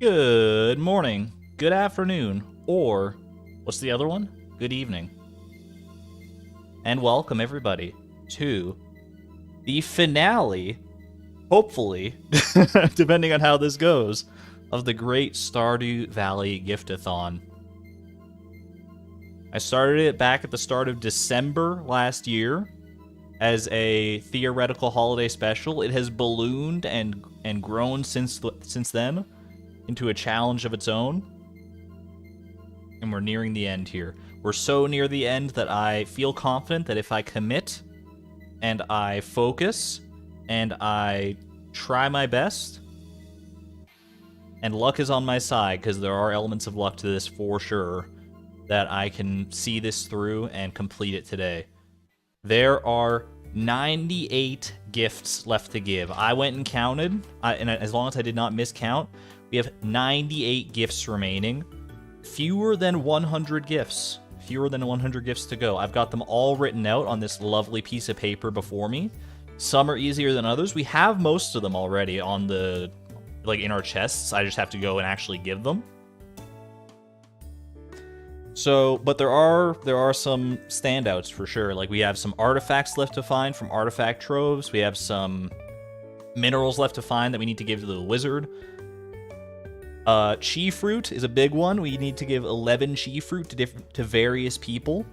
Good morning, good afternoon, or what's the other one? Good evening. And welcome everybody to the finale, hopefully, depending on how this goes, of the great Stardew Valley Gift-a-Thon. I started it back at the start of December last year as a theoretical holiday special. It has ballooned and grown since then into a challenge of its own. And we're nearing the end here. We're so near the end that I feel confident that if I commit and I focus and I try my best, and luck is on my side because there are elements of luck to this for sure, that I can see this through and complete it today. There are 98 gifts left to give. I went and counted, and as long as I did not miscount, we have 98 gifts remaining. Fewer than 100 gifts. Fewer than 100 gifts to go. I've got them all written out on this lovely piece of paper before me. Some are easier than others. We have most of them already on the, in our chests. I just have to go and actually give them. So, but there are some standouts for sure. Like, we have some artifacts left to find from artifact troves. We have some minerals left to find that we need to give to the wizard. Chi fruit is a big one. We need to give 11 chi fruit to various people,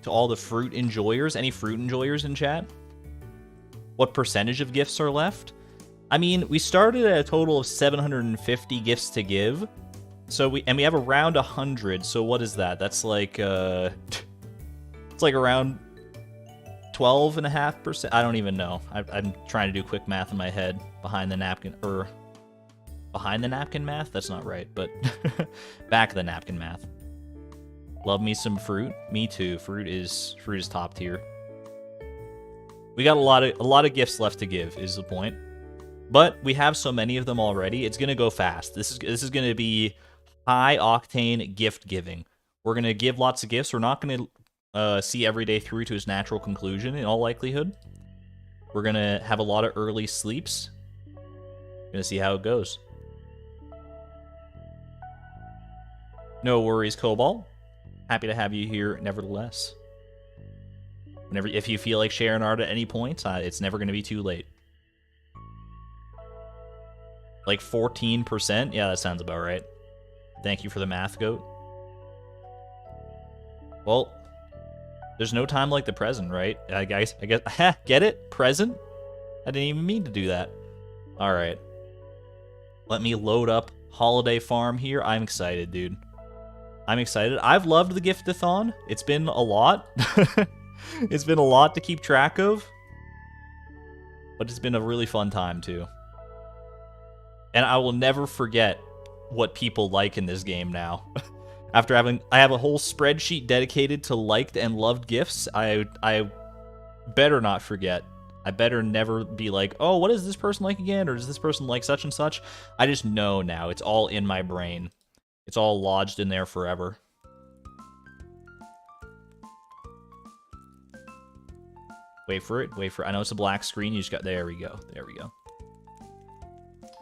to all the fruit enjoyers. Any fruit enjoyers in chat? What percentage of gifts are left? I mean, we started at a total of 750 gifts to give. So we have around 100. So what is that? That's like it's like around 12.5%. I don't even know. I'm trying to do quick math in my head behind the napkin, or behind the napkin math? That's not right, but back of the napkin math. Love me some fruit. Me too. Fruit is top tier. We got a lot of gifts left to give is the point. But we have so many of them already. It's going to go fast. This is going to be high octane gift giving. We're going to give lots of gifts. We're not going to see every day through to its natural conclusion in all likelihood. We're going to have a lot of early sleeps. Going to see how it goes. No worries, Cobalt. Happy to have you here nevertheless. If you feel like sharing art at any point, it's never going to be too late. Like 14%? Yeah, that sounds about right. Thank you for the math, goat. Well, there's no time like the present, right? Guys, I guess, get it? Present? I didn't even mean to do that. All right. Let me load up Holiday Farm here. I'm excited, dude. I'm excited. I've loved the Gift-a-Thon. It's been a lot. It's been a lot to keep track of. But it's been a really fun time, too. And I will never forget what people like in this game now. After I have a whole spreadsheet dedicated to liked and loved gifts. I better not forget. I better never be like, oh, what is this person like again? Or does this person like such and such? I just know now. It's all in my brain. It's all lodged in there forever. Wait for it. Wait for it. I know it's a black screen. You just got... There we go. There we go.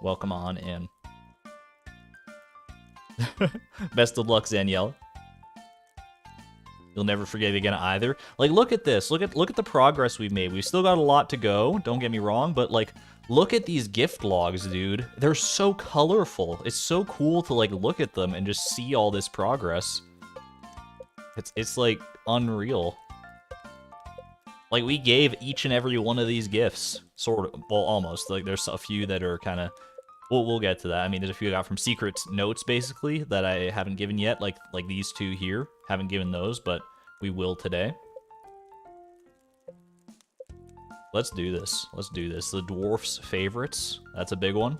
Welcome on in. Best of luck, Zaniel. You'll never forget it again either. Like, look at this. Look at the progress we've made. We've still got a lot to go. Don't get me wrong, but like, look at these gift logs, dude. They're so colorful. It's so cool to like look at them and just see all this progress. It's like unreal. Like, we gave each and every one of these gifts, sort of, well, almost. Like, there's a few that are kind of, we'll get to that. I mean, there's a few I got from secret notes, basically, that I haven't given yet, like these two here. Haven't given those, but we will today. Let's do this. Let's do this. The dwarf's favorites. That's a big one.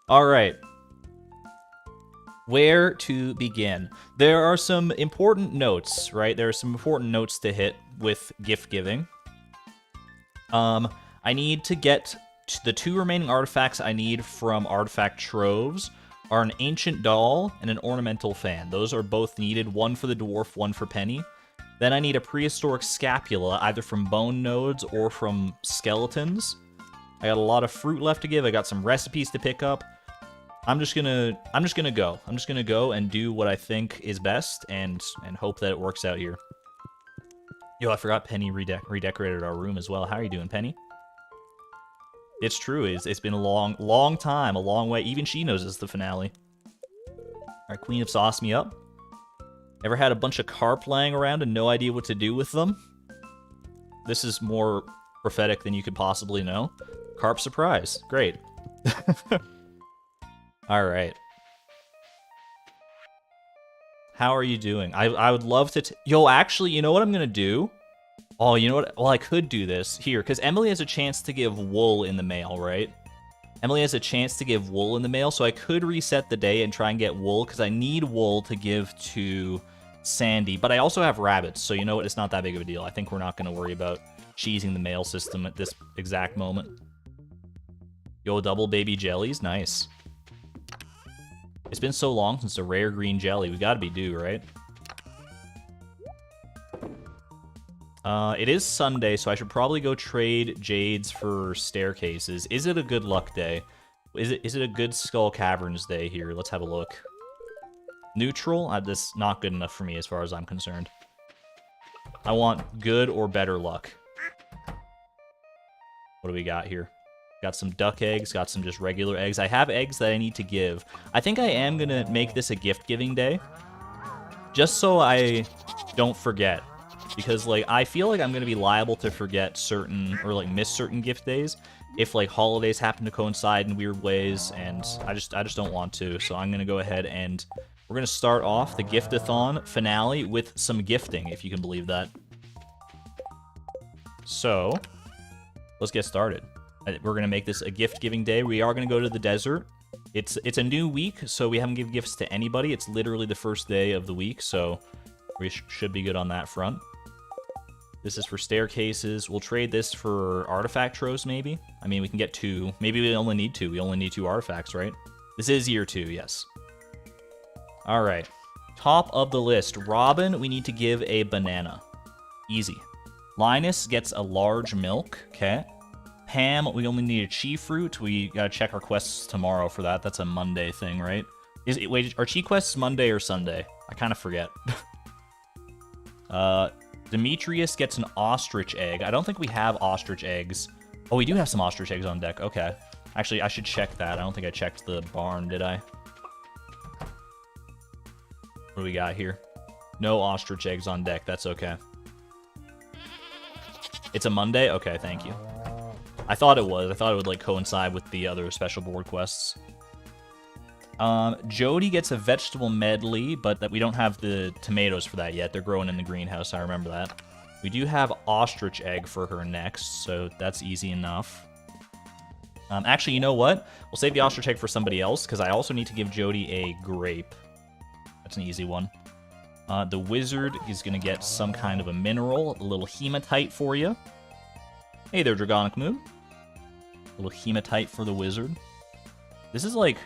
All right. Where to begin? There are some important notes, right? There are some important notes to hit with gift giving. I need to get the two remaining artifacts I need from artifact troves are an ancient doll and an ornamental fan. Those are both needed, one for the dwarf, one for Penny. Then I need a prehistoric scapula, either from bone nodes or from skeletons. I got a lot of fruit left to give. I got some recipes to pick up. I'm just gonna go. I'm just gonna go and do what I think is best and hope that it works out here. Yo, I forgot Penny redecorated our room as well. How are you doing, Penny? It's true. It's been a long time, a long way. Even she knows it's the finale. All right, Queen of Sauce me up. Ever had a bunch of carp laying around and no idea what to do with them? This is more prophetic than you could possibly know. Carp surprise. Great. All right. How are you doing? I would love to... Yo, actually, you know what I'm going to do? Oh, you know what? Well, I could do this here, because Emily has a chance to give wool in the mail, right? Emily has a chance to give wool in the mail, so I could reset the day and try and get wool, because I need wool to give to Sandy. But I also have rabbits, so you know what? It's not that big of a deal. I think we're not going to worry about cheesing the mail system at this exact moment. Yo, double baby jellies? Nice. It's been so long since a rare green jelly. We gotta be due, right? It is Sunday, so I should probably go trade jades for staircases. Is it a good luck day? Is it a good Skull Caverns day here? Let's have a look. Neutral? That's not good enough for me as far as I'm concerned. I want good or better luck. What do we got here? Got some duck eggs, got some just regular eggs. I have eggs that I need to give. I think I am going to make this a gift-giving day. Just so I don't forget. Because, like, I feel like I'm going to be liable to forget certain, or, like, miss certain gift days. If, like, holidays happen to coincide in weird ways, and I just don't want to. So I'm going to go ahead and we're going to start off the Gift-a-Thon finale with some gifting, if you can believe that. So, let's get started. We're going to make this a gift-giving day. We are going to go to the desert. It's a new week, so we haven't given gifts to anybody. It's literally the first day of the week, so we should be good on that front. This is for staircases. We'll trade this for artifact troves, maybe? I mean, we can get 2. Maybe we only need 2. We only need 2 artifacts, right? This is year 2, yes. All right. Top of the list. Robin, we need to give a banana. Easy. Linus gets a large milk. Okay. Pam, we only need a chi fruit. We gotta check our quests tomorrow for that. That's a Monday thing, right? Wait, are chi quests Monday or Sunday? I kind of forget. Demetrius gets an ostrich egg. I don't think we have ostrich eggs. Oh, we do have some ostrich eggs on deck. Okay. Actually, I should check that. I don't think I checked the barn, did I? What do we got here? No ostrich eggs on deck. That's okay. It's a Monday? Okay, thank you. I thought it was. I thought it would, like, coincide with the other special board quests. Jody gets a vegetable medley, but that we don't have the tomatoes for that yet. They're growing in the greenhouse. I remember that. We do have ostrich egg for her next, so that's easy enough. Actually, you know what? We'll save the ostrich egg for somebody else, because I also need to give Jody a grape. That's an easy one. The wizard is going to get some kind of a mineral, a little hematite for you. Hey there, Dragonic Moon. A little hematite for the wizard. This is like,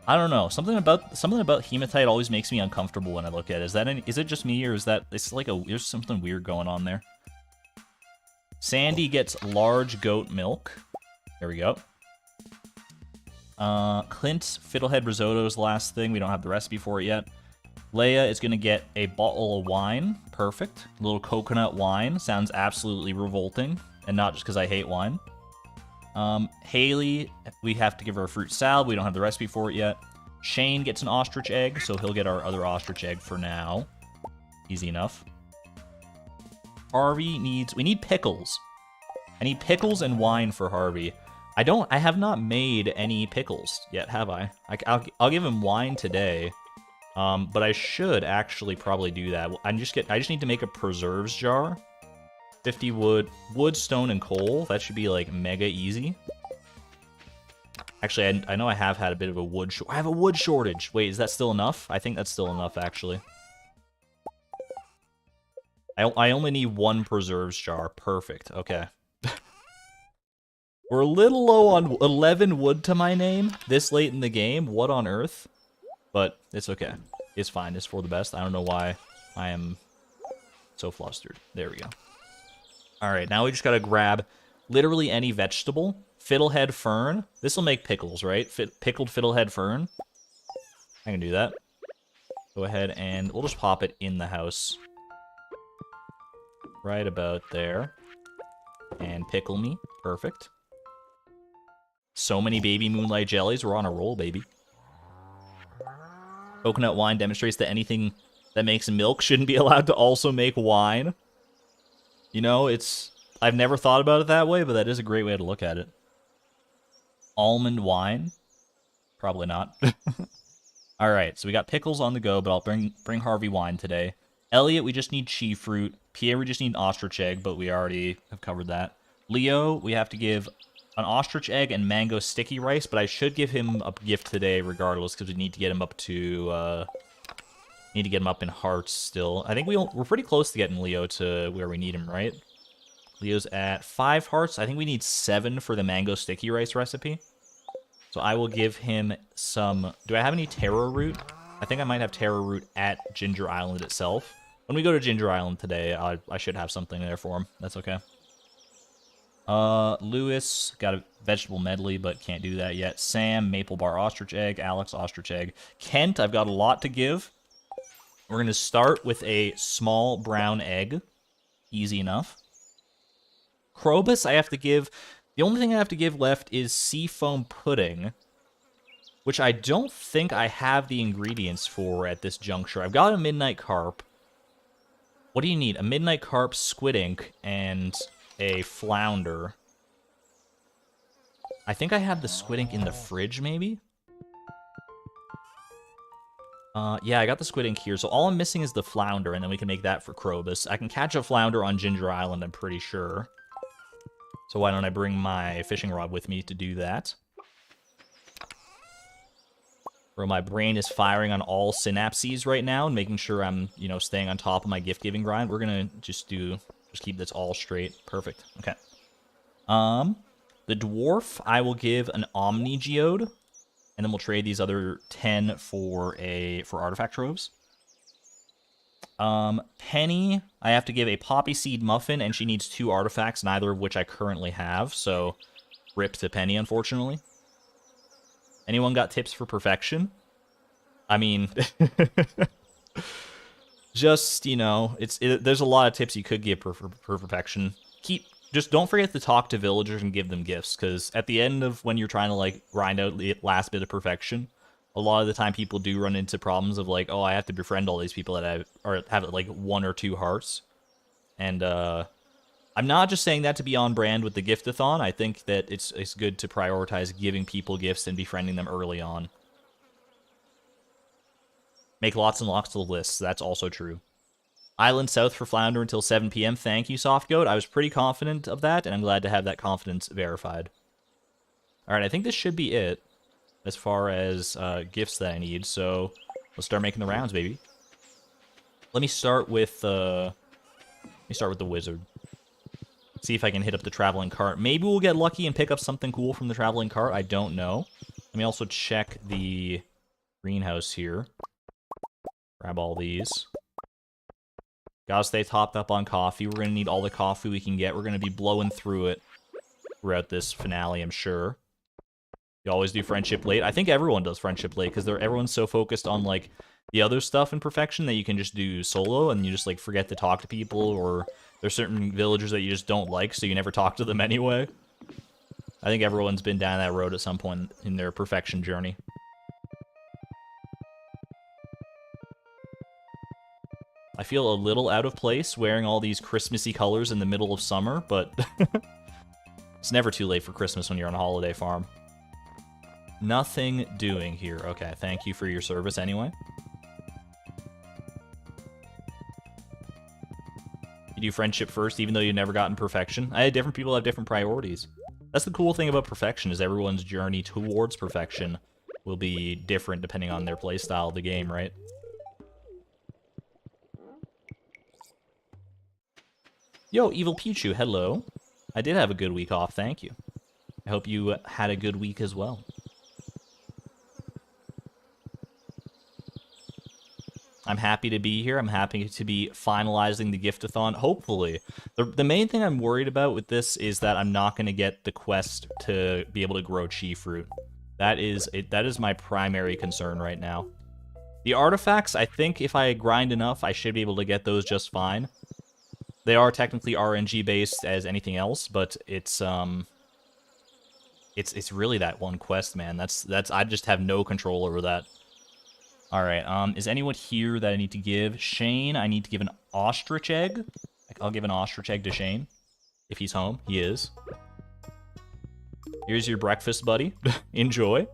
I don't know, something about hematite always makes me uncomfortable when I look at it. Is it just me, or is that it's like there's something weird going on there? Sandy gets large goat milk. There we go. Clint Fiddlehead Risotto is the last thing. We don't have the recipe for it yet. Leia is going to get a bottle of wine. Perfect. A little coconut wine. Sounds absolutely revolting. And not just because I hate wine. Haley, we have to give her a fruit salad. We don't have the recipe for it yet. Shane gets an ostrich egg, so he'll get our other ostrich egg for now. Easy enough. Harvey we need pickles. I need pickles and wine for Harvey. I have not made any pickles yet, have I? I'll give him wine today. But I should actually probably do that. I just need to make a preserves jar. 50 wood, stone, and coal. That should be like mega easy. Actually, I know I have had a bit of a wood shortage. I have a wood shortage. Wait, is that still enough? I think that's still enough, actually. I only need 1 preserves jar. Perfect. Okay. We're a little low on 11 wood to my name this late in the game. What on earth? But it's okay. It's fine. It's for the best. I don't know why I am so flustered. There we go. All right, now we just got to grab literally any vegetable Fiddlehead Fern. This will make pickles, right? Pickled Fiddlehead Fern. I can do that. Go ahead and we'll just pop it in the house. Right about there. And pickle me. Perfect. So many baby moonlight jellies. We're on a roll, baby. Coconut wine demonstrates that anything that makes milk shouldn't be allowed to also make wine. You know, I've never thought about it that way, but that is a great way to look at it. Almond wine? Probably not. Alright, so we got pickles on the go, but I'll bring Harvey wine today. Elliot, we just need chia fruit. Pierre, we just need an ostrich egg, but we already have covered that. Leo, we have to give an ostrich egg and mango sticky rice, but I should give him a gift today regardless, because we need to get him up to, need to get him up in hearts still. I think we're pretty close to getting Leo to where we need him, right? Leo's at 5 hearts. I think we need 7 for the mango sticky rice recipe. So I will give him some... Do I have any taro root? I think I might have taro root at Ginger Island itself. When we go to Ginger Island today, I should have something there for him. That's okay. Lewis, got a vegetable medley, but can't do that yet. Sam, maple bar ostrich egg. Alex, ostrich egg. Kent, I've got a lot to give. We're going to start with a small brown egg. Easy enough. Krobus, I have to give... The only thing I have to give left is seafoam pudding, which I don't think I have the ingredients for at this juncture. I've got a midnight carp. What do you need? A midnight carp, squid ink, and a flounder. I think I have the squid ink in the fridge, maybe? Yeah, I got the squid ink here, so all I'm missing is the flounder, and then we can make that for Krobus. I can catch a flounder on Ginger Island, I'm pretty sure. So why don't I bring my fishing rod with me to do that? Where my brain is firing on all synapses right now and making sure I'm, you know, staying on top of my gift-giving grind. We're gonna just keep this all straight. Perfect. Okay. The dwarf, I will give an Omni Geode, and then we'll trade these other 10 for artifact troves. Penny, I have to give a poppy seed muffin, and she needs 2 artifacts, neither of which I currently have, so rip to Penny, unfortunately. Anyone got tips for perfection? I mean, just, you know, there's a lot of tips you could give for perfection. Just don't forget to talk to villagers and give them gifts, because at the end of when you're trying to, like, grind out the last bit of perfection, a lot of the time people do run into problems of, like, oh, I have to befriend all these people that have like 1 or 2 hearts. And I'm not just saying that to be on brand with the Gift-a-Thon. I think that it's good to prioritize giving people gifts and befriending them early on. Make lots and lots of lists. That's also true. Island South for Flounder until 7 p.m. Thank you, Softgoat. I was pretty confident of that, and I'm glad to have that confidence verified. Alright, I think this should be it as far as gifts that I need, so let's start making the rounds, baby. Let me start with the wizard. See if I can hit up the traveling cart. Maybe we'll get lucky and pick up something cool from the traveling cart. I don't know. Let me also check the greenhouse here. Grab all these. Gotta stay topped up on coffee. We're gonna need all the coffee we can get. We're gonna be blowing through it throughout this finale, I'm sure. You always do friendship late. I think everyone does friendship late because everyone's so focused on, like, the other stuff in perfection that you can just do solo and you just, like, forget to talk to people, or there's certain villagers that you just don't like, so you never talk to them anyway. I think everyone's been down that road at some point in their perfection journey. I feel a little out of place wearing all these Christmassy colors in the middle of summer, but it's never too late for Christmas when you're on a holiday farm. Nothing doing here. Okay, thank you for your service anyway. You do friendship first, even though you've never gotten perfection. Different people have different priorities. That's the cool thing about perfection, is everyone's journey towards perfection will be different depending on their playstyle of the game, right? Yo, Evil Pichu, hello. I did have a good week off, thank you. I hope you had a good week as well. I'm happy to be here. I'm happy to be finalizing the Gift-a-Thon, hopefully. The main thing I'm worried about with this is that I'm not going to get the quest to be able to grow chi fruit. That is my primary concern right now. The artifacts, I think if I grind enough, I should be able to get those just fine. They are technically RNG based as anything else, but it's really that one quest, man. That's I just have no control over that. All right. Is anyone here that I need to give? Shane, I need to give an ostrich egg. I'll give an ostrich egg to Shane if he's home. He is. Here's your breakfast, buddy. Enjoy.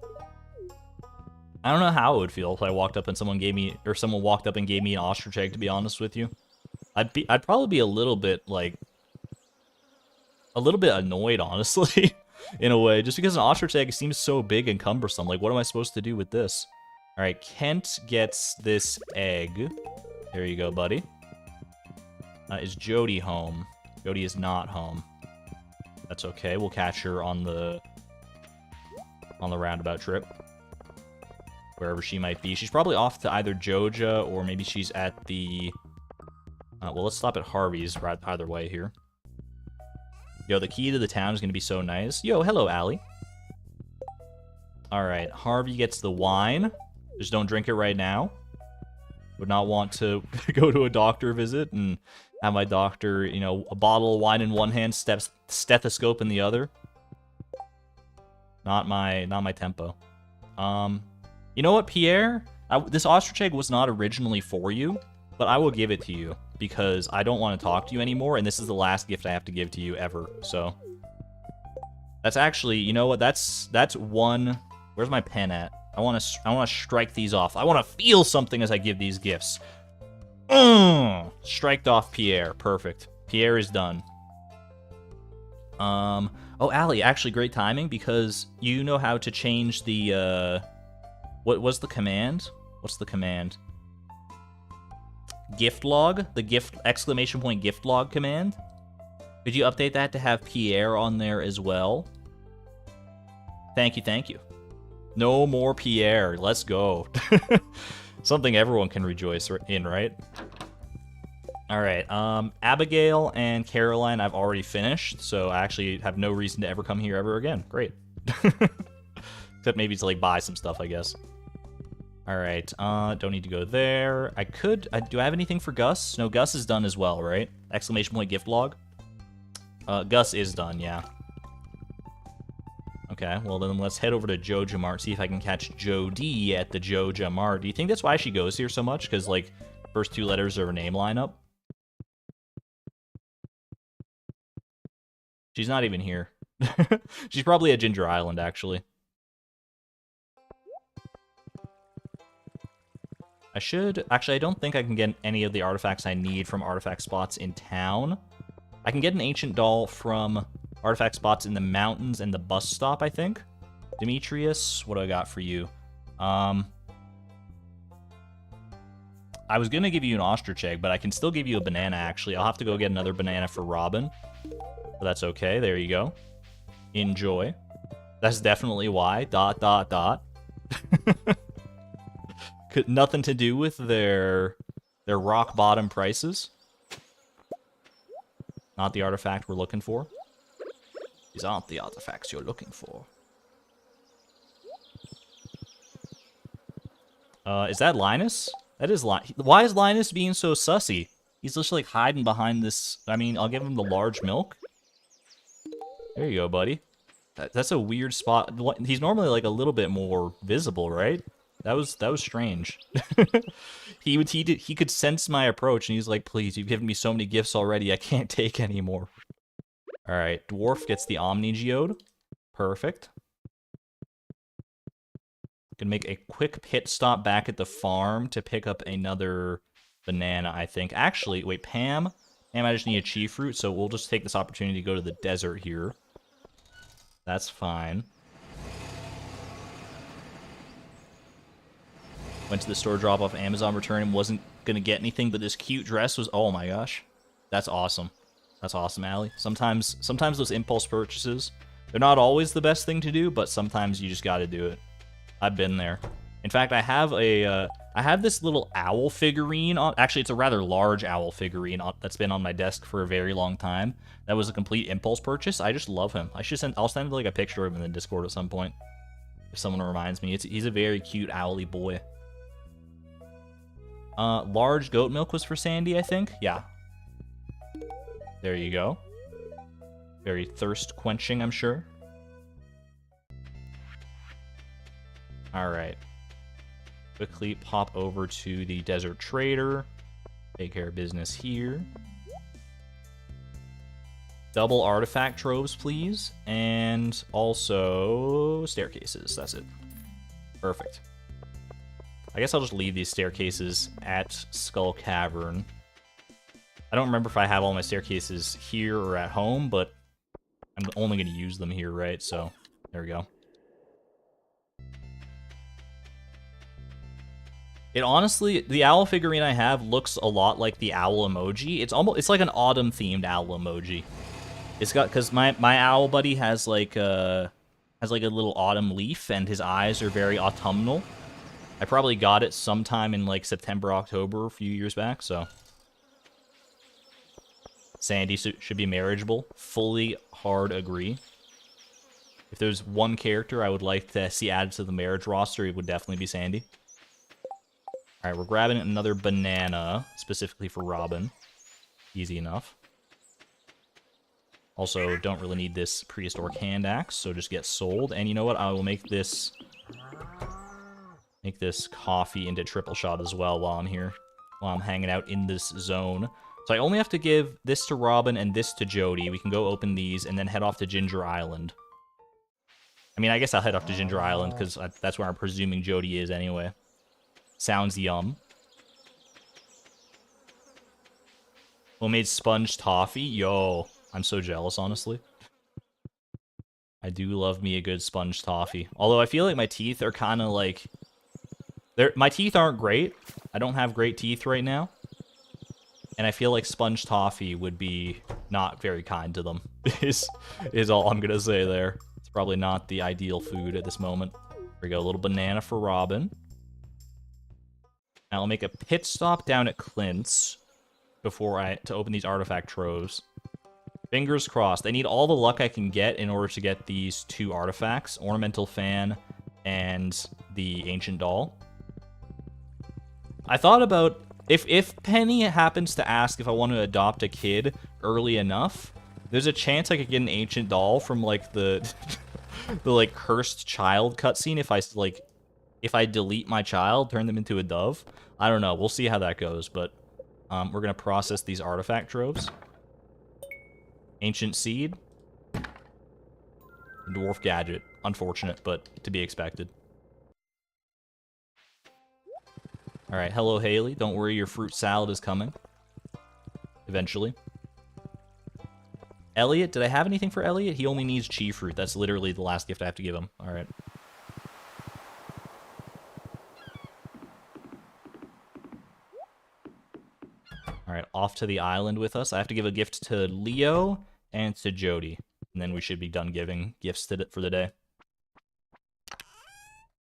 I don't know how it would feel if I walked up and someone walked up and gave me an ostrich egg, to be honest with you. I'd probably be a little bit annoyed, honestly, in a way, just because an ostrich egg seems so big and cumbersome. Like, what am I supposed to do with this? All right, Kent gets this egg. There you go, buddy. Is Jody home? Jody is not home. That's okay. We'll catch her on the roundabout trip, wherever she might be. She's probably off to either Joja or maybe she's at the. Well, let's stop at Harvey's either way here. Yo, the key to the town is gonna be so nice. Yo, hello, Allie. All right, Harvey gets the wine. Just don't drink it right now. Would not want to go to a doctor visit and have my doctor, you know, a bottle of wine in one hand, stethoscope in the other. Not my tempo. You know what, Pierre? This ostrich egg was not originally for you, but I will give it to you because I don't want to talk to you anymore, and this is the last gift I have to give to you ever. So that's actually, you know what? That's one. Where's my pen at? I want to strike these off. I want to feel something as I give these gifts. Striked off Pierre. Perfect. Pierre is done. Oh, Allie, actually great timing because you know how to change the, what was the command? What's the command? Gift log? The gift, ! Gift log command? Could you update that to have Pierre on there as well? Thank you, thank you. No more Pierre. Let's go. Something everyone can rejoice in, right? All right. Abigail and Caroline I've already finished, so I actually have no reason to ever come here ever again. Great. Except maybe to, like, buy some stuff, I guess. All right. Don't need to go there. I could... do I have anything for Gus? No, Gus is done as well, right? ! Gift log. Gus is done, yeah. Okay, well then let's head over to Joja Mart, see if I can catch Jody at the Joja Mart. Do you think that's why she goes here so much? Because, like, first two letters of her name line up? She's not even here. She's probably at Ginger Island, actually. I should... Actually, I don't think I can get any of the artifacts I need from artifact spots in town. I can get an ancient doll from artifact spots in the mountains and the bus stop, I think. Demetrius, what do I got for you? I was going to give you an ostrich egg, but I can still give you a banana, actually. I'll have to go get another banana for Robin. But that's okay. There you go. Enjoy. That's definitely why. ... Nothing to do with their rock bottom prices. Not the artifact we're looking for. These aren't the artifacts you're looking for. Is that Linus? That is Linus. Why is Linus being so sussy? He's just, like, hiding behind this. I mean, I'll give him the large milk. There you go, buddy. That's a weird spot. He's normally, like, a little bit more visible, right? That was strange. He could sense my approach, and he's like, please, you've given me so many gifts already, I can't take any more. Alright, Dwarf gets the Omni Geode. Perfect. Gonna make a quick pit stop back at the farm to pick up another banana, I think. Actually, wait, Pam? Pam, I just need a chi fruit, so we'll just take this opportunity to go to the desert here. That's fine. Went to the store, drop off Amazon, return, and wasn't gonna get anything, but this cute dress was... Oh my gosh. That's awesome. That's awesome, Allie. Sometimes those impulse purchases, they're not always the best thing to do, but sometimes you just gotta do it. I've been there. In fact, I have a I have this little owl figurine on. Actually, it's a rather large owl figurine that's been on my desk for a very long time. That was a complete impulse purchase. I just love him. I'll send like a picture of him in the Discord at some point if someone reminds me. He's a very cute owly boy. Large goat milk was for Sandy, I think. Yeah. There you go. Very thirst quenching, I'm sure. All right. Quickly pop over to the Desert Trader. Take care of business here. Double artifact troves, please. And also staircases. That's it. Perfect. I guess I'll just leave these staircases at Skull Cavern. I don't remember if I have all my staircases here or at home, but I'm only going to use them here, right? So, there we go. It honestly, the owl figurine I have looks a lot like the owl emoji. It's like an autumn-themed owl emoji. It's got, because my owl buddy has like a little autumn leaf, and his eyes are very autumnal. I probably got it sometime in like September, October, a few years back, so. Sandy should be marriageable. Fully hard agree. If there's one character I would like to see added to the marriage roster, it would definitely be Sandy. Alright, we're grabbing another banana, specifically for Robin. Easy enough. Also, don't really need this prehistoric hand axe, so just get sold. And you know what? I will make this coffee into triple shot as well while I'm here. While I'm hanging out in this zone. So I only have to give this to Robin and this to Jody. We can go open these and then head off to Ginger Island. I mean, I guess I'll head off to Ginger Island because that's where I'm presuming Jody is anyway. Sounds yum. Homemade sponge toffee? Yo, I'm so jealous, honestly. I do love me a good sponge toffee. Although I feel like my teeth are kind of like... my teeth aren't great. I don't have great teeth right now. And I feel like sponge toffee would be not very kind to them, is all I'm going to say there. It's probably not the ideal food at this moment. Here we go, a little banana for Robin. Now I'll make a pit stop down at Clint's to open these artifact troves. Fingers crossed. I need all the luck I can get in order to get these two artifacts, Ornamental Fan and the Ancient Doll. I thought about, if Penny happens to ask if I want to adopt a kid early enough, there's a chance I could get an Ancient Doll from, like, the like, cursed child cutscene if I delete my child, turn them into a dove. I don't know. We'll see how that goes, but we're going to process these artifact troves. Ancient Seed. Dwarf Gadget. Unfortunate, but to be expected. Alright, hello Haley. Don't worry, your fruit salad is coming. Eventually. Elliot, did I have anything for Elliot? He only needs chi fruit. That's literally the last gift I have to give him. Alright. Alright, off to the island with us. I have to give a gift to Leo and to Jody. And then we should be done giving gifts for the day.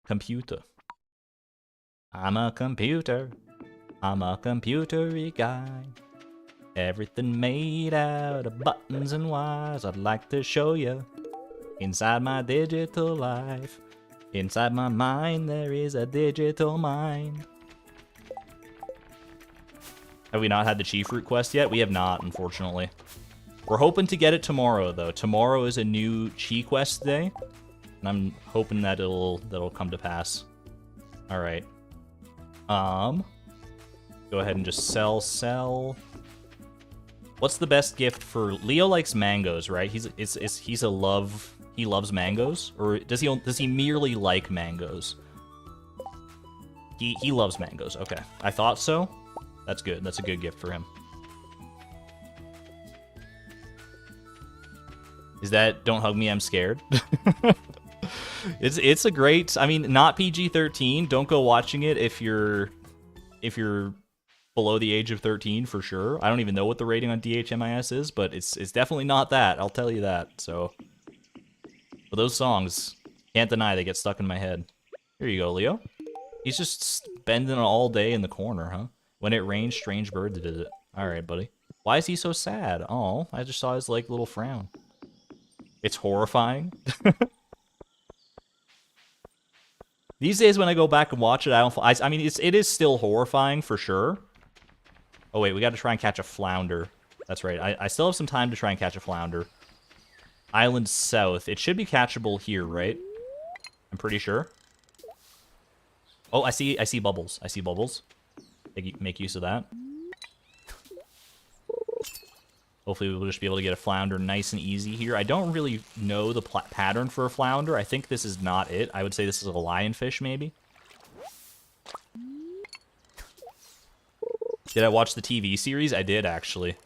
Computer. I'm a computer. I'm a computer-y guy. Everything made out of buttons and wires. I'd like to show you. Inside my digital life. Inside my mind there is a digital mind. Have we not had the chi fruit quest yet? We have not, unfortunately. We're hoping to get it tomorrow, though. Tomorrow is a new chi quest day, and I'm hoping that that'll come to pass. All right. Go ahead and just sell. What's the best gift for Leo? Likes mangoes, right? He loves mangoes, or does he merely like mangoes? He loves mangoes. Okay, I thought so. That's good. That's a good gift for him. Is that Don't Hug Me, I'm Scared? It's a great, I mean, not PG-13. Don't go watching it if you're below the age of 13 for sure. I don't even know what the rating on DHMIS is, but it's definitely not that. I'll tell you that. So, but those songs, can't deny they get stuck in my head. Here you go, Leo. He's just bending all day in the corner, huh? When it rains, strange birds visit. All right, buddy. Why is he so sad? Oh, I just saw his, like, little frown. It's horrifying. These days when I go back and watch it, I mean, it is still horrifying for sure. Oh, wait, we got to try and catch a flounder. That's right. I still have some time to try and catch a flounder. Island south. It should be catchable here, right? I'm pretty sure. Oh, I see bubbles. I see bubbles. Make use of that. Hopefully we'll just be able to get a flounder nice and easy here. I don't really know the pattern for a flounder. I think this is not it. I would say this is a lionfish, maybe. Did I watch the TV series? I did, actually.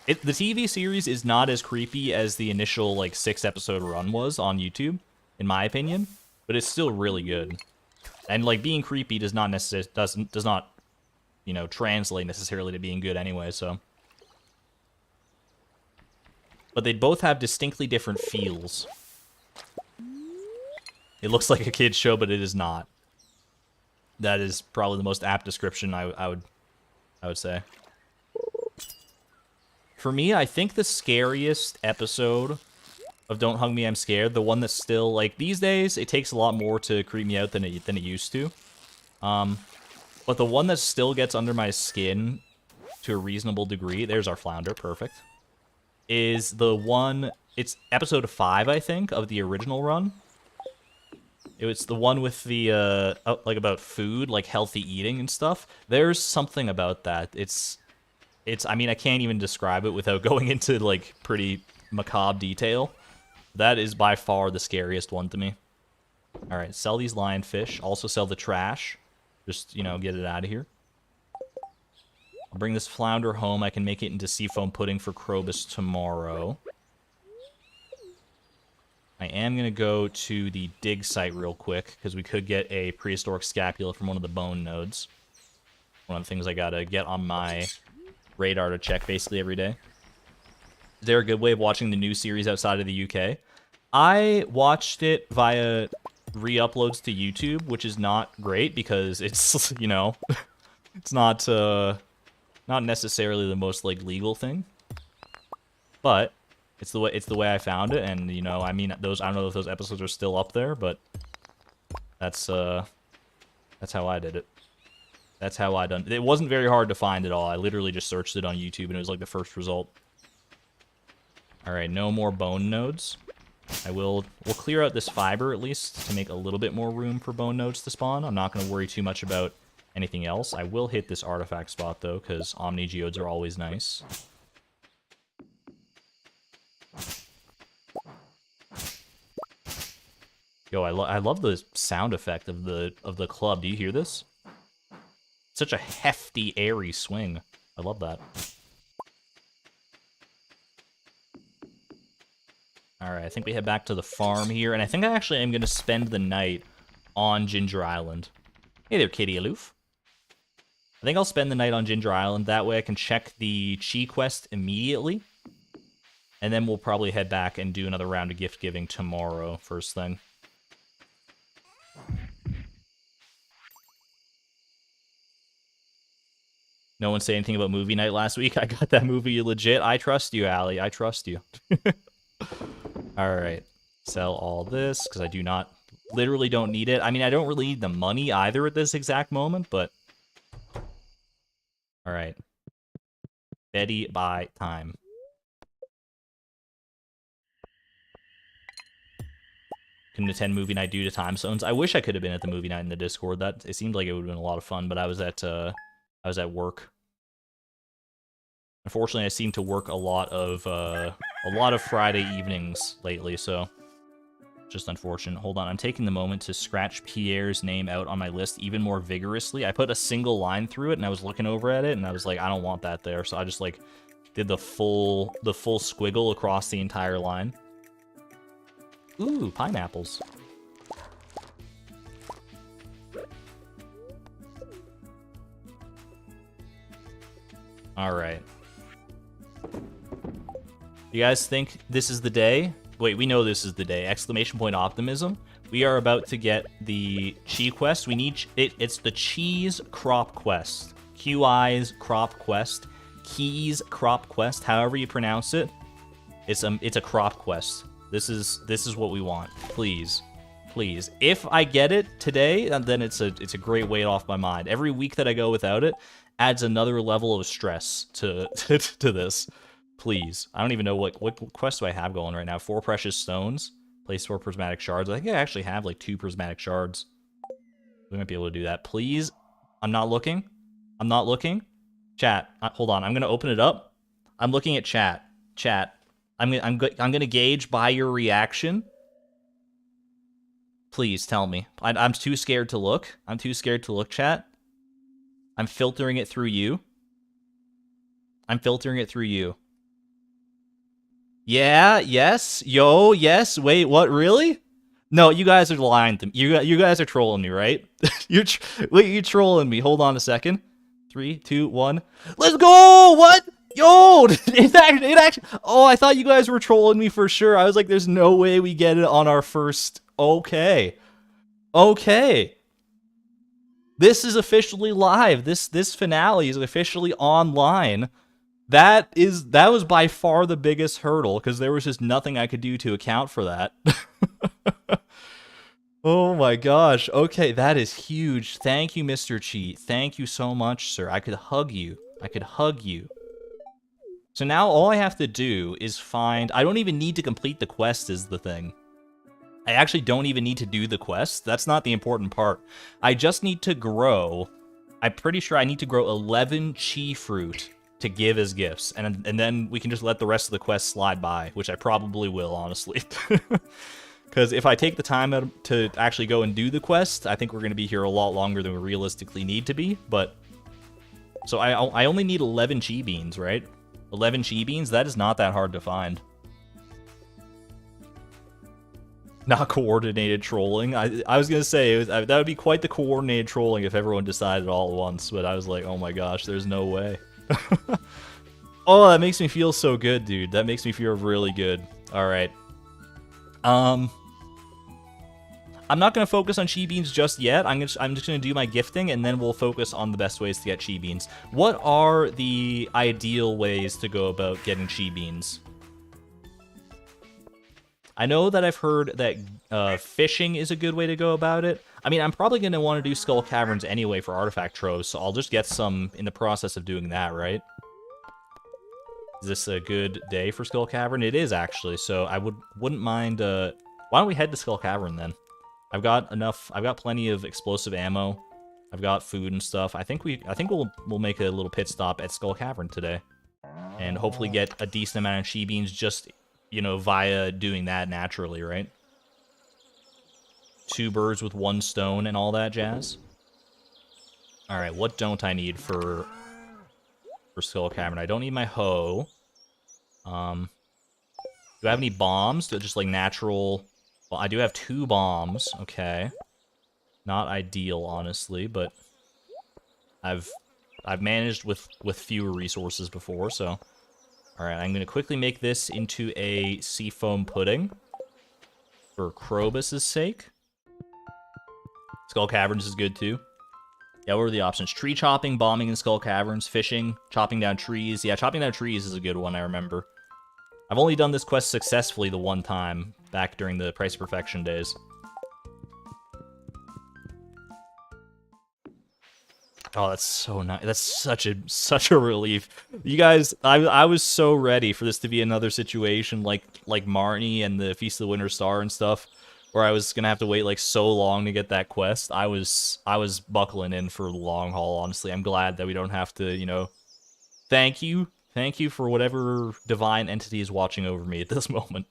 The TV series is not as creepy as the initial, like, 6-episode run was on YouTube, in my opinion. But it's still really good. And, like, being creepy does not, you know, translate necessarily to being good anyway, so... But they both have distinctly different feels. It looks like a kid's show, but it is not. That is probably the most apt description I would say. For me, I think the scariest episode of Don't Hug Me, I'm Scared, the one that's still, like, these days, it takes a lot more to creep me out than it used to. But the one that still gets under my skin to a reasonable degree, there's our flounder, perfect, is the one, it's episode 5, I think, of the original run. It was the one with the, like, about food, like, healthy eating and stuff. There's something about that. I mean, I can't even describe it without going into, like, pretty macabre detail. That is by far the scariest one to me. Alright, sell these lionfish. Also sell the trash. Just, you know, get it out of here. I'll bring this flounder home. I can make it into seafoam pudding for Krobus tomorrow. I am going to go to the dig site real quick, because we could get a prehistoric scapula from one of the bone nodes. One of the things I gotta get on my radar to check basically every day. Is there a good way of watching the new series outside of the UK? I watched it via re-uploads to YouTube, which is not great because it's, you know, it's not necessarily the most, like, legal thing. But it's the way I found it, and, you know, I mean, I don't know if those episodes are still up there, but that's how I did it. That's how I done it. It wasn't very hard to find at all. I literally just searched it on YouTube, and it was like the first result. Alright, no more bone nodes. We'll clear out this fiber, at least, to make a little bit more room for bone nodes to spawn. I'm not going to worry too much about anything else. I will hit this artifact spot, though, because Omni Geodes are always nice. Yo, I love the sound effect of the club. Do you hear this? Such a hefty, airy swing. I love that. Alright, I think we head back to the farm here, and I think I actually am going to spend the night on Ginger Island. Hey there, Kitty Aloof. I think I'll spend the night on Ginger Island. That way I can check the Chi quest immediately. And then we'll probably head back and do another round of gift giving tomorrow, first thing. No one say anything about movie night last week. I got that movie legit. I trust you, Allie. I trust you. Alright. Sell all this, because I literally don't need it. I mean, I don't really need the money either at this exact moment, but... Alright. Betty, buy time. Couldn't attend movie night due to time zones. I wish I could have been at the movie night in the Discord. It seemed like it would have been a lot of fun, but I was at work. Unfortunately, I seem to work a lot of Friday evenings lately, so just unfortunate. Hold on, I'm taking the moment to scratch Pierre's name out on my list even more vigorously. I put a single line through it, and I was looking over at it, and I was like, I don't want that there, so I just, like, did the full squiggle across the entire line. Ooh, pineapples. Alright. You guys think this is the day? Wait, we know this is the day. Exclamation point optimism. We are about to get the Chi quest. We need it's the Cheese Crop Quest. QI's Crop Quest. Keys Crop Quest, however you pronounce it. It's a crop quest. This is what we want. Please. Please. If I get it today, then it's a great weight off my mind. Every week that I go without it adds another level of stress to to this. Please. I don't even know what quest do I have going right now. 4 precious stones. Place 4 prismatic shards. I think I actually have like 2 prismatic shards. We might be able to do that. Please. I'm not looking. I'm not looking. Chat. Hold on. I'm gonna open it up. I'm looking at chat. Chat. I'm gonna gauge by your reaction. Please tell me. I'm too scared to look. I'm too scared to look, chat. I'm filtering it through you. I'm filtering it through you. Yeah, yes, yo, yes. Wait, what? Really? No, you guys are lying to me. You guys are trolling me, right? Wait, you're trolling me. Hold on a second. 3, 2, 1. Let's go! What? Yo, it actually. Oh, I thought you guys were trolling me for sure. I was like, there's no way we get it on our first. Okay. Okay. This is officially live. This finale is officially online. That was by far the biggest hurdle, because there was just nothing I could do to account for that. Oh my gosh. Okay, that is huge. Thank you, Mr. Cheat. Thank you so much, sir. I could hug you. I could hug you. So now all I have to do is find... I don't even need to complete the quest is the thing. I actually don't even need to do the quest. That's not the important part. I just need to grow... I'm pretty sure I need to grow 11 Chi fruit to give as gifts. And then we can just let the rest of the quest slide by, which I probably will, honestly. Because if I take the time to actually go and do the quest, I think we're going to be here a lot longer than we realistically need to be. But so I only need 11 Chi beans, right? 11 Chi beans? That is not that hard to find. Not coordinated trolling. I was going to say, that would be quite the coordinated trolling if everyone decided all at once. But I was like, oh my gosh, there's no way. Oh, that makes me feel so good, dude. That makes me feel really good. All right. I'm not going to focus on Chi beans just yet. I'm just going to do my gifting, and then we'll focus on the best ways to get Chi beans. What are the ideal ways to go about getting Chi beans? I know that I've heard that fishing is a good way to go about it. I mean, I'm probably going to want to do Skull Caverns anyway for artifact troves, so I'll just get some in the process of doing that, right? Is this a good day for Skull Cavern? It is, actually, so I wouldn't mind... why don't we head to Skull Cavern, then? I've got plenty of explosive ammo. I've got food and stuff. I think we'll make a little pit stop at Skull Cavern today. And hopefully get a decent amount of Chi beans just, you know, via doing that naturally, right? 2 birds with 1 stone and all that jazz. Alright, what don't I need for Skull Cavern? I don't need my hoe. Do I have any bombs? Just like natural... Well, I do have 2 bombs. Okay. Not ideal, honestly, but I've managed with fewer resources before, so... Alright, I'm going to quickly make this into a seafoam pudding. For Krobus's sake. Skull Caverns is good, too. Yeah, what are the options? Tree chopping, bombing in Skull Caverns, fishing, chopping down trees. Yeah, chopping down trees is a good one, I remember. I've only done this quest successfully the one time, back during the Price of Perfection days. Oh, that's so nice. That's such a relief. You guys, I was so ready for this to be another situation like Marnie and the Feast of the Winter Star and stuff, where I was gonna have to wait like so long to get that quest. I was buckling in for the long haul, honestly. I'm glad that we don't have to, you know... Thank you for whatever divine entity is watching over me at this moment.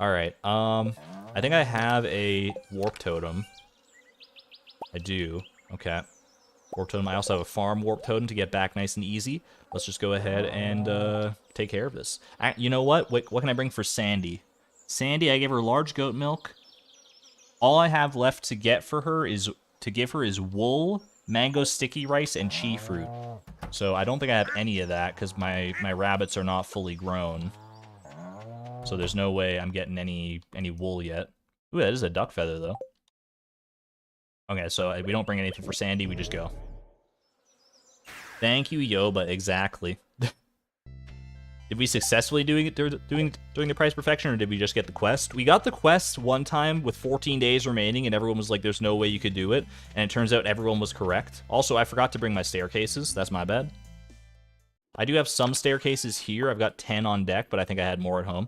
Alright, I think I have a warp totem. I do. Okay. Warp totem. I also have a farm warp totem to get back nice and easy. Let's just go ahead and take care of this. You know what? What can I bring for Sandy? Sandy, I gave her large goat milk. All I have left to get for her is wool, mango sticky rice, and Chi fruit. So I don't think I have any of that because my rabbits are not fully grown. So there's no way I'm getting any wool yet. Ooh, that is a duck feather though. Okay, so we don't bring anything for Sandy, we just go. Thank you, Yoba, exactly. Did we successfully doing the price perfection, or did we just get the quest? We got the quest one time with 14 days remaining, and everyone was like, there's no way you could do it, and it turns out everyone was correct. Also, I forgot to bring my staircases. That's my bad. I do have some staircases here. I've got 10 on deck, but I think I had more at home.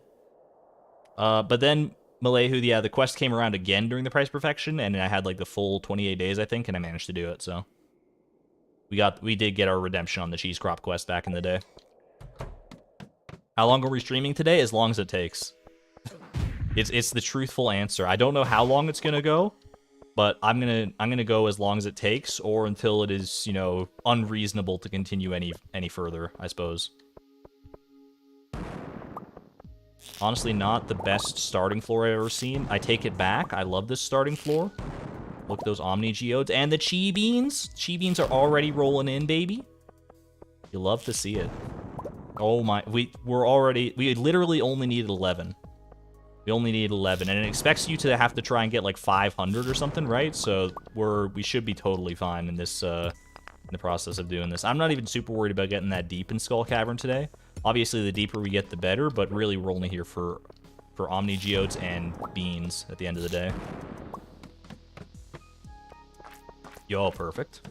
But then, Malehu, yeah, the quest came around again during the price perfection, and I had like the full 28 days, I think, and I managed to do it, so. We did get our redemption on the cheese crop quest back in the day. How long are we streaming today? As long as it takes. It's the truthful answer. I don't know how long it's gonna go, but I'm gonna go as long as it takes, or until it is, you know, unreasonable to continue any further, I suppose. Honestly, not the best starting floor I've ever seen. I take it back. I love this starting floor. Look at those Omni Geodes and the Chi Beans. Chi Beans are already rolling in, baby. You love to see it. Oh my, we literally only needed 11. We only need 11, and it expects you to have to try and get like 500 or something, right? So we should be totally fine in this in the process of doing this. I'm not even super worried about getting that deep in Skull Cavern today. Obviously, the deeper we get, the better, but really we're only here for Omni Geodes and beans at the end of the day. Yo, perfect.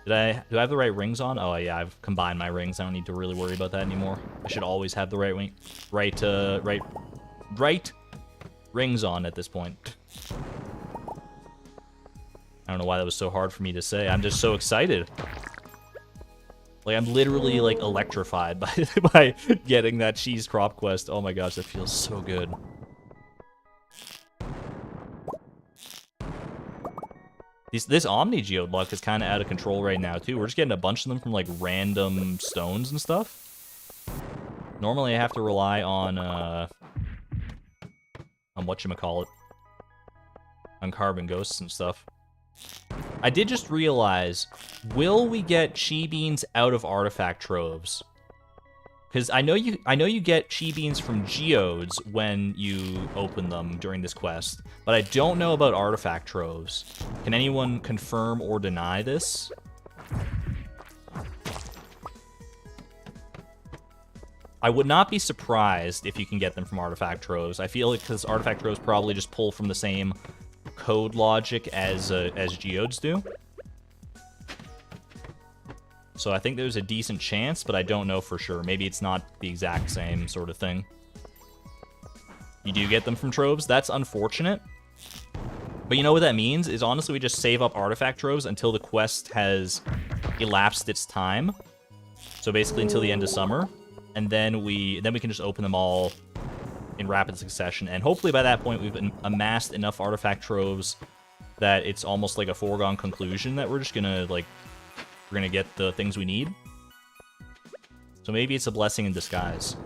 Do I have the right rings on? Oh yeah, I've combined my rings. I don't need to really worry about that anymore. I should always have the right rings on at this point. I don't know why that was so hard for me to say. I'm just so excited. Like, I'm literally like electrified by getting that cheese crop quest. Oh my gosh, that feels so good. This Omni Geode luck is kind of out of control right now, too. We're just getting a bunch of them from, like, random stones and stuff. Normally, I have to rely on whatchamacallit. On carbon ghosts and stuff. I did just realize, will we get Chi Beans out of artifact troves? Because I know you get Chi Beans from geodes when you open them during this quest, but I don't know about artifact troves. Can anyone confirm or deny this? I would not be surprised if you can get them from artifact troves. I feel like because artifact troves probably just pull from the same code logic as geodes do. So I think there's a decent chance, but I don't know for sure. Maybe it's not the exact same sort of thing. You do get them from troves. That's unfortunate. But you know what that means? Is honestly we just save up artifact troves until the quest has elapsed its time. So basically until the end of summer. And then we can just open them all in rapid succession. And hopefully by that point we've amassed enough artifact troves that it's almost like a foregone conclusion that we're just gonna like... We're gonna get the things we need. So maybe it's a blessing in disguise.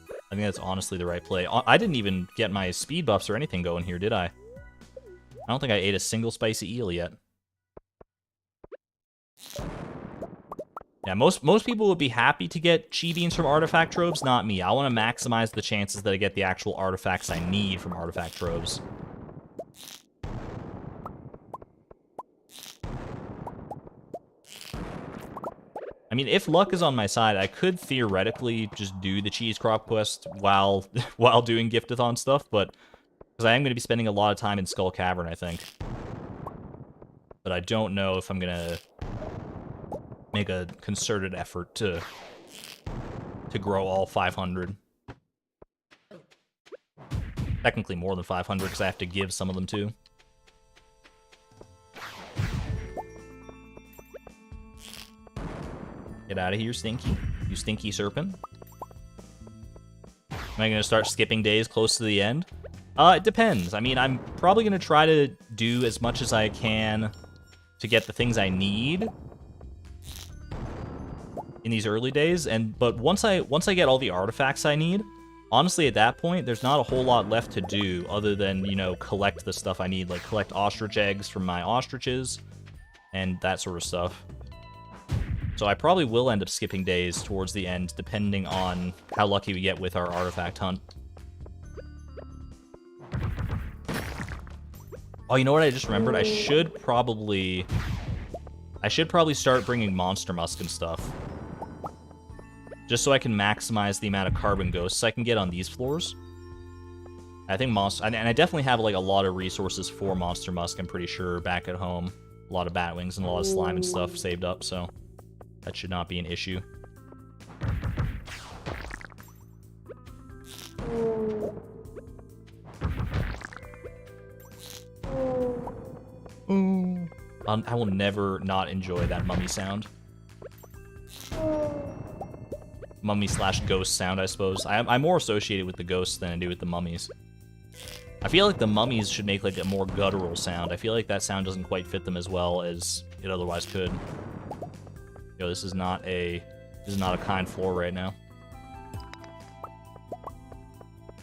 I think that's honestly the right play. I didn't even get my speed buffs or anything going here, did I? I don't think I ate a single spicy eel yet. Yeah, most people would be happy to get Chi Beans from artifact troves, not me. I want to maximize the chances that I get the actual artifacts I need from artifact troves. I mean, if luck is on my side, I could theoretically just do the cheese crop quest while doing Gift-a-Thon stuff, but because I am going to be spending a lot of time in Skull Cavern, I think. But I don't know if I'm going to make a concerted effort to grow all 500. Technically more than 500, because I have to give some of them too. Get out of here, Stinky. You stinky serpent. Am I going to start skipping days close to the end? It depends. I mean, I'm probably going to try to do as much as I can to get the things I need in these early days. But once I get all the artifacts I need, honestly, at that point, there's not a whole lot left to do other than, you know, collect the stuff I need, like collect ostrich eggs from my ostriches and that sort of stuff. So I probably will end up skipping days towards the end, depending on how lucky we get with our artifact hunt. Oh, you know what I just remembered? I should probably start bringing monster musk and stuff. Just so I can maximize the amount of carbon ghosts I can get on these floors. I think and I definitely have like a lot of resources for monster musk, I'm pretty sure, back at home. A lot of bat wings and a lot of slime and stuff saved up, so that should not be an issue. I will never not enjoy that mummy sound. Mummy / ghost sound, I suppose. I'm more associated with the ghosts than I do with the mummies. I feel like the mummies should make like a more guttural sound. I feel like that sound doesn't quite fit them as well as it otherwise could. Yo, this is not a kind floor right now.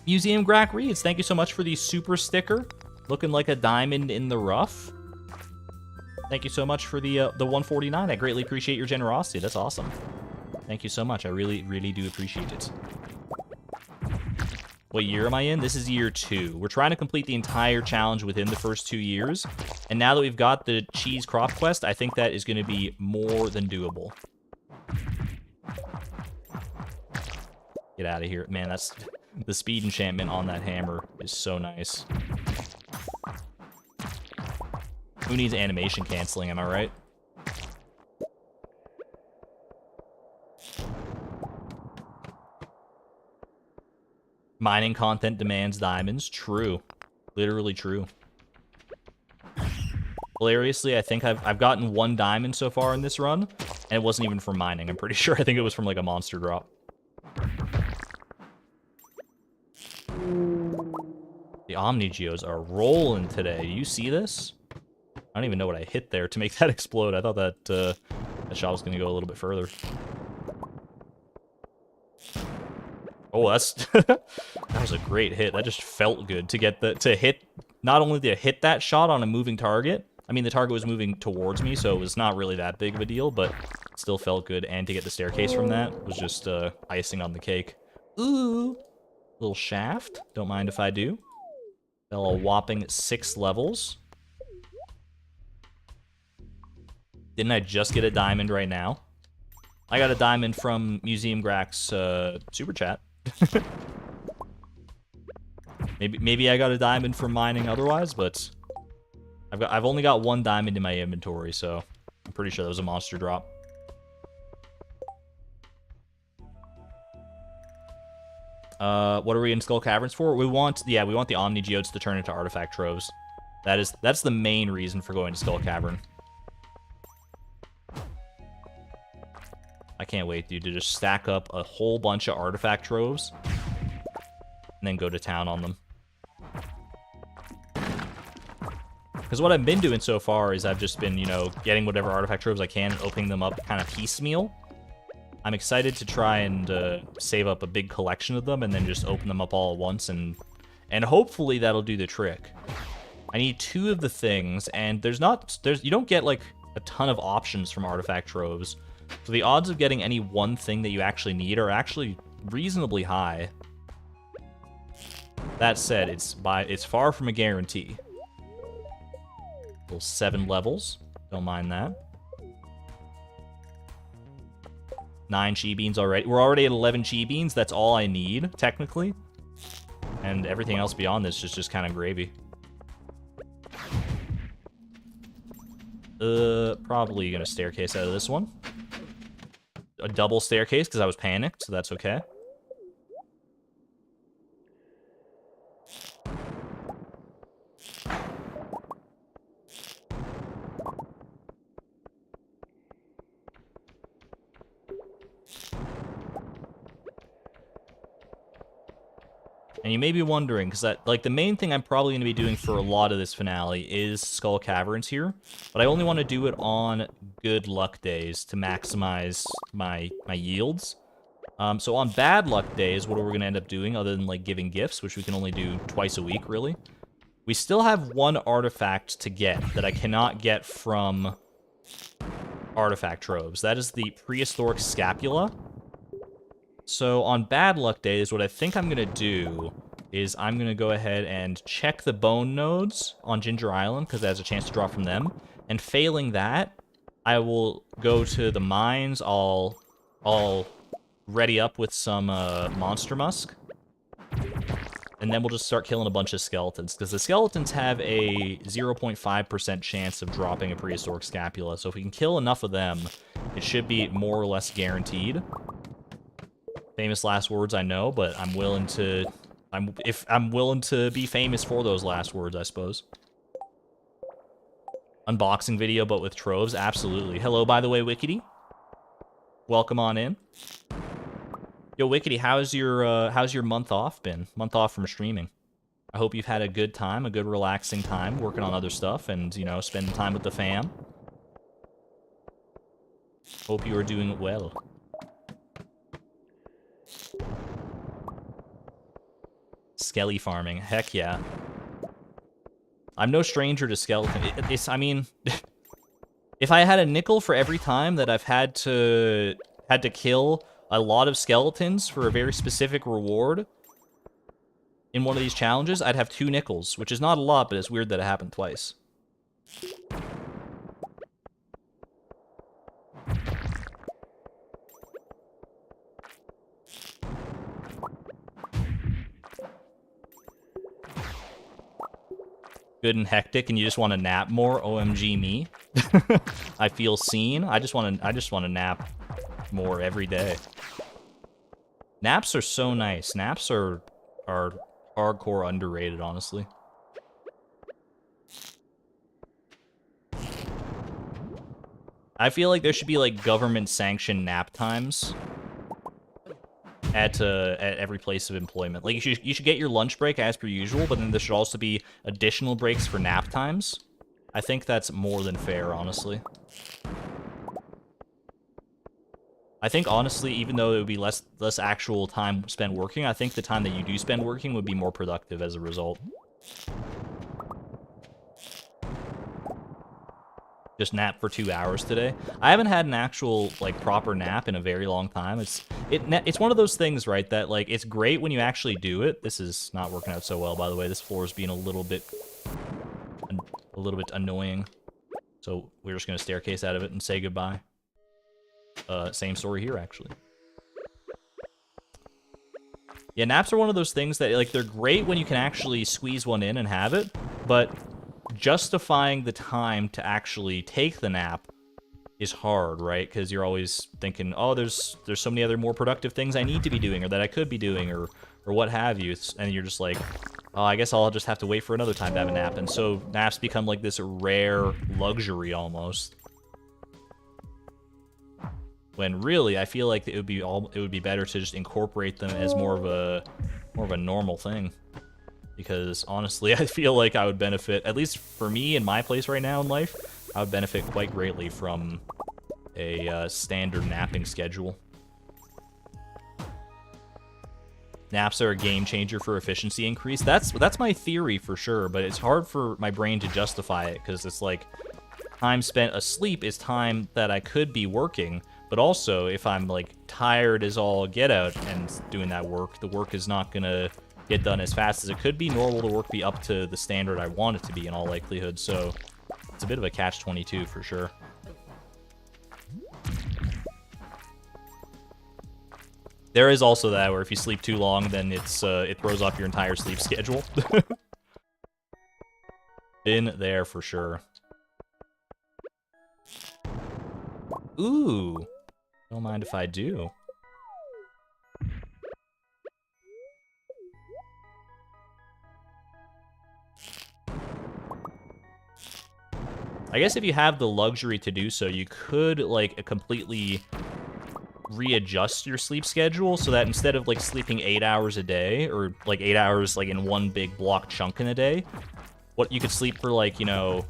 Museum Grack Reads, thank you so much for the super sticker. Looking like a diamond in the rough. Thank you so much for the 149. I greatly appreciate your generosity. That's awesome. Thank you so much. I really, really do appreciate it. What year am I in? This is year 2. We're trying to complete the entire challenge within the first 2 years. And now that we've got the cheese crop quest, I think that is going to be more than doable. Get out of here. Man, that's... The speed enchantment on that hammer is so nice. Who needs animation canceling, am I right? Mining content demands diamonds. True. Literally true. Hilariously, I think I've gotten 1 diamond so far in this run, and it wasn't even from mining, I'm pretty sure. I think it was from, like, a monster drop. The Omnigeos are rolling today. You see this? I don't even know what I hit there to make that explode. I thought that that shot was going to go a little bit further. Oh, that's that was a great hit. That just felt good to get to hit. Not only to hit that shot on a moving target. I mean, the target was moving towards me, so it was not really that big of a deal, but it still felt good. And to get the staircase from that was just icing on the cake. Ooh, little shaft. Don't mind if I do. Fell a whopping 6 levels. Didn't I just get a diamond right now? I got a diamond from Museum Grack's super chat. maybe I got a diamond from mining otherwise, but I've only got 1 diamond in my inventory, so I'm pretty sure that was a monster drop. What are we in Skull Caverns for? We want the Omnigeodes to turn into artifact troves. That's the main reason for going to Skull Cavern. I can't wait, dude, to just stack up a whole bunch of artifact troves and then go to town on them. Because what I've been doing so far is I've just been, you know, getting whatever artifact troves I can and opening them up kind of piecemeal. I'm excited to try and save up a big collection of them and then just open them up all at once, and hopefully that'll do the trick. I need 2 of the things, and you don't get like a ton of options from artifact troves. So the odds of getting any one thing that you actually need are actually reasonably high. That said, it's far from a guarantee. Little 7 levels. Don't mind that. 9 chi beans already. We're already at 11 chi beans. That's all I need, technically. And everything else beyond this is just kind of gravy. Probably gonna staircase out of this one. A double staircase because I was panicked, so that's okay. And you may be wondering, because the main thing I'm probably going to be doing for a lot of this finale is Skull Caverns here, but I only want to do it on good luck days to maximize my yields. So on bad luck days, what are we going to end up doing other than like giving gifts, which we can only do twice a week, really? We still have 1 artifact to get that I cannot get from artifact troves. That is the prehistoric scapula. So on bad luck days, what I think I'm going to do is I'm going to go ahead and check the bone nodes on Ginger Island, because it has a chance to draw from them. And failing that, I will go to the mines. I'll ready up with some monster musk. And then we'll just start killing a bunch of skeletons, because the skeletons have a 0.5% chance of dropping a prehistoric scapula. So if we can kill enough of them, it should be more or less guaranteed. Famous last words, I know, but I'm willing to... I'm willing to be famous for those last words, I suppose. Unboxing video, but with troves, absolutely. Hello, by the way, Wickedy. Welcome on in. Yo, Wickedy, how's your month off been? Month off from streaming. I hope you've had a good time, a good relaxing time, working on other stuff, and, you know, spending time with the fam. Hope you are doing well. Skelly farming, heck yeah. I'm no stranger to skeleton. I mean, if I had a nickel for every time that I've had to kill a lot of skeletons for a very specific reward in one of these challenges, I'd have 2 nickels, which is not a lot, but it's weird that it happened twice. Good and hectic, and you just want to nap more. OMG me. I feel seen. I just want to nap more every day. Naps are so nice. Naps are hardcore underrated, honestly. I feel like there should be like government sanctioned nap times at every place of employment. Like you should get your lunch break as per usual, but then there should also be additional breaks for nap times. I think that's more than fair, honestly. I think honestly, even though it would be less actual time spent working, I think the time that you do spend working would be more productive as a result. Just nap for 2 hours today. I haven't had an actual like proper nap in a very long time. It's one of those things, right, that like it's great when you actually do it. This is not working out so well, by the way. This floor is being a little bit annoying. So we're just gonna staircase out of it and say goodbye. Same story here, actually. Yeah, naps are one of those things that like they're great when you can actually squeeze one in and have it, but justifying the time to actually take the nap is hard, right? Because you're always thinking, oh, there's so many other more productive things I need to be doing, or that I could be doing, or what have you. And you're just like, oh, I guess I'll just have to wait for another time to have a nap. And so naps become like this rare luxury almost. When really, I feel like it would be better to just incorporate them as more of a normal thing. Because honestly, I feel like I would benefit, at least for me in my place right now in life, I would benefit quite greatly from a standard napping schedule. Naps are a game changer for efficiency increase. That's my theory for sure, but it's hard for my brain to justify it because it's like time spent asleep is time that I could be working, but also if I'm like tired as all get out and doing that work, the work is not gonna get done as fast as it could be, nor will the work be up to the standard I want it to be in all likelihood, so it's a bit of a catch-22 for sure. There is also that where if you sleep too long, then it throws off your entire sleep schedule. Been there for sure. Ooh, don't mind if I do. I guess if you have the luxury to do so, you could, like, completely readjust your sleep schedule so that instead of, like, sleeping 8 hours a day, or, like, 8 hours, like, in one big block chunk in a day, what you could sleep for, like, you know,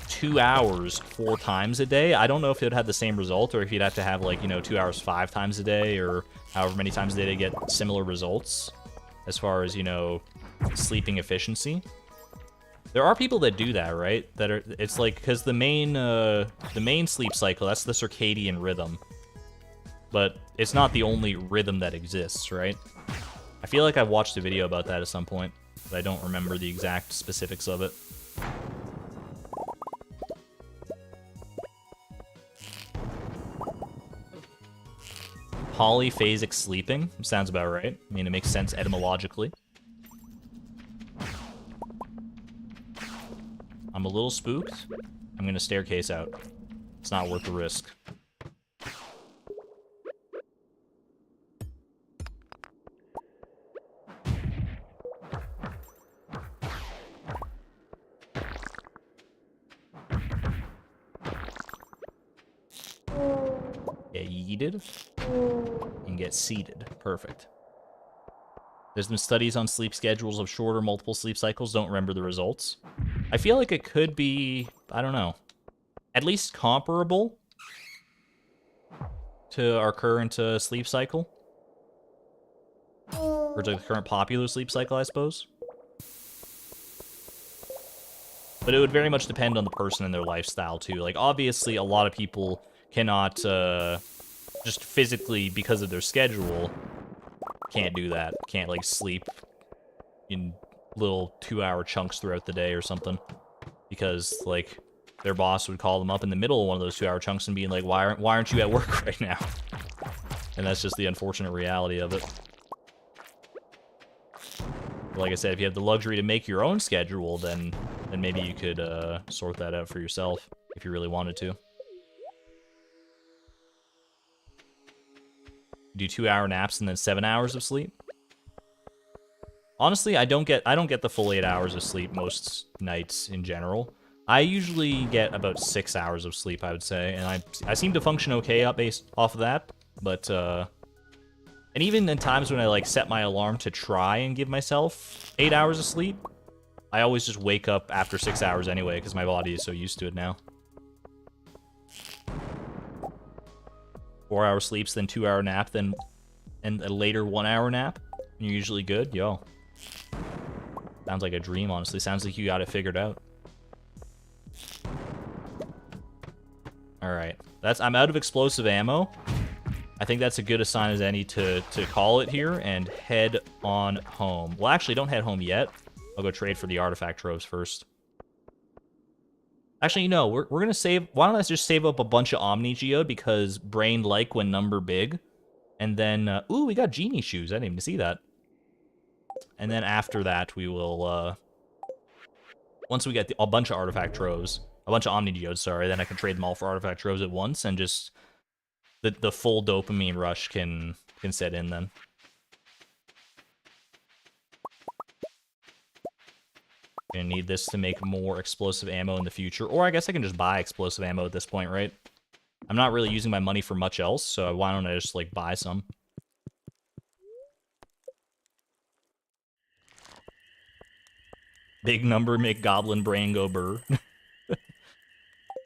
2 hours 4 times a day. I don't know if it would have the same result, or if you'd have to have, like, you know, 2 hours 5 times a day, or however many times a day to get similar results as far as, you know, sleeping efficiency. There are people that do that, right? That are, it's like, because the main sleep cycle, that's the circadian rhythm. But it's not the only rhythm that exists, right? I feel like I've watched a video about that at some point, but I don't remember the exact specifics of it. Polyphasic sleeping sounds about right. I mean, it makes sense etymologically. I'm a little spooked. I'm gonna staircase out. It's not worth the risk. Get yeeted and get seated. Perfect. There's been studies on sleep schedules of shorter multiple sleep cycles. Don't remember the results. I feel like it could be, I don't know, at least comparable to our current sleep cycle. Or to the current popular sleep cycle, I suppose. But it would very much depend on the person and their lifestyle, too. Like, obviously, a lot of people cannot, just physically, because of their schedule, can't do that. Can't, like, sleep in little 2-hour chunks throughout the day or something. Because, like, their boss would call them up in the middle of one of those 2-hour chunks and being like, why aren't you at work right now? And that's just the unfortunate reality of it. Like I said, if you have the luxury to make your own schedule, then maybe you could sort that out for yourself if you really wanted to. Do 2-hour naps and then 7 hours of sleep. Honestly, I don't get the full 8 hours of sleep most nights in general. I usually get about 6 hours of sleep, I would say, and I seem to function okay based off of that. But and even in times when I like set my alarm to try and give myself 8 hours of sleep, I always just wake up after 6 hours anyway because my body is so used to it now. 4-hour sleeps, then 2-hour nap, then and a later 1-hour nap. You're usually good. Yo. Sounds like a dream, honestly. Sounds like you got it figured out. Alright. I'm out of explosive ammo. I think that's as good a sign as any to call it here and head on home. Well, actually, don't head home yet. I'll go trade for the artifact troves first. Actually, no, we're going to save... Why don't I just save up a bunch of Omni Geode because brain like when number big. And then... ooh, we got genie shoes. I didn't even see that. And then after that, we will... once we get a bunch of artifact troves... A bunch of Omni Geodes, sorry. Then I can trade them all for artifact troves at once and just... The full dopamine rush can set in then. Gonna need this to make more explosive ammo in the future. Or I guess I can just buy explosive ammo at this point, right? I'm not really using my money for much else, so why don't I just, like, buy some? Big number make goblin brain go burr.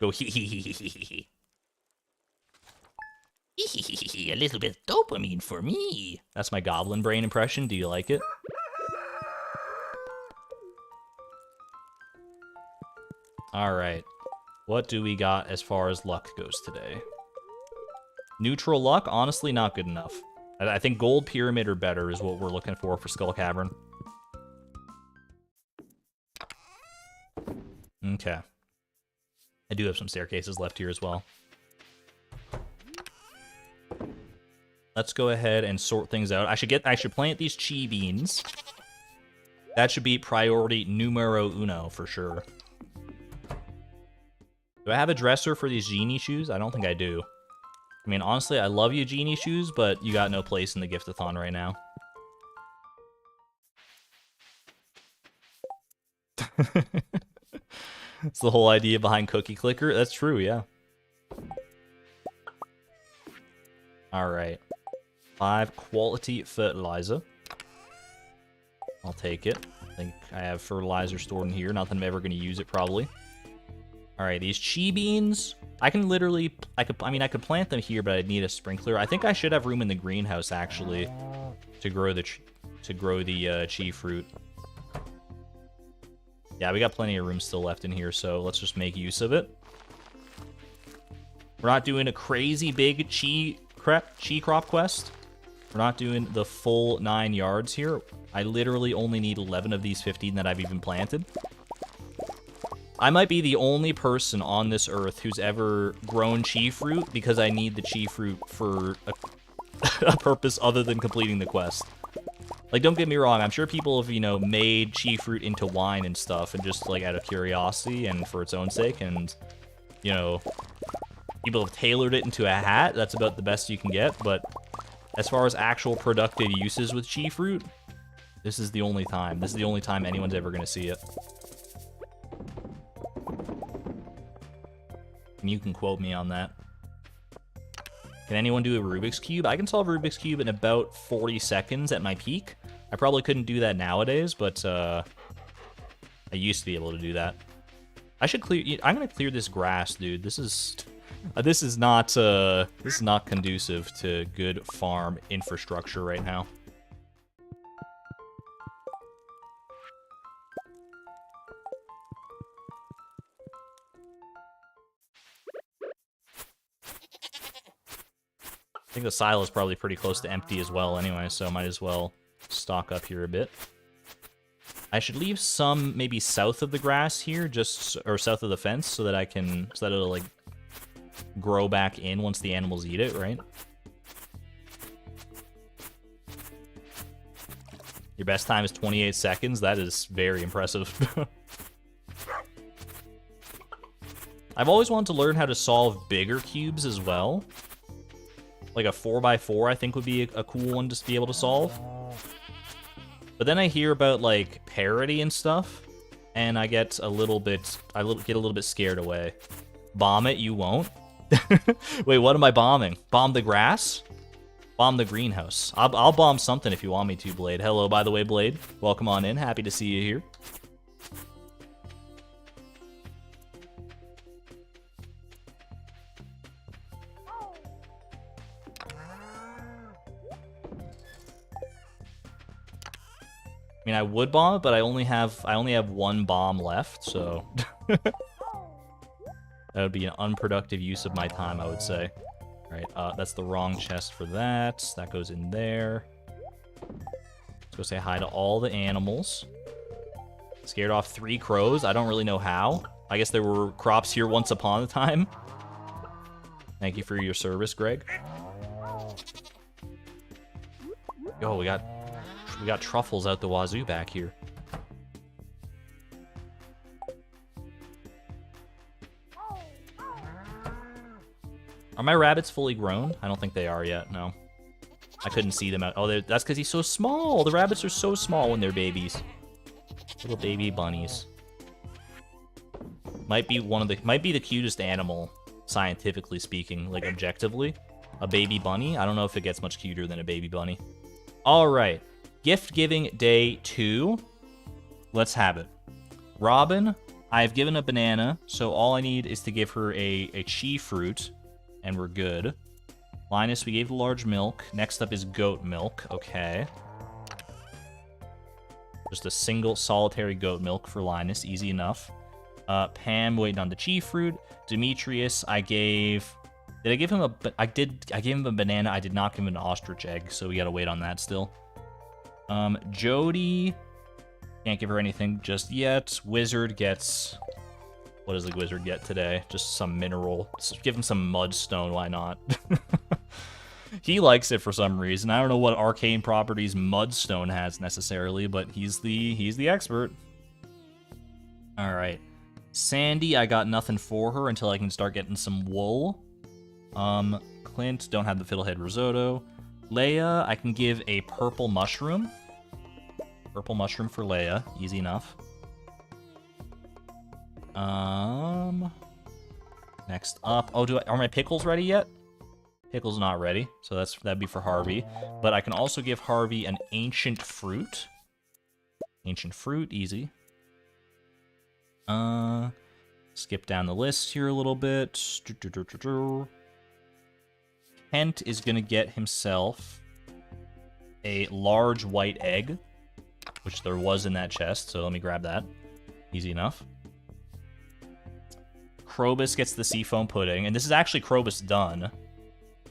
Go hee hee hee hee hee hee. A little bit of dopamine for me. That's my goblin brain impression. Do you like it? Alright. What do we got as far as luck goes today? Neutral luck? Honestly, not good enough. I think gold pyramid or better is what we're looking for Skull Cavern. Okay. I do have some staircases left here as well. Let's go ahead and sort things out. I should plant these chi beans. That should be priority numero uno for sure. Do I have a dresser for these genie shoes? I don't think I do. I mean, honestly, I love you, genie shoes, but you got no place in the Gift-a-Thon right now. It's the whole idea behind Cookie Clicker. That's true, yeah. Alright. 5 quality fertilizer. I'll take it. I think I have fertilizer stored in here. Not that I'm ever going to use it, probably. Alright, these chi beans. I can literally... I could plant them here, but I'd need a sprinkler. I think I should have room in the greenhouse, actually, to grow the chi fruit. Yeah, we got plenty of room still left in here, so let's just make use of it. We're not doing a crazy big chi crop quest. We're not doing the full 9 yards here. I literally only need 11 of these 15 that I've even planted. I might be the only person on this earth who's ever grown chi fruit because I need the chi fruit for a purpose other than completing the quest. Like, don't get me wrong, I'm sure people have, you know, made chi fruit into wine and stuff, and just, like, out of curiosity and for its own sake, and, you know, people have tailored it into a hat. That's about the best you can get, but as far as actual productive uses with chi fruit, this is the only time. This is the only time anyone's ever going to see it. And you can quote me on that. Can anyone do a Rubik's Cube? I can solve Rubik's Cube in about 40 seconds at my peak. I probably couldn't do that nowadays, but I used to be able to do that. I should clear. I'm gonna clear this grass, dude. This is not conducive to good farm infrastructure right now. I think the silo is probably pretty close to empty as well anyway, so I might as well stock up here a bit. I should leave some maybe south of the grass here, or south of the fence, so that it'll like grow back in once the animals eat it, right? Your best time is 28 seconds. That is very impressive. I've always wanted to learn how to solve bigger cubes as well. Like a 4x4, I think, would be a cool one to be able to solve. But then I hear about, like, parity and stuff, and I get a little bit scared away. Bomb it, you won't? Wait, what am I bombing? Bomb the grass? Bomb the greenhouse. I'll bomb something if you want me to, Blade. Hello, by the way, Blade. Welcome on in. Happy to see you here. I mean, I would bomb it, but I only have one bomb left, so that would be an unproductive use of my time, I would say. All right, that's the wrong chest for that. That goes in there. Let's go say hi to all the animals. Scared off 3 crows. I don't really know how. I guess there were crops here once upon a time. Thank you for your service, Greg. Yo, we got truffles out the wazoo back here. Are my rabbits fully grown? I don't think they are yet, no. I couldn't see them out. Oh, that's because he's so small. The rabbits are so small when they're babies. Little baby bunnies. Might be the cutest animal, scientifically speaking, like objectively. A baby bunny. I don't know if it gets much cuter than a baby bunny. All right. Gift giving day 2. Let's have it. Robin, I've given a banana, so all I need is to give her a chi fruit, and we're good. Linus, we gave the large milk. Next up is goat milk. Okay. Just a single solitary goat milk for Linus. Easy enough. Pam, waiting on the chi fruit. Demetrius, I gave... Did I give him a... I gave him a banana. I did not give him an ostrich egg, so we gotta wait on that still. Jody, can't give her anything just yet. Wizard gets, what does the wizard get today? Just some mineral. Just give him some mudstone, why not? He likes it for some reason. I don't know what arcane properties mudstone has necessarily, but he's the expert. All right. Sandy, I got nothing for her until I can start getting some wool. Clint, don't have the fiddlehead risotto. Leia, I can give a purple mushroom. Purple mushroom for Leia. Easy enough. Next up. Oh, are my pickles ready yet? Pickles not ready, so that'd be for Harvey. But I can also give Harvey an ancient fruit. Ancient fruit, easy. Skip down the list here a little bit. Kent is gonna get himself a large white egg, which there was in that chest, so let me grab that. Easy enough. Krobus gets the seafoam pudding, and this is actually Krobus done,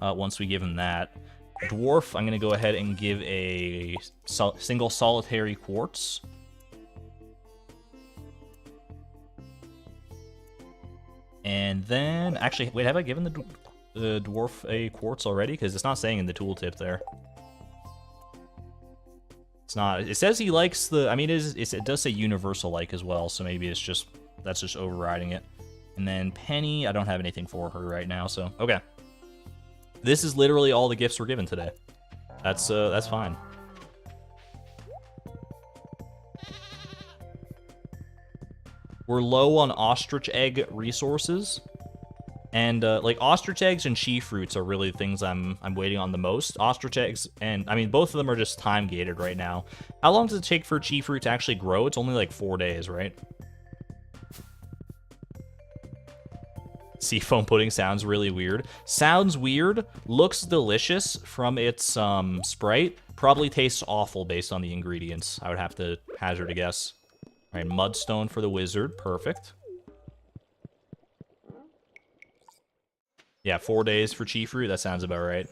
once we give him that. Dwarf, I'm going to go ahead and give a single solitary quartz. And then, actually, wait, have I given the dwarf a quartz already? Because it's not saying in the tooltip there. It's not. It says he likes the, I mean, it does say universal like as well, so maybe it's just, that's just overriding it. And then Penny, I don't have anything for her right now, so, okay. This is literally all the gifts we're given today. That's fine. We're low on ostrich egg resources. And, like, ostrich eggs and chi fruits are really things I'm waiting on the most. Ostrich eggs, and, I mean, both of them are just time-gated right now. How long does it take for chi fruit to actually grow? It's only, like, 4 days, right? Seafoam pudding sounds really weird. Sounds weird, looks delicious from its, sprite. Probably tastes awful based on the ingredients. I would have to hazard a guess. All right, mudstone for the wizard. Perfect. Yeah, 4 days for chi fruit. That sounds about right.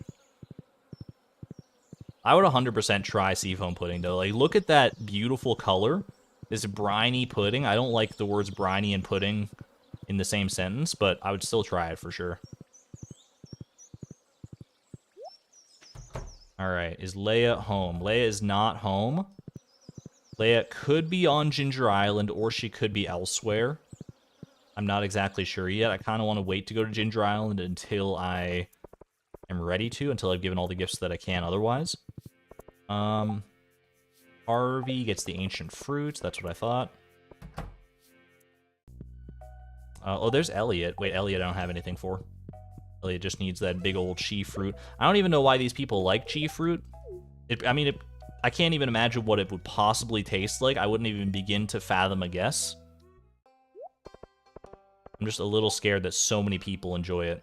I would 100% try seafoam pudding, though. Like, look at that beautiful color. This briny pudding. I don't like the words briny and pudding in the same sentence, but I would still try it for sure. All right, is Leia home? Leia is not home. Leia could be on Ginger Island, or she could be elsewhere. I'm not exactly sure yet. I kind of want to wait to go to Ginger Island until I am ready to, until I've given all the gifts that I can otherwise. Harvey gets the ancient fruits. That's what I thought. Oh, there's Elliot. Wait, Elliot I don't have anything for. Elliot just needs that big old chi fruit. I don't even know why these people like chi fruit. I can't even imagine what it would possibly taste like. I wouldn't even begin to fathom a guess. I'm just a little scared that so many people enjoy it.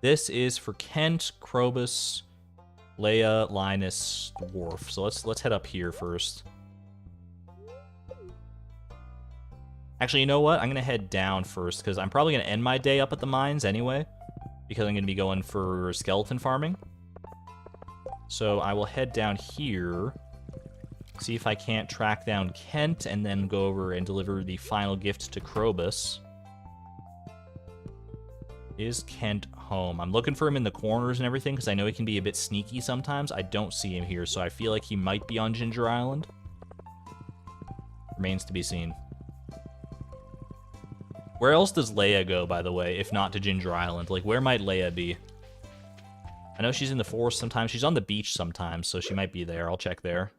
This is for Kent, Krobus, Leia, Linus, Dwarf. So let's head up here first. Actually, you know what? I'm going to head down first, because I'm probably going to end my day up at the mines anyway, because I'm going to be going for skeleton farming. So I will head down here, see if I can't track down Kent, and then go over and deliver the final gift to Krobus. Is Kent home? I'm looking for him in the corners and everything, because I know he can be a bit sneaky sometimes. I don't see him here, so I feel like he might be on Ginger Island. Remains to be seen. Where else does Leia go, by the way, if not to Ginger Island? Like, where might Leia be? I know she's in the forest sometimes. She's on the beach sometimes, so she might be there. I'll check there.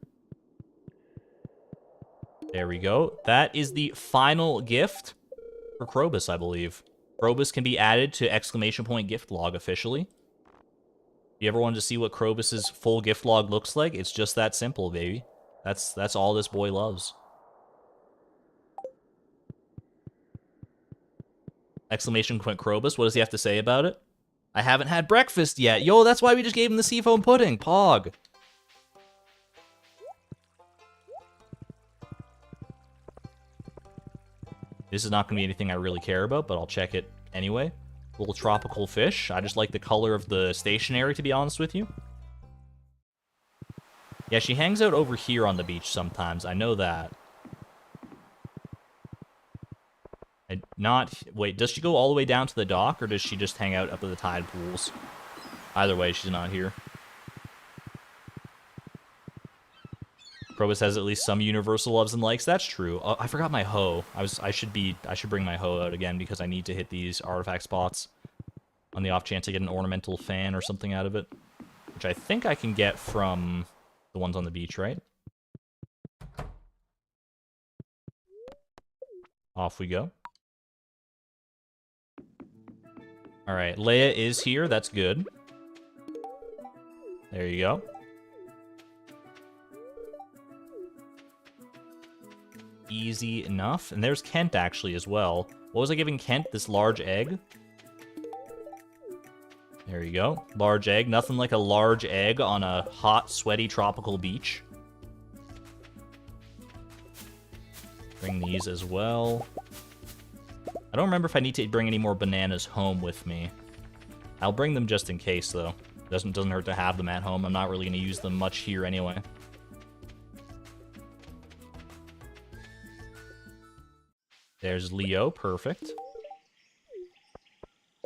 There we go. That is the final gift for Krobus, I believe. Krobus can be added to exclamation point gift log officially. If you ever wanted to see what Krobus's full gift log looks like, it's just that simple, baby. That's all this boy loves. Exclamation point Krobus, what does he have to say about it? I haven't had breakfast yet. Yo, that's why we just gave him the seafoam pudding. Pog. This is not going to be anything I really care about, but I'll check it anyway. Little tropical fish. I just like the color of the stationery, to be honest with you. Yeah, she hangs out over here on the beach sometimes. I know that. Wait, does she go all the way down to the dock, or does she just hang out up at the tide pools? Either way, she's not here. Krobus has at least some universal loves and likes. That's true. Oh, I forgot my hoe. I should bring my hoe out again, because I need to hit these artifact spots on the off chance I get an ornamental fan or something out of it, which I think I can get from the ones on the beach, right? Off we go. All right, Leia is here. That's good. There you go. Easy enough. And there's Kent, actually, as well. What was I giving Kent? This large egg? There you go. Large egg. Nothing like a large egg on a hot, sweaty, tropical beach. Bring these as well. I don't remember if I need to bring any more bananas home with me. I'll bring them just in case, though. Doesn't hurt to have them at home. I'm not really going to use them much here anyway. There's Leo. Perfect.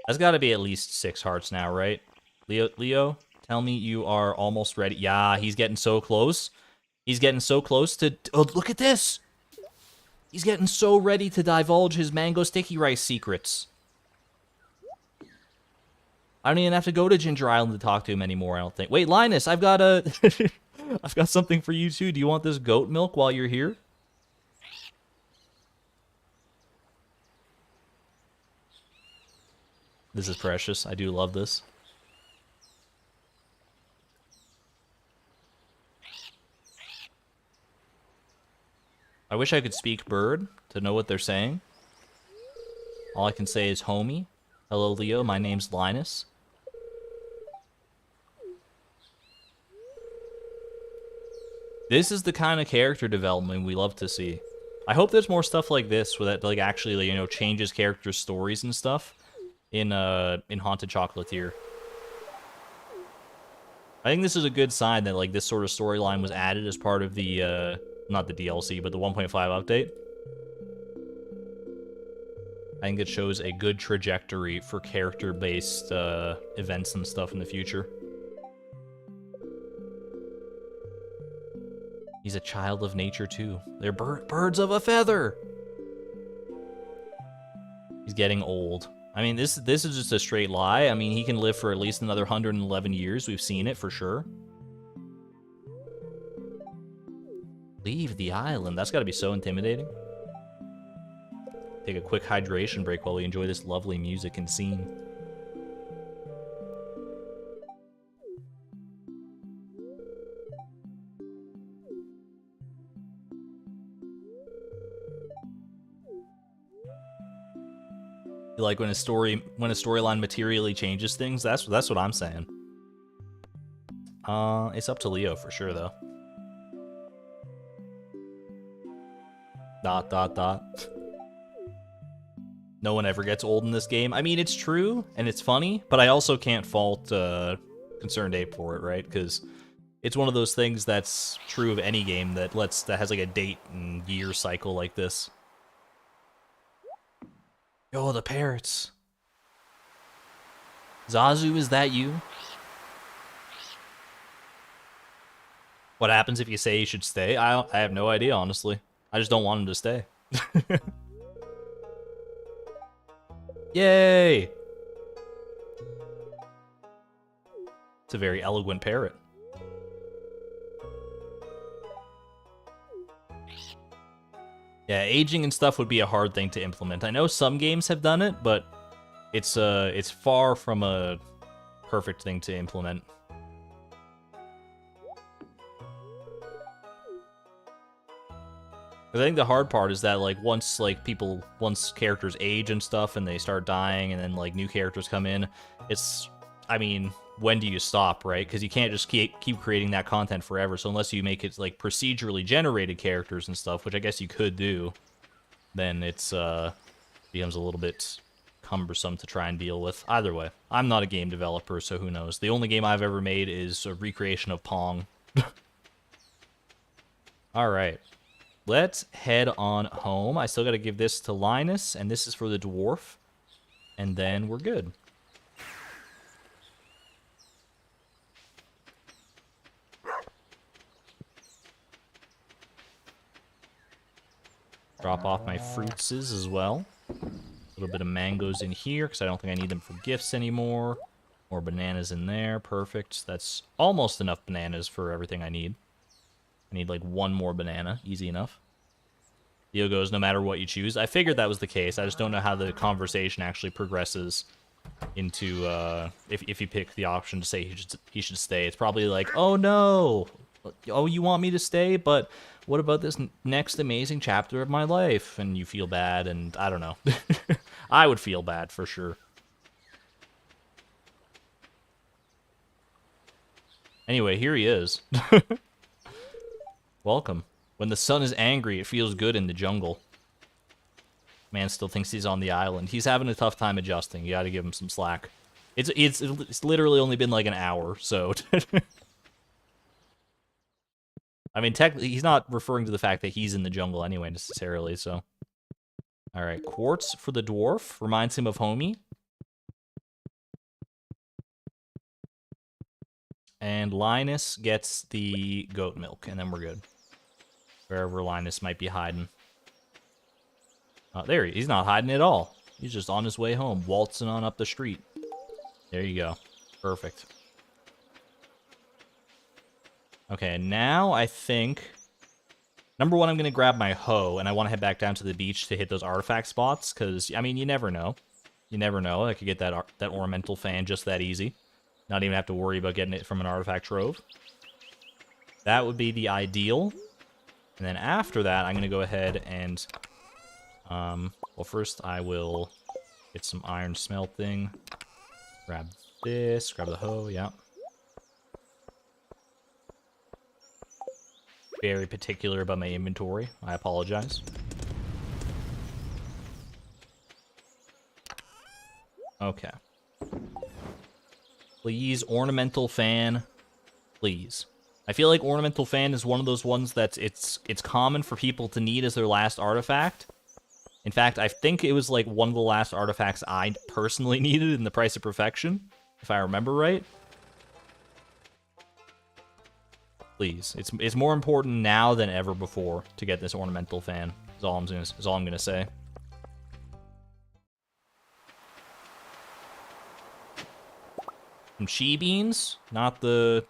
That's got to be at least 6 hearts now, right? Leo, tell me you are almost ready. Yeah, he's getting so close. He's getting so close to... Oh, look at this! He's getting so ready to divulge his mango sticky rice secrets. I don't even have to go to Ginger Island to talk to him anymore, I don't think. Wait, Linus, I've got a... I've got something for you, too. Do you want this goat milk while you're here? This is precious. I do love this. I wish I could speak bird to know what they're saying. All I can say is homie. Hello, Leo. My name's Linus. This is the kind of character development we love to see. I hope there's more stuff like this where that like actually, you know, changes characters' stories and stuff in Haunted Chocolatier. I think this is a good sign that like this sort of storyline was added as part of the not the DLC, but the 1.5 update. I think it shows a good trajectory for character-based events and stuff in the future. He's a child of nature, too. They're birds of a feather! He's getting old. I mean, this is just a straight lie. I mean, he can live for at least another 111 years. We've seen it, for sure. Leave the island. That's got to be so intimidating. Take a quick hydration break while we enjoy this lovely music and scene. Like when a storyline materially changes things, that's what I'm saying. It's up to Leo for sure though. ... No one ever gets old in this game. I mean, it's true, and it's funny, but I also can't fault Concerned Ape for it, right? Because it's one of those things that's true of any game that has like a date and year cycle like this. Yo, the parrots. Zazu, is that you? What happens if you say he should stay? I have no idea, honestly. I just don't want him to stay. Yay! It's a very eloquent parrot. Yeah, aging and stuff would be a hard thing to implement. I know some games have done it, but it's far from a perfect thing to implement. I think the hard part is that like once characters age and stuff and they start dying and then like new characters come in, I mean, when do you stop, right? Because you can't just keep creating that content forever. So unless you make it like procedurally generated characters and stuff, which I guess you could do, then it's becomes a little bit cumbersome to try and deal with. Either way, I'm not a game developer, so who knows? The only game I've ever made is a recreation of Pong. All right. Let's head on home. I still got to give this to Linus, and this is for the dwarf. And then we're good. Drop off my fruitses as well. A little bit of mangoes in here, because I don't think I need them for gifts anymore. More bananas in there. Perfect. That's almost enough bananas for everything I need. I need like one more banana. Easy enough. Leo goes, no matter what you choose. I figured that was the case. I just don't know how the conversation actually progresses into, if you pick the option to say he should stay. It's probably like, oh no! Oh, you want me to stay? But what about this next amazing chapter of my life? And you feel bad, and I don't know. I would feel bad, for sure. Anyway, here he is. Welcome. When the sun is angry, it feels good in the jungle. Man still thinks he's on the island. He's having a tough time adjusting. You gotta give him some slack. It's literally only been like an hour, so I mean, technically, he's not referring to the fact that he's in the jungle anyway, necessarily, so. Alright, quartz for the dwarf. Reminds him of homie. And Linus gets the goat milk, and then we're good. Wherever Linus might be hiding. There he's not hiding at all. He's just on his way home, waltzing on up the street. There you go. Perfect. Okay, now I think... Number one, I'm going to grab my hoe, and I want to head back down to the beach to hit those artifact spots, because, I mean, you never know. You never know. I could get that ornamental fan just that easy. Not even have to worry about getting it from an artifact trove. That would be the ideal. And then after that, I'm going to go ahead and... well, first I will get some iron smelting. Grab this, grab the hoe, yeah. Very particular about my inventory. I apologize. Okay. Please, ornamental fan. Please. I feel like ornamental fan is one of those ones that's it's common for people to need as their last artifact. In fact, I think it was like one of the last artifacts I personally needed in the Price of Perfection, if I remember right. Please, it's more important now than ever before to get this ornamental fan. Is all I'm gonna say. Some chi beans, not the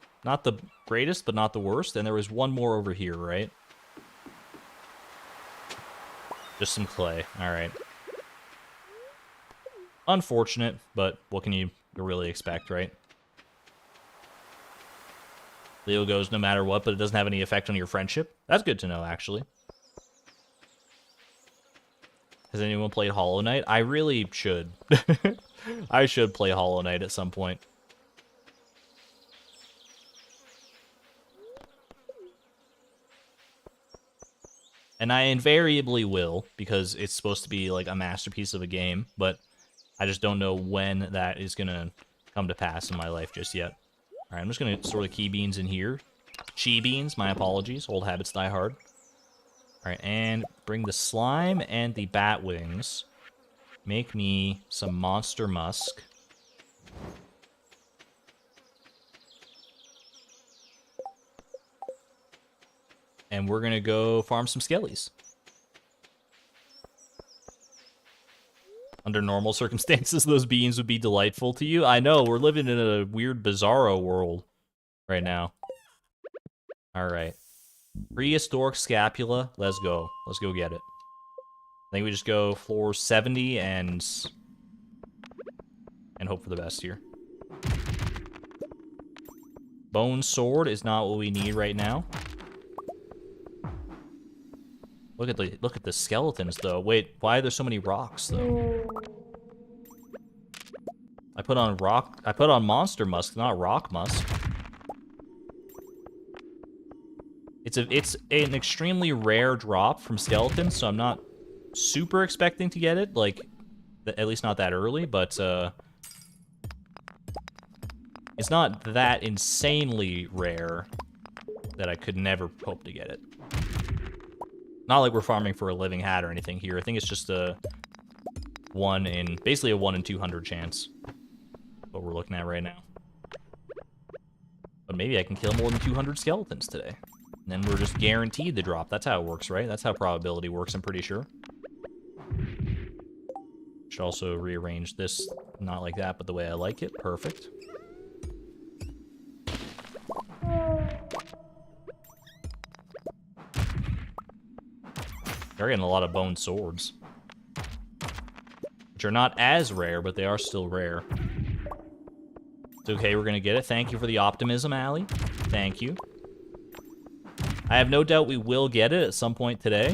greatest, but not the worst. And there was one more over here, right? Just some clay. All right. Unfortunate, but what can you really expect, right? Leo goes no matter what, but it doesn't have any effect on your friendship. That's good to know, actually. Has anyone played Hollow Knight? I really should. I should play Hollow Knight at some point. And I invariably will, because it's supposed to be like a masterpiece of a game, but I just don't know when that is going to come to pass in my life just yet. Alright, I'm just going to store the key beans in here. Chi beans, my apologies. Old habits die hard. Alright, and bring the slime and the bat wings. Make me some monster musk. And we're going to go farm some skellies. Under normal circumstances, those beans would be delightful to you. I know, we're living in a weird, bizarro world right now. Alright. Prehistoric scapula. Let's go. Let's go get it. I think we just go floor 70 and hope for the best here. Bone sword is not what we need right now. Look at the skeletons though. Wait, why are there so many rocks though? I put on monster musk, not rock musk. It's an extremely rare drop from skeletons, so I'm not super expecting to get it, like at least not that early, but it's not that insanely rare that I could never hope to get it. Not like we're farming for a living hat or anything here. I think it's just basically a 1 in 200 chance. What we're looking at right now. But maybe I can kill more than 200 skeletons today. And then we're just guaranteed the drop. That's how it works, right? That's how probability works, I'm pretty sure. Should also rearrange this, not like that, but the way I like it. Perfect. They're getting a lot of bone swords. Which are not as rare, but they are still rare. It's okay, we're gonna get it. Thank you for the optimism, Allie. Thank you. I have no doubt we will get it at some point today,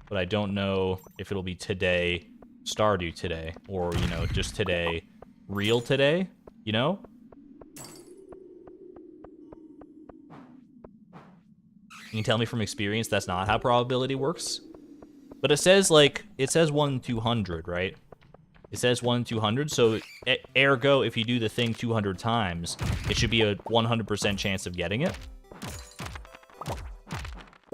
but I don't know if it'll be today, Stardew today, or, you know, just today, real today, you know? You can tell me from experience that's not how probability works. But it says, like, 1 in 200, right? It says 1 in 200, so ergo, if you do the thing 200 times, it should be a 100% chance of getting it.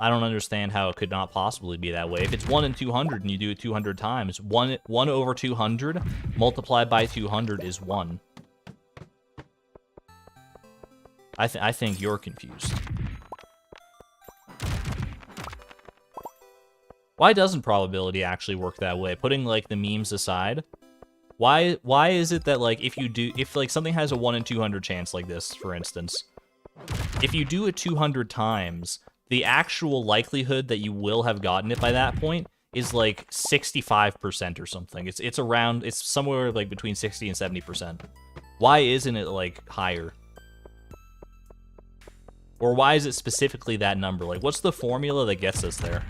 I don't understand how it could not possibly be that way. If it's 1 in 200 and you do it 200 times, 1 over 200 multiplied by 200 is 1. I think you're confused. Why doesn't probability actually work that way? Putting, like, the memes aside, why is it that, like, if like something has a 1 in 200 chance like this, for instance, if you do it 200 times, the actual likelihood that you will have gotten it by that point is like 65% or something. It's somewhere like between 60 and 70%. Why isn't it like higher? Or why is it specifically that number? Like, what's the formula that gets us there?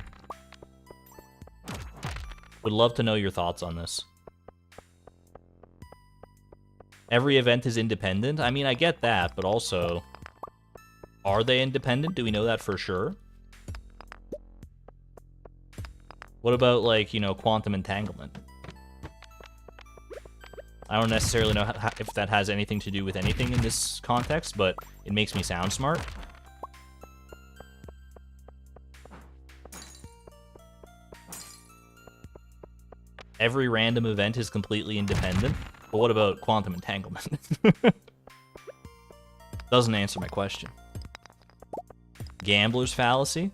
Would love to know your thoughts on this. Every event is independent? I mean, I get that, but also, are they independent? Do we know that for sure? What about, like, you know, quantum entanglement? I don't necessarily know if that has anything to do with anything in this context, but it makes me sound smart. Every random event is completely independent. But what about quantum entanglement? Doesn't answer my question. Gambler's fallacy?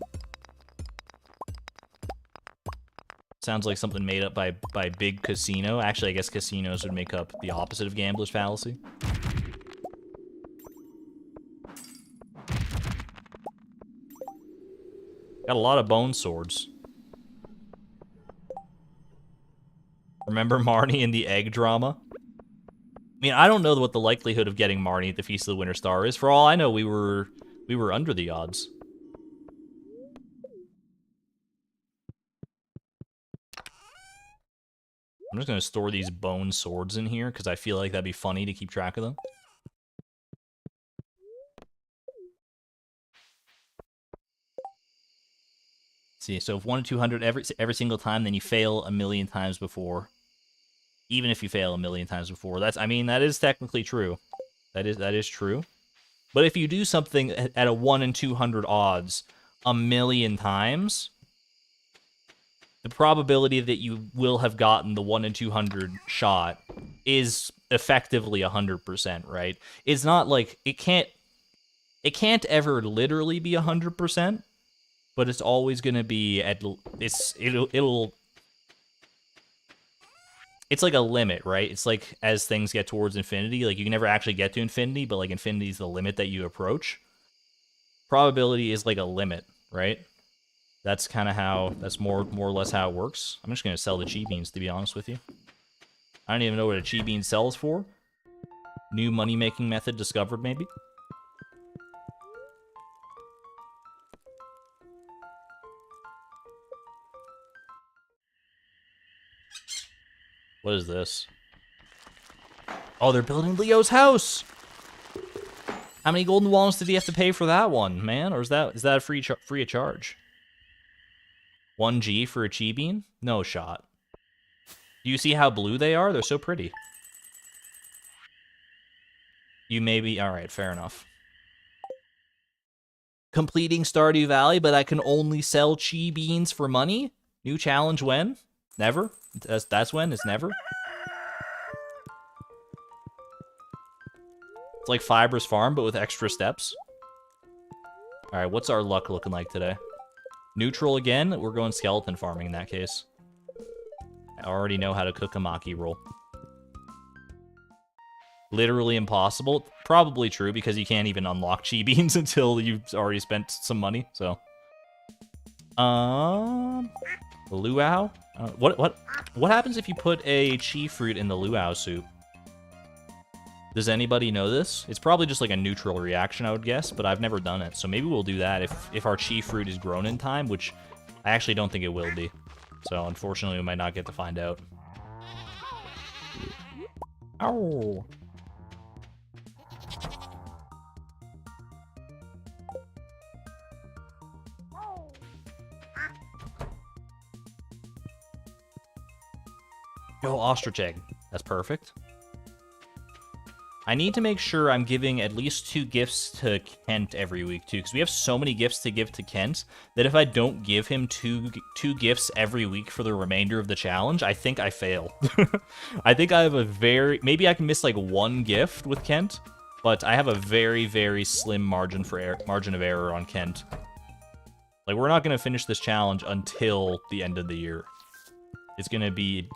Sounds like something made up by Big Casino. Actually, I guess casinos would make up the opposite of gambler's fallacy. Got a lot of bone swords. Remember Marnie in the egg drama? I mean, I don't know what the likelihood of getting Marnie at the Feast of the Winter Star is. For all I know, we were under the odds. I'm just gonna store these bone swords in here because I feel like that'd be funny to keep track of them. See, so if 1 in 200 every single time, then you fail a million times before. Even if you fail a million times before, I mean, that is technically true. That is true. But if you do something at a 1 in 200 odds a million times, the probability that you will have gotten the 1 in 200 shot is effectively 100%, right? It's not like it can't ever literally be 100%, but it's always going to be it's like a limit, right? It's like as things get towards infinity, like you can never actually get to infinity, but like infinity is the limit that you approach. Probability is like a limit, right? That's kind of how, that's more or less how it works. I'm just going to sell the chi beans, to be honest with you. I don't even know what a chi bean sells for. New money-making method discovered, maybe? What is this? Oh, they're building Leo's house! How many golden walnuts did he have to pay for that one, man? Or is that a free of charge? 1G for a chi bean? No shot. Do you see how blue they are? They're so pretty. You may be... Alright, fair enough. Completing Stardew Valley, but I can only sell chi beans for money? New challenge when? Never? That's when? It's never? It's like Fiber's Farm, but with extra steps. Alright, what's our luck looking like today? Neutral again? We're going skeleton farming in that case. I already know how to cook a maki roll. Literally impossible. Probably true, because you can't even unlock chi beans until you've already spent some money, so. Luau? What happens if you put a chi fruit in the luau soup? Does anybody know this? It's probably just like a neutral reaction, I would guess, but I've never done it. So maybe we'll do that if our chi fruit is grown in time, which I actually don't think it will be. So unfortunately, we might not get to find out. Ow. Yo, ostrich egg. That's perfect. I need to make sure I'm giving at least 2 gifts to Kent every week, too, because we have so many gifts to give to Kent that if I don't give him two gifts every week for the remainder of the challenge, I think I fail. I think I have a maybe I can miss, like, 1 gift with Kent, but I have a very, very slim margin of error on Kent. Like, we're not going to finish this challenge until the end of the year. It's going to be,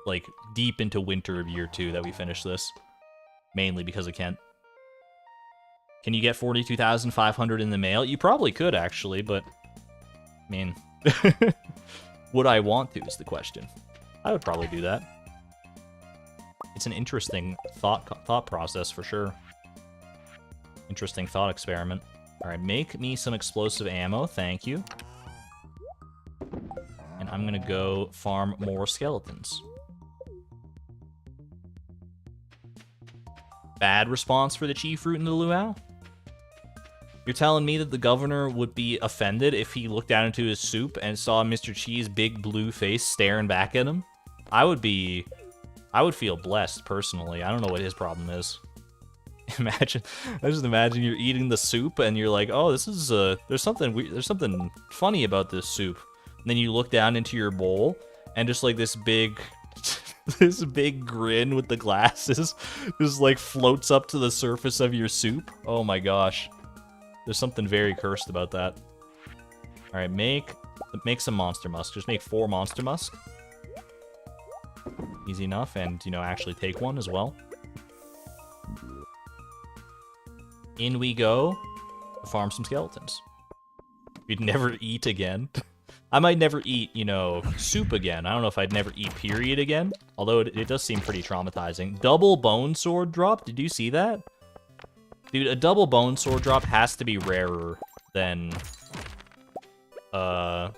like, deep into winter of year 2 that we finish this. Mainly because of Kent. Can you get 42,500 in the mail? You probably could, actually, but... I mean... would I want to, is the question. I would probably do that. It's an interesting thought process, for sure. Interesting thought experiment. Alright, make me some explosive ammo, thank you. And I'm gonna go farm more skeletons. Bad response for the chief fruit in the luau? You're telling me that the governor would be offended if he looked down into his soup and saw Mr. Chi's big blue face staring back at him? I would feel blessed, personally. I don't know what his problem is. I just imagine you're eating the soup and you're like, oh, this is, there's something funny about this soup. And then you look down into your bowl and just like this big... this big grin with the glasses just like floats up to the surface of your soup. Oh my gosh. There's something very cursed about that. Alright, make some monster musk. Just make 4 monster musk. Easy enough, and, you know, actually take one as well. In we go to farm some skeletons. We'd never eat again. I might never eat, you know, soup again. I don't know if I'd never eat period again. Although it does seem pretty traumatizing. Double bone sword drop? Did you see that? Dude, a double bone sword drop has to be rarer than a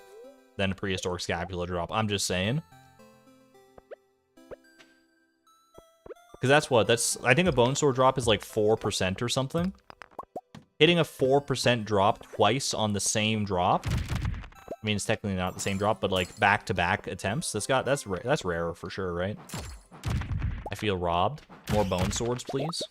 prehistoric scapula drop. I'm just saying. Because I think a bone sword drop is like 4% or something. Hitting a 4% drop twice on the same drop. I mean, it's technically not the same drop, but like back-to-back attempts. That's rarer for sure, right? I feel robbed. More bone swords, please.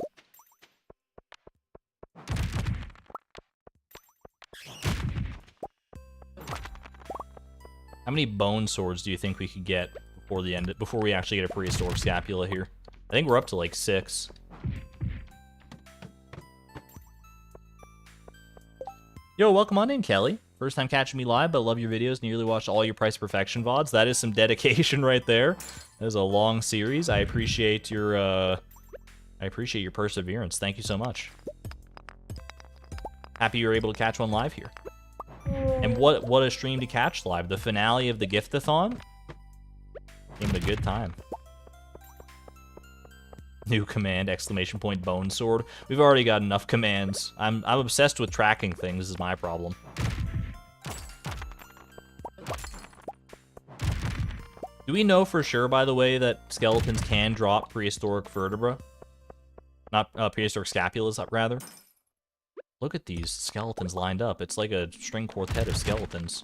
How many bone swords do you think we could get before we actually get a prehistoric scapula here? I think we're up to like 6. Yo, welcome on in, Kelly. First time catching me live, but love your videos. Nearly watched all your Price Perfection VODs. That is some dedication right there. That is a long series. I appreciate your perseverance. Thank you so much. Happy you were able to catch one live here. And what a stream to catch live. The finale of the Gift-a-Thon. Gave it a good time. New command, exclamation point, bone sword. We've already got enough commands. I'm obsessed with tracking things, is my problem. Do we know for sure, by the way, that skeletons can drop prehistoric vertebra? Not prehistoric scapulas, rather. Look at these skeletons lined up. It's like a string quartet of skeletons.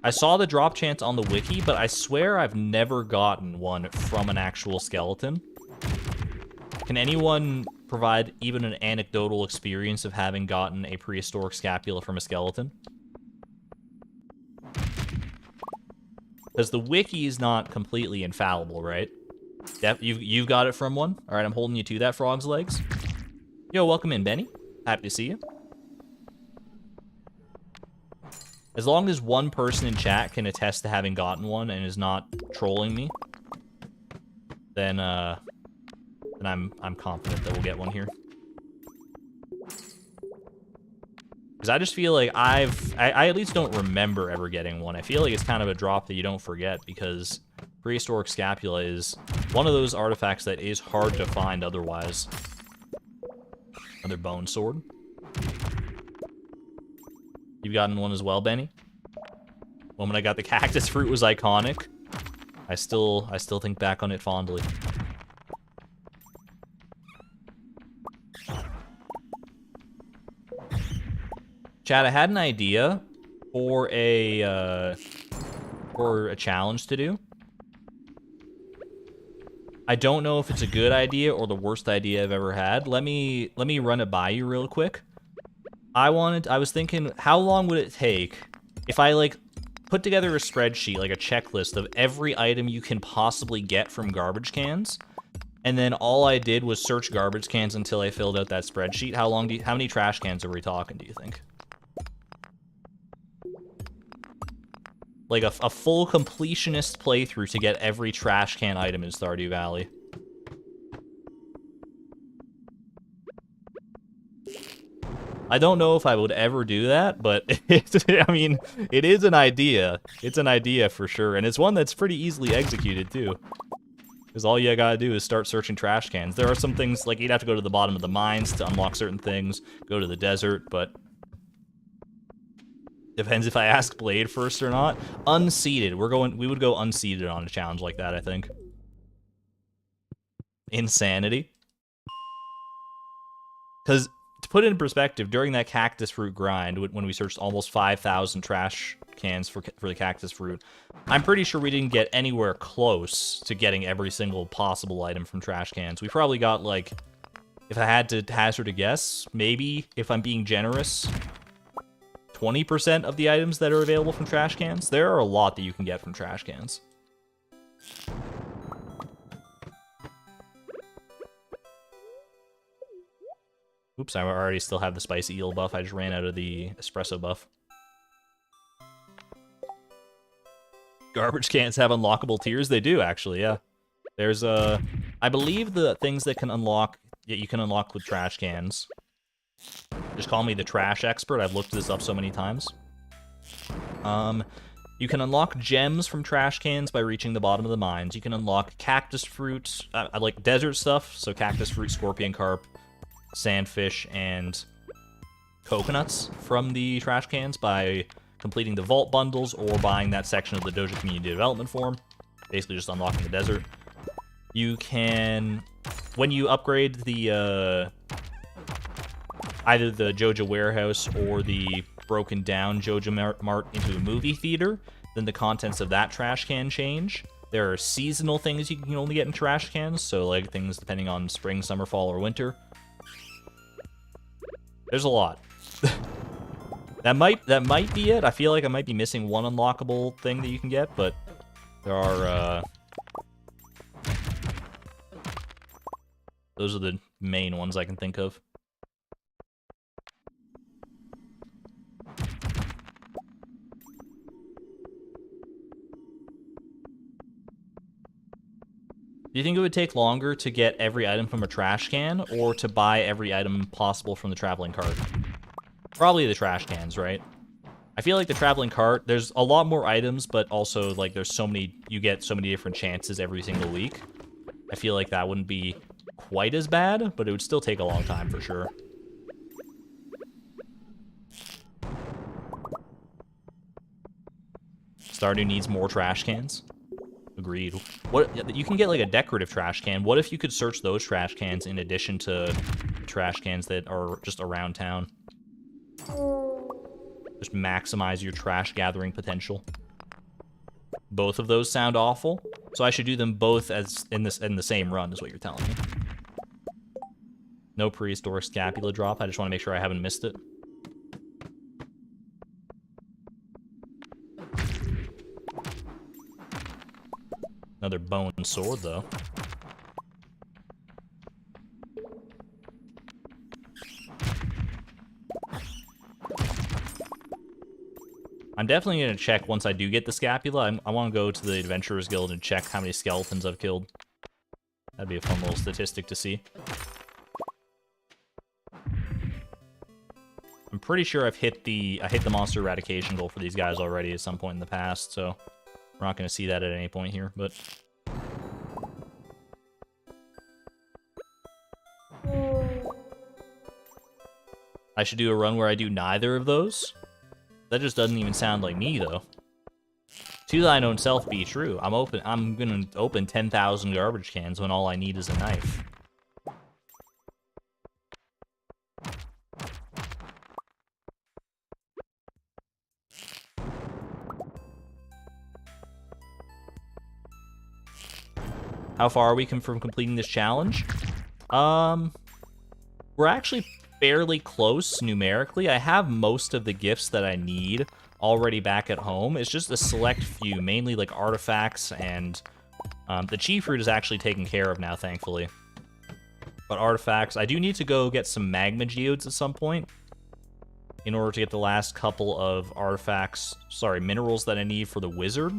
I saw the drop chance on the wiki, but I swear I've never gotten one from an actual skeleton. Can anyone provide even an anecdotal experience of having gotten a prehistoric scapula from a skeleton? Because the wiki is not completely infallible, right? You've got it from one? Alright, I'm holding you to that, Frog's Legs. Yo, welcome in, Benny. Happy to see you. As long as one person in chat can attest to having gotten one and is not trolling me, then I'm confident that we'll get one here. Because I just feel like I at least don't remember ever getting one. I feel like it's kind of a drop that you don't forget, because prehistoric scapula is one of those artifacts that is hard to find otherwise. Another bone sword. You've gotten one as well, Benny? The moment I got the cactus fruit was iconic. I still think back on it fondly. Chad, I had an idea for a challenge to do. I don't know if it's a good idea or the worst idea I've ever had. Let me run it by you real quick. I was thinking, how long would it take if I like put together a spreadsheet, like a checklist of every item you can possibly get from garbage cans, and then all I did was search garbage cans until I filled out that spreadsheet? How many trash cans are we talking, do you think? Like a full completionist playthrough to get every trash can item in Stardew Valley. I don't know if I would ever do that, but I mean, it is an idea. It's an idea for sure, and it's one that's pretty easily executed too. Because all you gotta do is start searching trash cans. There are some things, like you'd have to go to the bottom of the mines to unlock certain things, go to the desert, but depends if I ask Blade first or not. Unseated. We would go unseated on a challenge like that, I think. Insanity. Because, to put it in perspective, during that cactus fruit grind, when we searched almost 5,000 trash cans for the cactus fruit, I'm pretty sure we didn't get anywhere close to getting every single possible item from trash cans. We probably got, like, if I had to hazard a guess, maybe, if I'm being generous, 20% of the items that are available from trash cans. There are a lot that you can get from trash cans. Oops, I already still have the spicy eel buff. I just ran out of the espresso buff. Garbage cans have unlockable tiers? They do, actually, yeah. There's, I believe the things that can unlock, you can unlock with trash cans. Just call me the trash expert. I've looked this up so many times. You can unlock gems from trash cans by reaching the bottom of the mines. You can unlock cactus fruits. I like desert stuff, so cactus fruit, scorpion carp, sandfish, and coconuts from the trash cans by completing the vault bundles or buying that section of the Doja Community Development Form. Basically just unlocking the desert. You can, when you upgrade the, either the Joja Warehouse or the broken down Joja Mart into a movie theater, then the contents of that trash can change. There are seasonal things you can only get in trash cans, so like things depending on spring, summer, fall, or winter. There's a lot. That might be it. I feel like I might be missing one unlockable thing that you can get, but there are, those are the main ones I can think of. Do you think it would take longer to get every item from a trash can, or to buy every item possible from the traveling cart? Probably the trash cans, right? I feel like the traveling cart, there's a lot more items, but also, like, there's so many, you get so many different chances every single week. I feel like that wouldn't be quite as bad, but it would still take a long time for sure. Stardew needs more trash cans. Agreed. What, you can get like a decorative trash can. What if you could search those trash cans in addition to trash cans that are just around town? Just maximize your trash gathering potential. Both of those sound awful, so I should do them both as in the same run, is what you're telling me. No prehistoric scapula drop. I just want to make sure I haven't missed it. Another bone sword, though. I'm definitely going to check once I do get the scapula. I want to go to the Adventurers Guild and check how many skeletons I've killed. That'd be a fun little statistic to see. I'm pretty sure I hit the monster eradication goal for these guys already at some point in the past, so we're not going to see that at any point here, but... I should do a run where I do neither of those? That just doesn't even sound like me, though. To thine own self be true. I'm gonna open 10,000 garbage cans when all I need is a knife. How far are we from completing this challenge? We're actually fairly close numerically. I have most of the gifts that I need already back at home. It's just a select few, mainly like artifacts, and the chi fruit is actually taken care of now, thankfully. But artifacts, I do need to go get some magma geodes at some point in order to get the last couple of artifacts, sorry, minerals that I need for the wizard.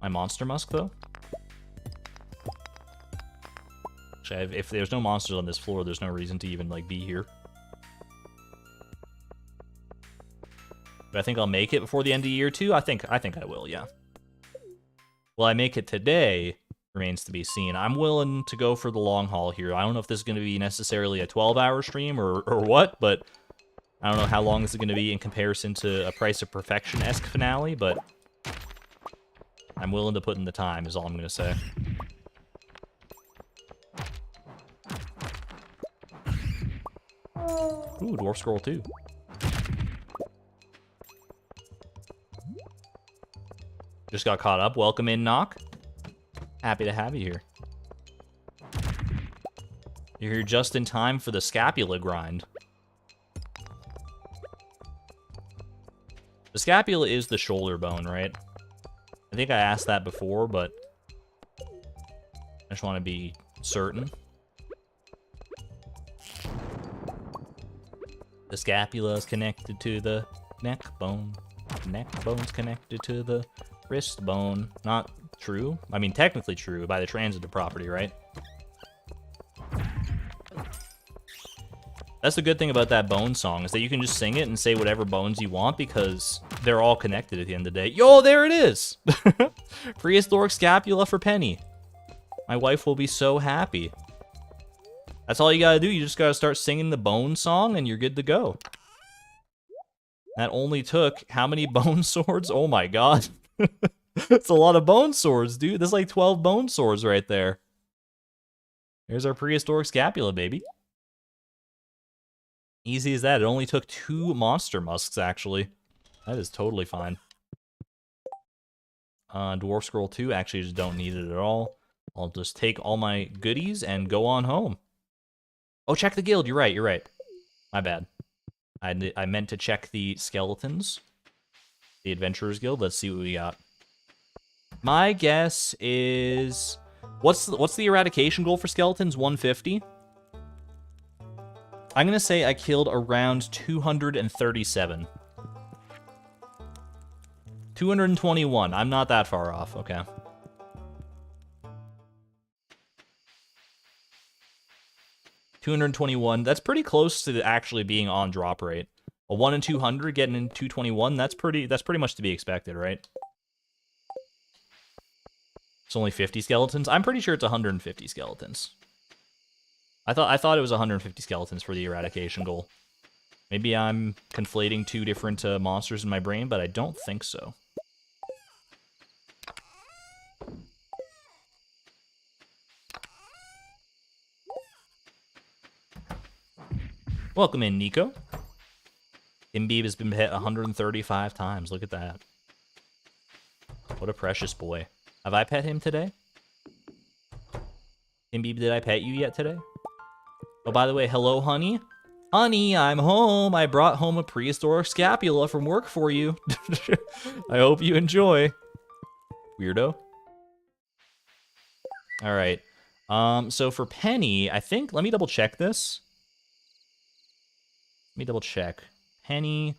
My monster musk, though. Actually, if there's no monsters on this floor, there's no reason to even, like, be here. But I think I'll make it before the end of the year, too. I think I will, yeah. Will I make it today? Remains to be seen. I'm willing to go for the long haul here. I don't know if this is going to be necessarily a 12-hour stream or what, but I don't know how long this is going to be in comparison to a Price of Perfection-esque finale, but I'm willing to put in the time, is all I'm going to say. Ooh, Dwarf Scroll 2. Just got caught up. Welcome in, Knock. Happy to have you here. You're here just in time for the scapula grind. The scapula is the shoulder bone, right? I think I asked that before, but I just want to be certain. The scapula is connected to the neck bone. The neck bone's connected to the wrist bone. Not true. I mean, technically true by the transitive property, right? That's the good thing about that bone song, is that you can just sing it and say whatever bones you want because they're all connected at the end of the day. Yo, there it is! Prehistoric scapula for Penny. My wife will be so happy. That's all you gotta do. You just gotta start singing the bone song and you're good to go. That only took how many bone swords? Oh my god. It's a lot of bone swords, dude. There's like 12 bone swords right there. There's our prehistoric scapula, baby. Easy as that. It only took 2 monster musks, actually. That is totally fine. Dwarf Scroll 2, actually just don't need it at all. I'll just take all my goodies and go on home. Oh, check the guild. You're right, you're right. My bad. I meant to check the skeletons. The Adventurers Guild. Let's see what we got. My guess is... What's the eradication goal for skeletons? 150? I'm gonna say I killed around 237. 221. I'm not that far off, okay. $221. That's pretty close to actually being on drop rate. A 1 in 200 getting in 221. That's pretty much to be expected, right? It's only 50 skeletons. I'm pretty sure it's 150 skeletons. I thought it was 150 skeletons for the eradication goal. Maybe I'm conflating 2 different monsters in my brain, but I don't think so. Welcome in, Nico. Imbeeb has been hit 135 times. Look at that. What a precious boy. Have I pet him today? Imbeeb, did I pet you yet today? Oh, by the way, hello, honey. Honey, I'm home. I brought home a prehistoric scapula from work for you. I hope you enjoy. Weirdo. All right. So for Penny, I think, let me double check this. Let me double check. Penny,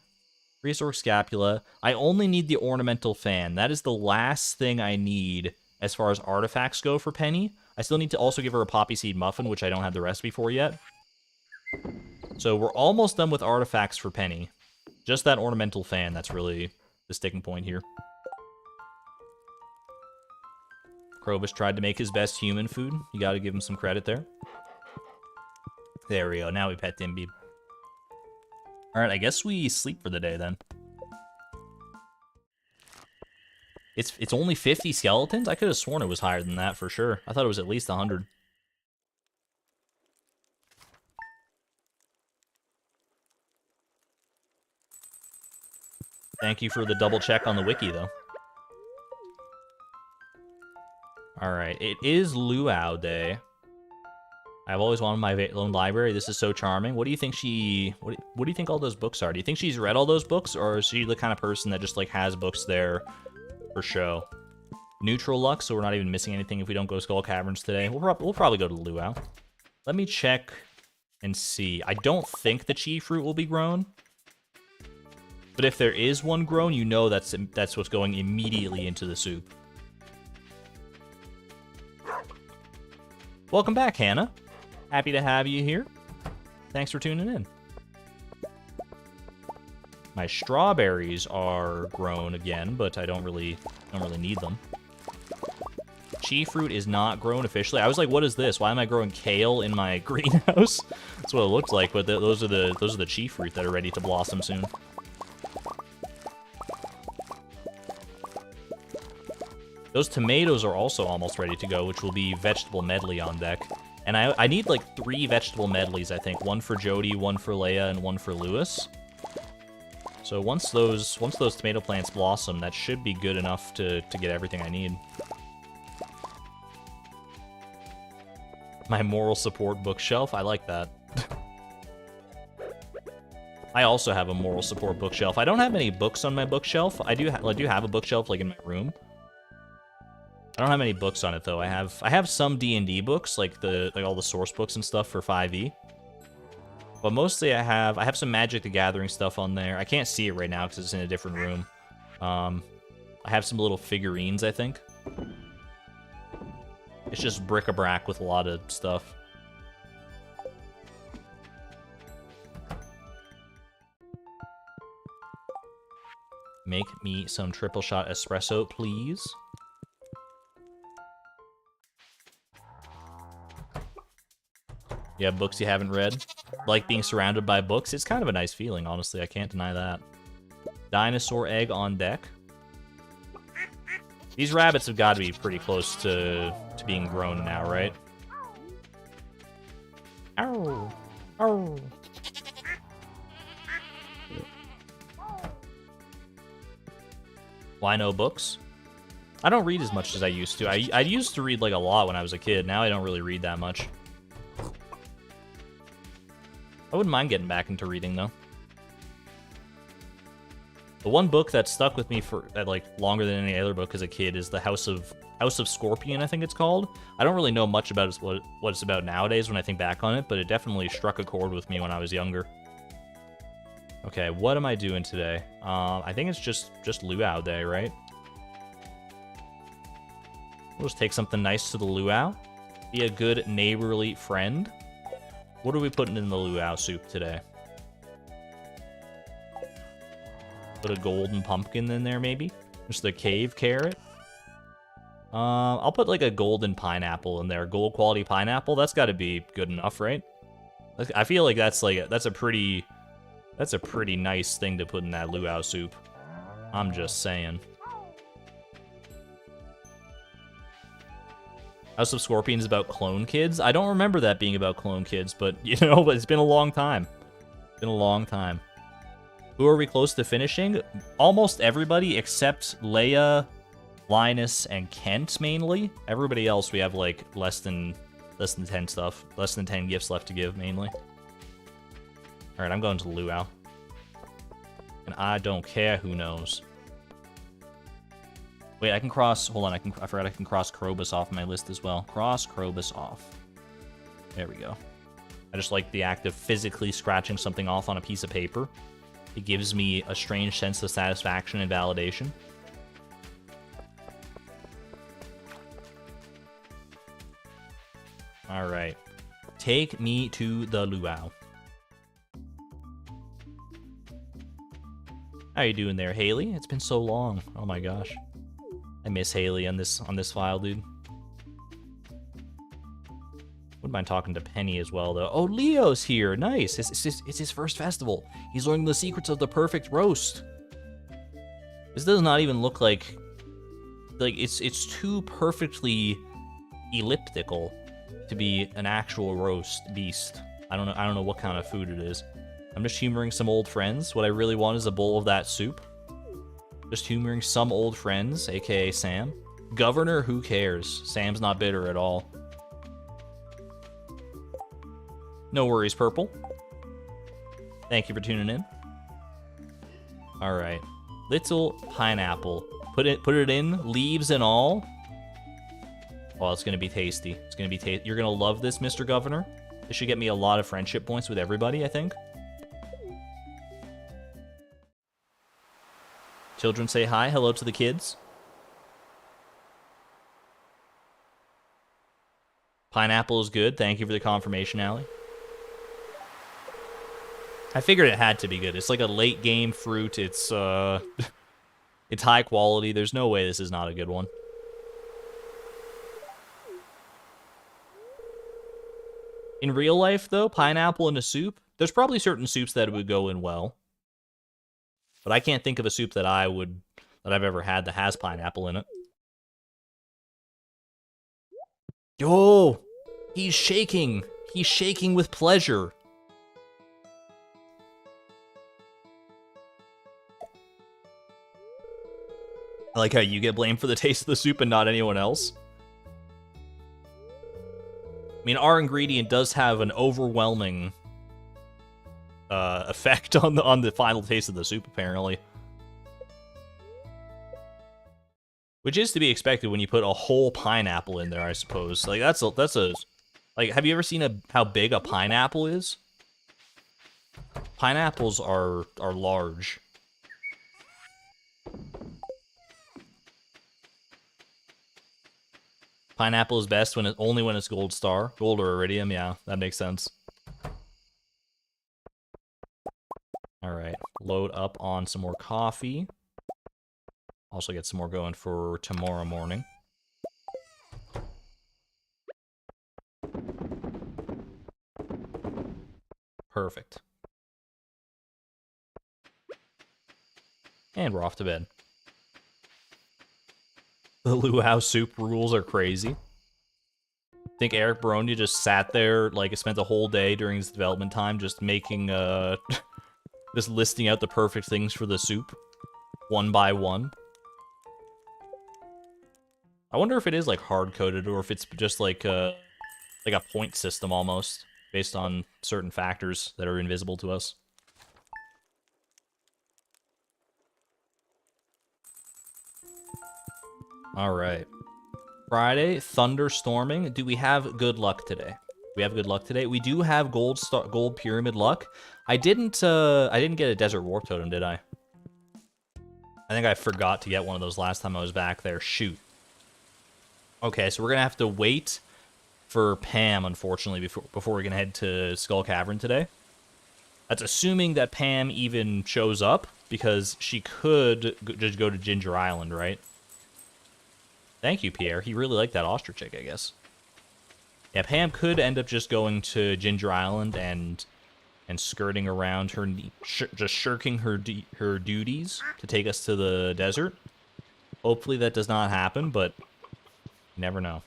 prehistoric scapula. I only need the ornamental fan. That is the last thing I need as far as artifacts go for Penny. I still need to also give her a poppy seed muffin, which I don't have the recipe for yet. So we're almost done with artifacts for Penny. Just that ornamental fan, that's really the sticking point here. Krobus tried to make his best human food. You gotta give him some credit there. There we go, now we pet Dimby. Alright, I guess we sleep for the day then. It's only 50 skeletons? I could have sworn it was higher than that for sure. I thought it was at least 100. Thank you for the double check on the wiki, though. Alright, it is Luau Day. I've always wanted my own library. This is so charming. What do you think what do you think all those books are? Do you think she's read all those books, or is she the kind of person that just, like, has books there for show? Neutral luck, so we're not even missing anything if we don't go to Skull Caverns today. We'll probably go to Luau. Let me check and see. I don't think the chi fruit will be grown. But if there is one grown, you know that's what's going immediately into the soup. Welcome back, Hannah. Happy to have you here. Thanks for tuning in. My strawberries are grown again, but I don't really need them. Chi fruit is not grown officially. I was like, what is this? Why am I growing kale in my greenhouse? That's what it looks like, but those are the chi fruit that are ready to blossom soon. Those tomatoes are also almost ready to go, which will be vegetable medley on deck. And I need like 3 vegetable medleys, I think. One for Jody, one for Leia, and one for Lewis. So once those tomato plants blossom, that should be good enough to get everything I need. My moral support bookshelf, I like that. I also have a moral support bookshelf. I don't have any books on my bookshelf. I do have a bookshelf like in my room. I don't have any books on it though. I have some D&D books, like all the source books and stuff for 5e. But mostly I have some Magic the Gathering stuff on there. I can't see it right now because it's in a different room. I have some little figurines, I think. It's just bric-a-brac with a lot of stuff. Make me some triple shot espresso, please. You have books you haven't read? Like being surrounded by books? It's kind of a nice feeling, honestly. I can't deny that. Dinosaur egg on deck. These rabbits have got to be pretty close to being grown now, right? Ow! Ow! Why no books? I don't read as much as I used to. I used to read like a lot when I was a kid. Now I don't really read that much. I wouldn't mind getting back into reading, though. The one book that stuck with me for like longer than any other book as a kid is the House of Scorpion, I think it's called. I don't really know much about what it's about nowadays when I think back on it, but it definitely struck a chord with me when I was younger. Okay, what am I doing today? I think it's just Luau Day, right? We'll just take something nice to the Luau. Be a good neighborly friend. What are we putting in the Luau soup today? Put a golden pumpkin in there, maybe? Just the cave carrot? I'll put like a golden pineapple in there. Gold quality pineapple? That's got to be good enough, right? I feel like that's a pretty nice thing to put in that Luau soup. I'm just saying. House of Scorpion is about clone kids. I don't remember that being about clone kids, but, you know, it's been a long time. It's been a long time. Who are we close to finishing? Almost everybody except Leia, Linus, and Kent, mainly. Everybody else, we have, like, less than 10 stuff. Less than 10 gifts left to give, mainly. Alright, I'm going to Luau. And I don't care who knows. Wait, I can cross... Hold on, I forgot I can cross Krobus off my list as well. Cross Krobus off. There we go. I just like the act of physically scratching something off on a piece of paper. It gives me a strange sense of satisfaction and validation. Alright. Take me to the Luau. How you doing there, Haley? It's been so long. Oh my gosh. I miss Haley on this file, dude. Wouldn't mind talking to Penny as well, though. Oh, Leo's here. Nice. It's his first festival. He's learning the secrets of the perfect roast. This does not even look like it's too perfectly elliptical to be an actual roast beast. I don't know what kind of food it is. I'm just humoring some old friends. What I really want is a bowl of that soup. Just humoring some old friends, aka Sam. Governor, who cares? Sam's not bitter at all. No worries, Purple. Thank you for tuning in. All right. Little pineapple. Put it in, leaves and all. Oh, it's gonna be tasty. It's gonna be tasty. You're gonna love this, Mr. Governor. This should get me a lot of friendship points with everybody, I think. Children say hi. Hello to the kids. Pineapple is good. Thank you for the confirmation, Allie. I figured it had to be good. It's like a late game fruit. It's it's high quality. There's no way this is not a good one. In real life, though, pineapple in a soup, there's probably certain soups that would go in well. But I can't think of a soup that I've ever had that has pineapple in it. Oh, he's shaking. He's shaking with pleasure. I like how you get blamed for the taste of the soup and not anyone else. I mean, our ingredient does have an overwhelming effect on the final taste of the soup, apparently. Which is to be expected when you put a whole pineapple in there, I suppose. Like that's a like, have you ever seen how big a pineapple is? Pineapples are large. Pineapple is best only when it's gold or iridium. Yeah, that makes sense. All right, load up on some more coffee. Also get some more going for tomorrow morning. Perfect. And we're off to bed. The luau soup rules are crazy. I think Eric Baroni just sat there, like, spent the whole day during his development time just making, just listing out the perfect things for the soup, one by one. I wonder if it is, like, hard-coded, or if it's just, like a point system, almost, based on certain factors that are invisible to us. Alright. Friday, thunderstorming. Do we have good luck today? We have good luck today. We do have gold pyramid luck. I didn't get a desert warp totem, did I? I think I forgot to get one of those last time I was back there. Shoot. Okay, so we're gonna have to wait for Pam, unfortunately, before we're gonna head to Skull Cavern today. That's assuming that Pam even shows up, because she could just go to Ginger Island, right? Thank you, Pierre. He really liked that ostrich egg, I guess. Yeah, Pam could end up just going to Ginger Island and skirting around her, just shirking her duties to take us to the desert. Hopefully that does not happen, but you never know.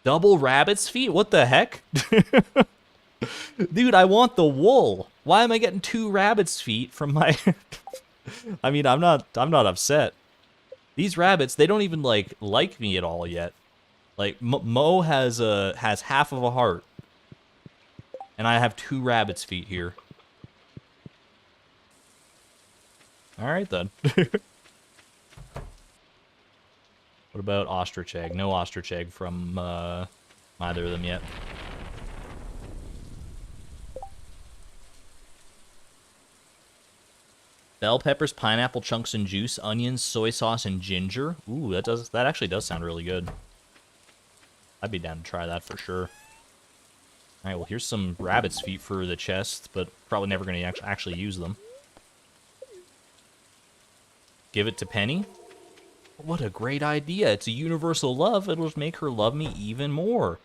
Double rabbit's feet? What the heck? Dude, I want the wool. Why am I getting 2 rabbit's feet from my... I mean, I'm not upset. These rabbits, they don't even like me at all yet. Like Mo has half of a heart, and I have 2 rabbit's feet here. All right then. What about ostrich egg? No ostrich egg from either of them yet. Bell peppers, pineapple chunks and juice, onions, soy sauce, and ginger. Ooh, that actually does sound really good. I'd be down to try that for sure. Alright, well, here's some rabbit's feet for the chest, but probably never going to actually use them. Give it to Penny. What a great idea. It's a universal love. It'll just make her love me even more.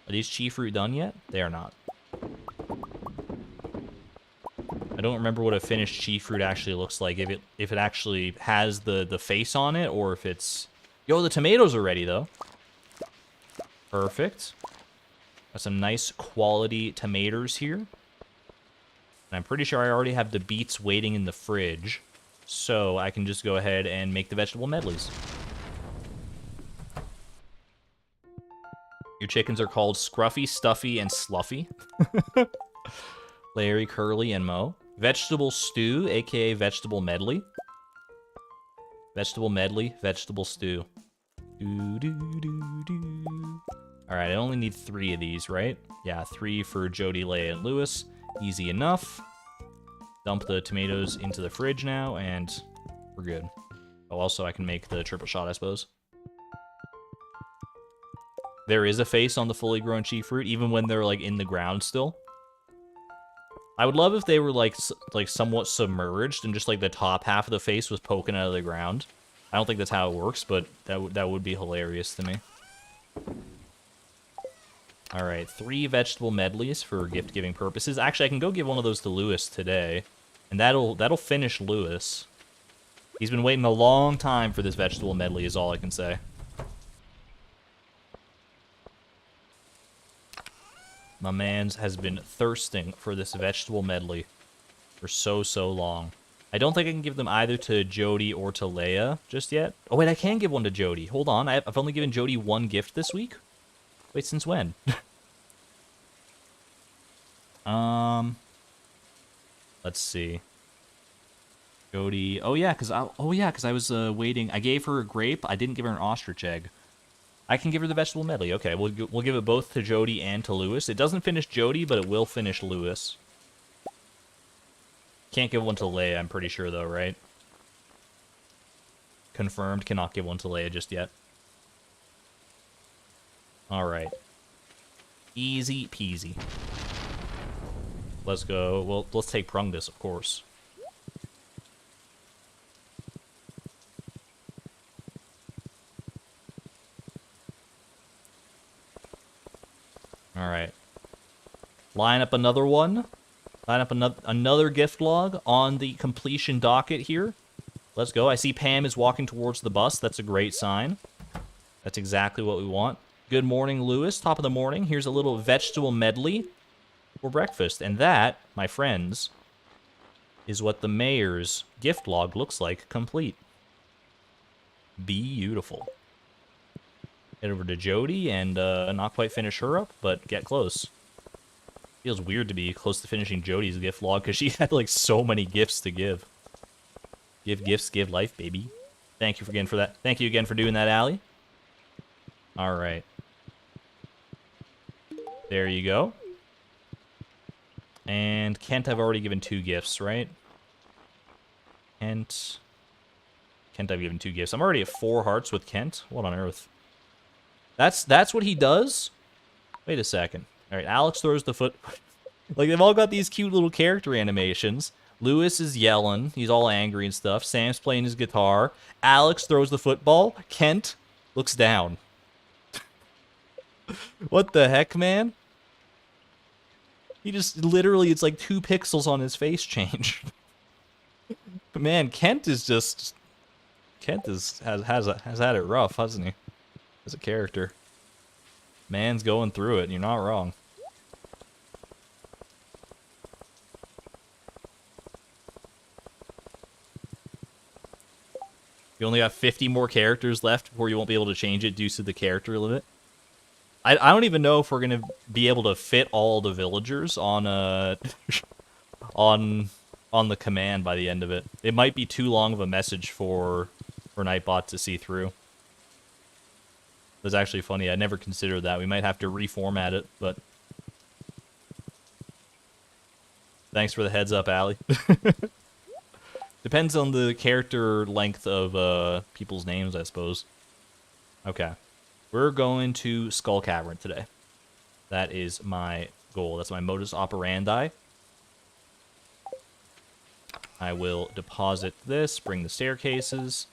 Are these chi fruit done yet? They are not. I don't remember what a finished chi fruit actually looks like. If it actually has the face on it, or if it's... Yo, the tomatoes are ready, though. Perfect. Got some nice quality tomatoes here. And I'm pretty sure I already have the beets waiting in the fridge. So I can just go ahead and make the vegetable medleys. Your chickens are called Scruffy, Stuffy, and Sluffy. Larry, Curly, and Mo. Vegetable stew, aka vegetable medley. Vegetable medley, vegetable stew. Alright, I only need 3 of these, right? Yeah, 3 for Jody, Leia, and Lewis. Easy enough. Dump the tomatoes into the fridge now, and we're good. Oh, also, I can make the triple shot, I suppose. There is a face on the fully grown chi fruit, even when they're, like, in the ground still. I would love if they were, like somewhat submerged, and just, like, the top half of the face was poking out of the ground. I don't think that's how it works, but that would be hilarious to me. Alright, 3 vegetable medleys for gift-giving purposes. Actually, I can go give one of those to Lewis today, and that'll finish Lewis. He's been waiting a long time for this vegetable medley, is all I can say. My man's has been thirsting for this vegetable medley for so long. I don't think I can give them either to Jody or to Leia just yet. Oh, wait, I can give one to Jody. Hold on, I've only given Jody 1 gift this week? Wait, since when? Let's see. Jody. Oh yeah, because I was waiting. I gave her a grape. I didn't give her an ostrich egg. I can give her the vegetable medley. Okay, we'll give it both to Jody and to Lewis. It doesn't finish Jody, but it will finish Lewis. Can't give one to Leia, I'm pretty sure, though, right? Confirmed, cannot give one to Leia just yet. Alright. Easy peasy. Let's go. Well, let's take Prungus, of course. Alright. Line up another one. Line up another gift log on the completion docket here. Let's go. I see Pam is walking towards the bus. That's a great sign. That's exactly what we want. Good morning, Lewis. Top of the morning. Here's a little vegetable medley for breakfast. And that, my friends, is what the mayor's gift log looks like complete. Beautiful. Head over to Jody and not quite finish her up, but get close. Feels weird to be close to finishing Jody's gift log because she had like so many gifts to give. Give gifts, give life, baby. Thank you again for that. Thank you again for doing that, Allie. All right. There you go. And Kent, I've already given 2 gifts, right? Kent, I've given 2 gifts. I'm already at 4 hearts with Kent. What on earth? That's what he does? Wait a second. All right, Alex throws the foot. Like, they've all got these cute little character animations. Lewis is yelling. He's all angry and stuff. Sam's playing his guitar. Alex throws the football. Kent looks down. What the heck, man? He just literally, it's like 2 pixels on his face change. But man, Kent is just... Kent has had it rough, hasn't he? As a character. Man's going through it, and you're not wrong. You only have 50 more characters left before you won't be able to change it due to the character limit. I don't even know if we're gonna be able to fit all the villagers on on the command by the end of it. It might be too long of a message for Nightbot to see through. That's actually funny. I never considered that. We might have to reformat it, but thanks for the heads up, Allie. Depends on the character length of people's names, I suppose. Okay. We're going to Skull Cavern today. That is my goal. That's my modus operandi. I will deposit this, bring the staircases,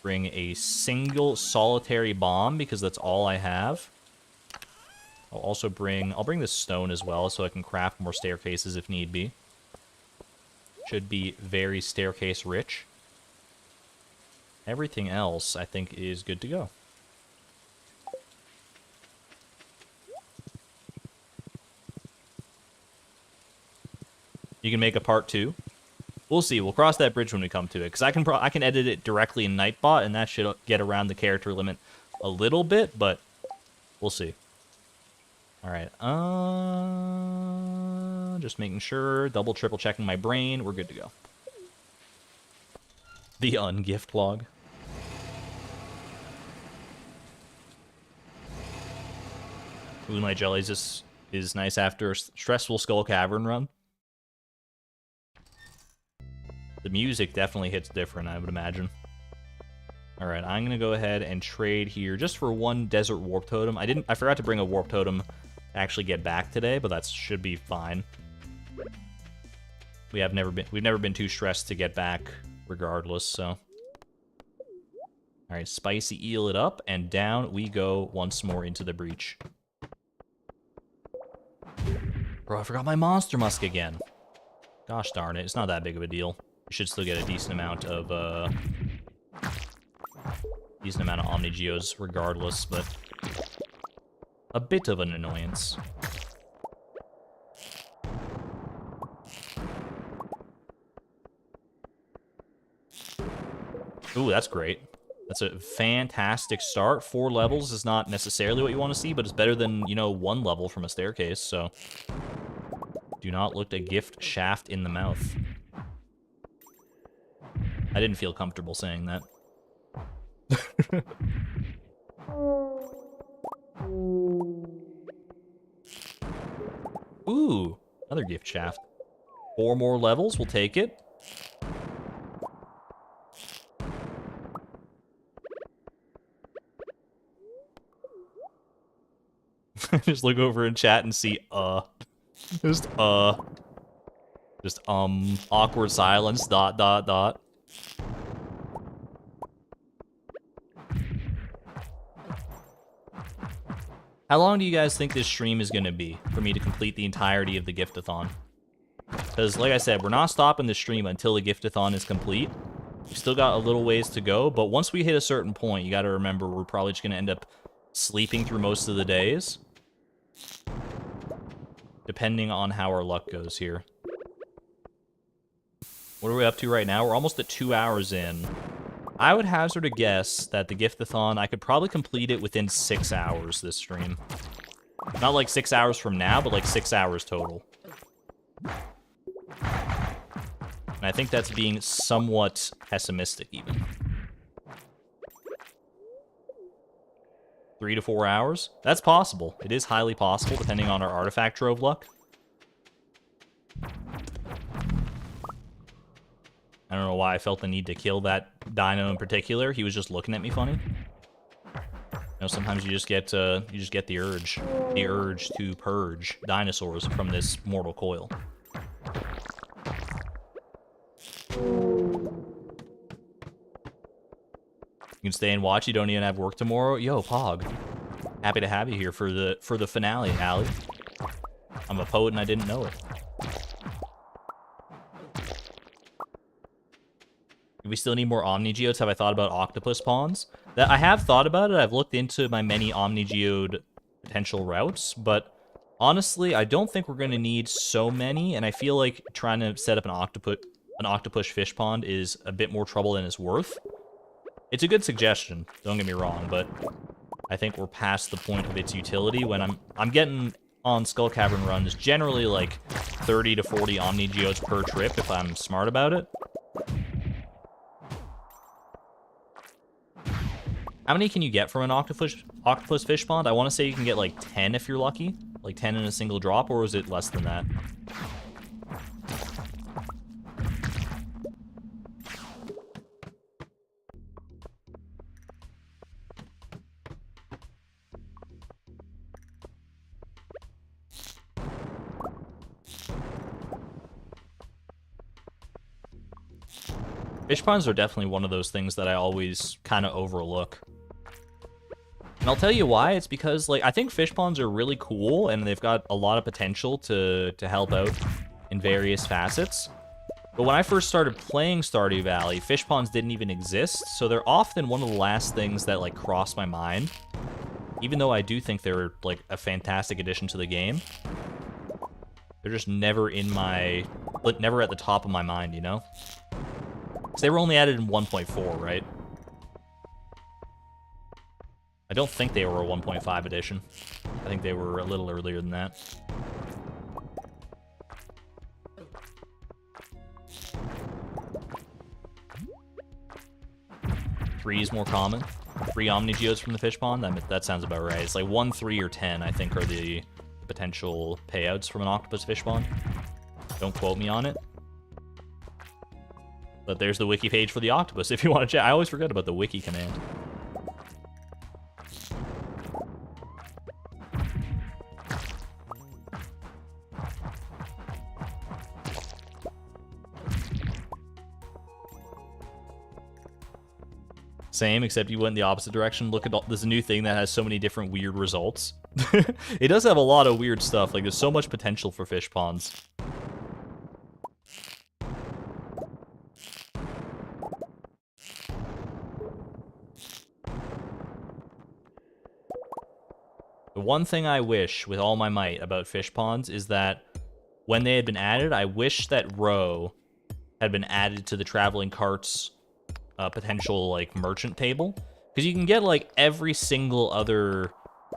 bring a single solitary bomb because that's all I have. I'll bring this stone as well so I can craft more staircases if need be. Should be very staircase rich. Everything else I think is good to go. You can make a part 2. We'll see. We'll cross that bridge when we come to it. Because I can edit it directly in Nightbot, and that should get around the character limit a little bit, but we'll see. All right. Just making sure, double, triple checking my brain. We're good to go. The ungift log. Moonlight Jellies is nice after a stressful Skull Cavern run. The music definitely hits different, I would imagine. Alright, I'm gonna go ahead and trade here just for one desert warp totem. I forgot to bring a warp totem to actually get back today, but that should be fine. We've never been too stressed to get back regardless, so. Alright, spicy eel it up, and down we go once more into the breach. Bro, I forgot my monster musk again. Gosh darn it, it's not that big of a deal. You should still get a decent amount of Omnigeos regardless, but a bit of an annoyance. Ooh, that's great. That's a fantastic start. 4 levels is not necessarily what you want to see, but it's better than, you know, 1 level from a staircase, so. Do not look a gift shaft in the mouth. I didn't feel comfortable saying that. Ooh, another gift shaft. 4 more levels, we'll take it. Just look over in chat and see, just, awkward silence, ... How long do you guys think this stream is going to be for me to complete the entirety of the Gift-a-Thon? Because, like I said, we're not stopping the stream until the Gift-a-Thon is complete. We've still got a little ways to go, but once we hit a certain point, you got to remember we're probably just going to end up sleeping through most of the days. Depending on how our luck goes here. What are we up to right now? We're almost at 2 hours in. I would hazard a guess that the Gift-a-Thon, I could probably complete it within 6 hours this stream. Not like 6 hours from now, but like 6 hours total. And I think that's being somewhat pessimistic even. 3 to 4 hours? That's possible. It is highly possible, depending on our artifact trove luck. I don't know why I felt the need to kill that dino in particular. He was just looking at me funny. You know, sometimes you just get the urge to purge dinosaurs from this mortal coil. You can stay and watch. You don't even have work tomorrow. Yo, Pog. Happy to have you here for the finale, Allie. I'm a poet and I didn't know it. Do we still need more Omnigeodes? Have I thought about octopus pawns? I have thought about it. I've looked into my many Omnigeode potential routes, but honestly, I don't think we're going to need so many, and I feel like trying to set up an octopus fish pond is a bit more trouble than it's worth. It's a good suggestion, don't get me wrong, but I think we're past the point of its utility when I'm getting on Skull Cavern runs generally like 30 to 40 Omnigeodes per trip if I'm smart about it. How many can you get from an octopus fish pond? I want to say you can get like 10 if you're lucky. Like 10 in a single drop, or is it less than that? Fish ponds are definitely one of those things that I always kind of overlook. And I'll tell you why. It's because, like, I think fish ponds are really cool, and they've got a lot of potential to help out in various facets. But when I first started playing Stardew Valley, fish ponds didn't even exist, so they're often one of the last things that, like, cross my mind. Even though I do think they're, like, a fantastic addition to the game. They're just never in my... like, never at the top of my mind, you know? Because they were only added in 1.4, right? I don't think they were a 1.5 edition. I think they were a little earlier than that. Three is more common. 3 Omnigeodes from the fish pond. That sounds about right. It's like 1, 3, or 10, I think, are the potential payouts from an octopus fish pond. Don't quote me on it. But there's the wiki page for the octopus if you want to check. I always forget about the wiki command. Same, except you went in the opposite direction. Look at all, there's a new thing that has so many different weird results. It does have a lot of weird stuff. Like, there's so much potential for fish ponds. The one thing I wish with all my might about fish ponds is that when they had been added, I wish that roe had been added to the traveling carts potential like merchant table, because you can get like every single other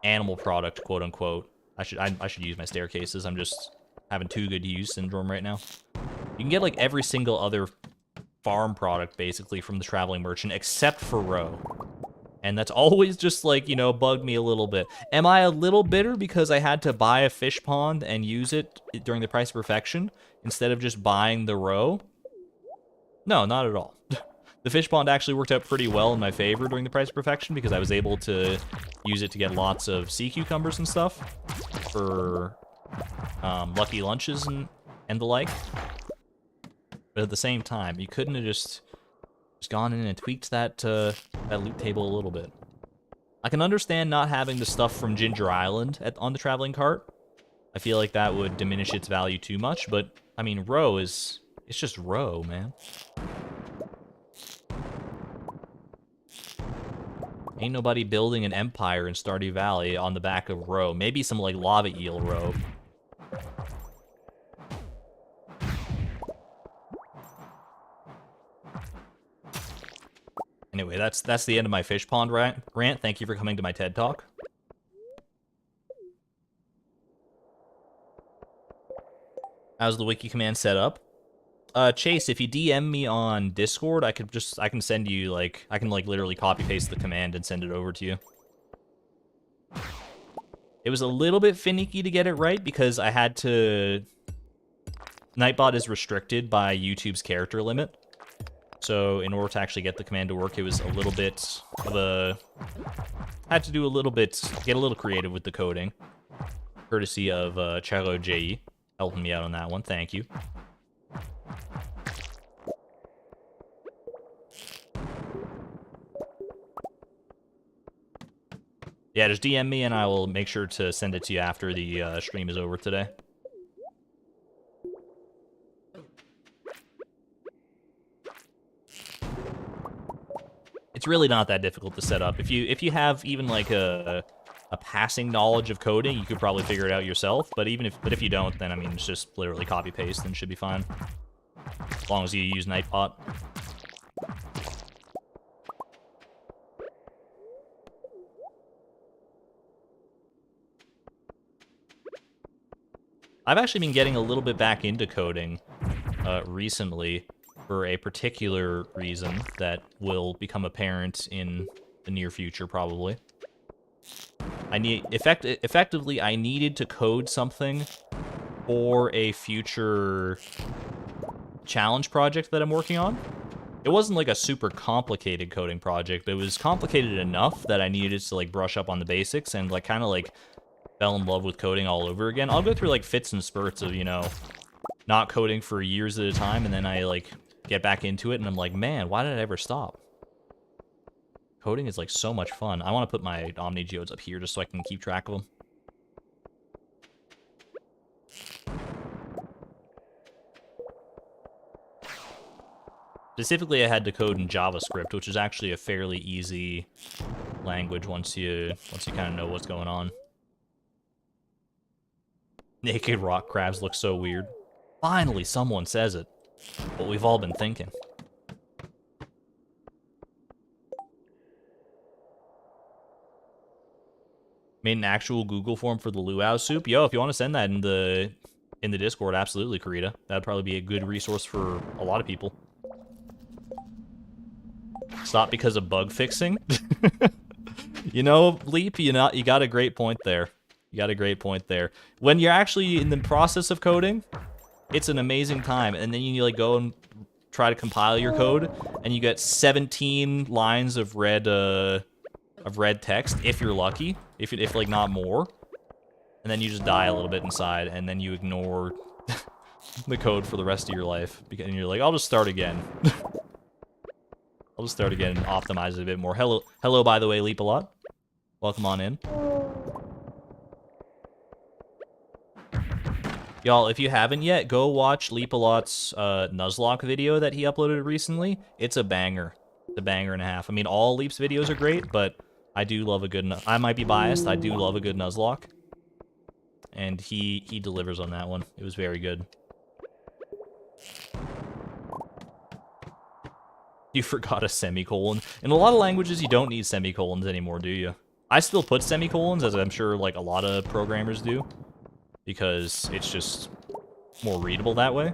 animal product, quote unquote. I should use my staircases. I'm just having too good use syndrome right now. You can get like every single other farm product basically from the traveling merchant except for roe. And that's always just like, you know, bugged me a little bit. Am I a little bitter because I had to buy a fish pond and use it during the price of perfection instead of just buying the roe? No, not at all. The fish pond actually worked out pretty well in my favor during the price of perfection because I was able to use it to get lots of sea cucumbers and stuff for lucky lunches and the like. But at the same time, you couldn't have just gone in and tweaked that loot table a little bit. I can understand not having the stuff from Ginger Island on the traveling cart. I feel like that would diminish its value too much, but I mean, roe it's just roe, man. Ain't nobody building an empire in Stardew Valley on the back of roe. Maybe some, like, lava eel roe. Anyway, that's the end of my fish pond rant. Thank you for coming to my TED Talk. How's the wiki command set up? Chase, if you DM me on Discord, I can send you, like, I can, like, literally copy-paste the command and send it over to you. It was a little bit finicky to get it right because I had to... Nightbot is restricted by YouTube's character limit. So in order to actually get the command to work, it was a little bit of a... I had to do a little bit, get a little creative with the coding. Courtesy of Charo J.E. helping me out on that one, thank you. Yeah, just DM me and I will make sure to send it to you after the stream is over today. It's really not that difficult to set up. If you have even like a passing knowledge of coding, you could probably figure it out yourself. But if you don't, then I mean it's just literally copy paste and it should be fine. As long as you use Nightbot. I've actually been getting a little bit back into coding recently for a particular reason that will become apparent in the near future, probably. Effectively, I needed to code something for a future challenge project that I'm working on. It wasn't like a super complicated coding project, but it was complicated enough that I needed to like brush up on the basics and like kind of like fell in love with coding all over again. I'll go through like fits and spurts of, you know, not coding for years at a time, and then I like get back into it and I'm like, man, why did I ever stop? Coding is like so much fun. I want to put my Omnigeodes up here just so I can keep track of them. Specifically, I had to code in JavaScript, which is actually a fairly easy language once you kind of know what's going on. Naked rock crabs look so weird. Finally, someone says it. What we've all been thinking. Made an actual Google form for the luau soup. Yo, if you want to send that in the Discord, absolutely, Karita. That'd probably be a good resource for a lot of people. Stop because of bug fixing. You know, Leap, you got a great point there. You got a great point there. When you're actually in the process of coding, it's an amazing time, and then you like go and try to compile your code, and you get 17 lines of red text if you're lucky, if like not more, and then you just die a little bit inside, and then you ignore the code for the rest of your life, and you're like, I'll just start again. I'll just start again and optimize it a bit more. Hello, by the way, Leap a lot. Welcome on in. Y'all, if you haven't yet, go watch Leap-a-Lot's Nuzlocke video that he uploaded recently. It's a banger. It's a banger and a half. I mean, all Leap's videos are great, but I do love a good... I might be biased. I do love a good Nuzlocke. And he delivers on that one. It was very good. You forgot a semicolon. In a lot of languages, you don't need semicolons anymore, do you? I still put semicolons, as I'm sure like a lot of programmers do, because it's just more readable that way.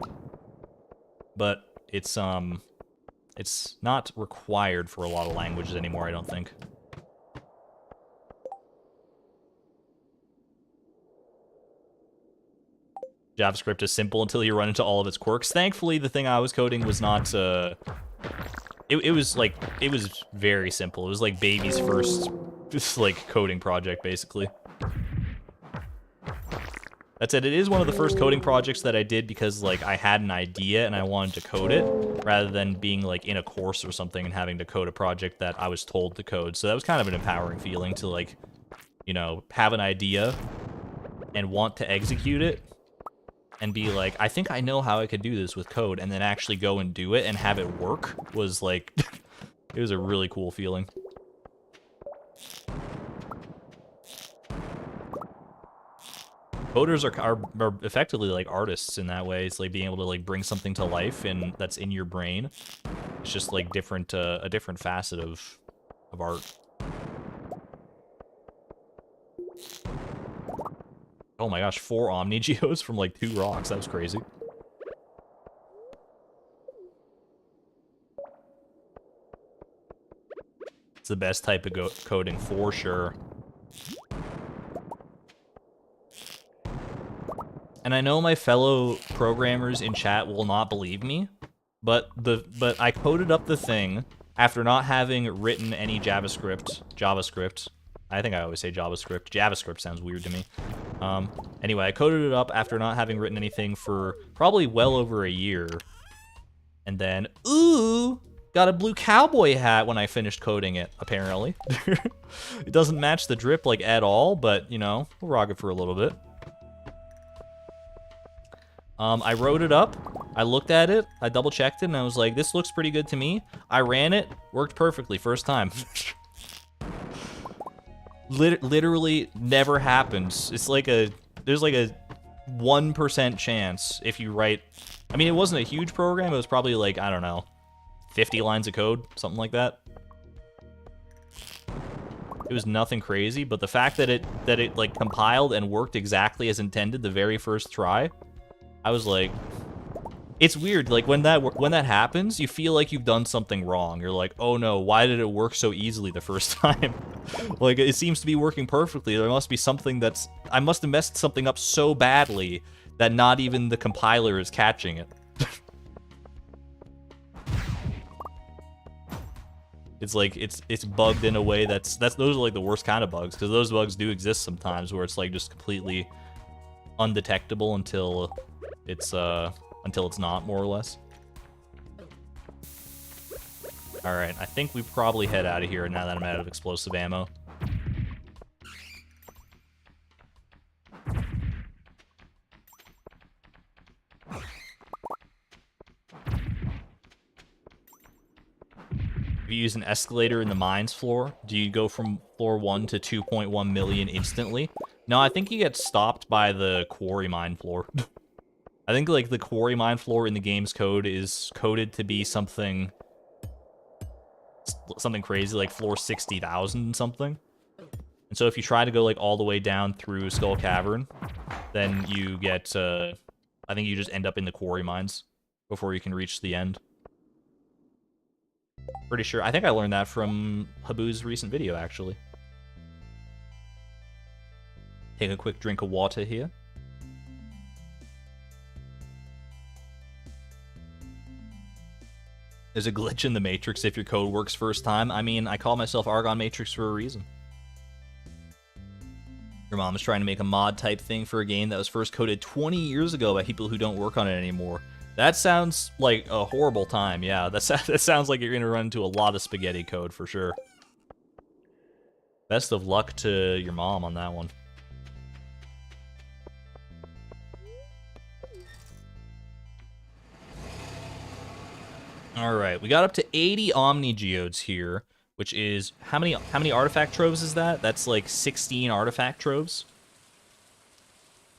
But it's not required for a lot of languages anymore, I don't think. JavaScript is simple until you run into all of its quirks. Thankfully, the thing I was coding was not it was very simple. It was like baby's first just like coding project, basically. That said, it is one of the first coding projects that I did because like I had an idea and I wanted to code it, rather than being like in a course or something and having to code a project that I was told to code. So that was kind of an empowering feeling to like, you know, have an idea and want to execute it and be like, I think I know how I could do this with code, and then actually go and do it and have it work was like, it was a really cool feeling. Coders are effectively like artists in that way. It's like being able to like bring something to life and that's in your brain. It's just like different, a different facet of art. Oh my gosh, 4 Omni Geos from like 2 rocks. That was crazy. It's the best type of coding for sure. And I know my fellow programmers in chat will not believe me, but I coded up the thing after not having written any JavaScript. I think I always say JavaScript. JavaScript sounds weird to me. Anyway, I coded it up after not having written anything for probably well over a year. And then, ooh, got a blue cowboy hat when I finished coding it, apparently. It doesn't match the drip, like, at all, but, you know, we'll rock it for a little bit. I wrote it up, I looked at it, I double-checked it, and I was like, this looks pretty good to me. I ran it, worked perfectly, first time. Literally never happens. It's like there's like a 1% chance if you write... I mean, it wasn't a huge program, it was probably like, I don't know, 50 lines of code, something like that. It was nothing crazy, but the fact that it like compiled and worked exactly as intended the very first try, I was like, it's weird. Like when that happens, you feel like you've done something wrong. You're like, oh no, why did it work so easily the first time? Like it seems to be working perfectly. There must be something I must have messed something up so badly that not even the compiler is catching it. It's like it's bugged in a way those are like the worst kind of bugs, because those bugs do exist sometimes where it's like just completely undetectable until it's not, more or less. Alright, I think we probably head out of here now that I'm out of explosive ammo. If you use an escalator in the mines floor, do you go from floor 1 to 2.1 million instantly? No, I think you get stopped by the quarry mine floor. I think like the quarry mine floor in the game's code is coded to be something crazy, like floor 60,000 something. And so if you try to go like all the way down through Skull Cavern, then you get, I think you just end up in the quarry mines before you can reach the end. Pretty sure. I think I learned that from Habu's recent video, actually. Take a quick drink of water here. There's a glitch in the Matrix if your code works first time. I mean, I call myself Argon Matrix for a reason. Your mom is trying to make a mod type thing for a game that was first coded 20 years ago by people who don't work on it anymore. That sounds like a horrible time, yeah. That sounds like you're going to run into a lot of spaghetti code for sure. Best of luck to your mom on that one. Alright, we got up to 80 Omni Geodes here, which is... How many artifact troves is that? That's like 16 artifact troves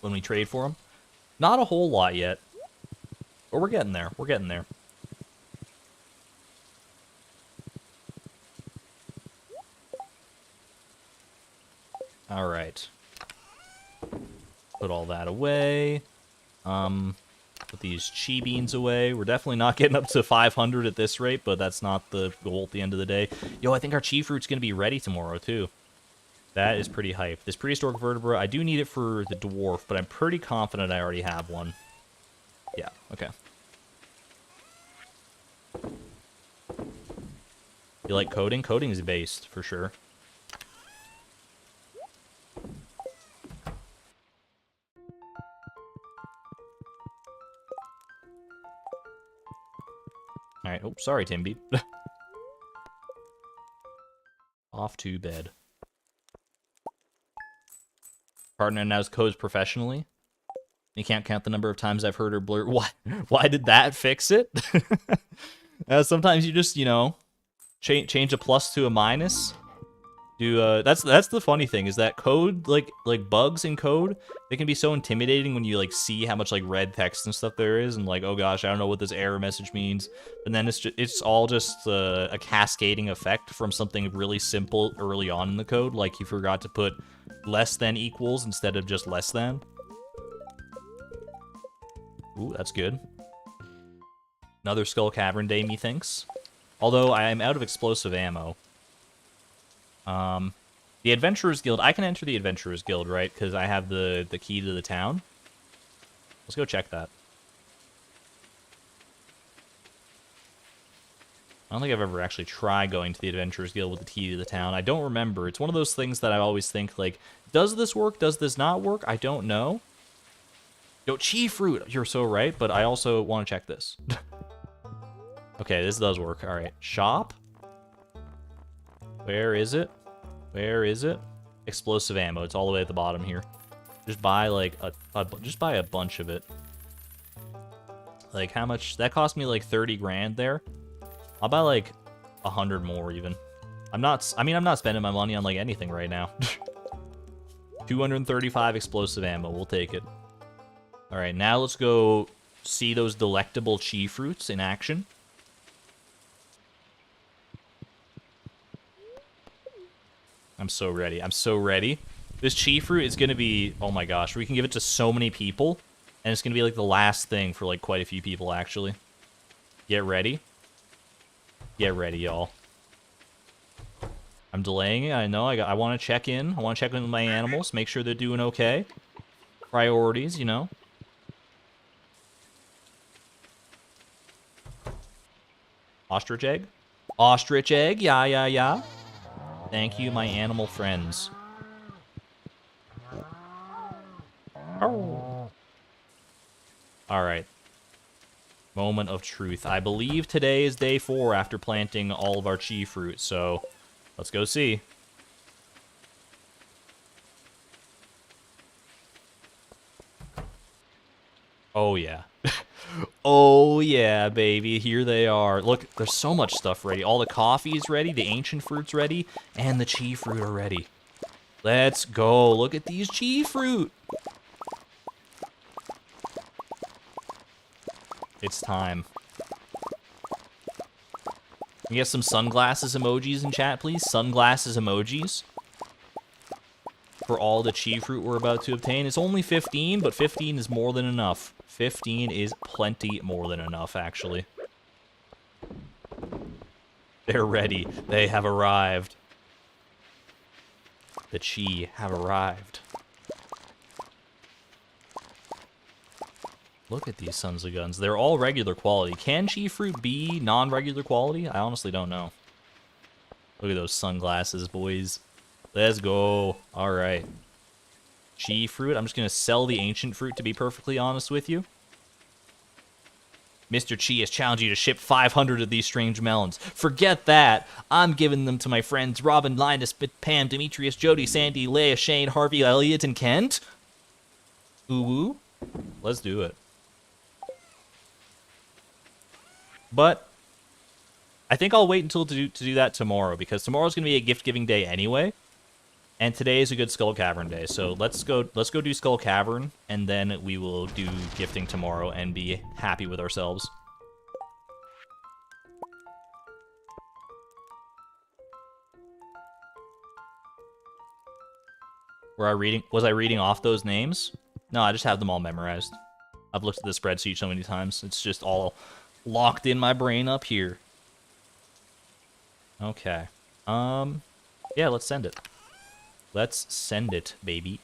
when we trade for them. Not a whole lot yet. But we're getting there. We're getting there. Alright. Put all that away. Put these chi beans away. We're definitely not getting up to 500 at this rate, but that's not the goal at the end of the day. Yo, I think our chi fruit's going to be ready tomorrow, too. That is pretty hype. This prehistoric vertebra, I do need it for the dwarf, but I'm pretty confident I already have one. Yeah, okay. You like coding? Coding is based, for sure. Alright, oh, sorry, Timby. Off to bed. Partner knows codes professionally. You can't count the number of times I've heard her blurt. Why did that fix it? Sometimes you just, you know, change a plus to a minus. That's the funny thing, is that code, like bugs in code, they can be so intimidating when you like see how much like red text and stuff there is, and like, oh gosh, I don't know what this error message means. And then it's all just a cascading effect from something really simple early on in the code, like you forgot to put less than equals instead of just less than. Ooh, that's good. Another Skull Cavern day, methinks. Although I am out of explosive ammo. The Adventurers Guild, I can enter the Adventurers Guild, right? Because I have the key to the town. Let's go check that. I don't think I've ever actually tried going to the Adventurers Guild with the key to the town. I don't remember. It's one of those things that I always think, like, does this work? Does this not work? I don't know. Yo, chi fruit! You're so right, but I also want to check this. Okay, this does work. Alright, shop. Where is it? Where is it? Explosive ammo. It's all the way at the bottom here. Just buy like just buy a bunch of it. Like how much? That cost me like 30 grand there. I'll buy like 100 more even. I'm not spending my money on like anything right now. 235 explosive ammo. We'll take it. All right, now let's go see those delectable chi fruits in action. I'm so ready. I'm so ready. This chi fruit is going to be... Oh my gosh. We can give it to so many people. And it's going to be like the last thing for like quite a few people, actually. Get ready. Get ready, y'all. I'm delaying it. I know. I want to check in. I want to check in with my animals. Make sure they're doing okay. Priorities, you know. Ostrich egg? Ostrich egg? Yeah, yeah, yeah. Thank you, my animal friends. Oh. Alright. Moment of truth. I believe today is day 4 after planting all of our chi fruit, so let's go see. Oh, yeah. Oh, yeah, baby. Here they are. Look, there's so much stuff ready. All the coffee is ready, the ancient fruit's ready, and the chi fruit are ready. Let's go. Look at these chi fruit. It's time. Can you get some sunglasses emojis in chat, please? Sunglasses emojis. for all the chi fruit we're about to obtain. It's only 15, but 15 is more than enough. 15 is plenty more than enough, actually. They're ready. They have arrived. The chi have arrived. Look at these sons of guns. They're all regular quality. Can chi fruit be non-regular quality? I honestly don't know. Look at those sunglasses, boys. Let's go. All right. Chi fruit. I'm just going to sell the ancient fruit, to be perfectly honest with you. Mr. Chi has challenged you to ship 500 of these strange melons. Forget that. I'm giving them to my friends Robin, Linus, Pam, Demetrius, Jody, Sandy, Leia, Shane, Harvey, Elliot, and Kent. Ooh. Let's do it. But I think I'll wait until to do that tomorrow, because tomorrow's going to be a gift-giving day anyway. And today is a good Skull Cavern day, so let's go do Skull Cavern, and then we will do gifting tomorrow and be happy with ourselves. Was I reading off those names? No, I just have them all memorized. I've looked at the spreadsheet so many times. It's just all locked in my brain up here. Okay. Yeah, let's send it. Let's send it, baby.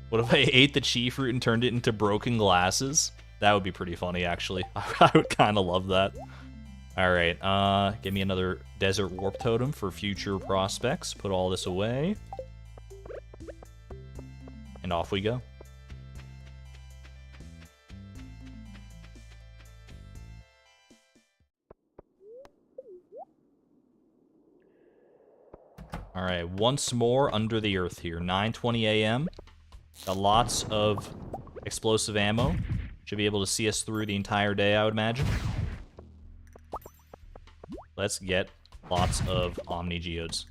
What if I ate the chi fruit and turned it into broken glasses? That would be pretty funny, actually. I would kind of love that. Alright, give me another desert warp totem for future prospects. Put all this away. And off we go. Alright, once more under the earth here. 9:20 a.m. Got lots of explosive ammo. Should be able to see us through the entire day, I would imagine. Let's get lots of Omni Geodes.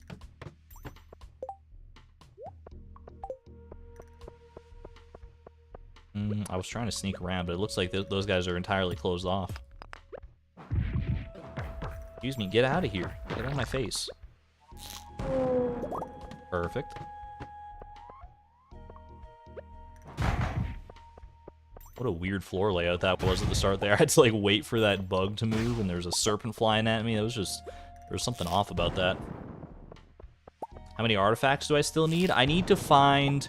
I was trying to sneak around, but it looks like those guys are entirely closed off. Excuse me, get out of here. Get out of my face. Perfect. What a weird floor layout that was at the start there. I had to, like, wait for that bug to move, and there's a serpent flying at me. It was just... there was something off about that. How many artifacts do I still need? I need to find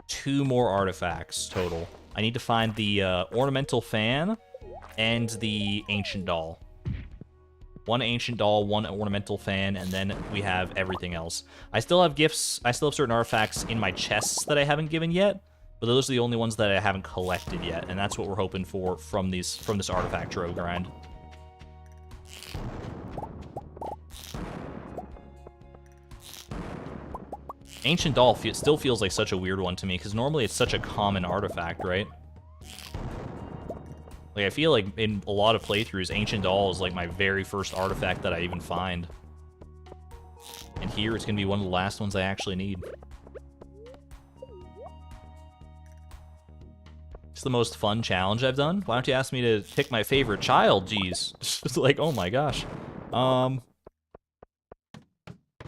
2 more artifacts total. I need to find the ornamental fan and the ancient doll. 1 ancient doll, 1 ornamental fan, and then we have everything else. I still have gifts, I still have certain artifacts in my chests that I haven't given yet, but those are the only ones that I haven't collected yet, and that's what we're hoping for from this artifact trove grind. Ancient doll still feels like such a weird one to me, because normally it's such a common artifact, right? Like, I feel like in a lot of playthroughs, Ancient Doll is like my very first artifact that I even find. And here, it's going to be one of the last ones I actually need. It's the most fun challenge I've done. Why don't you ask me to pick my favorite child? Jeez. Just like, oh my gosh. I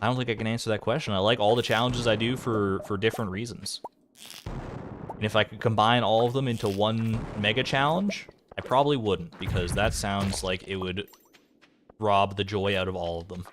don't think I can answer that question. I like all the challenges I do for different reasons. And if I could combine all of them into one mega challenge, I probably wouldn't, because that sounds like it would rob the joy out of all of them.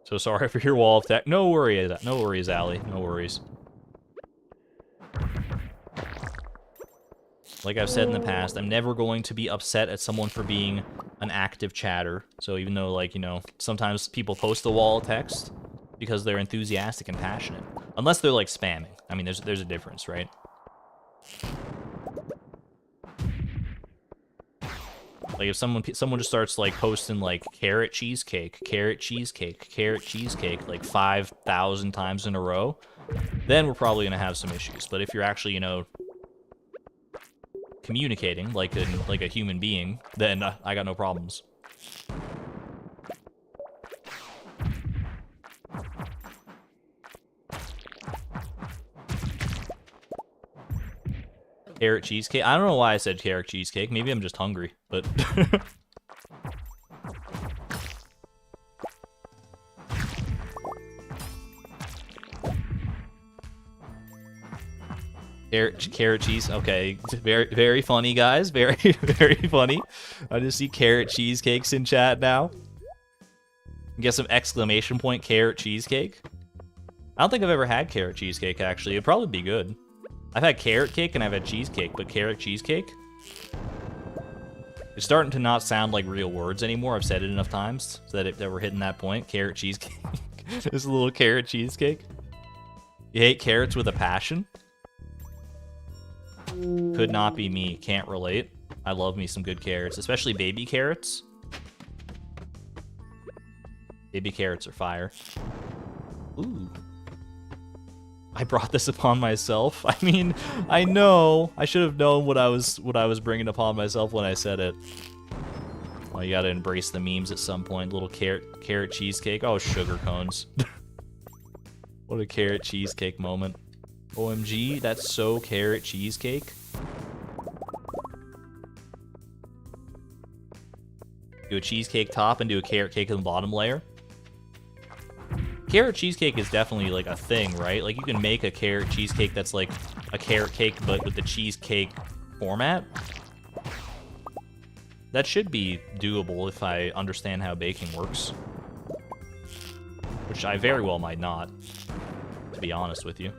So sorry for your wall of tech. No worries, Allie. No worries. Like I've said in the past, I'm never going to be upset at someone for being an active chatter. So even though, like, you know, sometimes people post a wall of text because they're enthusiastic and passionate. Unless they're, like, spamming. I mean, there's a difference, right? Like if someone just starts like posting like carrot cheesecake, like 5,000 times in a row, then we're probably gonna have some issues. But if you're actually, you know, communicating like a human being, then I got no problems. Carrot cheesecake. I don't know why I said carrot cheesecake. Maybe I'm just hungry, but carrot cheese. Okay, very funny, guys. Very funny. I just see carrot cheesecakes in chat now. Get some exclamation point carrot cheesecake. I don't think I've ever had carrot cheesecake actually. It'd probably be good. I've had carrot cake and I've had cheesecake, but carrot cheesecake? It's starting to not sound like real words anymore. I've said it enough times so that we're hitting that point. Carrot cheesecake. This a little carrot cheesecake. You hate carrots with a passion? Could not be me. Can't relate. I love me some good carrots, especially baby carrots. Baby carrots are fire. Ooh. I brought this upon myself. I mean, I know. I should have known what I was bringing upon myself when I said it. Well, you gotta embrace the memes at some point. Little carrot cheesecake. Oh, sugar cones. What a carrot cheesecake moment. OMG, that's so carrot cheesecake. Do a cheesecake top and do a carrot cake in the bottom layer. Carrot cheesecake is definitely, like, a thing, right? Like, you can make a carrot cheesecake that's, like, a carrot cake, but with the cheesecake format. That should be doable if I understand how baking works. Which I very well might not, to be honest with you.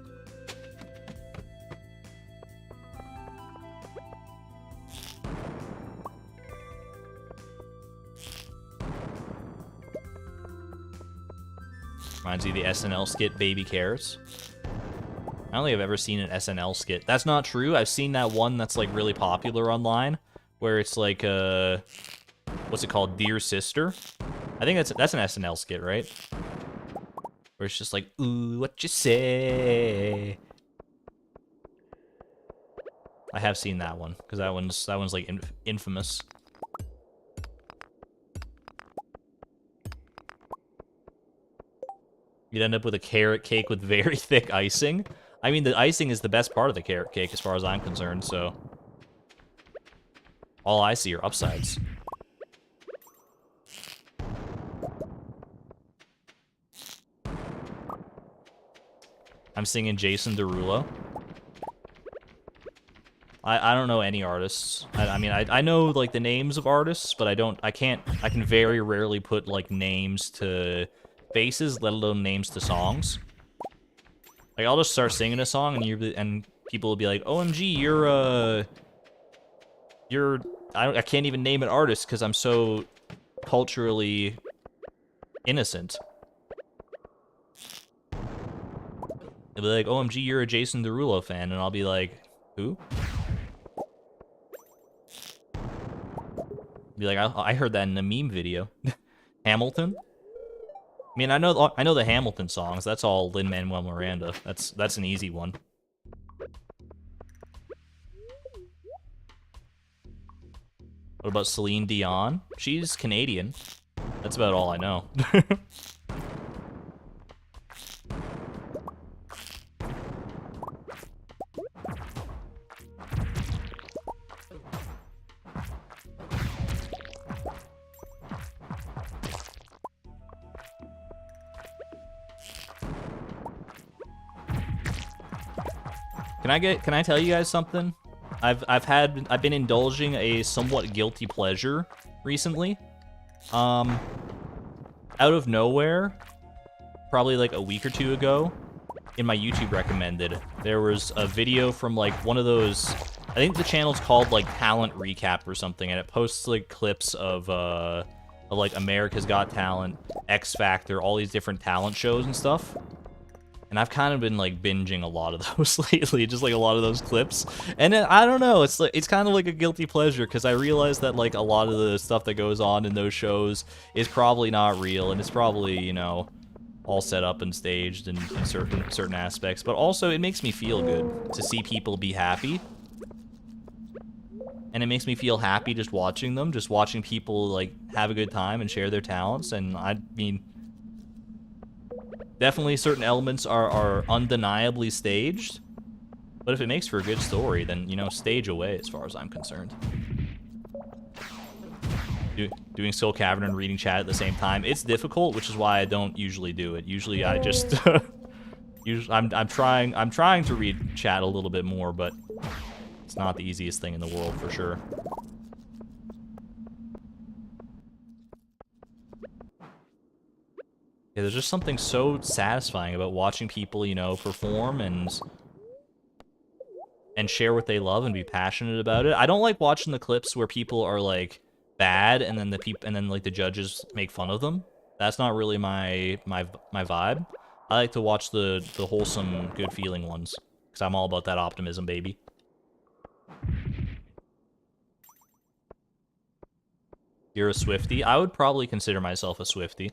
Reminds me of the SNL skit Baby Carrots. I don't think I've ever seen an SNL skit. That's not true. I've seen that one that's like really popular online, where it's like what's it called? Dear Sister. I think that's an SNL skit, right? Where it's just like, ooh, what you say? I have seen that one because that one's like infamous. You'd end up with a carrot cake with very thick icing. I mean, the icing is the best part of the carrot cake as far as I'm concerned, so... all I see are upsides. I'm singing Jason Derulo. I don't know any artists. I mean, I know, like, the names of artists, but I can very rarely put, like, names to... faces, let alone names to songs. Like, I'll just start singing a song, and people will be like, "OMG, I can't even name an artist because I'm so culturally innocent." They'll be like, "OMG, you're a Jason Derulo fan," and I'll be like, "Who?" Be like, I heard that in a meme video. Hamilton. I mean, I know the Hamilton songs. That's all Lin-Manuel Miranda. That's an easy one. What about Celine Dion? She's Canadian. That's about all I know. Can I tell you guys something? I've been indulging a somewhat guilty pleasure recently. Out of nowhere, probably like a week or two ago, in my YouTube recommended, there was a video from like one of those, I think the channel's called like Talent Recap or something, and it posts like clips of like America's Got Talent, X Factor, all these different talent shows and stuff. And I've kind of been like binging a lot of those lately, just like a lot of those clips. And I don't know, it's kind of like a guilty pleasure because I realize that like a lot of the stuff that goes on in those shows is probably not real, and it's probably, you know, all set up and staged in certain aspects. But also, it makes me feel good to see people be happy, and it makes me feel happy just watching them, just watching people like have a good time and share their talents. And I mean, definitely certain elements are undeniably staged, but if it makes for a good story, then, you know, stage away as far as I'm concerned. Doing Soul Cavern and reading chat at the same time, it's difficult, which is why I don't usually do it. Usually I just I'm trying to read chat a little bit more, but it's not the easiest thing in the world for sure. Yeah, there's just something so satisfying about watching people, you know, perform and share what they love and be passionate about it. I don't like watching the clips where people are like bad and then like the judges make fun of them. That's not really my vibe. I like to watch the wholesome, good feeling ones because I'm all about that optimism, baby. You're a Swiftie? I would probably consider myself a Swiftie.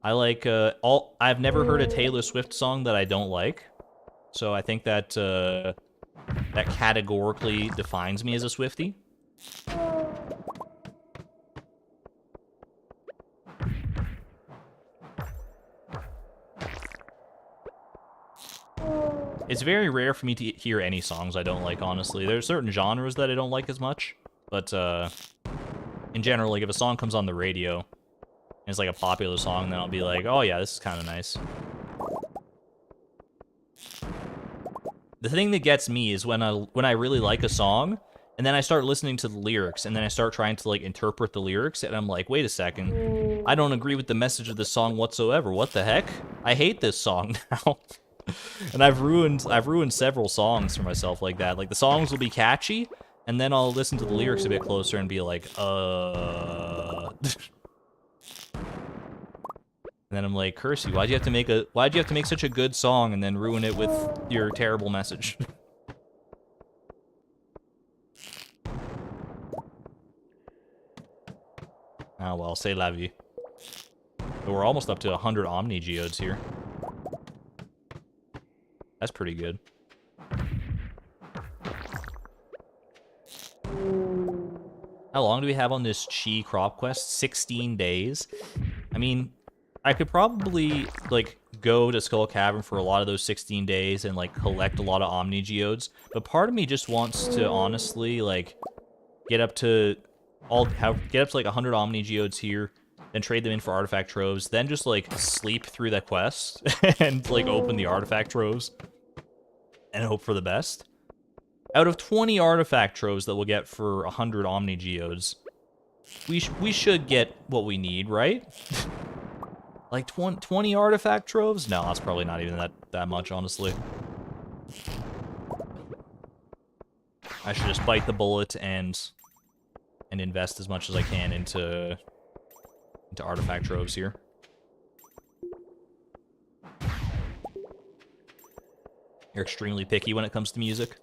I like I've never heard a Taylor Swift song that I don't like, so I think that that categorically defines me as a Swiftie. It's very rare for me to hear any songs I don't like, honestly. There's certain genres that I don't like as much, but in general, like if a song comes on the radio, and it's like a popular song, then I'll be like, oh yeah, this is kind of nice. The thing that gets me is when I really like a song, and then I start listening to the lyrics, and then I start trying to like interpret the lyrics, and I'm like, wait a second, I don't agree with the message of this song whatsoever. What the heck? I hate this song now. And I've ruined several songs for myself like that. Like the songs will be catchy, and then I'll listen to the lyrics a bit closer and be like, And then I'm like, curse you, why'd you have to make such a good song and then ruin it with your terrible message? Oh well, c'est la vie. But we're almost up to 100 Omni Geodes here. That's pretty good. How long do we have on this Chi crop quest? 16 days? I mean, I could probably, like, go to Skull Cavern for a lot of those 16 days and, like, collect a lot of Omni Geodes, but part of me just wants to, honestly, like, get up to, like, 100 Omni Geodes here, then trade them in for artifact troves, then just, like, sleep through that quest, and, like, open the artifact troves, and hope for the best. Out of 20 artifact troves that we'll get for 100 Omni Geodes, we should get what we need, right? Like 20 artifact troves? No, that's probably not even that much, honestly. I should just bite the bullet and invest as much as I can into artifact troves here. You're extremely picky when it comes to music.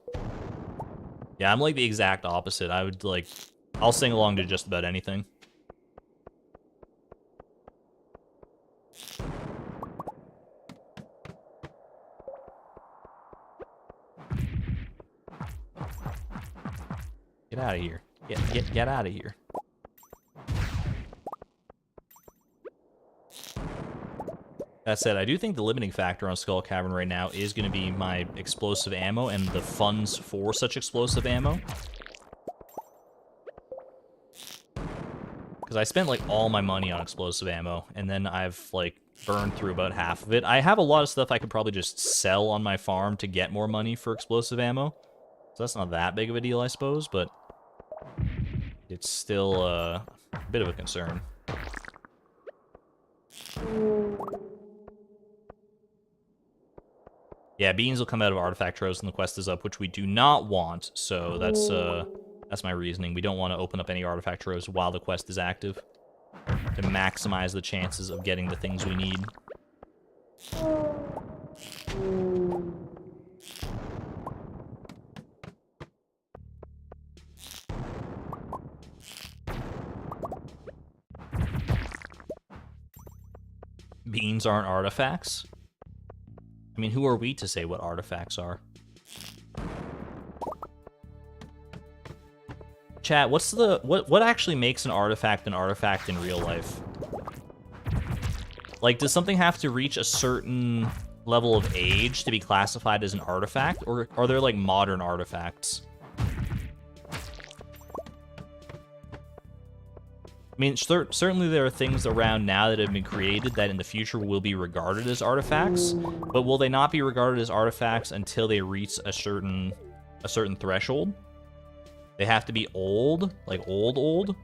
Yeah, I'm like the exact opposite. I'll sing along to just about anything. Get out of here. Get out of here. That said, I do think the limiting factor on Skull Cavern right now is going to be my explosive ammo and the funds for such explosive ammo. Because I spent, like, all my money on explosive ammo, and then I've, like, burned through about half of it. I have a lot of stuff I could probably just sell on my farm to get more money for explosive ammo. So that's not that big of a deal, I suppose, but it's still a bit of a concern. Yeah, beans will come out of artifact troves when the quest is up, which we do not want, so that's my reasoning. We don't want to open up any artifact troves while the quest is active. to maximize the chances of getting the things we need. Beans aren't artifacts? I mean, who are we to say what artifacts are? Chat, what actually makes an artifact in real life? Like, does something have to reach a certain level of age to be classified as an artifact, or are there like modern artifacts? I mean, certainly there are things around now that have been created that in the future will be regarded as artifacts, but will they not be regarded as artifacts until they reach a certain threshold? They have to be old, like old.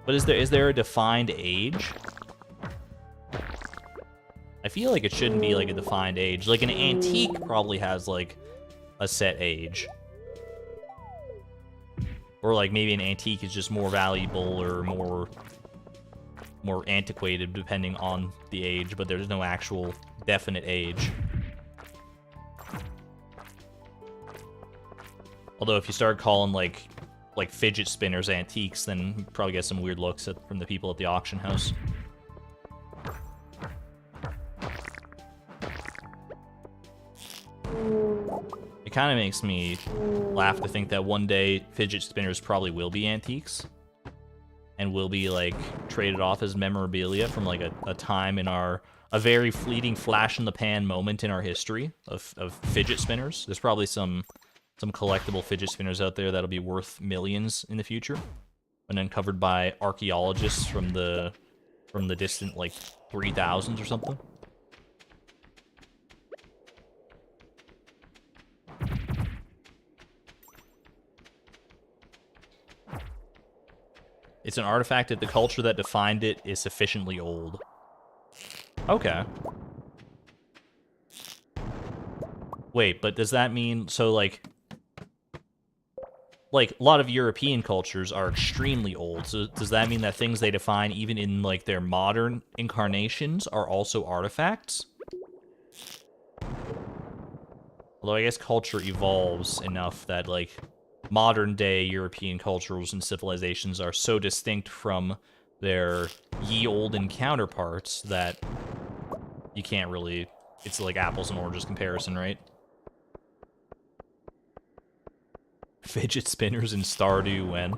But is there a defined age? I feel like it shouldn't be like a defined age. Like an antique probably has like a set age. Or like maybe an antique is just more valuable or more antiquated depending on the age, but there's no actual definite age. Although if you start calling like fidget spinners antiques, then you probably get some weird looks from the people at the auction house. It kind of makes me laugh to think that one day fidget spinners probably will be antiques and will be like traded off as memorabilia from like a time in a very fleeting flash in the pan moment in our history of fidget spinners. There's probably some collectible fidget spinners out there that'll be worth millions in the future when uncovered by archaeologists from the distant like 3000s or something. It's an artifact if the culture that defined it is sufficiently old. Okay. Wait, but does that mean, so like a lot of European cultures are extremely old, so does that mean that things they define even in like their modern incarnations are also artifacts? Although I guess culture evolves enough that like modern day European cultures and civilizations are so distinct from their ye olden counterparts that you can't really, it's like apples and oranges comparison, right? Fidget spinners in Stardew when?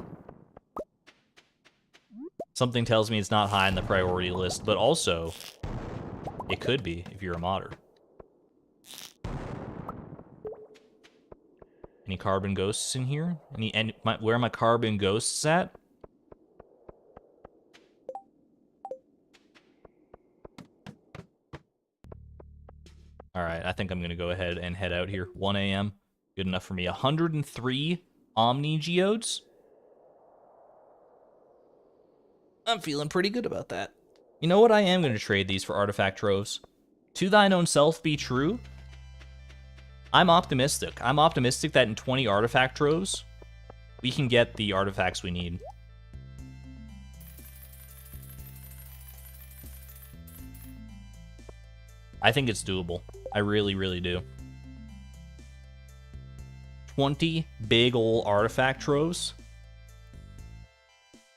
Something tells me it's not high on the priority list, but also, it could be if you're a modder. Any carbon ghosts in here? Where are my carbon ghosts at? Alright, I think I'm gonna go ahead and head out here. 1 a.m. Good enough for me. 103 Omni Geodes. I'm feeling pretty good about that. You know what? I am going to trade these for artifact troves. To thine own self be true. I'm optimistic. I'm optimistic that in 20 artifact troves, we can get the artifacts we need. I think it's doable. I really, really do. 20 big ol' artifact troves.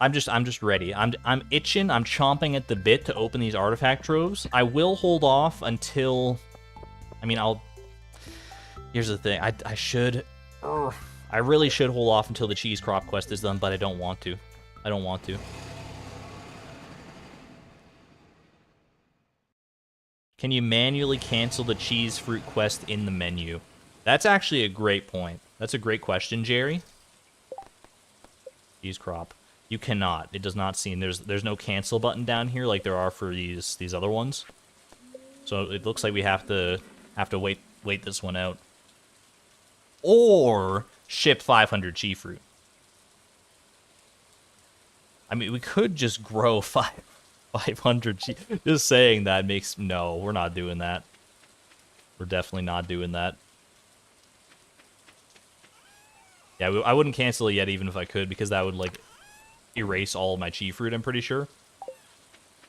I'm just ready. I'm itching. I'm chomping at the bit to open these artifact troves. I will hold off until, I mean, here's the thing. I really should hold off until the cheese crop quest is done, but I don't want to. I don't want to. Can you manually cancel the cheese fruit quest in the menu? That's actually a great point. That's a great question, Jerry. Cheese crop. You cannot. It does not seem there's no cancel button down here like there are for these other ones. So it looks like we have to wait this one out. Or ship 500 chi fruit. I mean, we could just grow 500 chi. Just saying that makes no. We're not doing that. We're definitely not doing that. Yeah, I wouldn't cancel it yet, even if I could, because that would like erase all of my chi fruit, I'm pretty sure.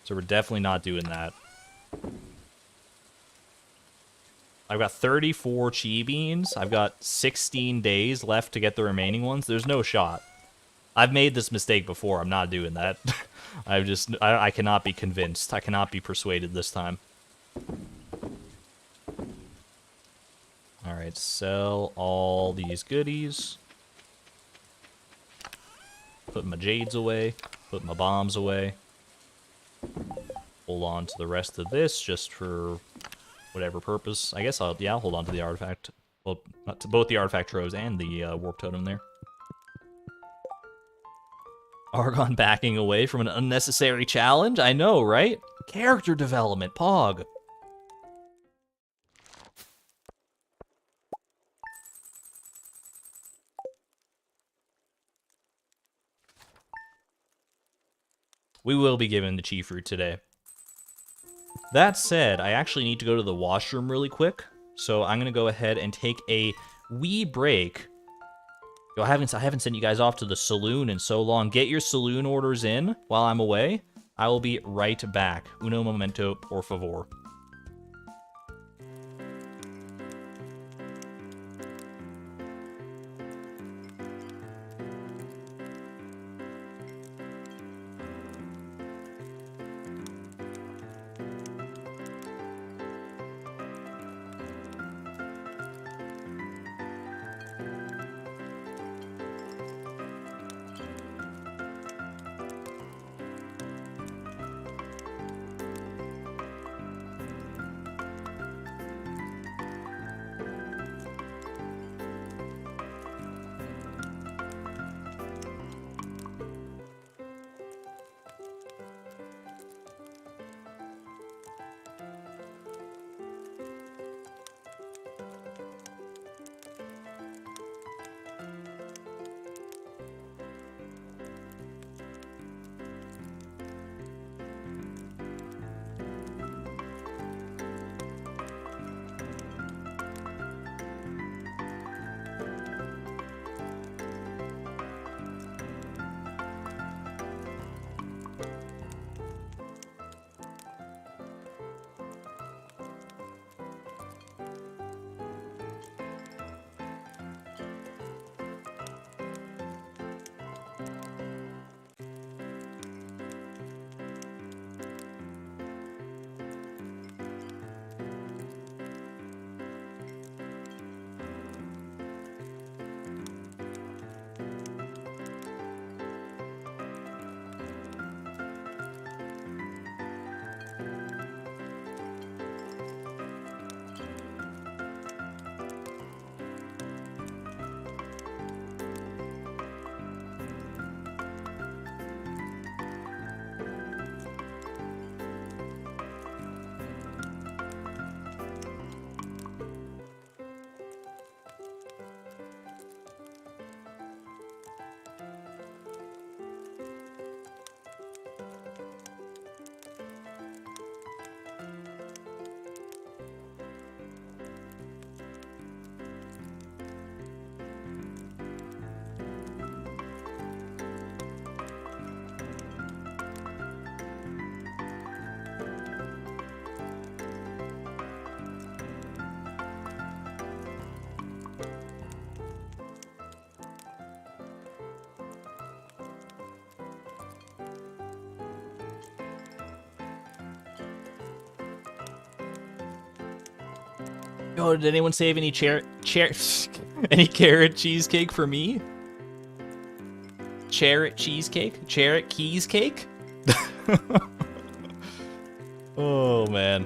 So we're definitely not doing that. I've got 34 chi beans. I've got 16 days left to get the remaining ones. There's no shot. I've made this mistake before. I'm not doing that. I cannot be convinced. I cannot be persuaded this time. Alright, sell all these goodies. Put my jades away. Put my bombs away. Hold on to the rest of this just for whatever purpose. I guess I'll hold on to the artifact. Well, not to both the artifact troves and the warp totem there. Argon backing away from an unnecessary challenge? I know, right? Character development, Pog. We will be given the chi fruit today. That said, I actually need to go to the washroom really quick, so I'm gonna go ahead and take a wee break. Yo, I haven't sent you guys off to the saloon in so long. Get your saloon orders in while I'm away. I will be right back. Uno momento, por favor. Oh, did anyone save any any carrot cheesecake for me? Carrot cheesecake? Carrot keys cake? Oh, man.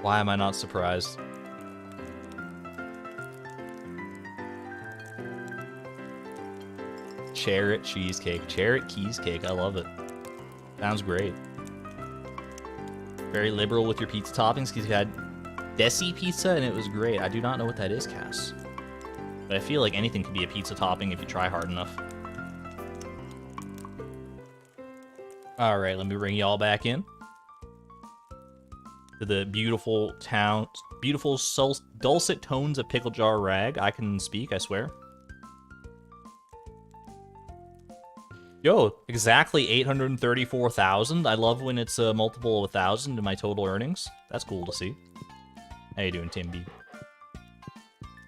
Why am I not surprised? Carrot cheesecake. Carrot keys cake. I love it. Sounds great. Very liberal with your pizza toppings because you had Desi pizza and it was great. I do not know what that is, Cass. But I feel like anything could be a pizza topping if you try hard enough. Alright, let me bring y'all back in. To the beautiful town, beautiful dulcet tones of Pickle Jar Rag. I can speak, I swear. Yo, exactly 834,000. I love when it's a multiple of 1,000 in my total earnings. That's cool to see. How you doing, Tim B?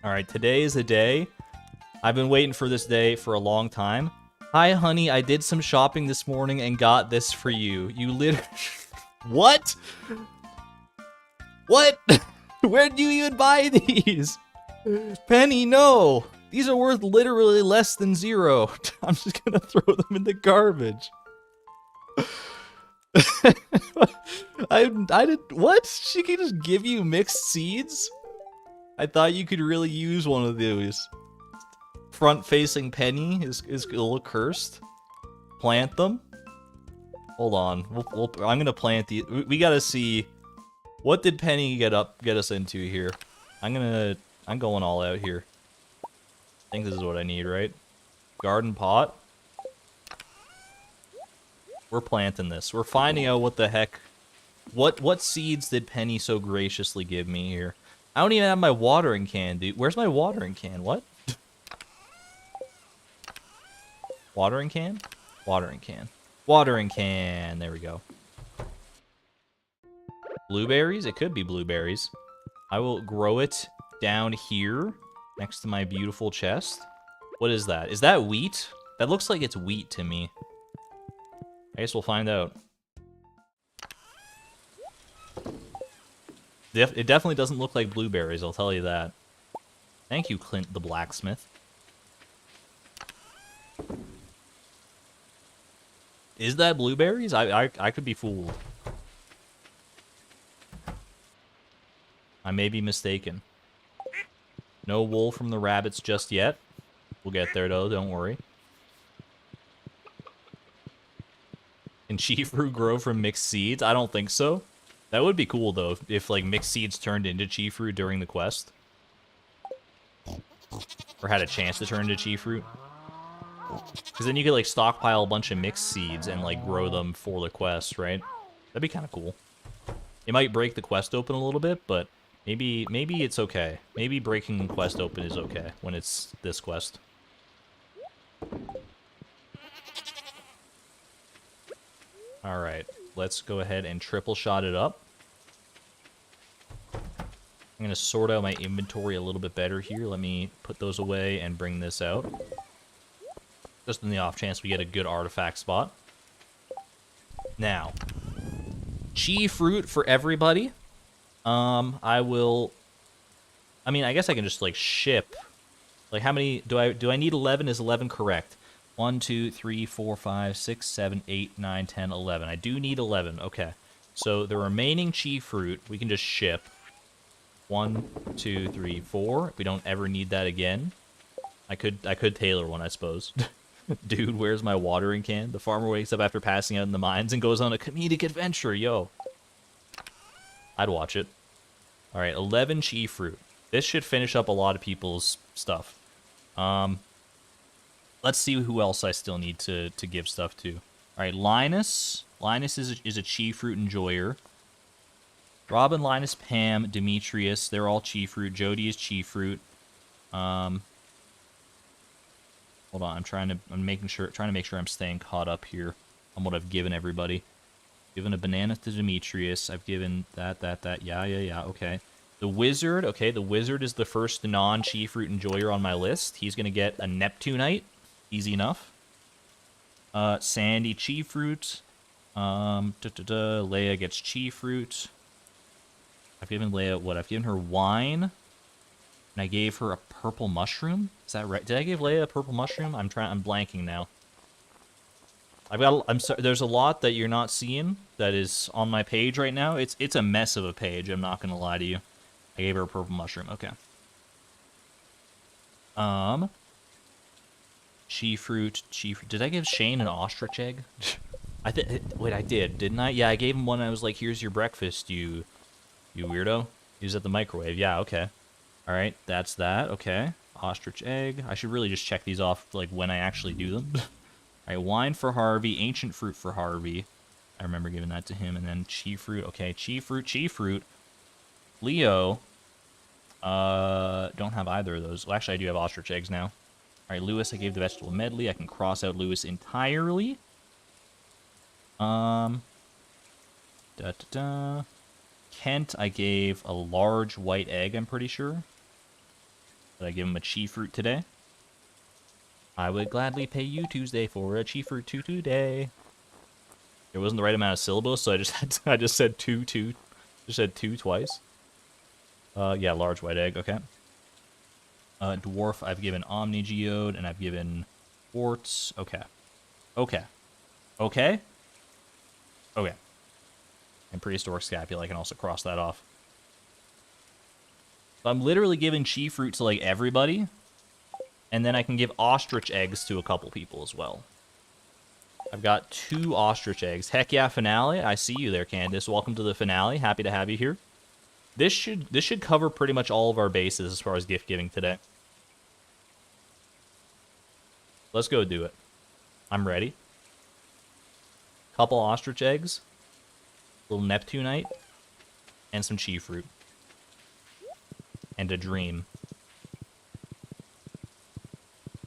All right, today is the day. I've been waiting for this day for a long time. Hi, honey. I did some shopping this morning and got this for you. You literally... What? What? Where do you even buy these? Penny, no. These are worth literally less than 0. I'm just gonna throw them in the garbage. I did what? She can just give you mixed seeds? I thought you could really use one of these. Front-facing Penny is a little cursed. Plant them. Hold on. I'm gonna plant these. We gotta see. What did Penny get us into here? I'm going all out here. I think this is what I need, right? Garden pot. We're planting this. We're finding out what the heck... What seeds did Penny so graciously give me here? I don't even have my watering can, dude. Where's my watering can? What? Watering can? Watering can. Watering can. There we go. Blueberries? It could be blueberries. I will grow it down here next to my beautiful chest. What is that? Is that wheat? That looks like it's wheat to me. I guess we'll find out. It definitely doesn't look like blueberries, I'll tell you that. Thank you, Clint the blacksmith. Is that blueberries? I could be fooled. I may be mistaken. No wool from the rabbits just yet. We'll get there, though, don't worry. Can chia fruit grow from mixed seeds? I don't think so. That would be cool, though, if, like, mixed seeds turned into chia fruit during the quest. Or had a chance to turn into chia fruit. Because then you could, like, stockpile a bunch of mixed seeds and, like, grow them for the quest, right? That'd be kind of cool. It might break the quest open a little bit, but maybe it's okay. Maybe breaking the quest open is okay when it's this quest. Alright, let's go ahead and triple shot it up. I'm going to sort out my inventory a little bit better here. Let me put those away and bring this out. Just in the off chance we get a good artifact spot. Now, chia fruit for everybody. I mean, I guess I can just, like, ship. Like, how many do I need 11? Is 11 correct? 1, 2, 3, 4, 5, 6, 7, 8, 9, 10, 11. I do need 11. Okay. So the remaining chia fruit we can just ship. 1, 2, 3, 4. If we don't ever need that again. I could tailor one, I suppose. Dude, where's my watering can? The farmer wakes up after passing out in the mines and goes on a comedic adventure, yo. I'd watch it. Alright, 11 chia fruit. This should finish up a lot of people's stuff. Let's see who else I still need to give stuff to. Alright, Linus. Linus is a chia fruit enjoyer. Robin, Linus, Pam, Demetrius, they're all chia fruit. Jody is chia fruit. Hold on, trying to make sure I'm staying caught up here on what I've given everybody. Given a banana to Demetrius. I've given that. Yeah, okay. The wizard, okay, the wizard is the first non-chia fruit enjoyer on my list. He's gonna get a Neptunite. Easy enough. Sandy, chia fruit. Leia gets chia fruit. I've given Leia what? I've given her wine. And I gave her a purple mushroom. Is that right? Did I give Leia a purple mushroom? I'm blanking now. I'm sorry, there's a lot that you're not seeing that is on my page right now. It's a mess of a page, I'm not gonna lie to you. I gave her a purple mushroom, okay. Chia fruit. Did I give Shane an ostrich egg? Wait, I did, didn't I? Yeah, I gave him one. I was like, "Here's your breakfast, you weirdo." He was at the microwave. Yeah, okay. All right, that's that. Okay, ostrich egg. I should really just check these off like when I actually do them. All right, wine for Harvey, ancient fruit for Harvey. I remember giving that to him, and then chia fruit. Okay, chia fruit. Leo. Don't have either of those. Well, actually, I do have ostrich eggs now. right, Lewis, I gave the vegetable medley. I can cross out Lewis entirely. Kent, I gave a large white egg, I'm pretty sure. Did I give him a chi fruit today? I would gladly pay you Tuesday for a chi fruit today. It wasn't the right amount of syllables, so I just said two. Just said two twice. Yeah, large white egg, okay. Dwarf, I've given Omni Geode, and I've given Quartz. Okay. Okay. Okay? Okay. And Prehistoric Scapula, I can also cross that off. So I'm literally giving Chi Fruit to, like, everybody. And then I can give Ostrich Eggs to a couple people as well. I've got 2 Ostrich Eggs. Heck yeah, Finale. I see you there, Candace. Welcome to the Finale. Happy to have you here. This should cover pretty much all of our bases as far as gift giving today. Let's go do it. I'm ready. Couple Ostrich Eggs. Little Neptunite. And some Chi Fruit. And a Dream.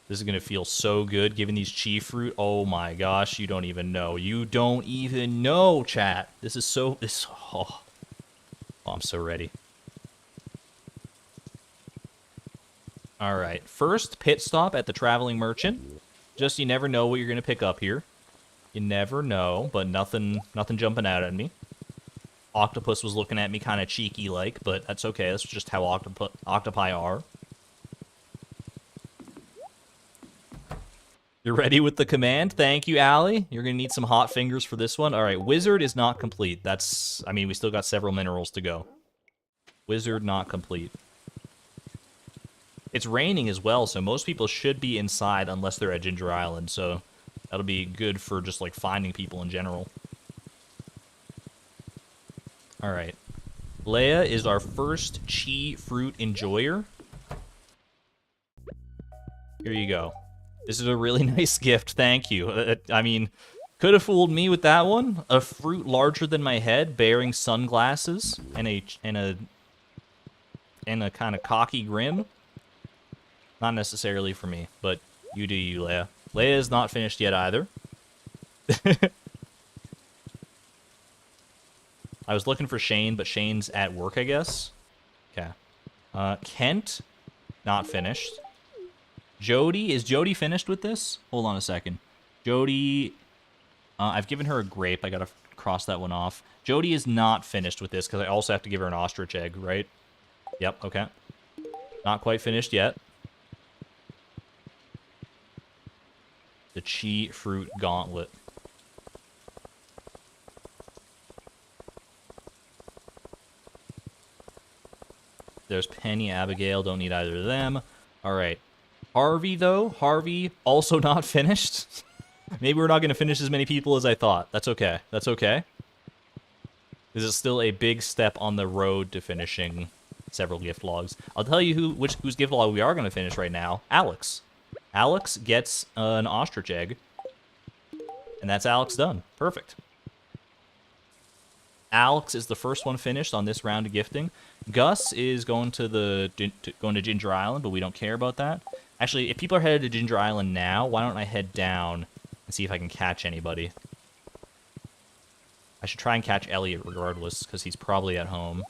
This is going to feel so good, giving these Chi Fruit. Oh my gosh, you don't even know. You don't even know, chat. This is so... Oh, I'm so ready. Alright, first pit stop at the Traveling Merchant. Just you never know what you're going to pick up here. You never know, but nothing jumping out at me. Octopus was looking at me kind of cheeky-like, but that's okay. That's just how octopi are. You're ready with the command? Thank you, Allie. You're going to need some hot fingers for this one. All right, Wizard is not complete. I mean, we still got several minerals to go. Wizard not complete. It's raining as well, so most people should be inside unless they're at Ginger Island, so that'll be good for just, like, finding people in general. All right. Leia is our first Chi Fruit enjoyer. Here you go. This is a really nice gift, thank you. I mean, could have fooled me with that one. A fruit larger than my head, bearing sunglasses and a kind of cocky grin. Not necessarily for me, but you do you, Leia. Leia is not finished yet either. I was looking for Shane, but Shane's at work, I guess. Okay. Kent, not finished. Jody, is Jody finished with this? Hold on a second. Jody, I've given her a grape. I gotta cross that one off. Jody is not finished with this, because I also have to give her an ostrich egg, right? Yep, okay. Not quite finished yet. The Chi Fruit Gauntlet. There's Penny, Abigail, don't need either of them. Alright. Harvey, though. Harvey, also not finished. Maybe we're not going to finish as many people as I thought. That's okay. That's okay. This is still a big step on the road to finishing several gift logs. I'll tell you whose gift log we are going to finish right now. Alex. Alex gets an ostrich egg. And that's Alex done. Perfect. Alex is the first one finished on this round of gifting. Gus is going to Ginger Island, but we don't care about that. Actually, if people are headed to Ginger Island now, why don't I head down and see if I can catch anybody? I should try and catch Elliot regardless, because he's probably at home.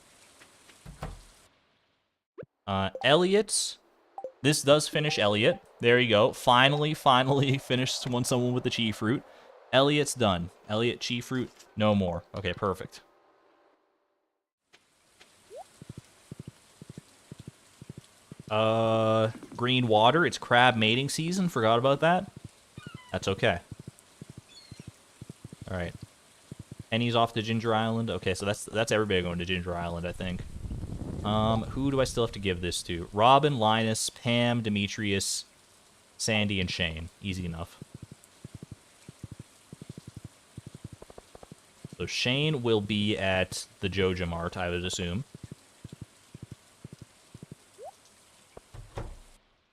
Elliot. This does finish Elliot. There you go. Finally finished someone with the Chi Fruit. Elliot's done. Elliot, Chi Fruit, no more. Okay, perfect. Green water. It's crab mating season. Forgot about that. That's okay. All right. Penny's off to Ginger Island. Okay, so that's everybody going to Ginger Island, I think. Who do I still have to give this to? Robin, Linus, Pam, Demetrius, Sandy, and Shane. Easy enough. So Shane will be at the Joja Mart, I would assume.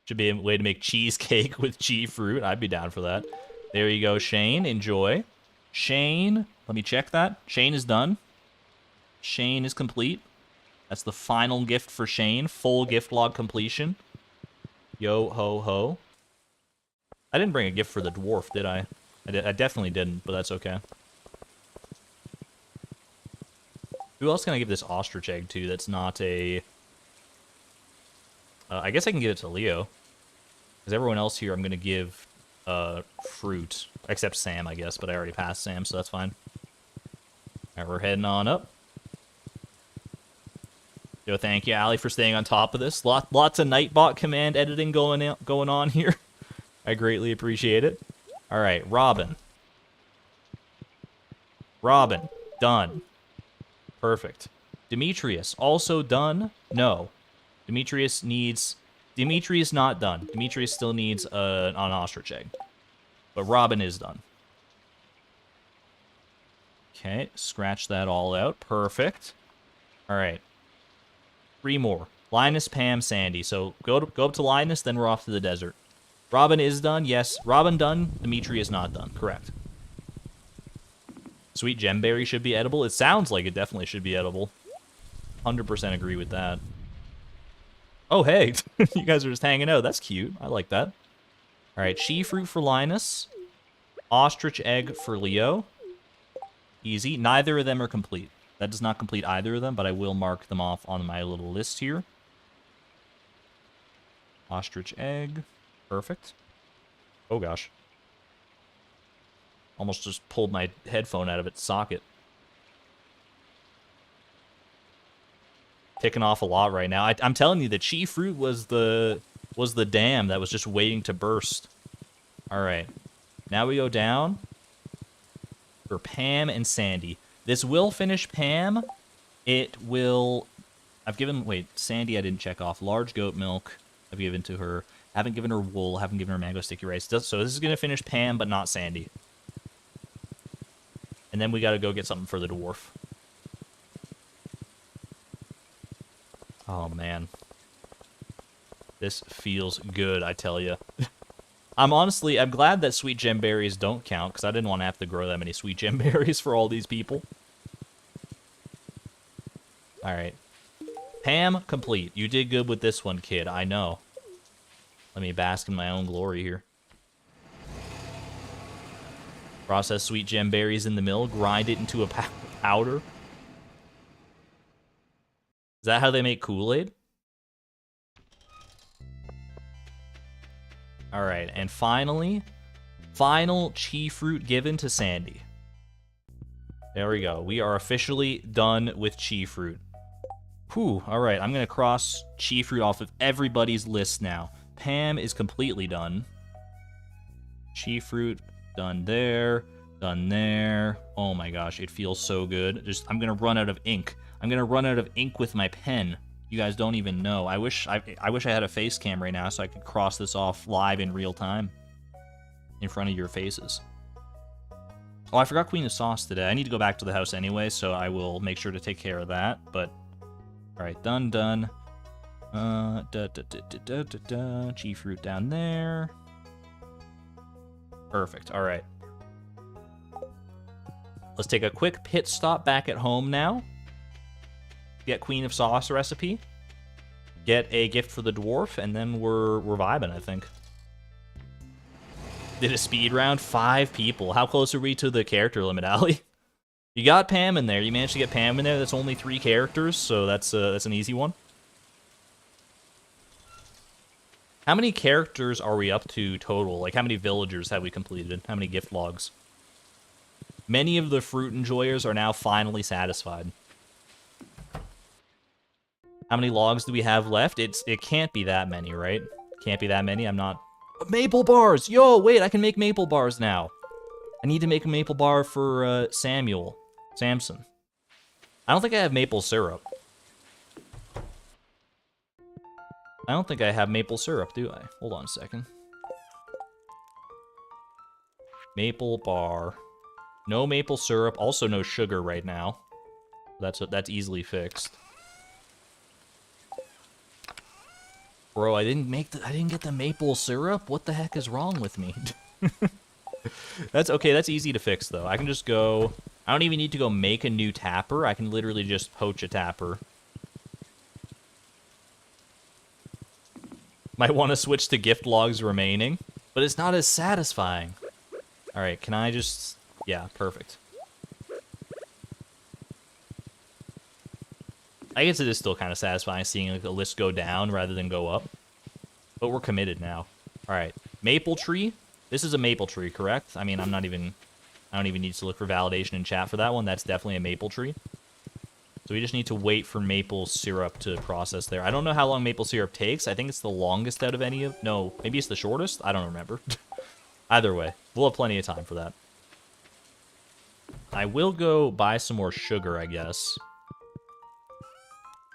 Should be a way to make cheesecake with Chi Fruit. I'd be down for that. There you go, Shane. Enjoy. Shane, let me check that. Shane is done. Shane is complete. That's the final gift for Shane. Full gift log completion. Yo ho ho. I didn't bring a gift for the dwarf, did I? I definitely didn't, but that's okay. Who else can I give this ostrich egg to that's not a... I guess I can give it to Leo. Because everyone else here I'm going to give fruit. Except Sam, I guess, but I already passed Sam, so that's fine. Alright, we're heading on up. Yo, thank you, Allie, for staying on top of this. Lots of Nightbot command editing going on here. I greatly appreciate it. Alright, Robin. Robin, done. Perfect. Demetrius, also done? No. Demetrius not done. Demetrius still needs an ostrich egg. But Robin is done. Okay, scratch that all out. Perfect. Alright. 3 more. Linus, Pam, Sandy. So go up to Linus, then we're off to the desert. Robin is done, yes. Robin done, Dimitri is not done. Correct. Sweet gemberry should be edible. It sounds like it definitely should be edible. 100% agree with that. Oh, hey. You guys are just hanging out. That's cute. I like that. Alright, chi fruit for Linus. Ostrich egg for Leo. Easy. Neither of them are complete. That does not complete either of them, but I will mark them off on my little list here. Ostrich egg. Perfect. Oh, gosh. Almost just pulled my headphone out of its socket. Ticking off a lot right now. I'm telling you, the chi fruit was the dam that was just waiting to burst. All right. Now we go down for Pam and Sandy. This will finish Pam. It will... Wait, Sandy I didn't check off. Large goat milk I've given to her. Haven't given her wool. Haven't given her mango sticky rice. So this is going to finish Pam, but not Sandy. And then we got to go get something for the dwarf. Oh, man. This feels good, I tell you. I'm glad that sweet gemberries don't count, because I didn't want to have to grow that many sweet gemberries for all these people. Alright. Pam, complete. You did good with this one, kid. I know. Let me bask in my own glory here. Process sweet gemberries in the mill. Grind it into a powder. Is that how they make Kool-Aid? Alright, and finally, final chi fruit given to Sandy. There we go. We are officially done with chi fruit. Whew, alright, I'm going to cross chi fruit off of everybody's list now. Pam is completely done. Chi fruit, done there, done there. Oh my gosh, it feels so good. I'm going to run out of ink. I'm going to run out of ink with my pen. You guys don't even know. I wish I had a face cam right now so I could cross this off live in real time in front of your faces. Oh, I forgot Queen of Sauce today. I need to go back to the house anyway, so I will make sure to take care of that. But, alright, done. Chi fruit down there. Perfect, alright. Let's take a quick pit stop back at home now. Get Queen of Sauce recipe. Get a gift for the dwarf, and then we're vibing, I think. Did a speed round? 5 people. How close are we to the character limit, Allie? You got Pam in there. You managed to get Pam in there. That's only 3 characters, so that's an easy one. How many characters are we up to total? Like, how many villagers have we completed? How many gift logs? Many of the fruit enjoyers are now finally satisfied. How many logs do we have left? It can't be that many, right? Can't be that many. I'm not... Maple bars! Yo, wait, I can make maple bars now. I need to make a maple bar for Samson. I don't think I have maple syrup. I don't think I have maple syrup, do I? Hold on a second. Maple bar. No maple syrup. Also no sugar right now. That's easily fixed. Bro, I didn't get the maple syrup? What the heck is wrong with me? That's okay, that's easy to fix though. I can just go... I don't even need to go make a new tapper. I can literally just poach a tapper. Might want to switch to gift logs remaining. but it's not as satisfying. All right, can I just... Yeah, perfect. I guess it is still kind of satisfying seeing like, the list go down rather than go up. But we're committed now. All right, maple tree. This is a maple tree, correct? I mean, I don't even need to look for validation in chat for that one. That's definitely a maple tree. So we just need to wait for maple syrup to process there. I don't know how long maple syrup takes. I think it's the longest out of any of... No, maybe it's the shortest? I don't remember. Either way, we'll have plenty of time for that. I will go buy some more sugar, I guess.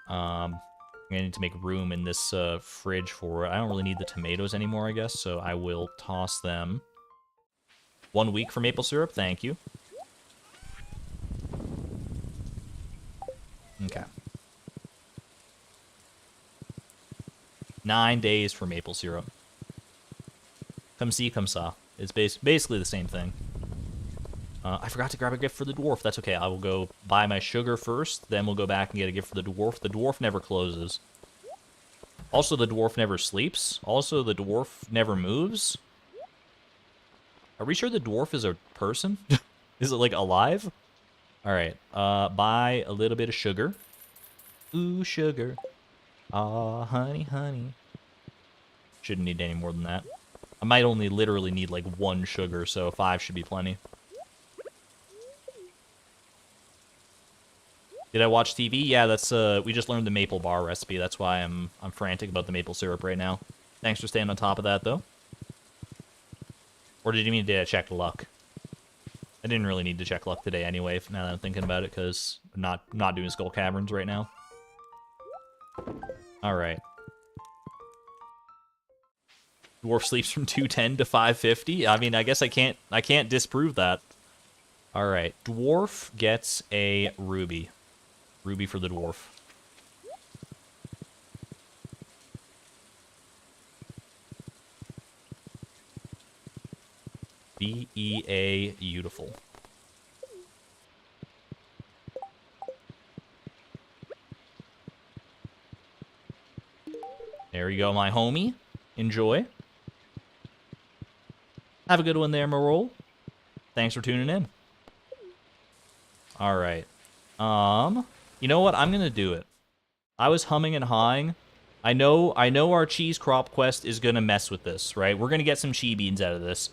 I'm gonna need to make room in this fridge for it. I don't really need the tomatoes anymore, I guess, so I will toss them. 1 week for maple syrup, thank you. Okay. 9 days for maple syrup. Come see, come saw. It's basically the same thing. I forgot to grab a gift for the dwarf. That's okay. I will go buy my sugar first, then we'll go back and get a gift for the dwarf. The dwarf never closes. Also, the dwarf never sleeps. Also, the dwarf never moves. Are we sure the dwarf is a person? Is it, like, alive? Alright, buy a little bit of sugar. Ooh, sugar. Aw, honey, honey. Shouldn't need any more than that. I might only literally need, like, 1 sugar, so 5 should be plenty. Did I watch TV? Yeah, that's, we just learned the maple bar recipe. That's why I'm frantic about the maple syrup right now. Thanks for staying on top of that, though. Or did you mean to check luck? I didn't really need to check luck today anyway, now that I'm thinking about it, because I'm not doing Skull Caverns right now. Alright. Dwarf sleeps from 2:10 to 5:50? I mean, I guess I can't disprove that. Alright, dwarf gets a ruby. Ruby for the dwarf. B-E-A, beautiful. There you go, my homie. Enjoy. Have a good one there, Marol. Thanks for tuning in. Alright. You know what? I'm gonna do it. I was humming and hawing. I know our cheese crop quest is gonna mess with this, right? We're gonna get some chi beans out of this.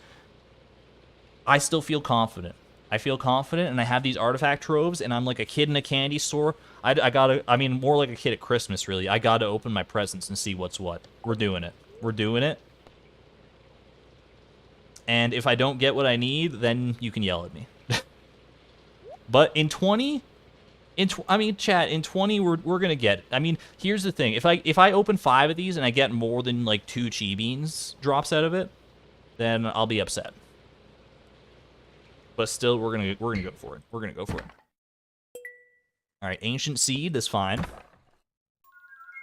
I still feel confident. I feel confident, and I have these artifact troves, and I'm like a kid in a candy store. I mean, more like a kid at Christmas, really. I gotta open my presents and see what's what. We're doing it. We're doing it. And if I don't get what I need, then you can yell at me. But in 20... I mean, chat, in 20, we're gonna get... I mean, here's the thing. If I open 5 of these and I get more than, like, 2 chi beans drops out of it, then I'll be upset. But still, we're gonna go for it. We're gonna go for it. Alright, Ancient Seed is fine.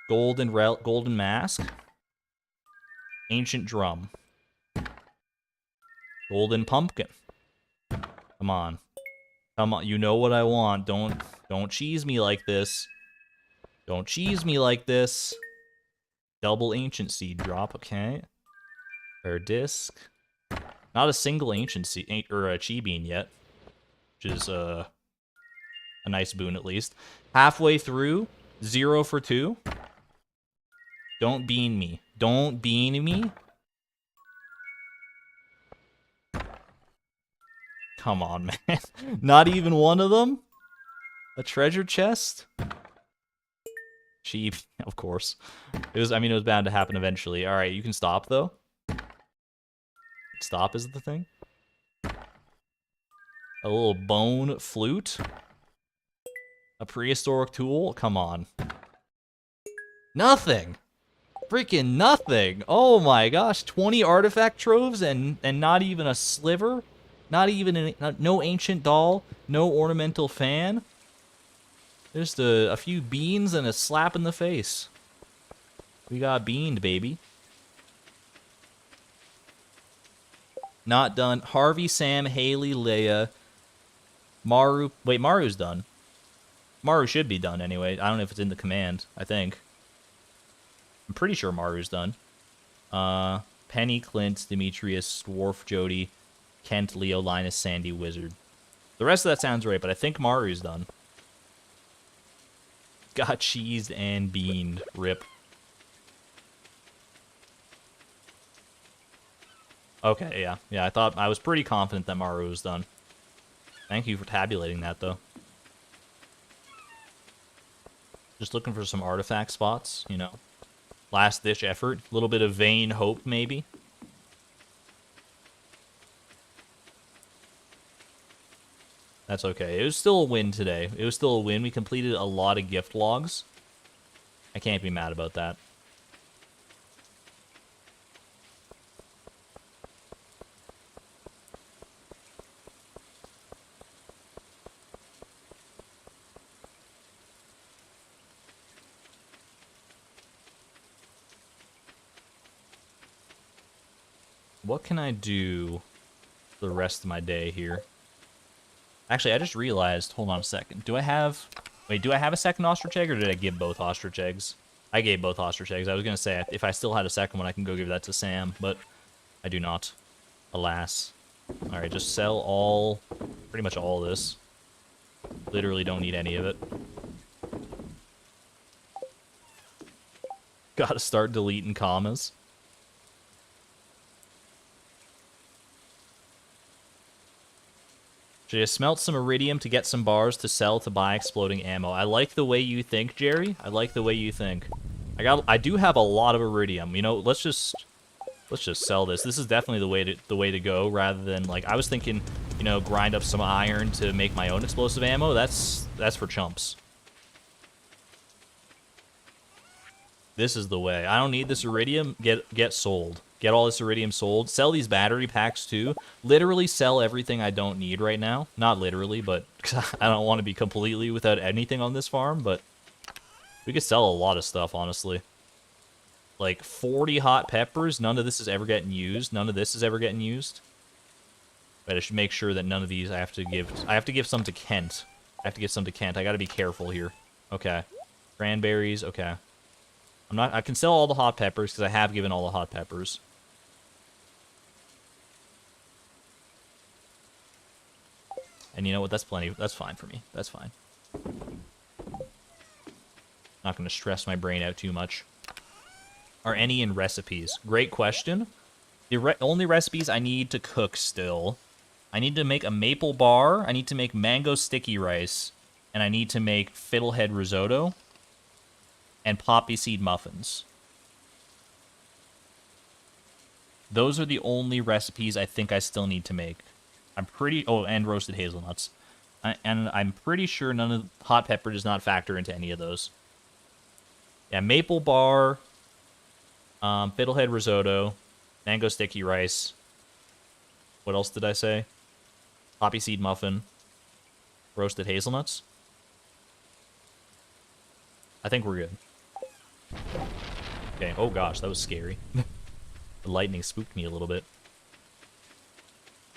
Golden Mask. Ancient Drum. Golden Pumpkin. Come on. Come on, you know what I want. Don't cheese me like this. Don't cheese me like this. Double Ancient Seed drop, okay. Rare Disc. Not a single Ancient Seed, or a Chi Bean yet. Which is, a nice boon, at least. Halfway through, 0 for 2. Don't bean me. Don't bean me. Come on, man. Not even one of them? A treasure chest? Cheap, of course. I mean, it was bound to happen eventually. Alright, you can stop, though. Stop is the thing. A little bone flute. A prehistoric tool? Come on. Nothing! Freaking nothing! Oh my gosh, 20 artifact troves and not even a sliver? Not even no ancient doll, no ornamental fan. Just a few beans and a slap in the face. We got beaned, baby. Not done. Harvey, Sam, Haley, Leia, Maru. Wait, Maru's done. Maru should be done anyway. I don't know if it's in the command. I think. I'm pretty sure Maru's done. Penny, Clint, Demetrius, Dwarf, Jody, Kent, Leo, Linus, Sandy, Wizard. The rest of that sounds right, but I think Maru's done. Got cheesed and beaned. Rip. Okay, yeah. Yeah, I was pretty confident that Maru was done. Thank you for tabulating that, though. Just looking for some artifact spots, you know. Last-ditch effort. A little bit of vain hope, maybe. That's okay. It was still a win today. It was still a win. We completed a lot of gift logs. I can't be mad about that. What can I do for the rest of my day here? Actually, I just realized, hold on a second. Do I have a second ostrich egg, or did I give both ostrich eggs? I gave both ostrich eggs. I was going to say, if I still had a second one, I can go give that to Sam, but I do not. Alas. Alright, just sell pretty much all this. Literally don't need any of it. Gotta start deleting commas. Should I smelt some iridium to get some bars to sell to buy exploding ammo? I like the way you think, Jerry. I like the way you think. I do have a lot of iridium. You know, let's just sell this. This is definitely the way to go, rather than, like, I was thinking, you know, grind up some iron to make my own explosive ammo. That's for chumps. This is the way. I don't need this iridium. Get sold. Get all this iridium sold. Sell these battery packs, too. Literally sell everything I don't need right now. Not literally, but I don't want to be completely without anything on this farm, but we could sell a lot of stuff, honestly. Like, 40 hot peppers. None of this is ever getting used. None of this is ever getting used. But I should make sure that none of these I have to give some to Kent. I have to give some to Kent. I gotta be careful here. Okay. Cranberries, okay. I can sell all the hot peppers, because I have given all the hot peppers. And you know what? That's plenty. That's fine for me. That's fine. Not going to stress my brain out too much. Are any in recipes? Great question. The only recipes I need to cook still. I need to make a maple bar. I need to make mango sticky rice. And I need to make fiddlehead risotto. And poppy seed muffins. Those are the only recipes I think I still need to make. Oh, and roasted hazelnuts. And I'm pretty sure none of hot pepper does not factor into any of those. Yeah, maple bar, fiddlehead risotto, mango sticky rice. What else did I say? Poppy seed muffin, roasted hazelnuts. I think we're good. Okay, oh gosh, that was scary. The lightning spooked me a little bit.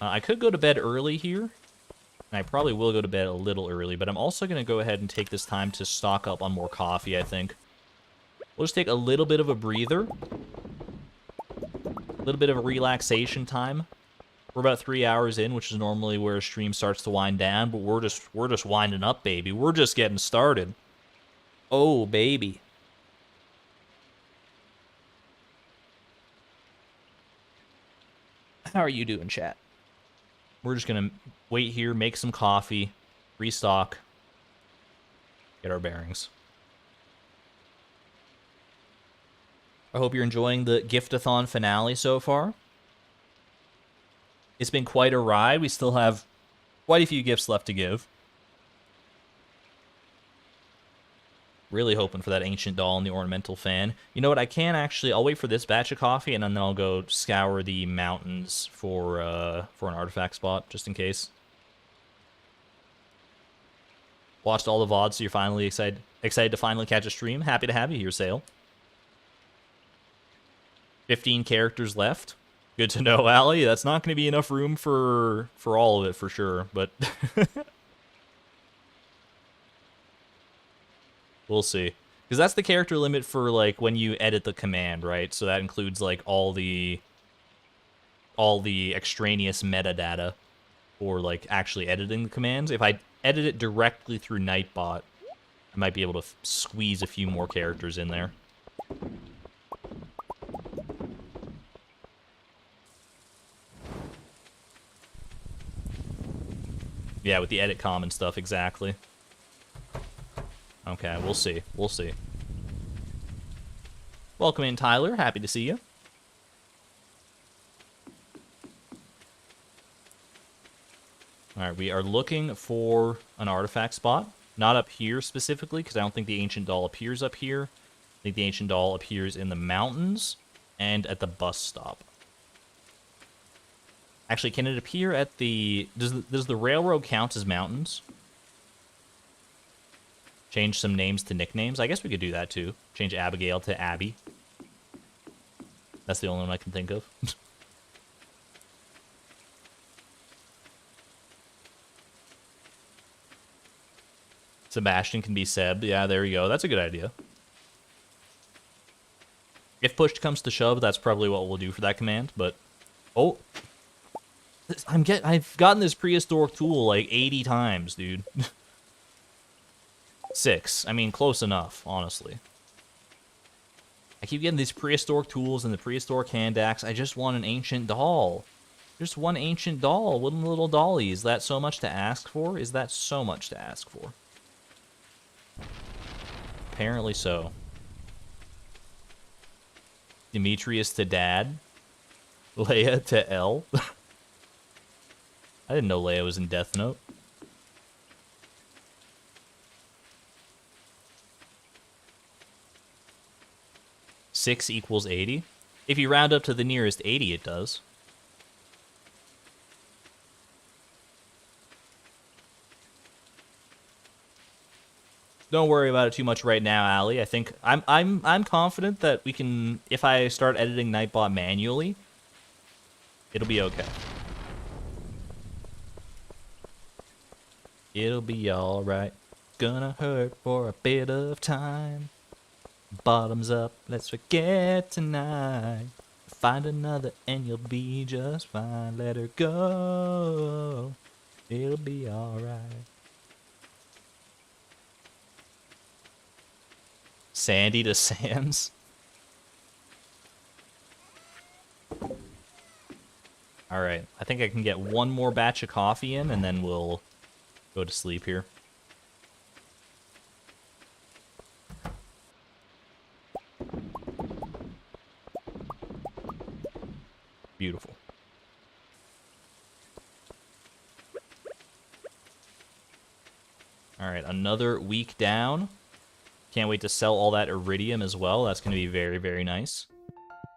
I could go to bed early here, and I probably will go to bed a little early, but I'm also going to go ahead and take this time to stock up on more coffee, I think. We'll just take a little bit of a breather. A little bit of a relaxation time. We're about 3 hours in, which is normally where a stream starts to wind down, but we're just winding up, baby. We're just getting started. Oh, baby. How are you doing, chat? We're just going to wait here, make some coffee, restock, get our bearings. I hope you're enjoying the Gift-a-Thon finale so far. It's been quite a ride. We still have quite a few gifts left to give. Really hoping for that ancient doll and the ornamental fan. You know what? I'll wait for this batch of coffee, and then I'll go scour the mountains for an artifact spot, just in case. Watched all the VODs, so you're finally excited to finally catch a stream. Happy to have you here, Sale. 15 characters left. Good to know, Allie. That's not going to be enough room for all of it, for sure, but... We'll see. Because that's the character limit for, like, when you edit the command, right? So that includes, like, all the all the extraneous metadata for, like, actually editing the commands. If I edit it directly through Nightbot, I might be able to squeeze a few more characters in there. Yeah, with the edit common stuff, exactly. Okay, we'll see. We'll see. Welcome in, Tyler. Happy to see you. Alright, we are looking for an artifact spot. Not up here specifically, because I don't think the Ancient Doll appears up here. I think the Ancient Doll appears in the mountains and at the bus stop. Actually, can it appear at the... Does the railroad count as mountains? Change some names to nicknames? I guess we could do that, too. Change Abigail to Abby. That's the only one I can think of. Sebastian can be Seb. Yeah, there you go. That's a good idea. If push comes to shove, that's probably what we'll do for that command, but... Oh! I've gotten this prehistoric tool like 80 times, dude. 6. I mean, close enough, honestly. I keep getting these prehistoric tools and the prehistoric hand axe. I just want an ancient doll. Just one ancient doll, one little dolly. Is that so much to ask for? Is that so much to ask for? Apparently so. Demetrius to Dad. Leia to L. I didn't know Leia was in Death Note. Six equals 80. If you round up to the nearest 80, it does. Don't worry about it too much right now, Allie. I think I'm confident that we can, if I start editing Nightbot manually, it'll be okay. It'll be alright. Gonna hurt for a bit of time. Bottoms up, let's forget tonight. Find another and you'll be just fine. Let her go. It'll be alright. Sandy to Sam's. Alright, I think I can get one more batch of coffee in and then we'll go to sleep here. Beautiful. Alright, another week down. Can't wait to sell all that iridium as well. That's going to be very, very nice.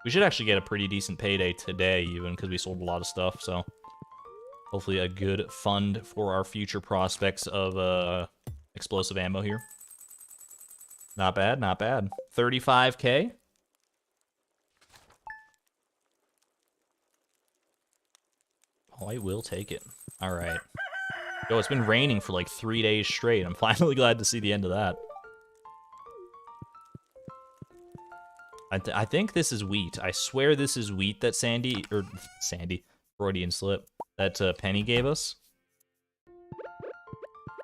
We should actually get a pretty decent payday today, even, because we sold a lot of stuff, so... Hopefully a good fund for our future prospects of explosive ammo here. Not bad, not bad. 35k. Oh, I will take it. Alright. Yo, it's been raining for like 3 days straight. I'm finally glad to see the end of that. I think this is wheat. I swear this is wheat that Sandy, Freudian slip, that Penny gave us.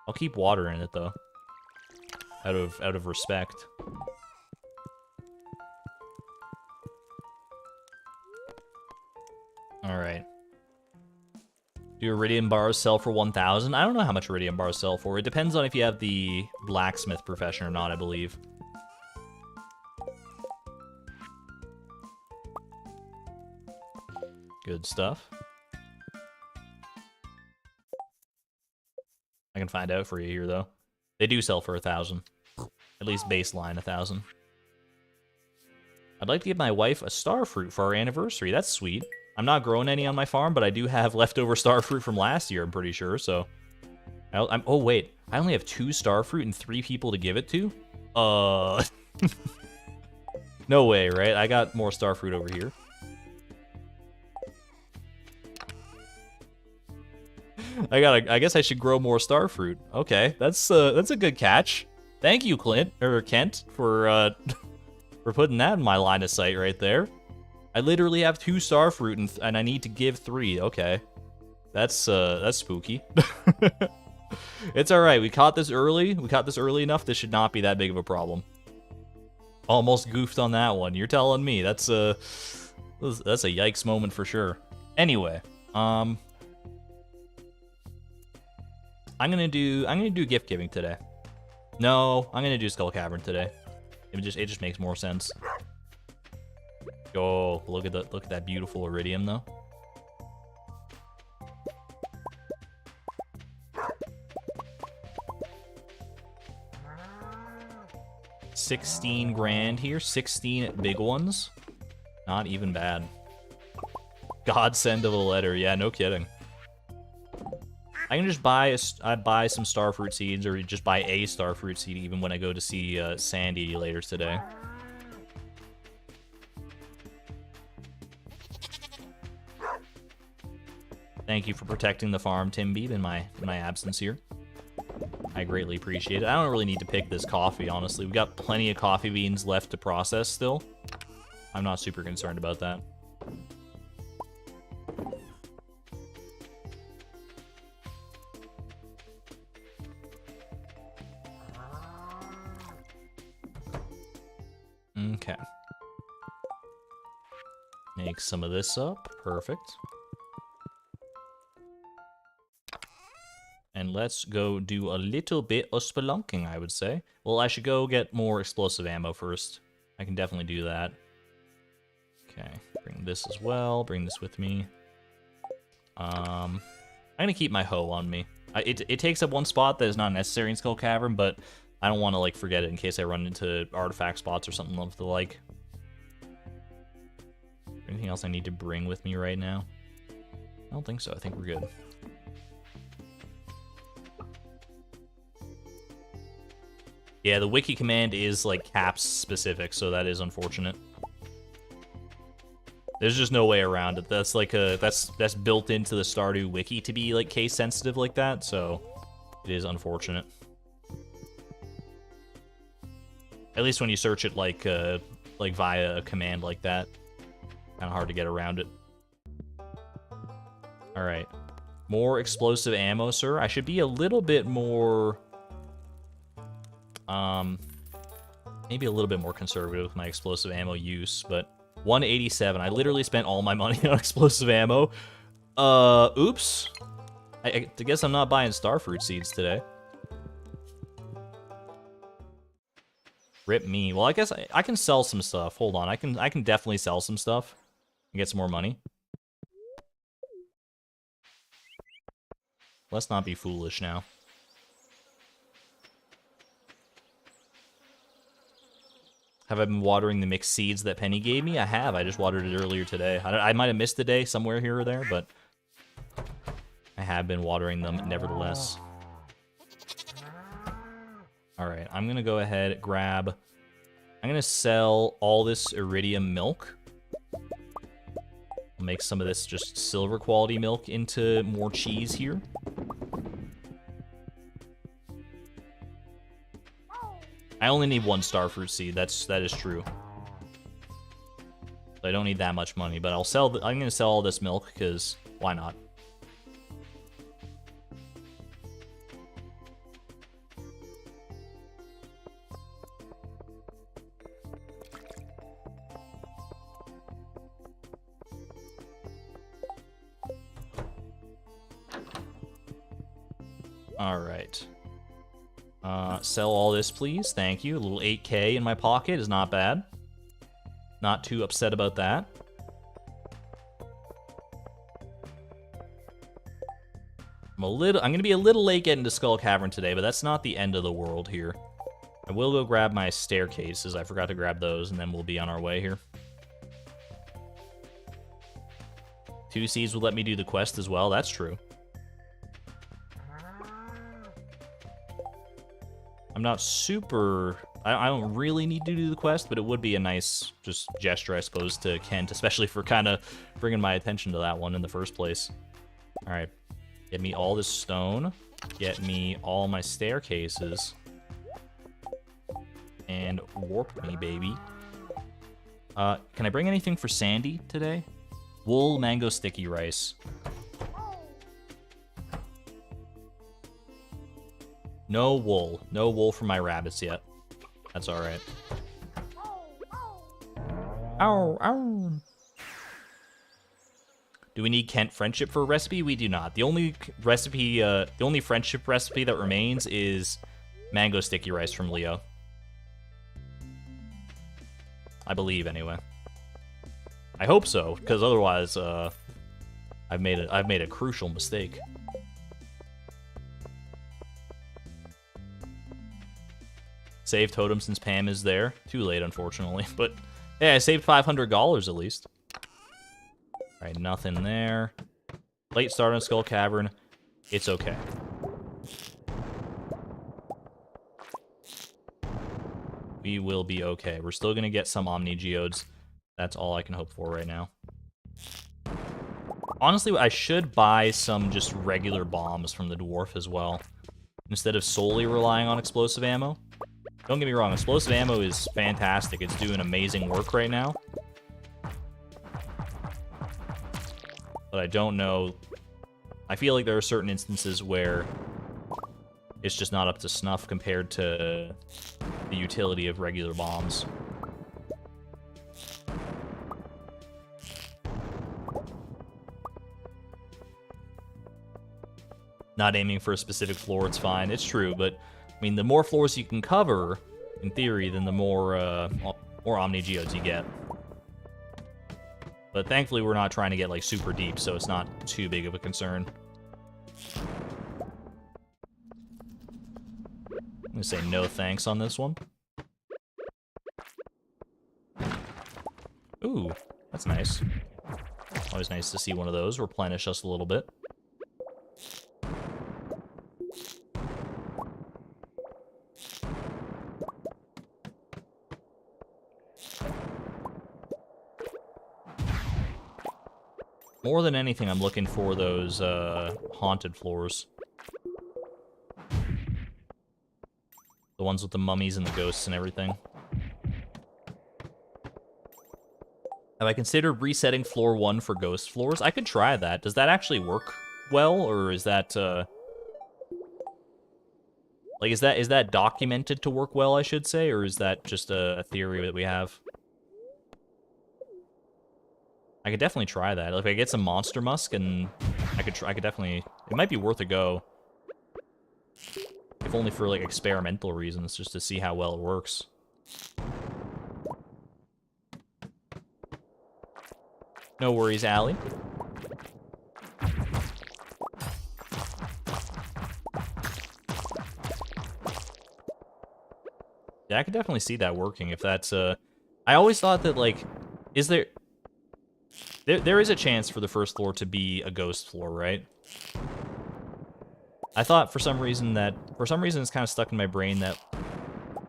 I'll keep water in it though, out of respect. All right. Do iridium bars sell for 1,000? I don't know how much iridium bars sell for. It depends on if you have the blacksmith profession or not, I believe. Good stuff. I can find out for you here, though. They do sell for 1,000. At least baseline 1,000. I'd like to give my wife a star fruit for our anniversary. That's sweet. I'm not growing any on my farm, but I do have leftover star fruit from last year, I'm pretty sure, so... oh, wait. I only have 2 star fruit and 3 people to give it to? No way, right? I got more star fruit over here. I guess I should grow more star fruit. Okay, that's a good catch. Thank you, Kent, for for putting that in my line of sight right there. I literally have 2 starfruit and I need to give 3. Okay. That's spooky. It's alright. We caught this early. We caught this early enough. This should not be that big of a problem. Almost goofed on that one. You're telling me. That's a yikes moment for sure. Anyway, I'm gonna do gift giving today. No, I'm gonna do Skull Cavern today. It just makes more sense. Oh, look at that beautiful iridium though. $16 grand here, 16 big ones. Not even bad. Godsend of a letter, yeah, no kidding. I can just buy some starfruit seeds, or just buy a starfruit seed even when I go to see Sandy later today. Thank you for protecting the farm, Timbeeb, in my absence here. I greatly appreciate it. I don't really need to pick this coffee, honestly. We got plenty of coffee beans left to process still. I'm not super concerned about that. Okay. Make some of this up. Perfect. And let's go do a little bit of spelunking, I would say. Well, I should go get more explosive ammo first. I can definitely do that. Okay, bring this as well. Bring this with me. I'm gonna keep my hoe on me. It takes up one spot that is not necessary in Skull Cavern, but I don't want to like forget it in case I run into artifact spots or something of the like. Anything else I need to bring with me right now? I don't think so. I think we're good. Yeah, the wiki command is like caps specific, so that is unfortunate. There's just no way around it. That's like that's built into the Stardew wiki to be like case sensitive like that, so it is unfortunate. At least when you search it like via a command like that, kind of hard to get around it. All right, more explosive ammo, sir. I should be a little bit more, maybe a little bit more conservative with my explosive ammo use, but 187. I literally spent all my money on explosive ammo. Oops. I guess I'm not buying starfruit seeds today. Rip me. Well, I guess I can sell some stuff. Hold on. I can definitely sell some stuff and get some more money. Let's not be foolish now. Have I been watering the mixed seeds that Penny gave me? I have. I just watered it earlier today. I might have missed a day somewhere here or there, but I have been watering them nevertheless. Alright, I'm going to go ahead and grab... I'm going to sell all this iridium milk. I'll make some of this just silver quality milk into more cheese here. I only need 1 starfruit seed. That is true. So I don't need that much money, but I'm going to sell all this milk because why not? All right. Sell all this, please. Thank you. A little 8K in my pocket is not bad. Not too upset about that. I'm going to be a little late getting to Skull Cavern today, but that's not the end of the world here. I will go grab my staircases. I forgot to grab those, and then we'll be on our way here. 2 seeds will let me do the quest as well. That's true. I'm not super... I don't really need to do the quest, but it would be a nice just gesture, I suppose, to Kent, especially for kind of bringing my attention to that one in the first place. All right. Get me all this stone. Get me all my staircases. And warp me, baby. Can I bring anything for Sandy today? Wool, mango, sticky rice. No wool. No wool for my rabbits yet. That's alright. Ow, ow. Do we need Kent friendship for a recipe? We do not. The only recipe, the only friendship recipe that remains is mango sticky rice from Leo. I believe, anyway. I hope so, because otherwise, I've made a crucial mistake. Save totem since Pam is there. Too late, unfortunately, but yeah, I saved $500 at least. All right, nothing there. Late start on Skull Cavern. It's okay. We will be okay. We're still gonna get some Omni Geodes. That's all I can hope for right now. Honestly, I should buy some just regular bombs from the dwarf as well, instead of solely relying on explosive ammo. Don't get me wrong, explosive ammo is fantastic. It's doing amazing work right now. But I don't know. I feel like there are certain instances where it's just not up to snuff compared to the utility of regular bombs. Not aiming for a specific floor, it's fine. It's true, but I mean, the more floors you can cover, in theory, then the more Omni Geodes you get. But thankfully, we're not trying to get like super deep, so it's not too big of a concern. I'm gonna say no thanks on this one. Ooh, that's nice. Always nice to see one of those replenish us a little bit. More than anything, I'm looking for those haunted floors. The ones with the mummies and the ghosts and everything. Have I considered resetting floor 1 for ghost floors? I could try that. Does that actually work well, or is that like is that documented to work well, I should say, or is that just a theory that we have? I could definitely try that. If I get some monster musk, and I could definitely. It might be worth a go, if only for like experimental reasons, just to see how well it works. No worries, Allie. Yeah, I could definitely see that working if that's I always thought that, like, is there is a chance for the first floor to be a ghost floor, right? I thought for some reason it's kind of stuck in my brain that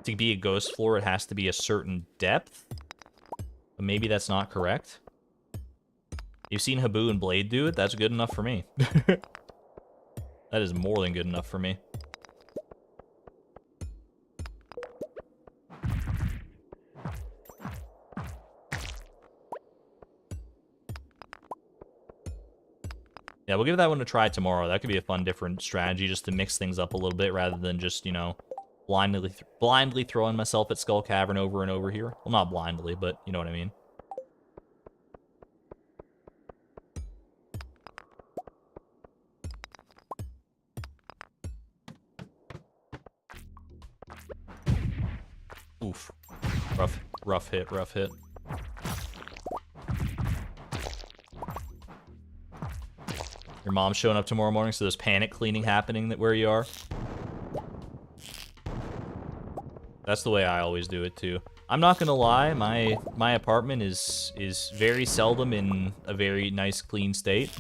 to be a ghost floor it has to be a certain depth. But maybe that's not correct. You've seen Habu and Blade do it? That's good enough for me. That is more than good enough for me. Yeah, we'll give that one a try tomorrow. That could be a fun, different strategy just to mix things up a little bit rather than just, you know, blindly throwing myself at Skull Cavern over and over here. Well, not blindly, but you know what I mean. Oof. Rough hit. Your mom's showing up tomorrow morning, so there's panic cleaning happening where you are. That's the way I always do it too. I'm not gonna lie, my apartment is very seldom in a very nice clean state.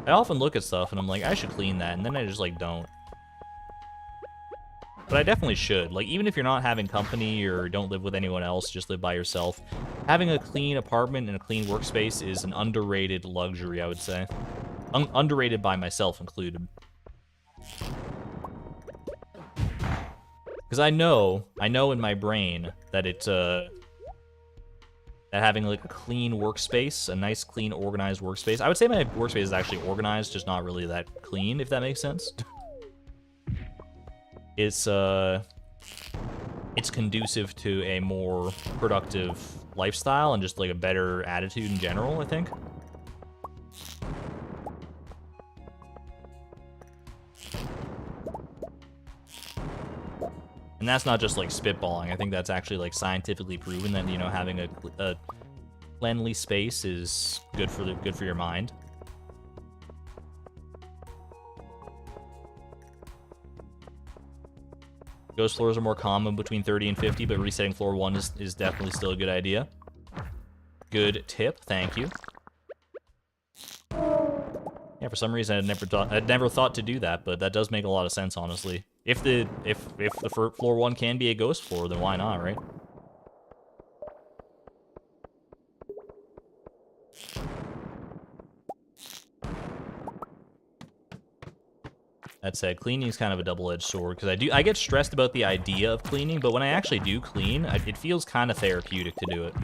I often look at stuff and I'm like, I should clean that, and then I just like don't. But I definitely should. Like, even if you're not having company or don't live with anyone else, just live by yourself, having a clean apartment and a clean workspace is an underrated luxury, I would say. Underrated by myself included. Because I know in my brain that that having like a clean workspace, a nice, clean, organized workspace. I would say my workspace is actually organized, just not really that clean, if that makes sense. It's conducive to a more productive lifestyle and just like a better attitude in general, I think. And that's not just like spitballing. I think that's actually like scientifically proven that, you know, having a cleanly space is good for your mind. Ghost floors are more common between 30 and 50, but resetting floor 1 is definitely still a good idea. Good tip, thank you. Yeah, for some reason I'd never thought to do that, but that does make a lot of sense, honestly. If the floor 1 can be a ghost floor, then why not, right? That said, cleaning is kind of a double-edged sword, because I get stressed about the idea of cleaning, but when I actually do clean, it feels kind of therapeutic to do it.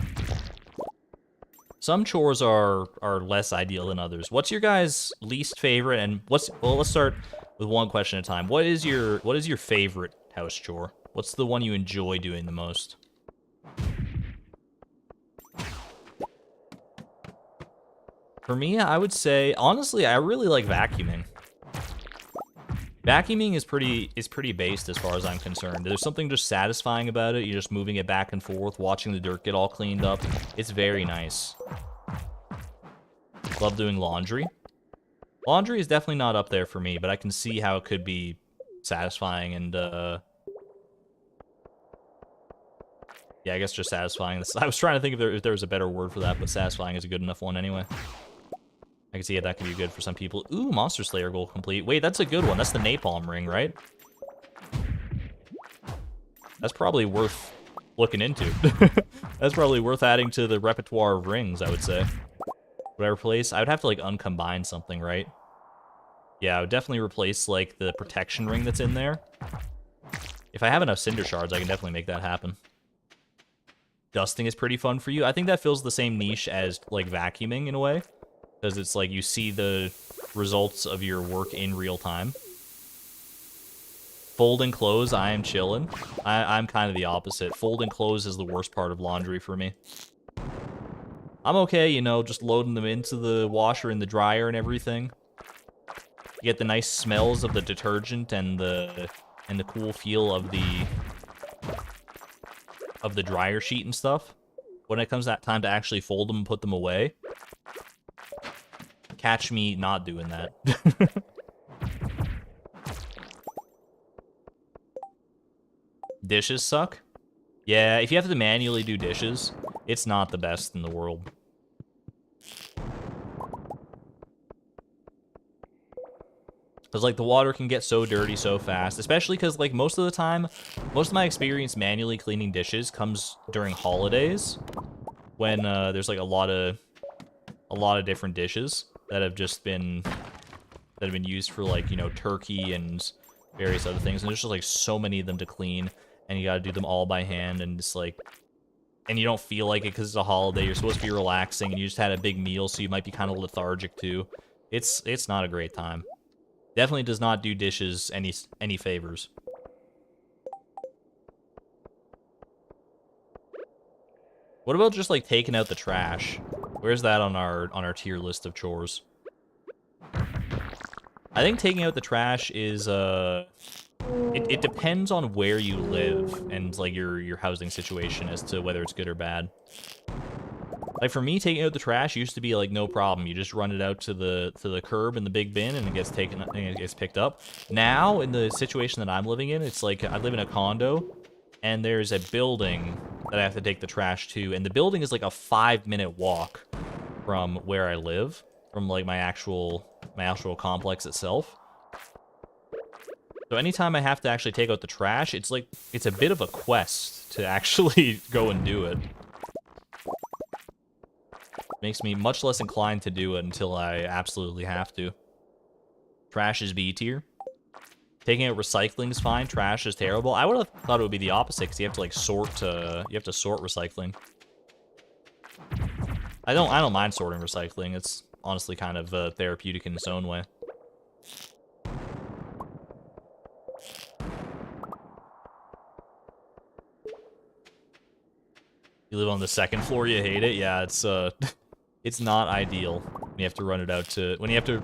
Some chores are less ideal than others. What's your guys' least favorite, and well, let's start with one question at a time. What is your favorite house chore? What's the one you enjoy doing the most? For me, I would say, honestly, I really like vacuuming. Vacuuming is pretty based as far as I'm concerned. There's something just satisfying about it. You're just moving it back and forth, watching the dirt get all cleaned up. It's very nice. Love doing laundry. Laundry is definitely not up there for me, but I can see how it could be satisfying and, yeah, I guess just satisfying. I was trying to think if there was a better word for that, but satisfying is a good enough one anyway. I can see how that could be good for some people. Ooh, Monster Slayer goal complete. Wait, that's a good one. That's the Napalm Ring, right? That's probably worth looking into. That's probably worth adding to the repertoire of rings, I would say. Would I replace? I would have to, like, uncombine something, right? Yeah, I would definitely replace, like, the protection ring that's in there. If I have enough Cinder Shards, I can definitely make that happen. Dusting is pretty fun for you. I think that fills the same niche as, like, vacuuming in a way. Because it's like you see the results of your work in real time. Folding clothes, I am chilling. I'm kind of the opposite. Folding clothes is the worst part of laundry for me. I'm okay, you know, just loading them into the washer and the dryer and everything. You get the nice smells of the detergent and the cool feel of the dryer sheet and stuff. When it comes that time to actually fold them and put them away, catch me not doing that. Dishes suck? Yeah, if you have to manually do dishes, it's not the best in the world. Because, like, the water can get so dirty so fast, especially because, like, most of the time, most of my experience manually cleaning dishes comes during holidays, when there's, like, a lot of different dishes that have been used for, like, you know, turkey and various other things, and there's just, like, so many of them to clean, and you gotta do them all by hand, and it's like, and you don't feel like it because it's a holiday. You're supposed to be relaxing, and you just had a big meal, so you might be kind of lethargic too. It's not a great time. Definitely does not do dishes any favors. What about just, like, taking out the trash? Where's that on our tier list of chores? I think taking out the trash is, it depends on where you live and, like, your housing situation as to whether it's good or bad. Like, for me, taking out the trash used to be, like, no problem. You just run it out to the curb in the big bin, and it gets taken, and it gets picked up. Now, in the situation that I'm living in, it's like, I live in a condo, and there's a building that I have to take the trash to, and the building is, like, a 5-minute walk from where I live, from, like, my actual complex itself. So anytime I have to actually take out the trash, it's like, it's a bit of a quest to actually go and do it. Makes me much less inclined to do it until I absolutely have to. Trash is B tier. Taking out recycling is fine. Trash is terrible. I would have thought it would be the opposite, because you have to, like, sort recycling. I don't mind sorting recycling. It's honestly kind of therapeutic in its own way. You live on the second floor, you hate it? Yeah, it's it's not ideal when you have to run it out to when you have to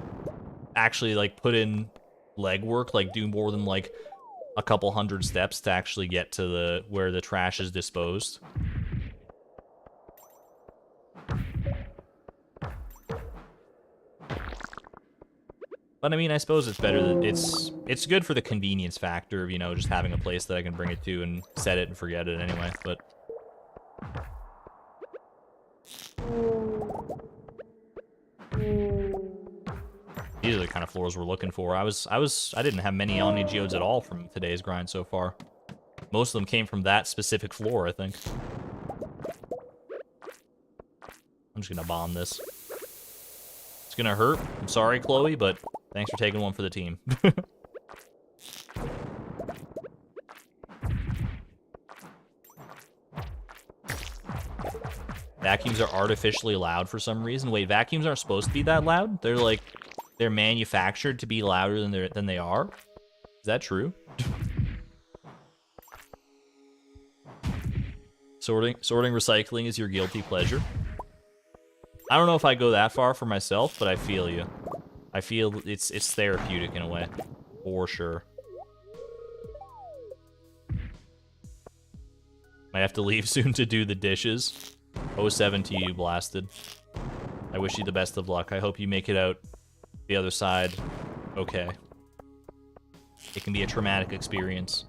actually like put in legwork, like do more than like a couple hundred steps to actually get to the where the trash is disposed. But I mean, I suppose it's better that it's good for the convenience factor of, you know, just having a place that I can bring it to and set it and forget it anyway, but these are the kind of floors we're looking for. I didn't have many Omni Geodes at all from today's grind so far. Most of them came from that specific floor, I think. I'm just gonna bomb this. It's gonna hurt. I'm sorry, Chloe, but thanks for taking one for the team. Vacuums are artificially loud for some reason. Wait, vacuums aren't supposed to be that loud? They're manufactured to be louder than they are? Is that true? Sorting recycling is your guilty pleasure. I don't know if I go that far for myself, but I feel you. I feel it's therapeutic in a way, for sure. Might have to leave soon to do the dishes. 07 to you, Blasted. I wish you the best of luck. I hope you make it out the other side okay. It can be a traumatic experience,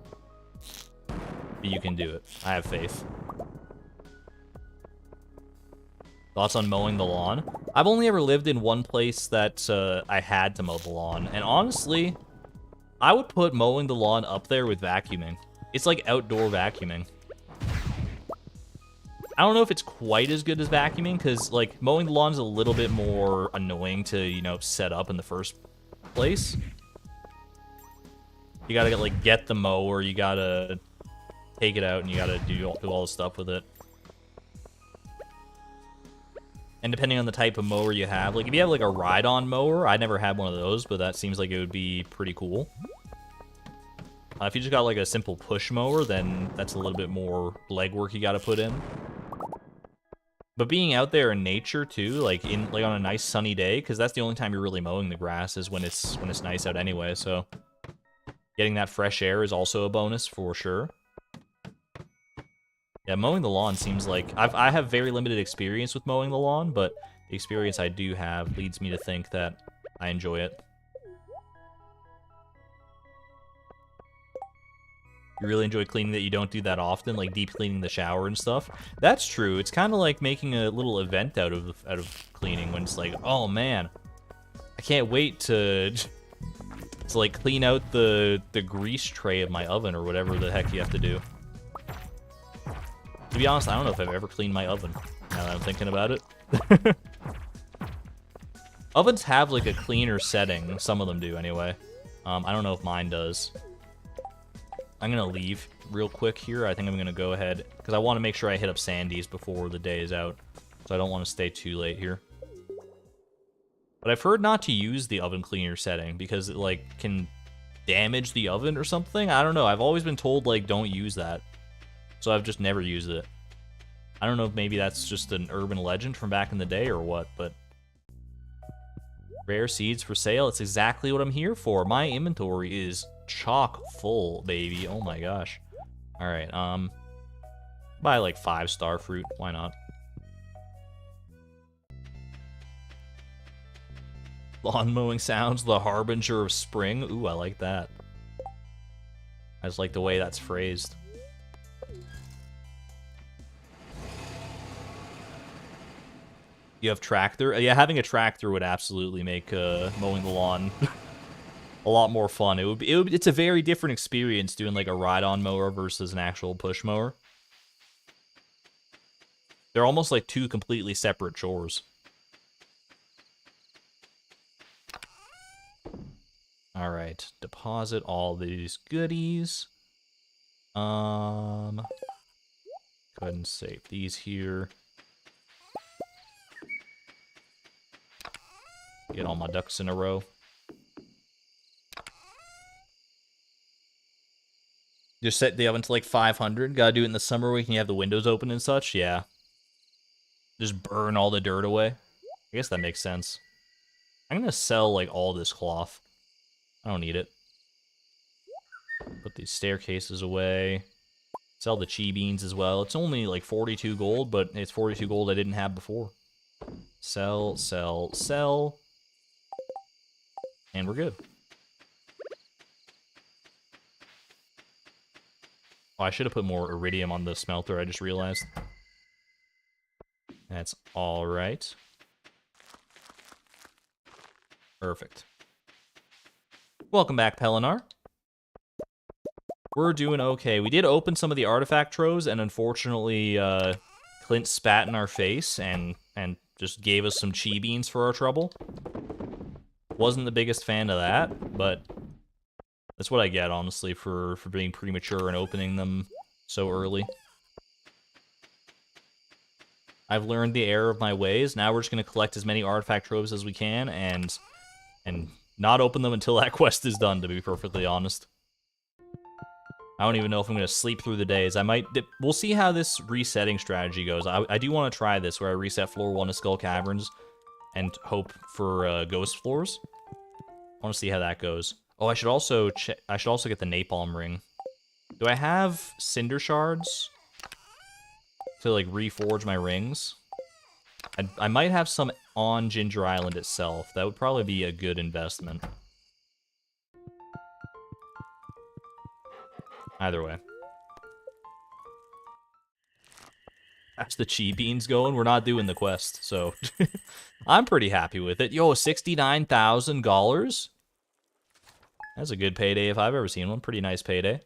but you can do it. I have faith. Thoughts on mowing the lawn? I've only ever lived in one place that I had to mow the lawn, and honestly, I would put mowing the lawn up there with vacuuming. It's like outdoor vacuuming. I don't know if it's quite as good as vacuuming, because, like, mowing the lawn is a little bit more annoying to, you know, set up in the first place. You gotta, like, get the mower, you gotta take it out, and you gotta do all the stuff with it. And depending on the type of mower you have, like, if you have, like, a ride-on mower, I never had one of those, but that seems like it would be pretty cool. If you just got, like, a simple push mower, then that's a little bit more legwork you gotta put in. But being out there in nature too, like on a nice sunny day, because that's the only time you're really mowing the grass is when it's nice out anyway. So getting that fresh air is also a bonus for sure. Yeah, mowing the lawn seems like I have very limited experience with mowing the lawn, but the experience I do have leads me to think that I enjoy it. You really enjoy cleaning that you don't do that often, like deep cleaning the shower and stuff. That's true. It's kind of like making a little event out of cleaning when it's like, oh man, I can't wait to like clean out the grease tray of my oven or whatever the heck you have to do. To be honest, I don't know if I've ever cleaned my oven, now that I'm thinking about it. Ovens have like a cleaner setting. Some of them do anyway. I don't know if mine does. I'm gonna leave real quick here. I think I'm gonna go ahead, because I want to make sure I hit up Sandy's before the day is out. So I don't want to stay too late here. But I've heard not to use the oven cleaner setting, because it, like, can damage the oven or something. I don't know. I've always been told, like, don't use that. So I've just never used it. I don't know if maybe that's just an urban legend from back in the day or what, but... Rare seeds for sale. It's exactly what I'm here for. My inventory is chock full, baby. Oh my gosh. Alright, buy like 5-star fruit. Why not? Lawn mowing sounds, the harbinger of spring. Ooh, I like that. I just like the way that's phrased. You have tractor? Yeah, having a tractor would absolutely make mowing the lawn a lot more fun. It's a very different experience doing like a ride-on mower versus an actual push mower. They're almost like two completely separate chores. All right, deposit all these goodies. Go ahead and save these here. Get all my ducks in a row. Just set the oven to like 500. Gotta do it in the summer when you have the windows open and such. Yeah. Just burn all the dirt away. I guess that makes sense. I'm gonna sell like all this cloth. I don't need it. Put these staircases away. Sell the chi beans as well. It's only like 42 gold, but it's 42 gold I didn't have before. Sell, sell, sell. And we're good. Oh, I should have put more iridium on the smelter, I just realized. That's alright. Perfect. Welcome back, Pelinar. We're doing okay. We did open some of the artifact troves, and unfortunately, Clint spat in our face and just gave us some chi beans for our trouble. Wasn't the biggest fan of that, but that's what I get, honestly, for being premature and opening them so early. I've learned the error of my ways. Now we're just going to collect as many artifact troves as we can and not open them until that quest is done, to be perfectly honest. I don't even know if I'm going to sleep through the days. We'll see how this resetting strategy goes. I do want to try this, where I reset floor 1 of Skull Caverns and hope for ghost floors. I want to see how that goes. Oh, I should also get the napalm ring. Do I have cinder shards to like reforge my rings? I might have some on Ginger Island itself. That would probably be a good investment. Either way. That's the chi beans going. We're not doing the quest, so I'm pretty happy with it. Yo, $69,000? That's a good payday if I've ever seen one. Pretty nice payday.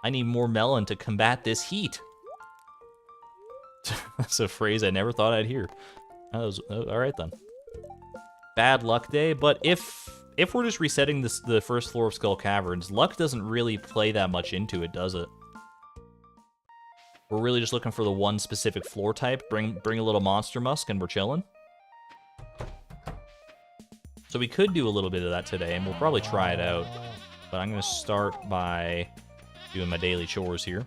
I need more melon to combat this heat. That's a phrase I never thought I'd hear. All right then. Bad luck day, but if we're just resetting the first floor of Skull Caverns, luck doesn't really play that much into it, does it? We're really just looking for the one specific floor type. Bring a little monster musk, and we're chilling. So we could do a little bit of that today, and we'll probably try it out. But I'm gonna start by doing my daily chores here.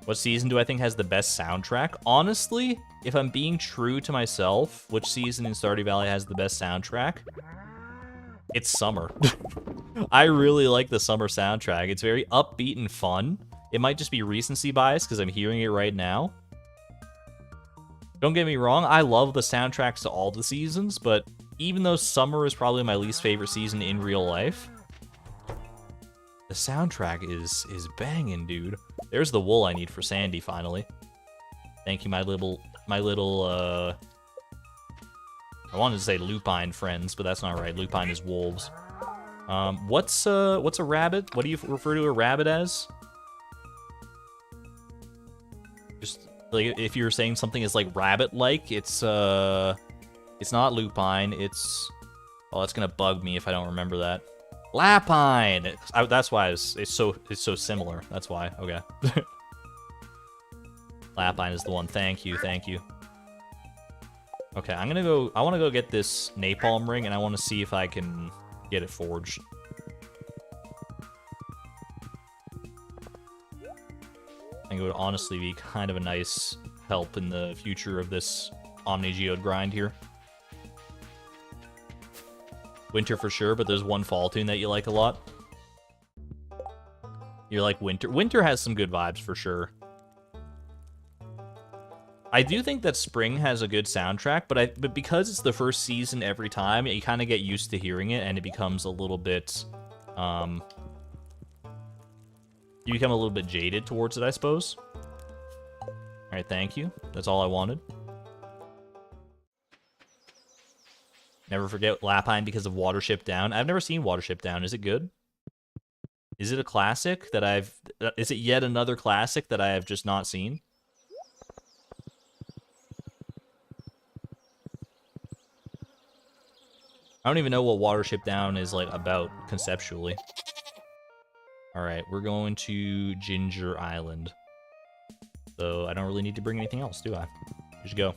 What season do I think has the best soundtrack? Honestly, if I'm being true to myself, which season in Stardew Valley has the best soundtrack? It's summer. I really like the summer soundtrack. It's very upbeat and fun. It might just be recency bias because I'm hearing it right now. Don't get me wrong, I love the soundtracks to all the seasons, but even though summer is probably my least favorite season in real life, the soundtrack is banging, dude. There's the wool I need for Sandy, finally. Thank you, my little, I wanted to say lupine friends, but that's not right. Lupine is wolves. What's a rabbit? What do you refer to a rabbit as? Just, like, if you're saying something is, like, rabbit-like, it's not lupine, it's... Oh, that's gonna bug me if I don't remember that. Lapine! That's why it's so similar. That's why. Okay. Lapine is the one. Thank you. Okay, I want to go get this napalm ring, and I want to see if I can get it forged. I think it would honestly be kind of a nice help in the future of this Omni-Geode grind here. Winter for sure, but there's one fall tune that you like a lot. You like Winter. Winter has some good vibes for sure. I do think that Spring has a good soundtrack, but because it's the first season every time, you kind of get used to hearing it, and it becomes a little bit, you become a little bit jaded towards it, I suppose. All right, thank you. That's all I wanted. Never forget Lapine because of Watership Down. I've never seen Watership Down. Is it good? Is it a classic that is it yet another classic that I have just not seen? I don't even know what Watership Down is, like, about conceptually. Alright, we're going to Ginger Island. So I don't really need to bring anything else, do I? Just go.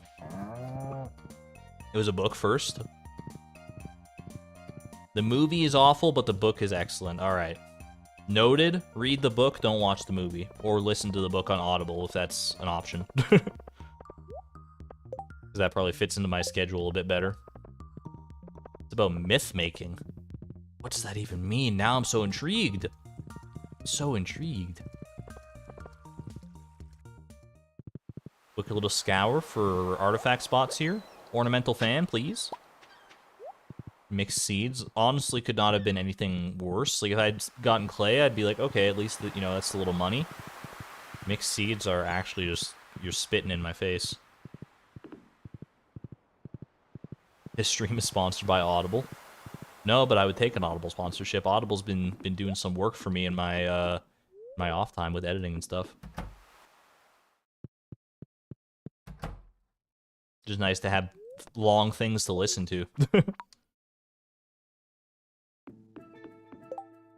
It was a book first. The movie is awful, but the book is excellent. Alright. Noted. Read the book, don't watch the movie. Or listen to the book on Audible, if that's an option. Because that probably fits into my schedule a bit better. It's about myth making. What does that even mean? Now I'm so intrigued. So intrigued. Quick little scour for artifact spots here. Ornamental fan, please. Mixed seeds. Honestly, could not have been anything worse. Like, if I'd gotten clay, I'd be like, okay, at least, you know, that's a little money. Mixed seeds are actually just, you're spitting in my face. This stream is sponsored by Audible. No, but I would take an Audible sponsorship. Audible's been doing some work for me in my my off time with editing and stuff. Just nice to have long things to listen to.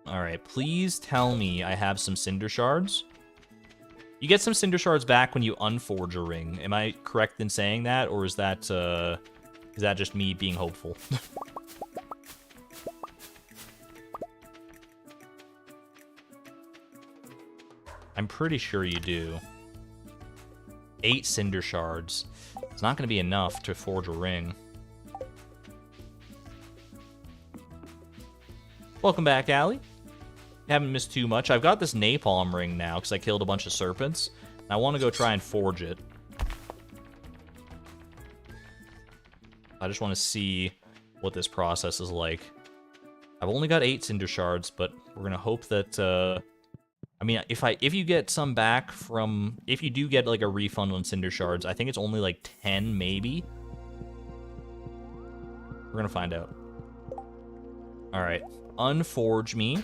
Alright, please tell me I have some Cinder Shards. You get some Cinder Shards back when you unforge a ring. Am I correct in saying that, or is that just me being hopeful? I'm pretty sure you do. 8 Cinder Shards. It's not going to be enough to forge a ring. Welcome back, Allie. Haven't missed too much. I've got this napalm ring now because I killed a bunch of serpents. And I want to go try and forge it. I just want to see what this process is like. I've only got 8 Cinder Shards, but we're going to hope that... I mean, if you get some back from... If you do get, like, a refund on Cinder Shards, I think it's only, like, 10, maybe? We're gonna find out. Alright. Unforge me.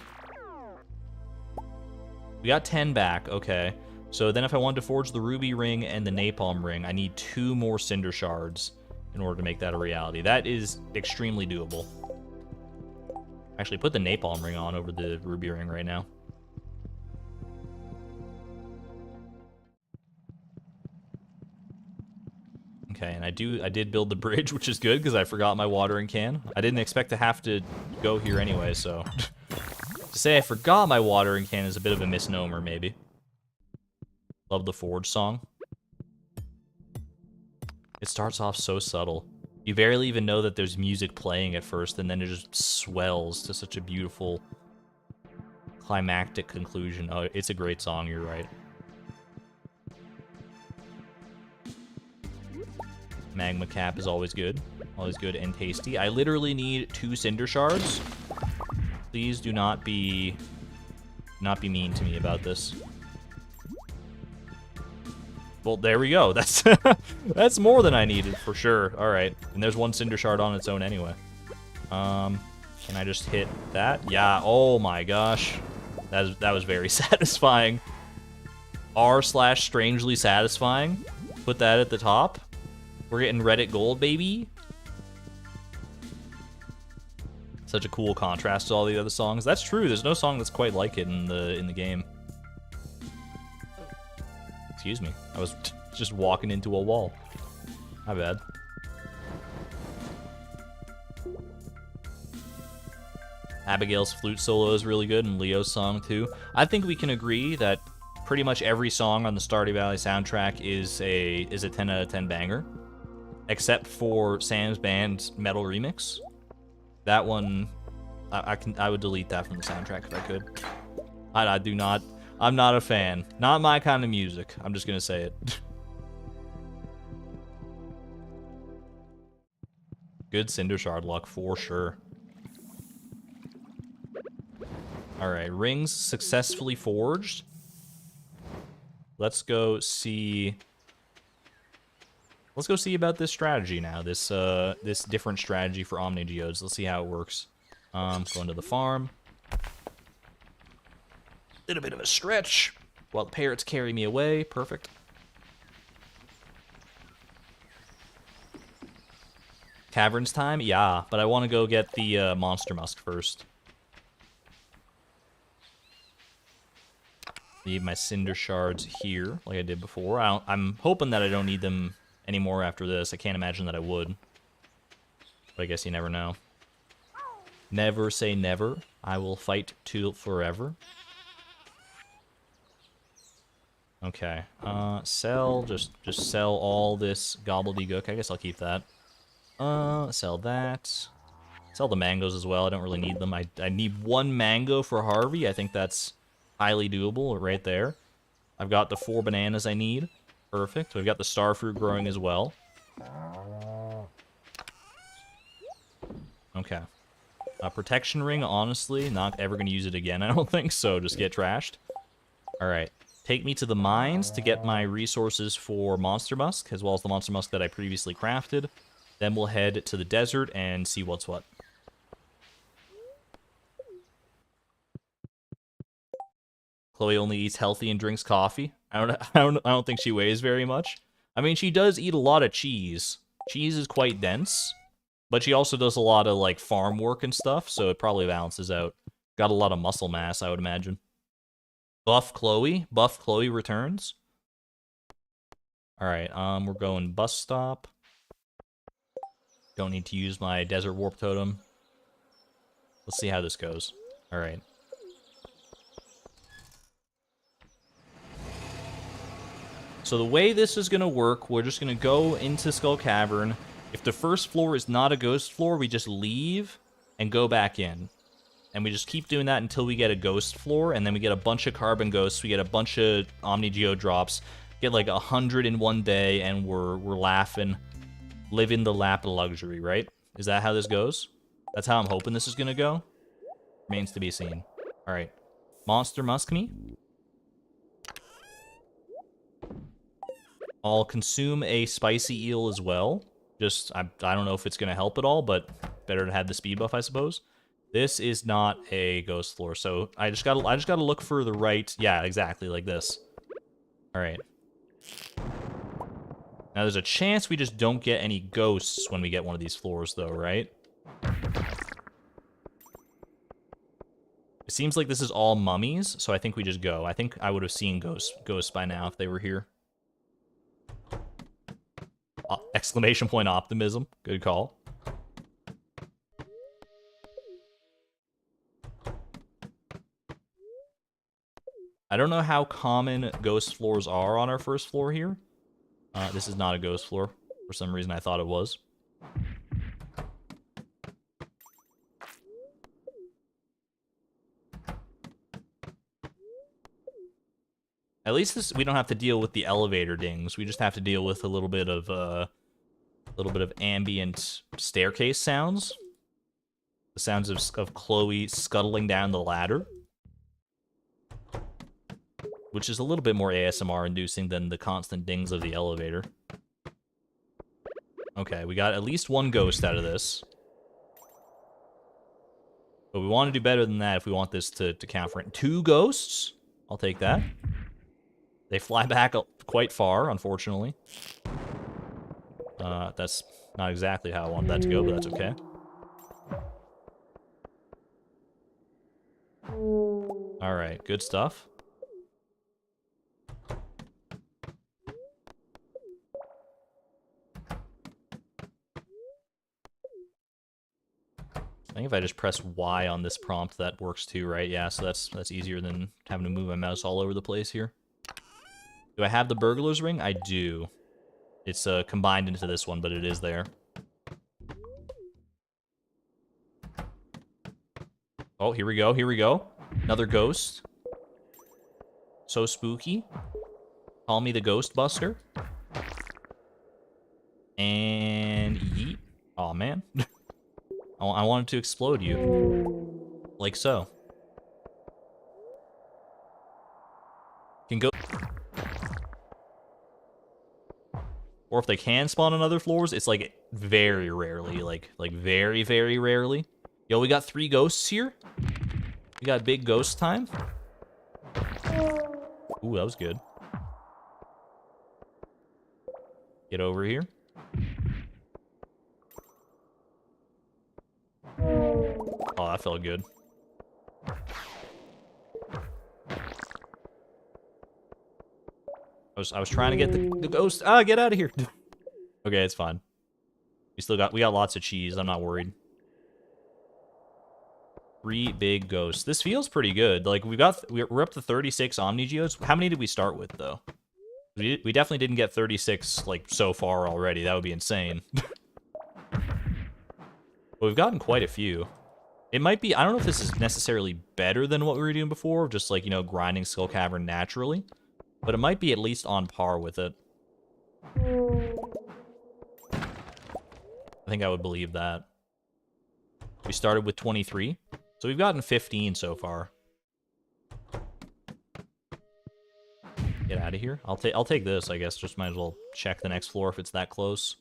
We got 10 back, okay. So then if I wanted to forge the ruby ring and the napalm ring, I need 2 more Cinder Shards in order to make that a reality. That is extremely doable. Actually, put the napalm ring on over the ruby ring right now. Okay, and I did build the bridge, which is good, because I forgot my watering can. I didn't expect to have to go here anyway, so... To say I forgot my watering can is a bit of a misnomer, maybe. Love the Forge song. It starts off so subtle. You barely even know that there's music playing at first, and then it just swells to such a beautiful, climactic conclusion. Oh, it's a great song, you're right. Magma cap is always good. Always good and tasty. I literally need 2 Cinder Shards. Please do not be mean to me about this. Well, there we go. That's that's more than I needed for sure. All right, and there's 1 Cinder Shard on its own anyway. Can I just hit that? Yeah. Oh my gosh, that was very satisfying. r/strangely satisfying. Put that at the top. We're getting Reddit gold, baby. Such a cool contrast to all the other songs. That's true. There's no song that's quite like it in the game. Excuse me. I was just walking into a wall. My bad. Abigail's flute solo is really good, and Leo's song too. I think we can agree that pretty much every song on the Stardew Valley soundtrack is a 10 out of 10 banger. Except for Sam's Band's Metal Remix. That one, I would delete that from the soundtrack if I could. I do not, I'm not a fan. Not my kind of music. I'm just gonna say it. Good Cinder Shard luck for sure. Alright, rings successfully forged. Let's go see... Let's go see about this strategy now. This this different strategy for Omni Geodes. Let's see how it works. Going to the farm. Little bit of a stretch while the parrots carry me away. Perfect. Caverns time? Yeah, but I want to go get the Monster Musk first. Leave my cinder shards here, like I did before. I'm hoping that I don't need them anymore after this. I can't imagine that I would. But I guess you never know. Never say never. I will fight till forever. Okay. Sell. Just sell all this gobbledygook. I guess I'll keep that. Sell that. Sell the mangoes as well. I don't really need them. I need 1 mango for Harvey. I think that's highly doable right there. I've got the 4 bananas I need. Perfect. We've got the star fruit growing as well. Okay. Protection ring, honestly, not ever going to use it again, I don't think, so just get trashed. Alright. Take me to the mines to get my resources for Monster Musk, as well as the Monster Musk that I previously crafted. Then we'll head to the desert and see what's what. Chloe only eats healthy and drinks coffee. I don't think she weighs very much. I mean, she does eat a lot of cheese. Cheese is quite dense, but she also does a lot of like farm work and stuff, so it probably balances out. Got a lot of muscle mass, I would imagine. Buff Chloe returns. All right, we're going bus stop. Don't need to use my desert warp totem. Let's see how this goes. All right. So the way this is going to work, we're just going to go into Skull Cavern. If the first floor is not a ghost floor, we just leave and go back in. And we just keep doing that until we get a ghost floor, and then we get a bunch of carbon ghosts, we get a bunch of Omni Geo drops, get like 100 in one day, and we're laughing, living the lap of luxury, right? Is that how this goes? That's how I'm hoping this is going to go? Remains to be seen. Alright. Monster Musk me. I'll consume a spicy eel as well. Just, I don't know if it's going to help at all, but better to have the speed buff, I suppose. This is not a ghost floor, so I just gotta look for the right... Yeah, exactly, like this. Alright. Now, there's a chance we just don't get any ghosts when we get one of these floors, though, right? It seems like this is all mummies, so I think we just go. I think I would have seen ghosts by now if they were here. Exclamation point optimism. Good call. I don't know how common ghost floors are on our first floor here. This is not a ghost floor. For some reason, I thought it was. At least we don't have to deal with the elevator dings. We just have to deal with a little bit of ambient staircase sounds. The sounds of Chloe scuttling down the ladder, which is a little bit more ASMR inducing than the constant dings of the elevator. Okay, we got at least 1 ghost out of this. But we want to do better than that if we want this to count for it. 2 ghosts? I'll take that. They fly back quite far, unfortunately. That's not exactly how I wanted that to go, but that's okay. Alright, good stuff. I think if I just press Y on this prompt, that works too, right? Yeah, so that's easier than having to move my mouse all over the place here. Do I have the burglar's ring? I do. It's combined into this one, but it is there. Oh, here we go, here we go. Another ghost. So spooky. Call me the Ghost Buster. And yeet. Aw, man. I wanted to explode you. Like so. Can go... Or if they can spawn on other floors, it's like very rarely. Like very, very rarely. Yo, we got 3 ghosts here. We got big ghost time. Ooh, that was good. Get over here. Oh, that felt good. I was trying to get the ghost. Ah, get out of here. Okay, it's fine. We got lots of cheese. I'm not worried. 3 big ghosts. This feels pretty good. Like we're up to 36 Omnigeodes. How many did we start with though? We definitely didn't get 36 like so far already. That would be insane. But we've gotten quite a few. It might be, I don't know if this is necessarily better than what we were doing before, just like, you know, grinding Skull Cavern naturally, but it might be at least on par with it. I think I would believe that. We started with 23, so we've gotten 15 so far. Get out of here. I'll take this, I guess. Just might as well check the next floor if it's that close.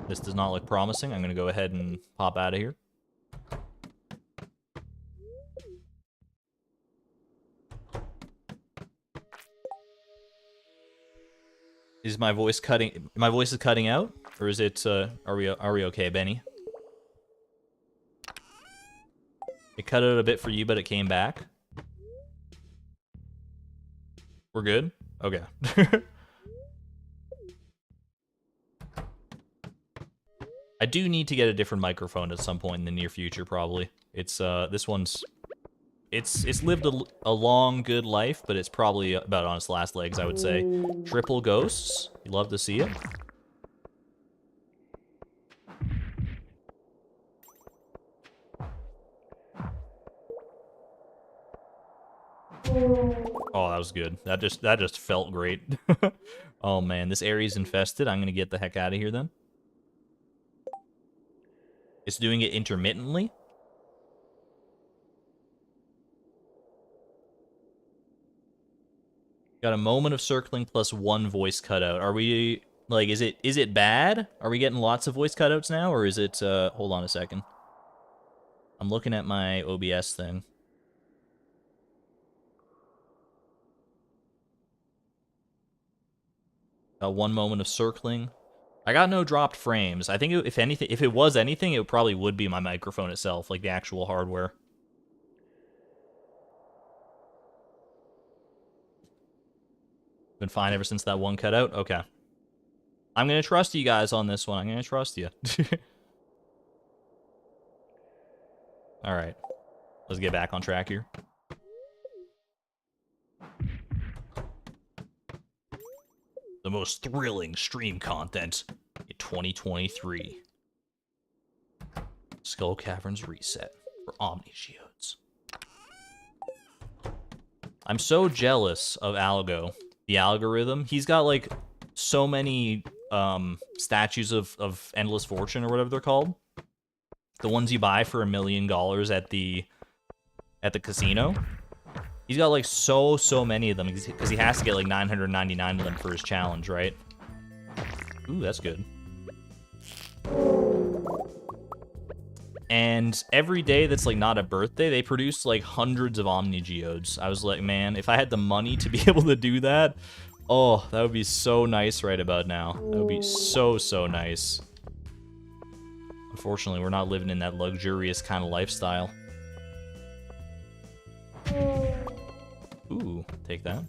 This does not look promising. I'm going to go ahead and pop out of here. Is my voice cutting? My voice is cutting out, or is it? Are we okay, Benny? It cut out a bit for you, but it came back. We're good? Okay. I do need to get a different microphone at some point in the near future, probably. It's, this one's... It's lived a long, good life, but it's probably about on its last legs, I would say. Triple ghosts. You love to see it. Oh, that was good. That just felt great. Oh man, this area's infested. I'm gonna get the heck out of here then. It's doing it intermittently. Got a moment of circling plus 1 voice cutout. Are we like is it bad? Are we getting lots of voice cutouts now, or is it hold on a second. I'm looking at my OBS thing. Got 1 moment of circling. I got no dropped frames. I think if it was anything, it probably would be my microphone itself, like the actual hardware. Been fine ever since that one cutout? Okay. I'm gonna trust you guys on this one. I'm gonna trust you. Alright. Let's get back on track here. The most thrilling stream content in 2023. Skull Caverns reset for Omnigeodes. I'm so jealous of Algo, the algorithm. He's got like so many statues of Endless Fortune or whatever they're called. The ones you buy for $1 million at the casino. He's got like so many of them because he has to get like 999 of them for his challenge, right? Ooh, that's good. And every day that's like not a birthday, they produce like hundreds of Omnigeodes. I was like, man, if I had the money to be able to do that, oh, that would be so nice right about now. That would be so nice. Unfortunately, we're not living in that luxurious kind of lifestyle. Ooh, take that.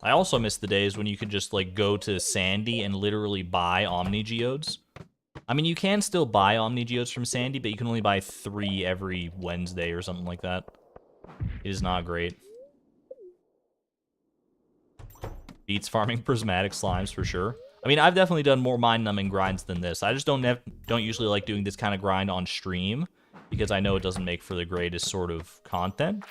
I also miss the days when you could just, like, go to Sandy and literally buy Omnigeodes. I mean, you can still buy Omnigeodes from Sandy, but you can only buy 3 every Wednesday or something like that. It is not great. Beats farming prismatic slimes for sure. I mean, I've definitely done more mind-numbing grinds than this. I just don't usually like doing this kind of grind on stream because I know it doesn't make for the greatest sort of content.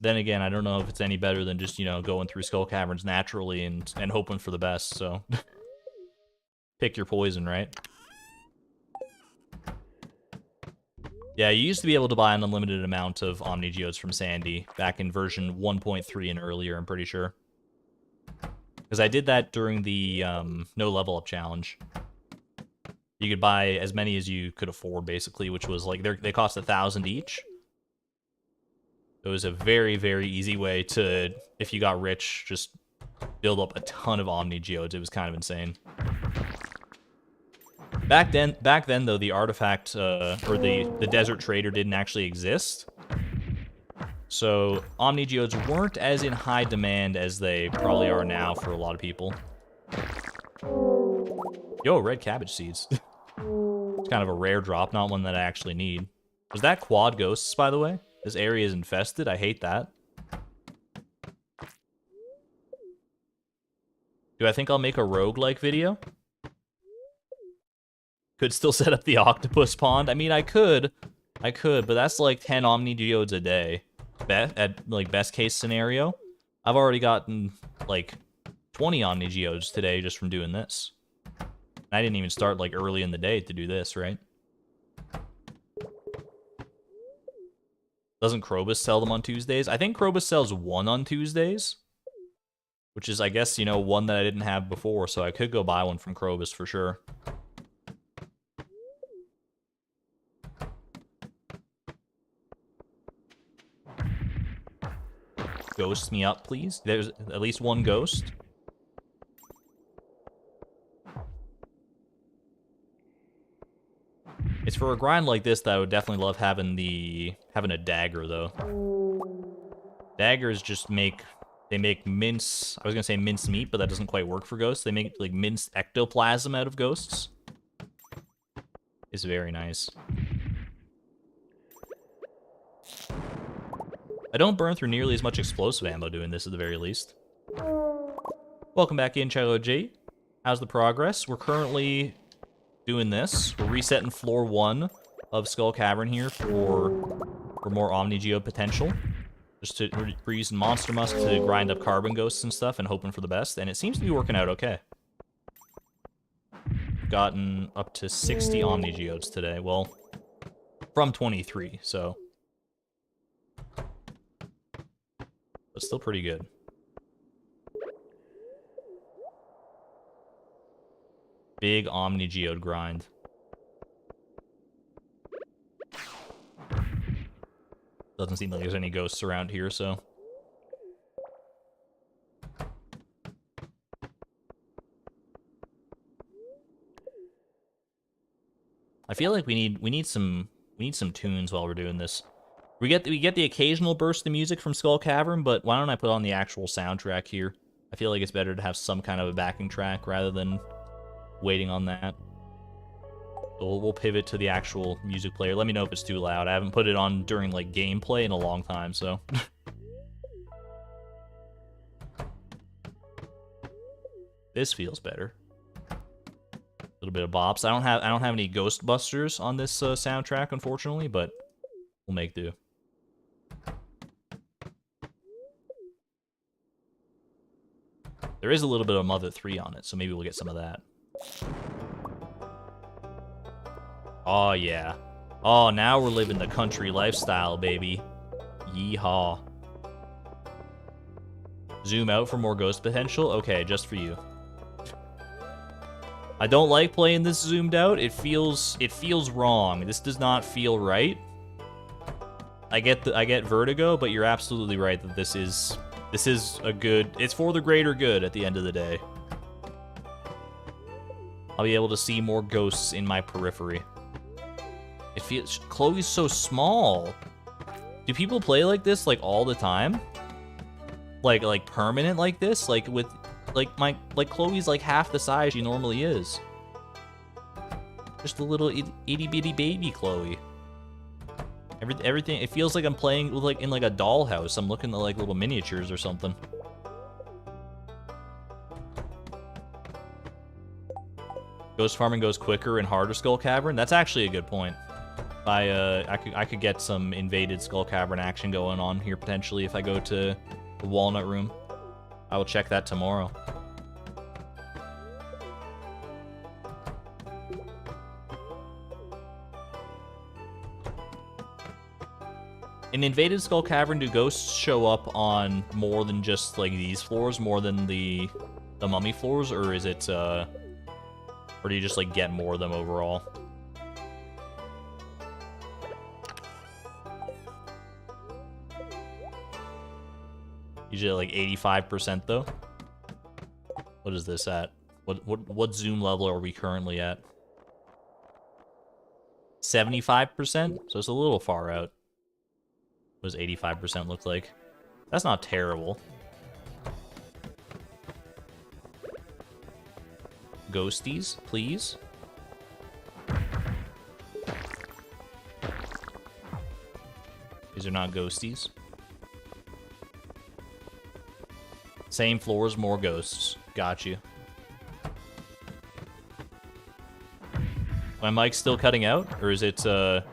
Then again, I don't know if it's any better than just, you know, going through Skull Caverns naturally and hoping for the best, so... Pick your poison, right? Yeah, you used to be able to buy an unlimited amount of Omnigeodes from Sandy back in version 1.3 and earlier, I'm pretty sure. Because I did that during the no level up challenge. You could buy as many as you could afford, basically, which was like they cost 1,000 each. It was a very easy way to, if you got rich, just build up a ton of Omni Geodes. It was kind of insane. Back then though, the artifact or the desert trader didn't actually exist. So Omni Geodes weren't as in high demand as they probably are now for a lot of people. Yo, red cabbage seeds. It's kind of a rare drop, not one that I actually need. Was that quad ghosts, by the way? This area is infested. I hate that. Do I think I'll make a roguelike video? Could still set up the octopus pond. I mean, I could, but that's like 10 Omni Geodes a day. At like best case scenario. I've already gotten like 20 Omni Geodes today just from doing this. I didn't even start like early in the day to do this, right? Doesn't Krobus sell them on Tuesdays? I think Krobus sells one on Tuesdays. Which is, I guess, you know, one that I didn't have before, so I could go buy one from Krobus for sure. Ghost me up, please. There's at least one ghost. It's for a grind like this that I would definitely love having a dagger though. Daggers just make mince. I was gonna say minced meat, but that doesn't quite work for ghosts. They make like minced ectoplasm out of ghosts. It's very nice. I don't burn through nearly as much explosive ammo doing this at the very least. Welcome back in, Chilo G. How's the progress? We're currently doing this. We're resetting floor 1 of Skull Cavern here for more Omni Geo potential. Just we're using Monster Musk to grind up carbon ghosts and stuff and hoping for the best, and it seems to be working out okay. Gotten up to 60 Omni Geodes today. Well, from 23, so. But still pretty good. Big Omni Geode grind. Doesn't seem like there's any ghosts around here, so. I feel like we need some tunes while we're doing this. We get the occasional burst of music from Skull Cavern, but why don't I put on the actual soundtrack here? I feel like it's better to have some kind of a backing track rather than waiting on that. So we'll pivot to the actual music player. Let me know if it's too loud. I haven't put it on during like gameplay in a long time, so. This feels better. A little bit of bops. I don't have any Ghostbusters on this soundtrack, unfortunately, but we'll make do. There is a little bit of Mother 3 on it, so maybe we'll get some of that. Oh, yeah. Oh, now we're living the country lifestyle, baby. Yeehaw. Zoom out for more ghost potential? Okay, just for you. I don't like playing this zoomed out. It feels wrong. This does not feel right. I get vertigo, but you're absolutely right that this is a good. It's for the greater good at the end of the day. I'll be able to see more ghosts in my periphery. It feels Chloe's so small. Do people play like this like all the time? Like permanent like this? Like with like Chloe's like half the size she normally is. Just a little itty bitty baby Chloe. Everything, it feels like I'm playing with like in like a dollhouse. I'm looking at like little miniatures or something. Ghost farming goes quicker in harder Skull Cavern. That's actually a good point. I could get some invaded Skull Cavern action going on here potentially if I go to the Walnut Room. I will check that tomorrow. In Invaded Skull Cavern, do ghosts show up on more than just like these floors, more than the mummy floors, or is it or do you just like get more of them overall? Usually like 85% though. What is this at? What zoom level are we currently at? 75%? So it's a little far out. What does 85% look like? That's not terrible. Ghosties, please. These are not ghosties. Same floors, more ghosts. Got you. My mic's still cutting out? Or is it, Are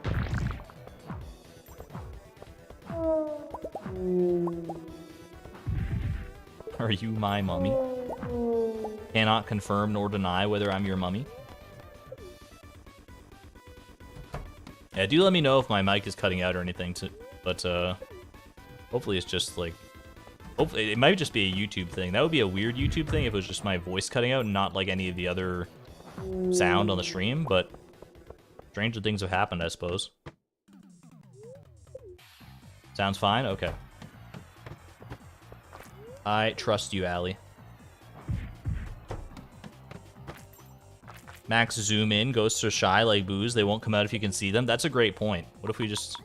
you my mummy? Cannot confirm nor deny whether I'm your mummy. Yeah, do let me know if my mic is cutting out or anything, but hopefully it's just like... Hopefully, it might just be a YouTube thing. That would be a weird YouTube thing if it was just my voice cutting out and not like any of the other sound on the stream, but stranger things have happened, I suppose. Sounds fine? Okay. I trust you, Allie. Max zoom in, ghosts are shy like booze. They won't come out if you can see them. That's a great point. What if we just...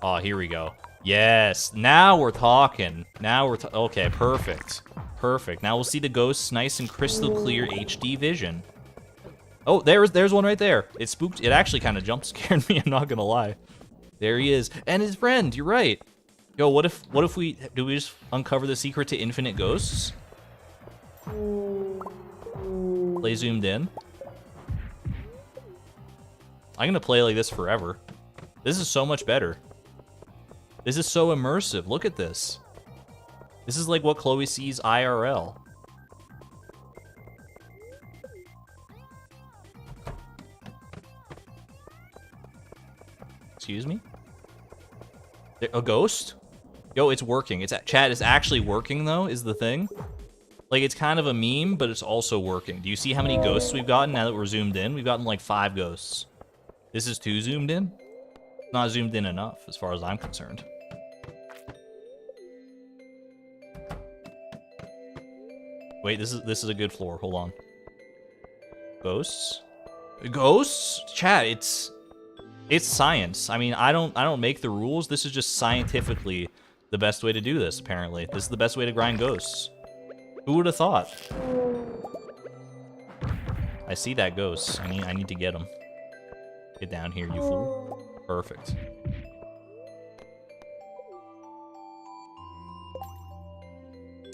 Oh, here we go. Yes, now we're talking. Now we're okay, perfect. Perfect. Now we'll see the ghosts nice and crystal clear HD vision. Oh, there's one right there. It spooked. It actually kind of jump scared me, I'm not gonna lie. There he is. And his friend, you're right. Yo, what if we just uncover the secret to infinite ghosts? Play zoomed in. I'm gonna play like this forever. This is so much better. This is so immersive. Look at this. This is like what Chloe sees IRL. Excuse me? A ghost? Yo, it's working. Chat, it's actually working though, is the thing. Like, it's kind of a meme, but it's also working. Do you see how many ghosts we've gotten now that we're zoomed in? We've gotten like 5 ghosts. This is 2 zoomed in? Not zoomed in enough, as far as I'm concerned. Wait, this is a good floor. Hold on. Ghosts? Ghosts? Chat, it's science. I mean, I don't make the rules. This is just scientifically the best way to do this, apparently. This is the best way to grind ghosts. Who would have thought? I see that ghost. I need to get him. Get down here, you fool. Perfect.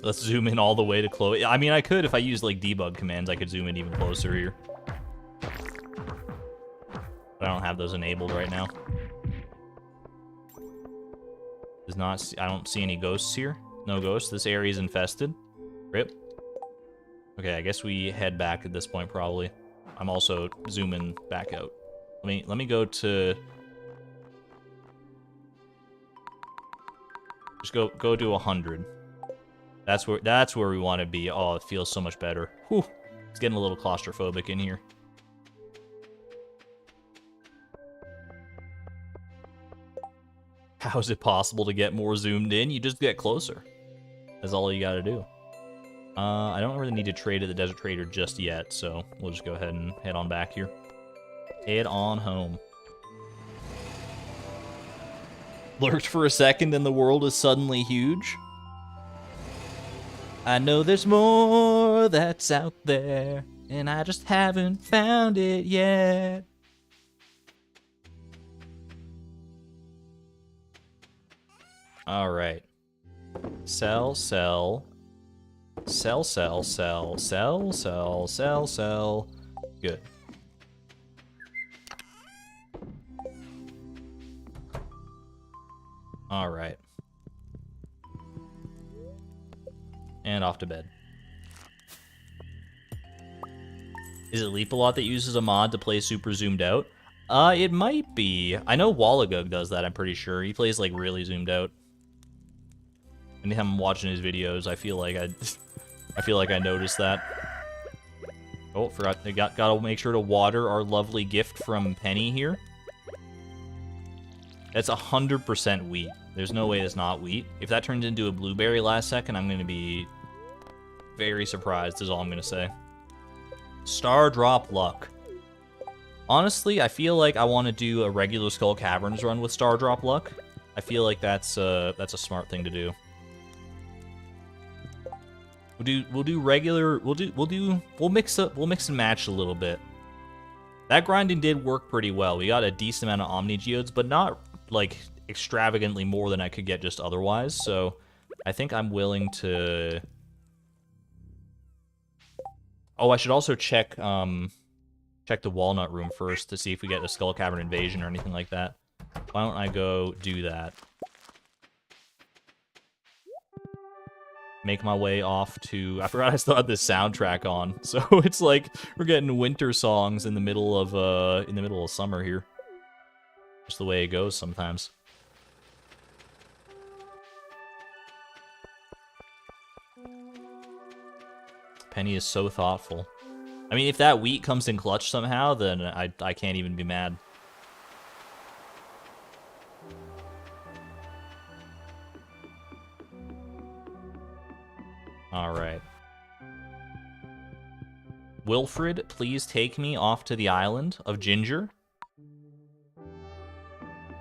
Let's zoom in all the way to Chloe. I mean, I could, if I used, like, debug commands, I could zoom in even closer here. But I don't have those enabled right now. I don't see any ghosts here. No ghosts. This area is infested. Rip. Okay, I guess we head back at this point, probably. I'm also zooming back out. Let me go to... Just go to 100. That's where we want to be. Oh, it feels so much better. Whew. It's getting a little claustrophobic in here. How is it possible to get more zoomed in? You just get closer. That's all you gotta do. I don't really need to trade at the Desert Trader just yet, so we'll just go ahead and head on back here. Head on home. Lurked for a second and the world is suddenly huge. I know there's more that's out there, and I just haven't found it yet. All right. Sell, sell. Sell, sell, sell, sell, sell, sell, sell. Good. All right. And off to bed. Is it Leap-a-Lot that uses a mod to play super zoomed out? It might be. I know Wallagug does that, I'm pretty sure. He plays, like, really zoomed out. Anytime I'm watching his videos, I feel like I noticed that. Oh, forgot. I gotta make sure to water our lovely gift from Penny here. That's 100% wheat. There's no way it's not wheat. If that turns into a blueberry last second, I'm gonna be very surprised is all I'm gonna say. Star drop luck. Honestly, I feel like I want to do a regular Skull Caverns run with Star drop luck. I feel like that's a smart thing to do. We'll mix and match a little bit. That grinding did work pretty well. We got a decent amount of Omni Geodes, but not like extravagantly more than I could get just otherwise. So I think I'm willing to. Oh, I should also check the Walnut Room first to see if we get a Skull Cavern invasion or anything like that. Why don't I go do that? Make my way off to... I forgot I still had this soundtrack on, so it's like we're getting winter songs in the middle of summer here. Just the way it goes sometimes. Penny is so thoughtful. I mean, if that wheat comes in clutch somehow, then I can't even be mad. Alright. Wilfred, please take me off to the island of Ginger.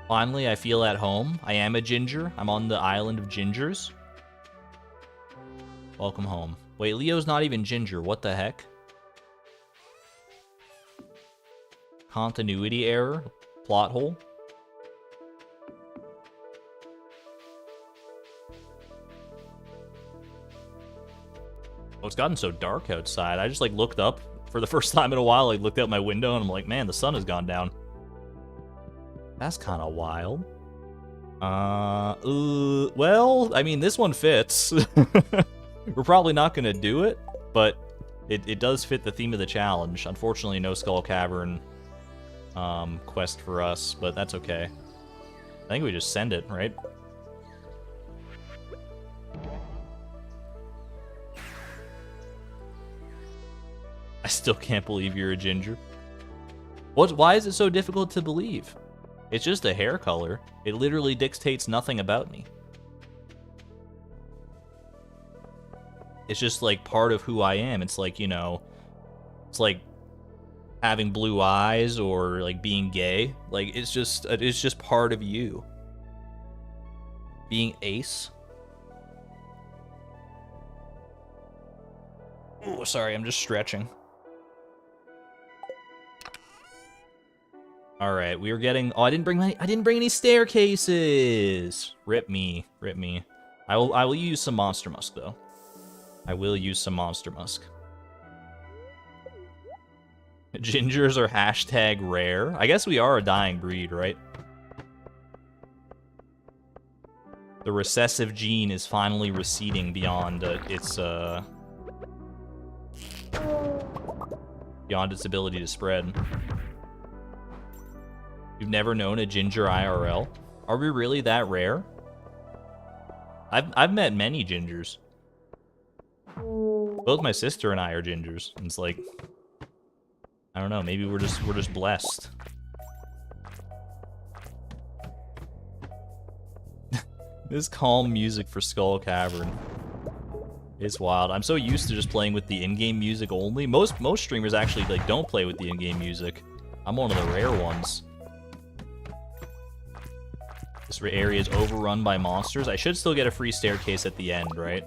Finally, I feel at home. I am a ginger. I'm on the island of gingers. Welcome home. Wait, Leo's not even ginger. What the heck? Continuity error? Plot hole? Oh, it's gotten so dark outside. I just, like, looked up for the first time in a while. Like, looked out my window, and I'm like, man, the sun has gone down. That's kind of wild. Well, I mean, this one fits. We're probably not going to do it, but it does fit the theme of the challenge. Unfortunately, no Skull Cavern quest for us, but that's okay. I think we just send it, right? I still can't believe you're a ginger. Why is it so difficult to believe? It's just a hair color. It literally dictates nothing about me. It's just like part of who I am. It's like, you know, it's like having blue eyes or like being gay. Like it's just part of you. Being ace. Oh, sorry, I'm just stretching. All right, we are getting. Oh, I didn't bring any staircases. Rip me. I will use some Monster Musk though. I will use some Monster Musk. Gingers are hashtag rare. I guess we are a dying breed, right? The recessive gene is finally receding beyond its ability to spread. You've never known a ginger IRL? Are we really that rare? I've met many gingers. Both my sister and I are gingers. And it's like, I don't know, maybe we're just blessed. This calm music for Skull Cavern. It's wild. I'm so used to just playing with the in-game music only. Most streamers actually like don't play with the in-game music. I'm one of the rare ones. This area is overrun by monsters. I should still get a free staircase at the end, right?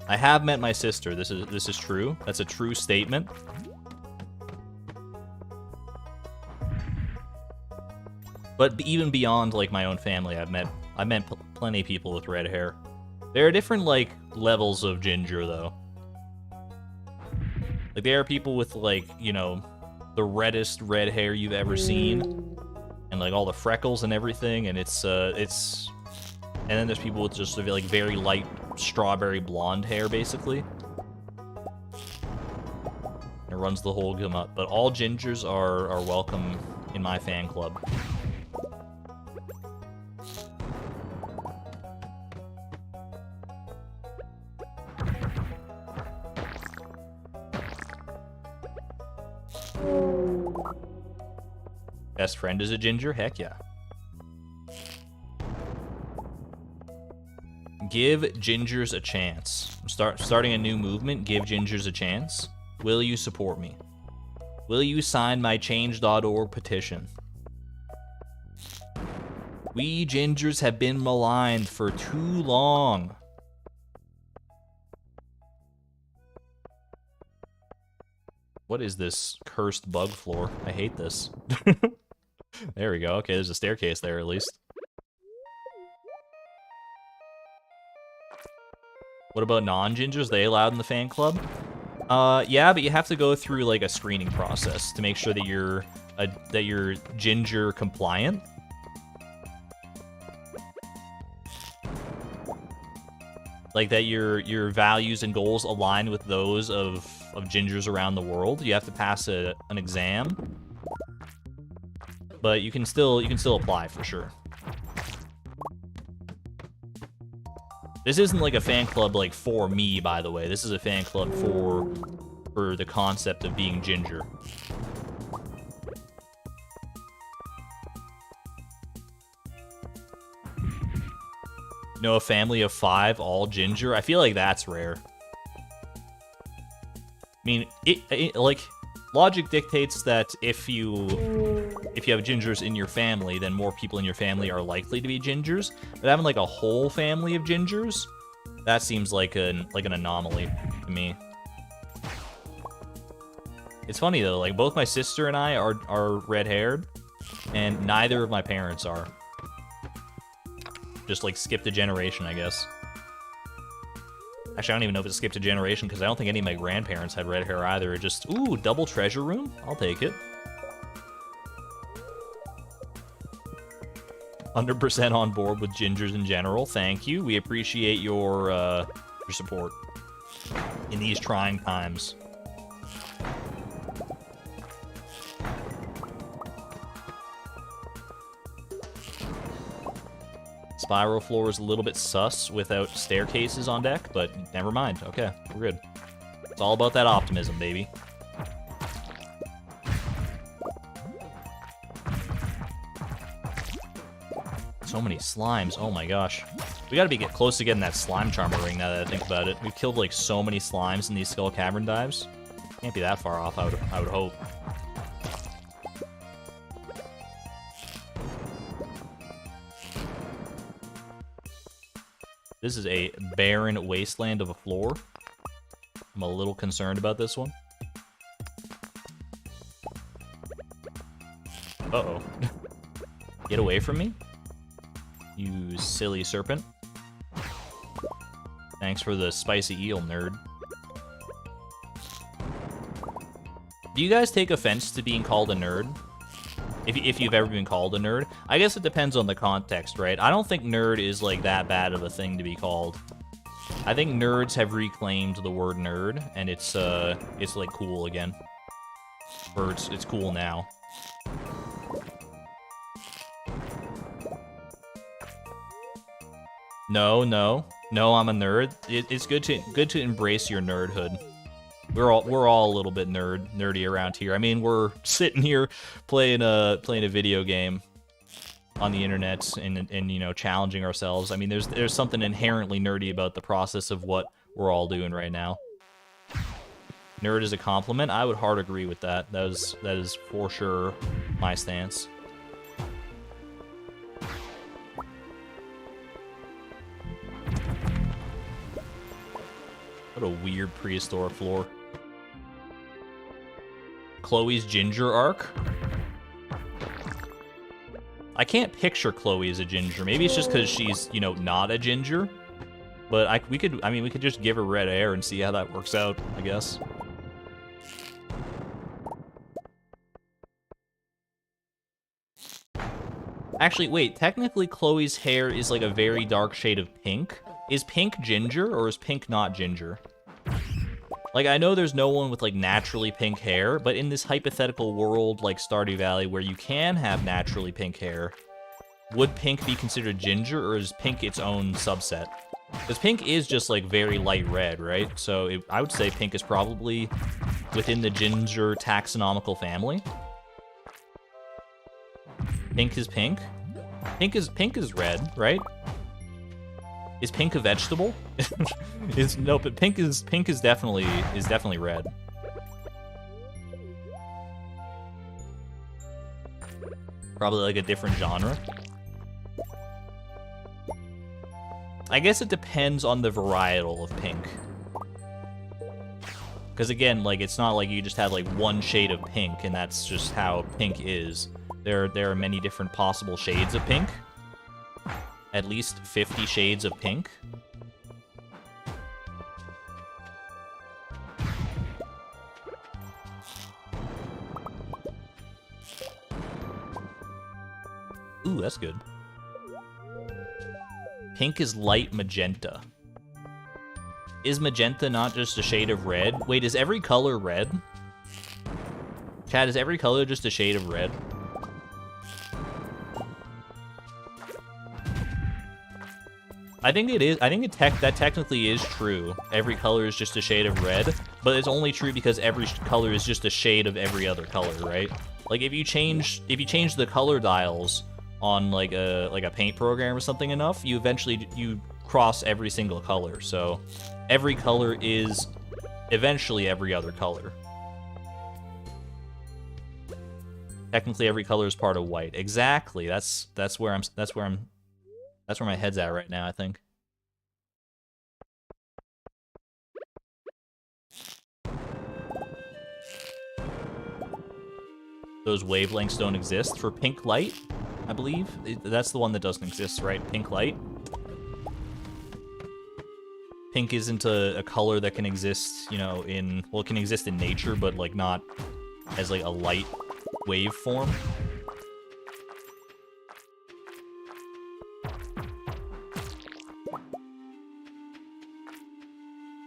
I have met my sister. This is true. That's a true statement. But even beyond like my own family, I've met plenty of people with red hair. There are different like levels of ginger though. Like, there are people with, like, you know, the reddest red hair you've ever seen. And, like, all the freckles and everything. And it's... And then there's people with just, like, very light strawberry blonde hair, basically. It runs the whole gamut. But all gingers are welcome in my fan club. Best friend is a ginger? Heck yeah. Give gingers a chance. Starting a new movement, give gingers a chance. Will you support me? Will you sign my change.org petition? We gingers have been maligned for too long. What is this cursed bug floor? I hate this. There we go. Okay, there's a staircase there at least. What about non-gingers? They allowed in the fan club? Yeah, but you have to go through like a screening process to make sure that you're ginger compliant. Like that your values and goals align with those of gingers around the world. You have to pass an exam. But you can still apply for sure. This isn't like a fan club like for me, by the way. This is a fan club for the concept of being ginger. You know, a family of 5, all ginger. I feel like that's rare. I mean, it like logic dictates that if you have gingers in your family, then more people in your family are likely to be gingers. But having like a whole family of gingers, that seems like an anomaly to me. It's funny though, like both my sister and I are red-haired, and neither of my parents are. Just like skipped a generation, I guess. Actually, I don't even know if it skipped a generation because I don't think any of my grandparents had red hair either. It just, ooh, double treasure room? I'll take it. 100% on board with gingers in general. Thank you. We appreciate your support in these trying times. Spiral floor is a little bit sus without staircases on deck, but never mind. Okay, we're good. It's all about that optimism, baby. So many slimes. Oh my gosh. We gotta get close to getting that slime charmer ring now that I think about it. We've killed like so many slimes in these Skull Cavern dives. Can't be that far off, I would hope. This is a barren wasteland of a floor. I'm a little concerned about this one. Uh-oh. Get away from me, you silly serpent. Thanks for the spicy eel, nerd. Do you guys take offense to being called a nerd? If you've ever been called a nerd? I guess it depends on the context, right? I don't think nerd is like that bad of a thing to be called. I think nerds have reclaimed the word nerd, and it's like cool again. Or it's cool now. No, I'm a nerd. It's good to embrace your nerdhood. We're all a little bit nerdy around here. I mean, we're sitting here playing a video game on the internet and you know, challenging ourselves. I mean, there's something inherently nerdy about the process of what we're all doing right now. Nerd is a compliment. I would hard agree with that. That is for sure my stance. What a weird prehistoric floor. Chloe's ginger arc? I can't picture Chloe as a ginger. Maybe it's just because she's, you know, not a ginger. But we could just give her red hair and see how that works out, I guess. Actually, wait, technically Chloe's hair is like a very dark shade of pink. Is pink ginger, or is pink not ginger? Like, I know there's no one with, like, naturally pink hair, but in this hypothetical world like Stardew Valley where you can have naturally pink hair, would pink be considered ginger, or is pink its own subset? Because pink is just, like, very light red, right? So I would say pink is probably within the ginger taxonomical family. Pink is pink? Pink is red, right? Is pink a vegetable? No, but pink is definitely red. Probably like a different genre. I guess it depends on the varietal of pink. Because again, like, it's not like you just have like one shade of pink and that's just how pink is. There are many different possible shades of pink. At least 50 shades of pink. Ooh, that's good. Pink is light magenta. Is magenta not just a shade of red? Wait, is every color red? Chad, is every color just a shade of red? I think it is. I think that technically is true. Every color is just a shade of red, but it's only true because every color is just a shade of every other color, right? Like if you change the color dials on like a paint program or something enough, you eventually cross every single color. So every color is eventually every other color. Technically, every color is part of white. Exactly. That's where my head's at right now, I think. Those wavelengths don't exist for pink light, I believe. That's the one that doesn't exist, right? Pink light. Pink isn't a color that can exist, you know, well, it can exist in nature, but like not as like a light wave form.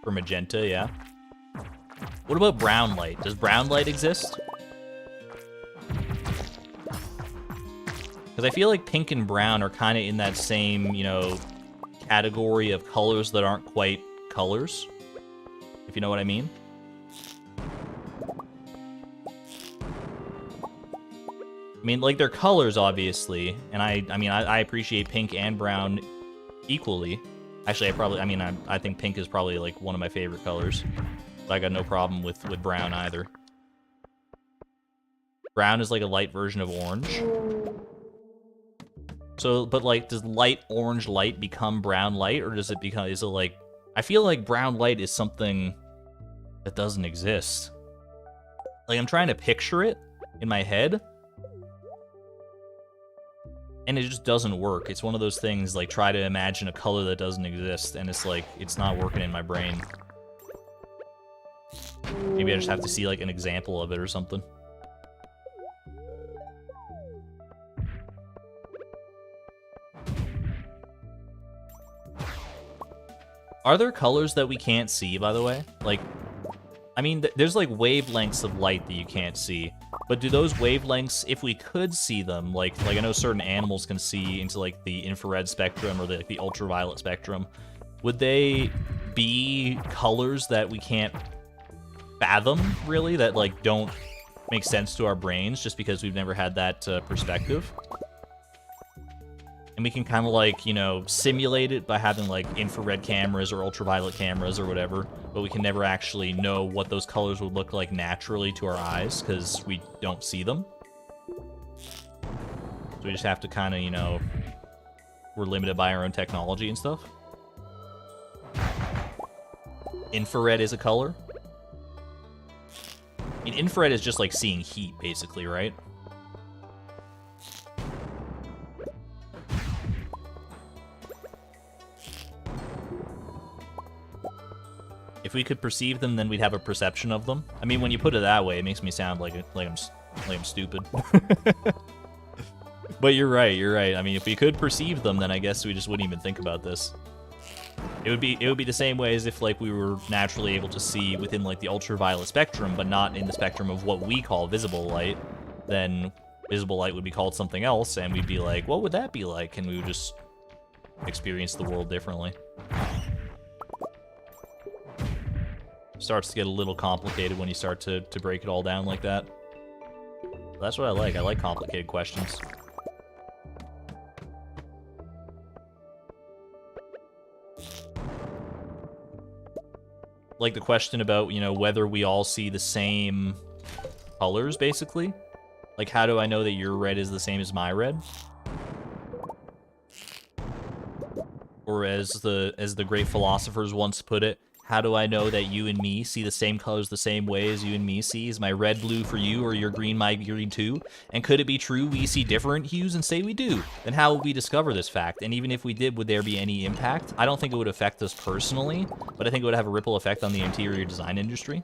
For magenta, yeah. What about brown light? Does brown light exist? Because I feel like pink and brown are kind of in that same, you know, category of colors that aren't quite colors, if you know what I mean. I mean, like, they're colors, obviously, and I appreciate pink and brown equally. Actually, I think pink is probably, like, one of my favorite colors. But I got no problem with brown either. Brown is, like, a light version of orange. So, but, like, does light orange light become brown light, or is it, like... I feel like brown light is something that doesn't exist. Like, I'm trying to picture it in my head, and it just doesn't work. It's one of those things, like, try to imagine a color that doesn't exist, and it's like, it's not working in my brain. Maybe I just have to see, like, an example of it or something. Are there colors that we can't see, by the way? Like, I mean, there's, like, wavelengths of light that you can't see. But do those wavelengths, if we could see them, like I know certain animals can see into, like, the infrared spectrum or the ultraviolet spectrum, would they be colors that we can't fathom, really? That, like, don't make sense to our brains just because we've never had that perspective? And we can kind of, like, you know, simulate it by having, like, infrared cameras or ultraviolet cameras or whatever, but we can never actually know what those colors would look like naturally to our eyes, because we don't see them. So we just have to kind of, you know, we're limited by our own technology and stuff. Infrared is a color? I mean, infrared is just like seeing heat, basically, right? If we could perceive them, then we'd have a perception of them. I mean, when you put it that way, it makes me sound like I'm stupid. But you're right, you're right. I mean, if we could perceive them, then I guess we just wouldn't even think about this. It would be the same way as if, like, we were naturally able to see within, like, the ultraviolet spectrum, but not in the spectrum of what we call visible light. Then visible light would be called something else, and we'd be like, what would that be like? And we would just experience the world differently. Starts to get a little complicated when you start to break it all down like that. That's what I like. I like complicated questions. like the question about, you know, whether we all see the same colors, basically. Like, how do I know that your red is the same as my red? Or as the great philosophers once put it, how do I know that you and me see the same colors the same way as you and me see? Is my red blue for you, or your green my green too? And could it be true we see different hues and say we do? Then how would we discover this fact? And even if we did, would there be any impact? I don't think it would affect us personally, but I think it would have a ripple effect on the interior design industry.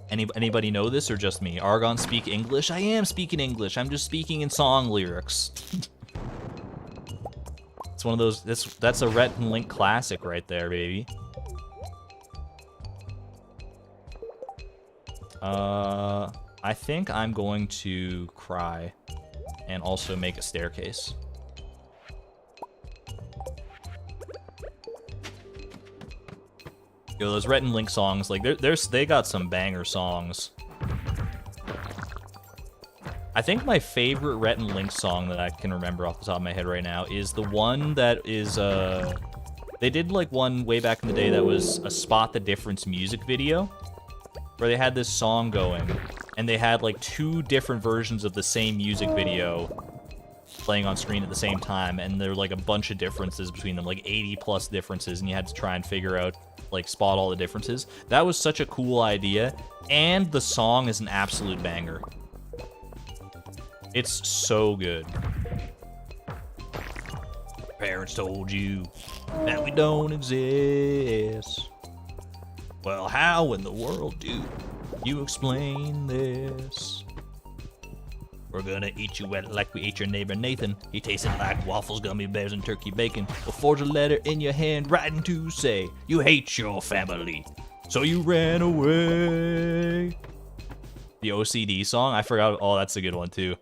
Anybody know this, or just me? Argon speak English? I am speaking English. I'm just speaking in song lyrics. It's one of those. That's a Rhett and Link classic right there, baby. I think I'm going to cry, and also make a staircase. Yo, those Rhett and Link songs, like, they got some banger songs. I think my favorite Rhett and Link song that I can remember off the top of my head right now is the one that is, they did, like, one way back in the day that was a Spot the Difference music video, where they had this song going, and they had, like, 2 different versions of the same music video playing on screen at the same time, and there were, like, a bunch of differences between them, like 80+ differences, and you had to try and figure out, like, spot all the differences. That was such a cool idea, and the song is an absolute banger. It's so good. Parents told you that we don't exist. Well, how in the world do you explain this? We're gonna eat you wet like we ate your neighbor Nathan. He tasted like waffles, gummy bears, and turkey bacon. We'll forge a letter in your hand writing to say you hate your family, so you ran away. The OCD song? I forgot. Oh, that's a good one too.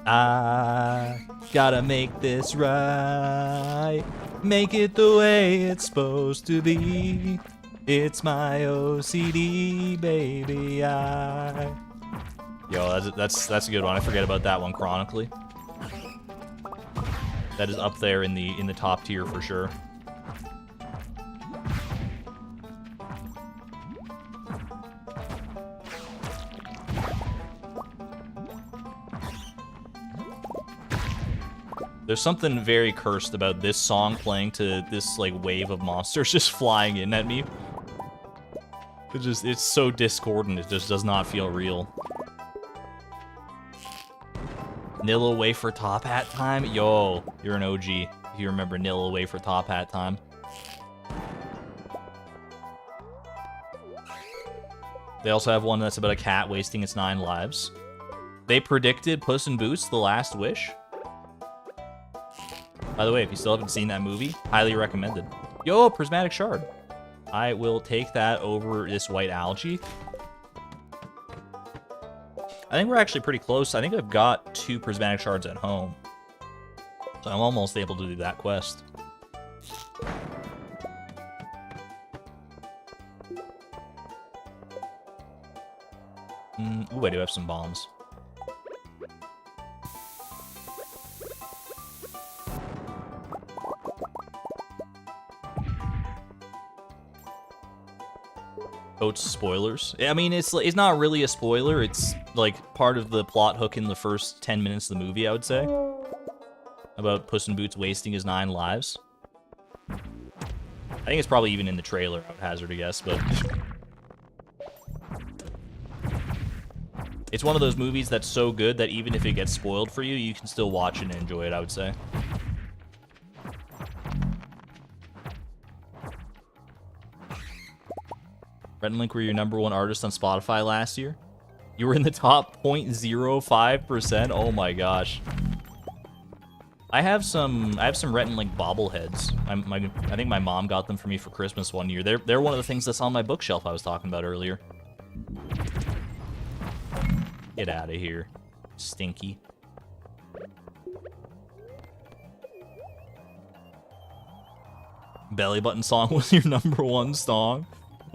I gotta make this right. Make it the way it's supposed to be. It's my OCD, baby. Yo, that's a good one. I forget about that one chronically. That is up there in the top tier for sure. There's something very cursed about this song playing to this, like, wave of monsters just flying in at me. It's so discordant, it just does not feel real. Nilla Away for Top Hat Time? Yo, you're an OG if you remember Nilla Away for Top Hat Time. They also have one that's about a cat wasting its 9 lives. They predicted Puss in Boots: The Last Wish. By the way, if you still haven't seen that movie, highly recommended. Yo, Prismatic Shard. I will take that over this white algae. I think we're actually pretty close. I think I've got 2 Prismatic Shards at home. So I'm almost able to do that quest. Ooh, I do have some bombs. Oats spoilers. I mean, it's not really a spoiler. It's like part of the plot hook in the first 10 minutes of the movie, I would say. About Puss in Boots wasting his 9 lives. I think it's probably even in the trailer, I would hazard a guess, but... It's one of those movies that's so good that even if it gets spoiled for you, you can still watch it and enjoy it, I would say. Rhett and Link were your #1 artist on Spotify last year. You were in the top 0.05%. Oh my gosh. I have some Rhett and Link bobbleheads. I think my mom got them for me for Christmas one year. They're one of the things that's on my bookshelf I was talking about earlier. Get out of here, stinky. Belly Button Song was your #1 song.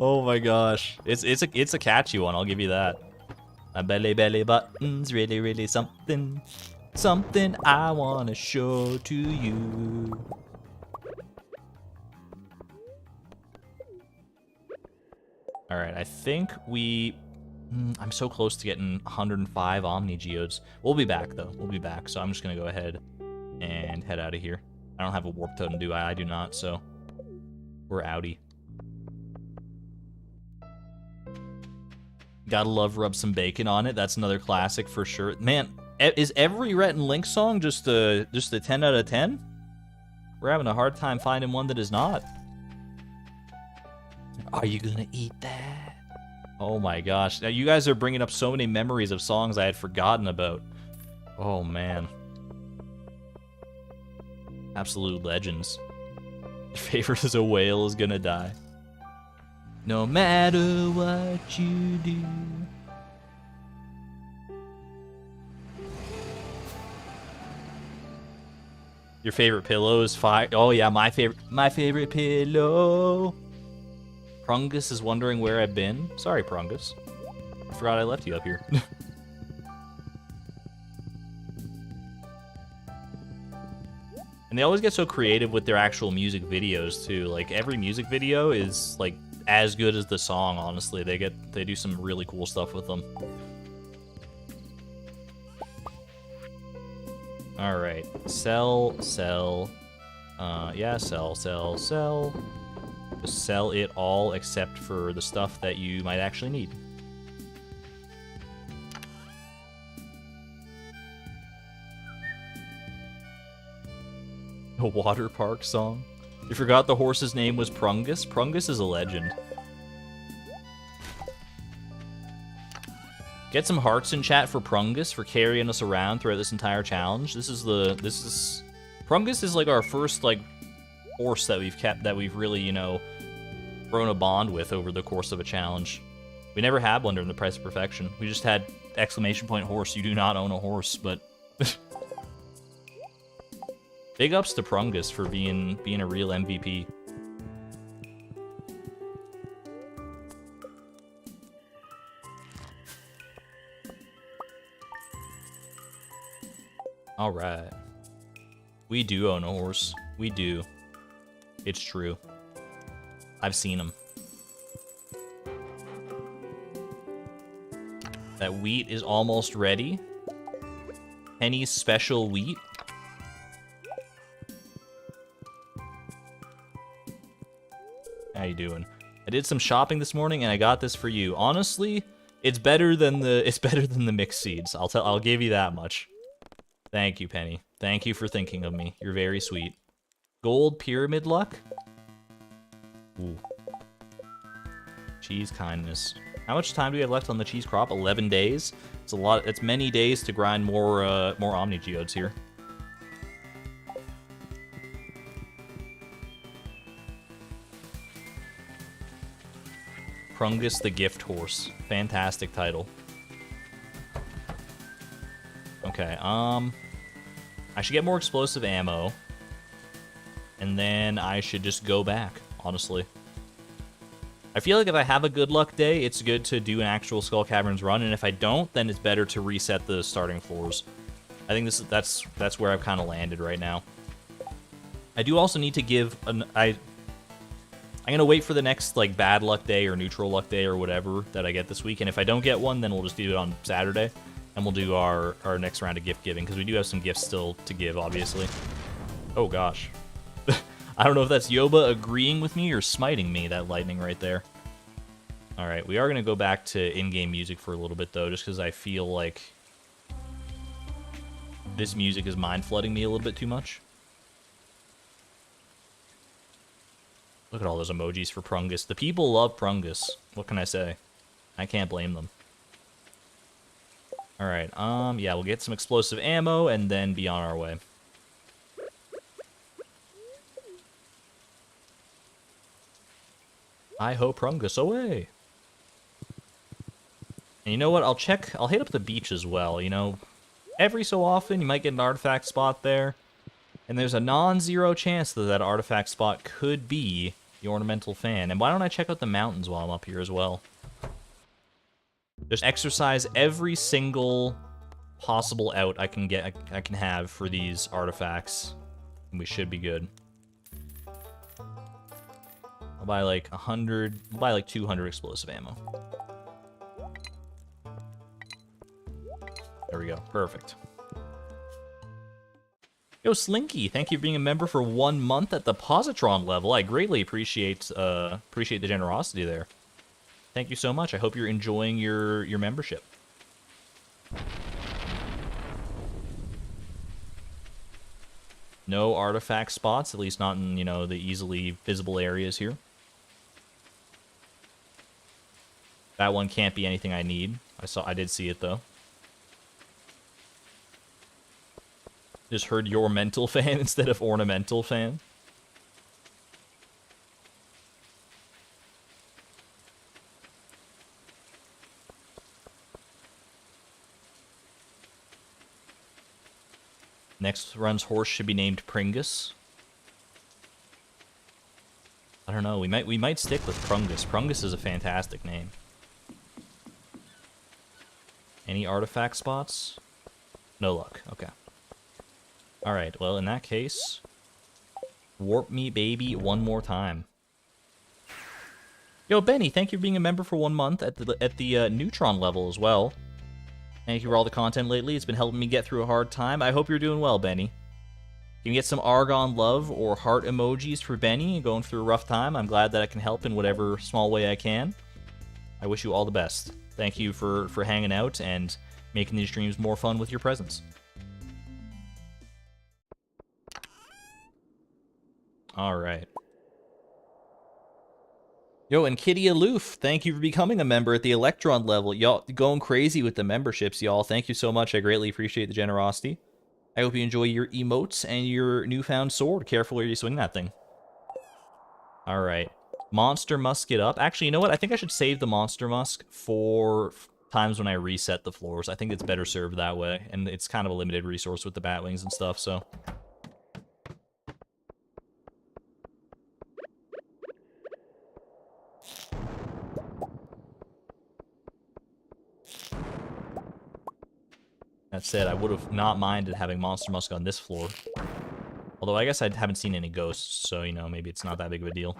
Oh my gosh, it's a catchy one. I'll give you that. My belly button's really something. Something I wanna show to you. Alright, I think we... I'm so close to getting 105 Omni Geodes. We'll be back, though. We'll be back, so I'm just gonna go ahead and head out of here. I don't have a warp totem, do I? I do not, so we're outie. Gotta love Rub Some Bacon on It. That's another classic for sure. Man, is every Rhett and Link song just a 10 out of 10? We're having a hard time finding one that is not. Are you gonna eat that? Oh my gosh. Now you guys are bringing up so many memories of songs I had forgotten about. Oh man. Absolute legends. Your favorite is A Whale Is Gonna Die. No matter what you do. Your favorite pillow is fire. Oh yeah, my favorite pillow. Prungus is wondering where I've been. Sorry, Prungus. I forgot I left you up here. And they always get so creative with their actual music videos too. Like every music video is like as good as the song, honestly. They do some really cool stuff with them. All right, sell. Yeah, sell. Just sell it all except for the stuff that you might actually need. A water park song? You forgot the horse's name was Prungus? Prungus is a legend. Get some hearts in chat for Prungus for carrying us around throughout this entire challenge. Prungus is like our first like horse that we've really, you know, grown a bond with over the course of a challenge. We never had one during the Price of Perfection. We just had exclamation point horse. You do not own a horse, but big ups to Prungus for being a real MVP. All right. We do own a horse. We do. It's true. I've seen him. That wheat is almost ready. Penny's special wheat. How you doing? I did some shopping this morning and I got this for you. Honestly, it's better than the mixed seeds. I'll give you that much. Thank you, Penny. Thank you for thinking of me. You're very sweet. Gold pyramid luck? Ooh. Cheese kindness. How much time do we have left on the cheese crop? 11 days? It's a lot. It's many days to grind more Omni Geodes here. Prungus the Gift Horse. Fantastic title. Okay, I should get more explosive ammo. And then I should just go back, honestly. I feel like if I have a good luck day, it's good to do an actual Skull Caverns run, and if I don't, then it's better to reset the starting floors. I think that's where I've kind of landed right now. I do also need to give I'm gonna wait for the next like bad luck day or neutral luck day or whatever that I get this week, and if I don't get one, then we'll just do it on Saturday, and we'll do our next round of gift giving, because we do have some gifts still to give, obviously. Oh gosh. I don't know if that's Yoba agreeing with me or smiting me, that lightning right there. Alright, we are going to go back to in-game music for a little bit, though, just because I feel like this music is mind-flooding me a little bit too much. Look at all those emojis for Prungus. The people love Prungus. What can I say? I can't blame them. Alright, yeah, we'll get some explosive ammo and then be on our way. I hope Prungus away. And you know what? I'll hit up the beach as well, you know. Every so often, you might get an artifact spot there. And there's a non-zero chance that that artifact spot could be the ornamental fan. And why don't I check out the mountains while I'm up here as well? Just exercise every single possible out I can have for these artifacts, and we should be good. I'll buy like 100, I'll buy like 200 explosive ammo. There we go, perfect. Yo, Slinky, thank you for being a member for 1 month at the Positron level. I greatly appreciate the generosity there. Thank you so much. I hope you're enjoying your membership. No artifact spots, at least not in, you know, the easily visible areas here. That one can't be anything I need. I did see it though. Just heard your mental fan instead of ornamental fan. Next run's horse should be named Pringus. I don't know. We might stick with Prungus. Prungus is a fantastic name. Any artifact spots? No luck. Okay. All right. Well, in that case, warp me, baby, one more time. Yo, Benny, thank you for being a member for 1 month at the Neutron level as well. Thank you for all the content lately. It's been helping me get through a hard time. I hope you're doing well, Benny. Can you get some Argon love or heart emojis for Benny going through a rough time? I'm glad that I can help in whatever small way I can. I wish you all the best. Thank you for hanging out and making these streams more fun with your presence. All right. Yo, and Kitty Aloof, thank you for becoming a member at the Electron level. Y'all going crazy with the memberships, y'all. Thank you so much. I greatly appreciate the generosity. I hope you enjoy your emotes and your newfound sword. Careful where you swing that thing. All right. Monster Musket up. Actually, you know what? I think I should save the Monster Musk for times when I reset the floors. I think it's better served that way. And it's kind of a limited resource with the Batwings and stuff, so... That said, I would have not minded having Monster Musk on this floor. Although I guess I haven't seen any ghosts, so, you know, maybe it's not that big of a deal.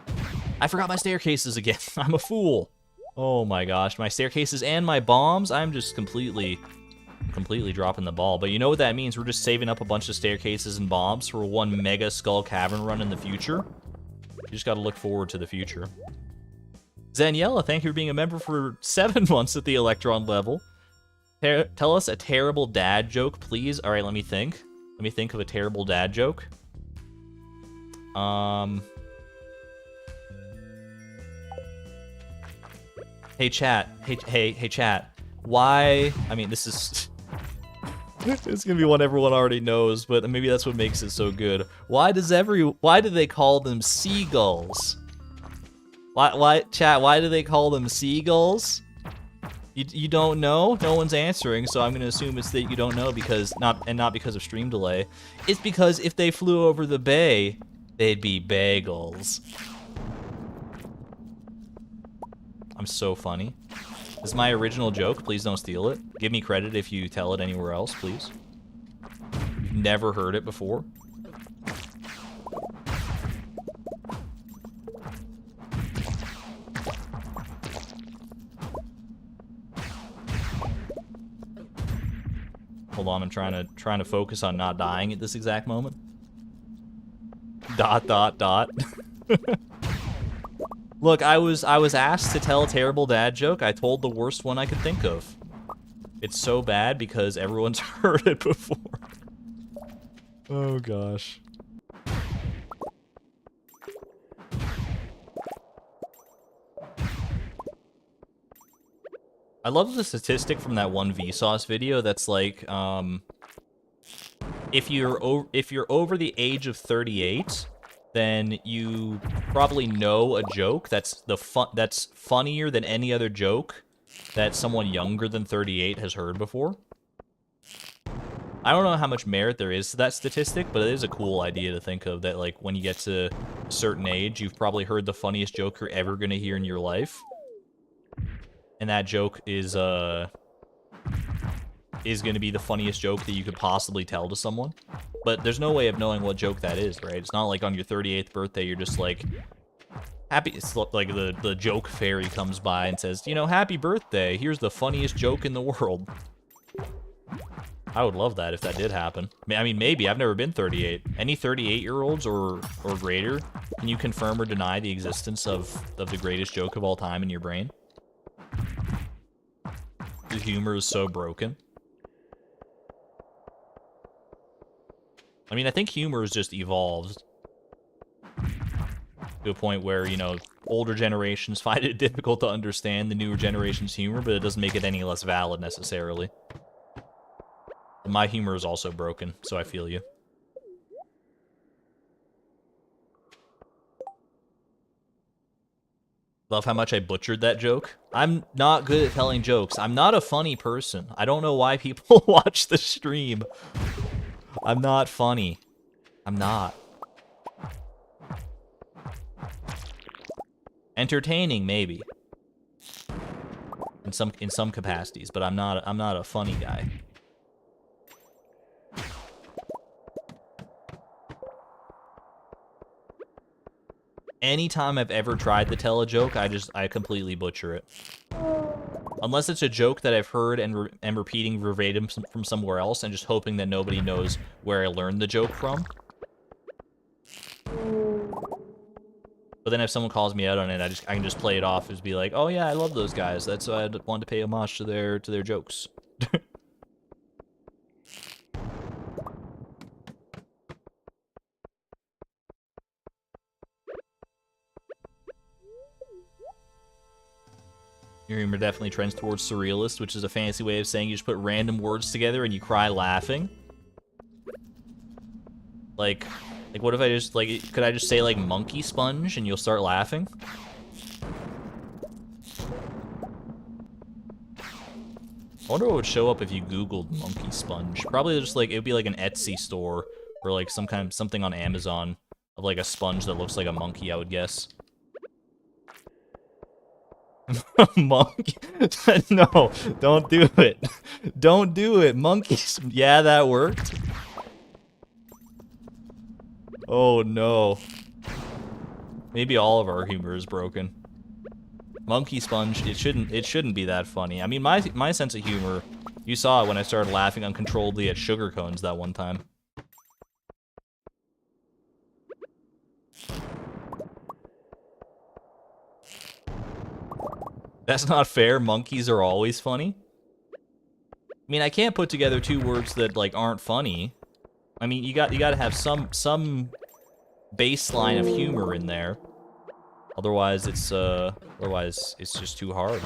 I forgot my staircases again. I'm a fool. Oh my gosh, my staircases and my bombs. I'm just completely dropping the ball. But you know what that means? We're just saving up a bunch of staircases and bombs for one mega Skull Cavern run in the future. You just gotta look forward to the future. Zaniela, thank you for being a member for 7 months at the Electron level. Tell us a terrible dad joke, please. All right, let me think. Let me think of a terrible dad joke. Hey chat. Hey chat. Why? I mean, this is it's gonna be one everyone already knows, but maybe that's what makes it so good. Why do they call them seagulls? Why chat? Why do they call them seagulls? You don't know? No one's answering, so I'm gonna assume it's that you don't know because not because of stream delay. It's because if they flew over the bay, they'd be bagels. I'm so funny. This is my original joke. Please don't steal it. Give me credit if you tell it anywhere else, please. You've never heard it before. Hold on, I'm trying to focus on not dying at this exact moment. ... Look, I was asked to tell a terrible dad joke. I told the worst one I could think of. It's so bad because everyone's heard it before. Oh gosh. I love the statistic from that one Vsauce video that's like, if you're over the age of 38, then you probably know a joke that's funnier than any other joke that someone younger than 38 has heard before. I don't know how much merit there is to that statistic, but it is a cool idea to think of, that like when you get to a certain age, you've probably heard the funniest joke you're ever gonna hear in your life. and that joke is going to be the funniest joke that you could possibly tell to someone. But there's no way of knowing what joke that is, right? It's not like on your 38th birthday, you're just like, happy, it's like the joke fairy comes by and says, you know, happy birthday, here's the funniest joke in the world. I would love that if that did happen. I mean, maybe. I've never been 38. Any 38-year-olds or greater, can you confirm or deny the existence of the greatest joke of all time in your brain? The humor is so broken. I mean, I think humor has just evolved to a point where, you know, older generations find it difficult to understand the newer generation's humor, but it doesn't make it any less valid necessarily. My humor is also broken, so I feel you. Love how much I butchered that joke. I'm not good at telling jokes. I'm not a funny person. I don't know why people watch the stream. I'm not funny. I'm not. Entertaining, maybe. In some capacities, but I'm not a funny guy. Anytime I've ever tried to tell a joke, I completely butcher it. Unless it's a joke that I've heard and am repeating verbatim from somewhere else and just hoping that nobody knows where I learned the joke from. But then if someone calls me out on it, I can just play it off as be like, oh yeah, I love those guys. That's why I wanted to pay homage to their jokes. Your humor definitely trends towards surrealist, which is a fancy way of saying you just put random words together and you cry laughing. Like what if I just, like, could I just say, like, monkey sponge and you'll start laughing? I wonder what would show up if you Googled monkey sponge. Probably just, like, it would be like an Etsy store or, like, something on Amazon of, like, a sponge that looks like a monkey, I would guess. Monkey? No, don't do it. Don't do it. Monkeys. Yeah, that worked. Oh no. Maybe all of our humor is broken. Monkey sponge, it shouldn't be that funny. I mean, my sense of humor, you saw it when I started laughing uncontrollably at sugar cones that one time. That's not fair. Monkeys are always funny. I mean, I can't put together two words that, like, aren't funny. I mean, you gotta have some baseline of humor in there. Otherwise, it's just too hard.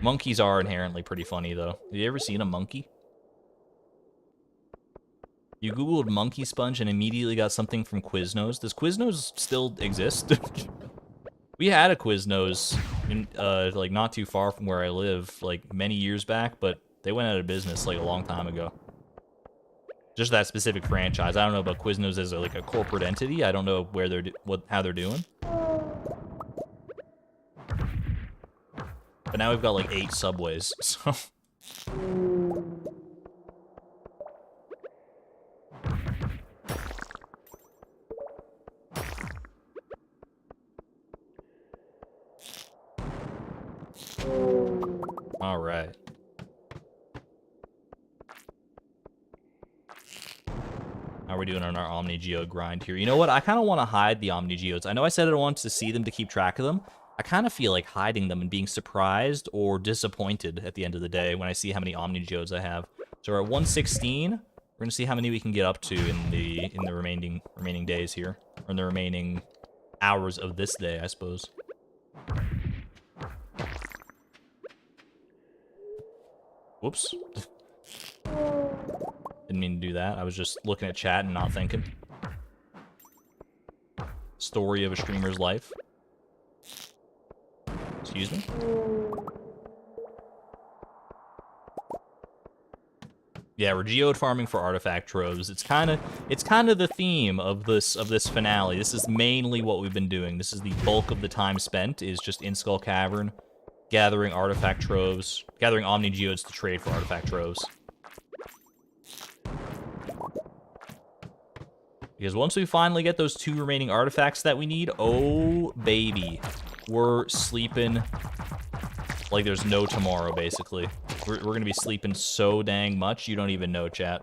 Monkeys are inherently pretty funny, though. Have you ever seen a monkey? You Googled monkey sponge and immediately got something from Quiznos. Does Quiznos still exist? We had a Quiznos, in, like, not too far from where I live, like, many years back, but they went out of business, like, a long time ago. Just that specific franchise. I don't know about Quiznos as, like, a corporate entity. I don't know where how they're doing. But now we've got, like, 8 Subways, so... All right. How are we doing on our Omni Geode grind here? You know what? I kind of want to hide the Omni Geodes. I know I said I wanted to see them to keep track of them. I kind of feel like hiding them and being surprised or disappointed at the end of the day when I see how many Omni Geodes I have. So we're at 116. We're gonna see how many we can get up to in the remaining days here, or in the remaining hours of this day, I suppose. Whoops. Didn't mean to do that. I was just looking at chat and not thinking. Story of a streamer's life. Excuse me? Yeah, we're geode farming for artifact troves. It's kind of the theme of this finale. This is mainly what we've been doing. This is the bulk of the time spent is just in Skull Cavern, gathering artifact troves, gathering omni geodes to trade for artifact troves. Because once we finally get those 2 remaining artifacts that we need, oh baby, we're sleeping like there's no tomorrow, basically. We're gonna be sleeping so dang much, you don't even know, chat.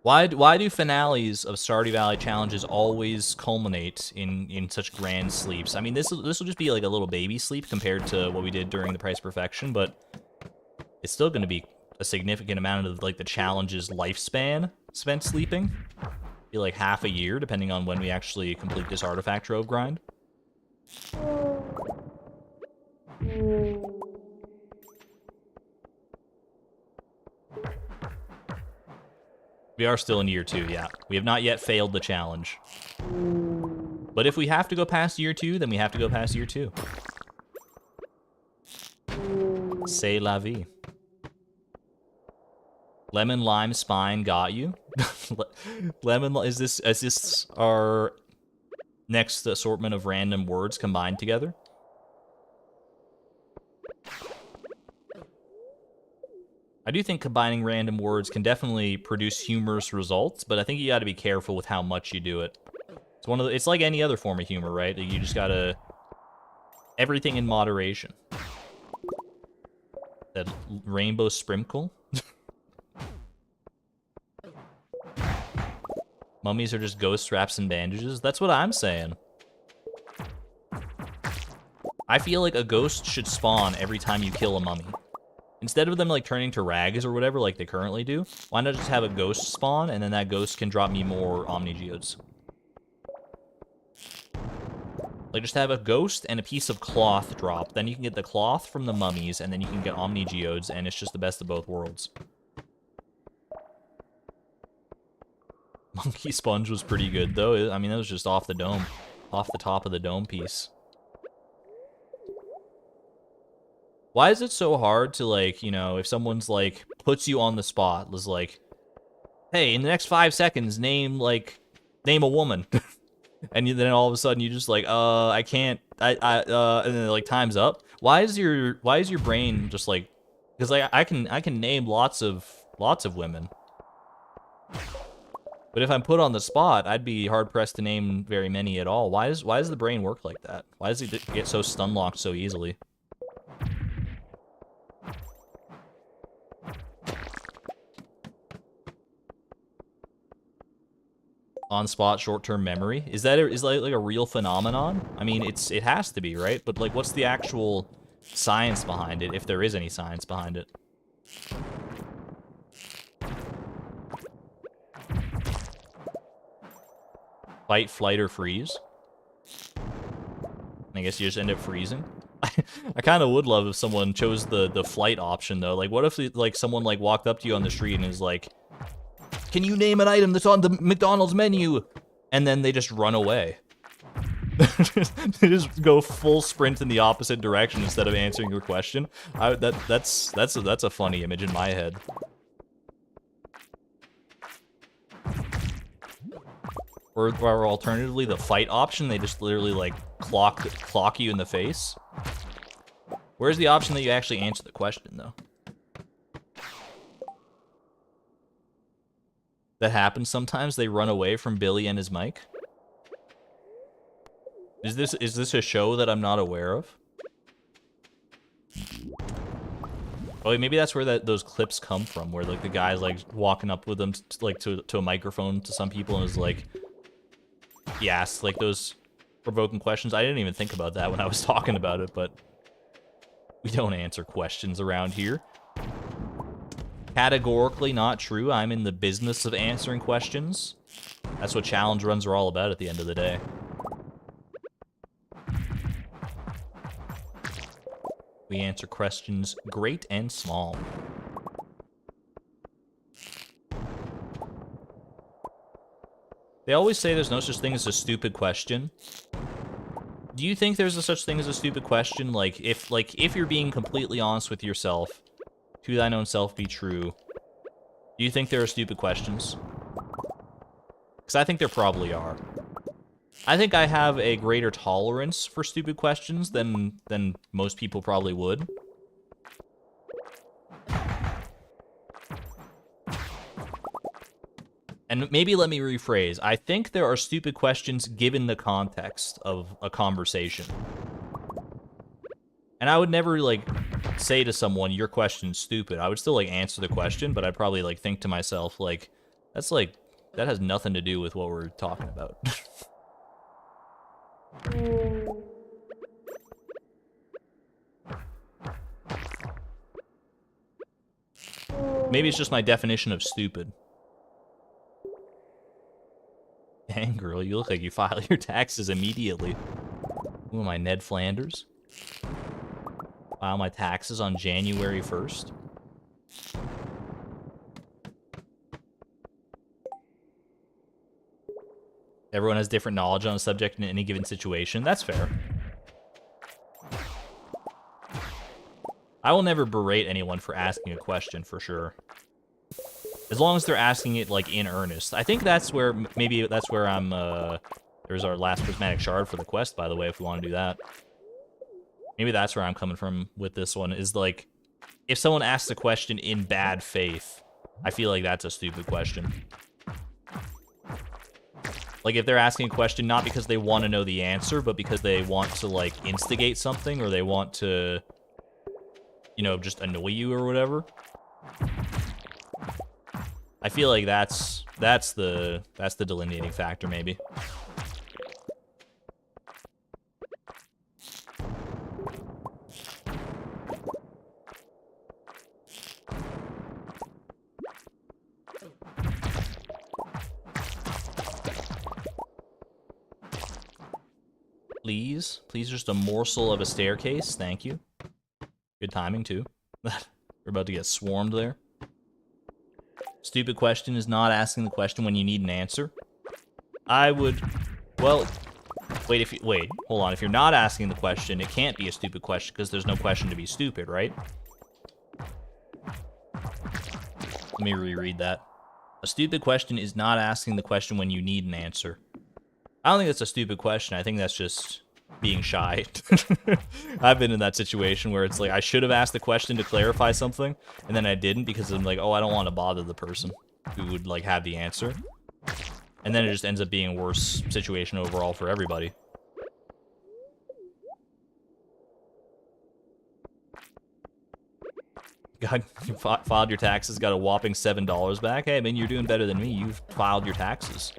Why do finales of Stardew Valley challenges always culminate in such grand sleeps? I mean, this will just be like a little baby sleep compared to what we did during the Price Perfection, but it's still gonna be a significant amount of like the challenge's lifespan spent sleeping. Be like half a year, depending on when we actually complete this artifact trove grind. We are still in year 2, yeah. We have not yet failed the challenge. But if we have to go past year 2, then we have to go past year 2. C'est la vie. Lemon, lime, spine got you. Lemon, is this our next assortment of random words combined together? I do think combining random words can definitely produce humorous results, but I think you got to be careful with how much you do it. It's like any other form of humor, right? You just gotta everything in moderation. That rainbow sprinkle. Mummies are just ghost wraps and bandages. That's what I'm saying. I feel like a ghost should spawn every time you kill a mummy. Instead of them like turning to rags or whatever like they currently do, why not just have a ghost spawn and then that ghost can drop me more omni geodes? Like just have a ghost and a piece of cloth drop, then you can get the cloth from the mummies and then you can get omni geodes and it's just the best of both worlds. Monkey sponge was pretty good though. I mean, that was just off the dome, off the top of the dome piece. Why is it so hard to, like, you know, if someone's, like, puts you on the spot, was like, hey, in the next 5 seconds, name a woman. And then all of a sudden you just like, I can't, and then like time's up. Why is your brain just like, because like I can name lots of women. But if I'm put on the spot, I'd be hard-pressed to name very many at all. Why does the brain work like that? Why does it get so stun-locked so easily? On-spot short-term memory? Is that like a real phenomenon? I mean, it has to be, right? But like, what's the actual science behind it, if there is any science behind it? Fight, flight, or freeze? I guess you just end up freezing. I kind of would love if someone chose the flight option though. Like, what if like someone like walked up to you on the street and is like, "Can you name an item that's on the McDonald's menu?" And then they just run away. They just go full sprint in the opposite direction instead of answering your question. That's a funny image in my head. Or alternatively, the fight option, they just literally like clock you in the face. Where's the option that you actually answer the question though? That happens sometimes. They run away from Billy and his mic. Is this a show that I'm not aware of? Oh, maybe that's where those clips come from, where like the guy's like walking up with them to a microphone to some people and is like, he asks like those provoking questions. I didn't even think about that when I was talking about it, but we don't answer questions around here. Categorically not true. I'm in the business of answering questions. That's what challenge runs are all about at the end of the day. We answer questions great and small. They always say there's no such thing as a stupid question. Do you think there's a such thing as a stupid question? Like if you're being completely honest with yourself, To thine own self be true. Do you think there are stupid questions? Because I think there probably are. I think I have a greater tolerance for stupid questions than most people probably would. And maybe let me rephrase. I think there are stupid questions given the context of a conversation. And I would never, like, say to someone, your question's stupid. I would still, like, answer the question, but I'd probably, like, think to myself, like, that's, like, that has nothing to do with what we're talking about. Maybe it's just my definition of stupid. Dang, girl, you look like you file your taxes immediately. Who am I, Ned Flanders? File my taxes on January 1st. Everyone has different knowledge on a subject in any given situation. That's fair. I will never berate anyone for asking a question, for sure. As long as they're asking it, like, in earnest. I think that's where, maybe that's where I'm, there's our last prismatic shard for the quest, by the way, if we want to do that. Maybe that's where I'm coming from with this one, is, like, if someone asks a question in bad faith, I feel like that's a stupid question. Like, if they're asking a question not because they want to know the answer, but because they want to, like, instigate something, or they want to, you know, just annoy you or whatever. I feel like that's the delineating factor, maybe. Please, just a morsel of a staircase. Thank you. Good timing, too. We're about to get swarmed there. Stupid question is not asking the question when you need an answer. I would... Well, wait, hold on. If you're not asking the question, it can't be a stupid question because there's no question to be stupid, right? Let me reread that. A stupid question is not asking the question when you need an answer. I don't think that's a stupid question. I think that's just being shy. I've been in that situation where it's like, I should have asked the question to clarify something, and then I didn't because I'm like, oh, I don't want to bother the person who would, like, have the answer. And then it just ends up being a worse situation overall for everybody. God, you filed your taxes, got a whopping $7 back. Hey, man, you're doing better than me. You've filed your taxes.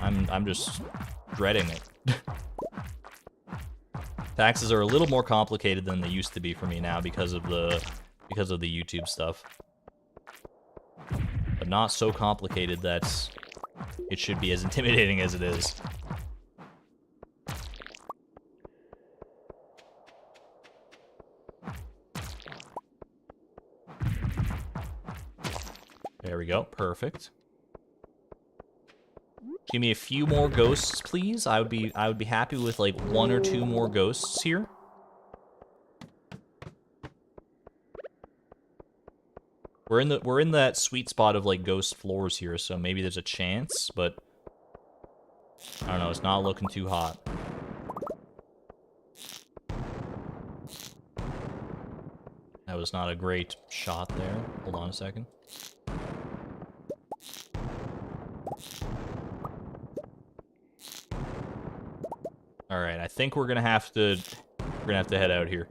I'm just dreading it. Taxes are a little more complicated than they used to be for me now because of the YouTube stuff. But not so complicated that it should be as intimidating as it is. There we go. Perfect. Give me a few more ghosts, please. I would be happy with like 1 or 2 more ghosts here. We're in that sweet spot of like ghost floors here, so maybe there's a chance, but I don't know, it's not looking too hot. That was not a great shot there. Hold on a second. All right, I think we're gonna have to head out here.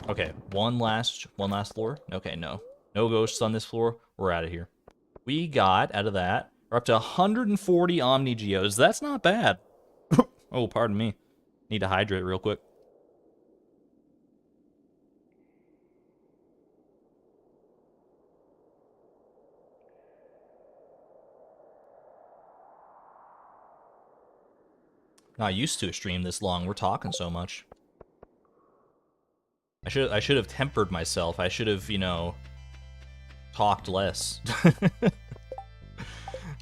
Okay, one last floor. Okay, no ghosts on this floor. We're out of here. We got out of that. We're up to 140 Omni Geos. That's not bad. Oh, pardon me. Need to hydrate real quick. Not used to a stream this long. We're talking so much. I should have tempered myself. I should have, you know, talked less.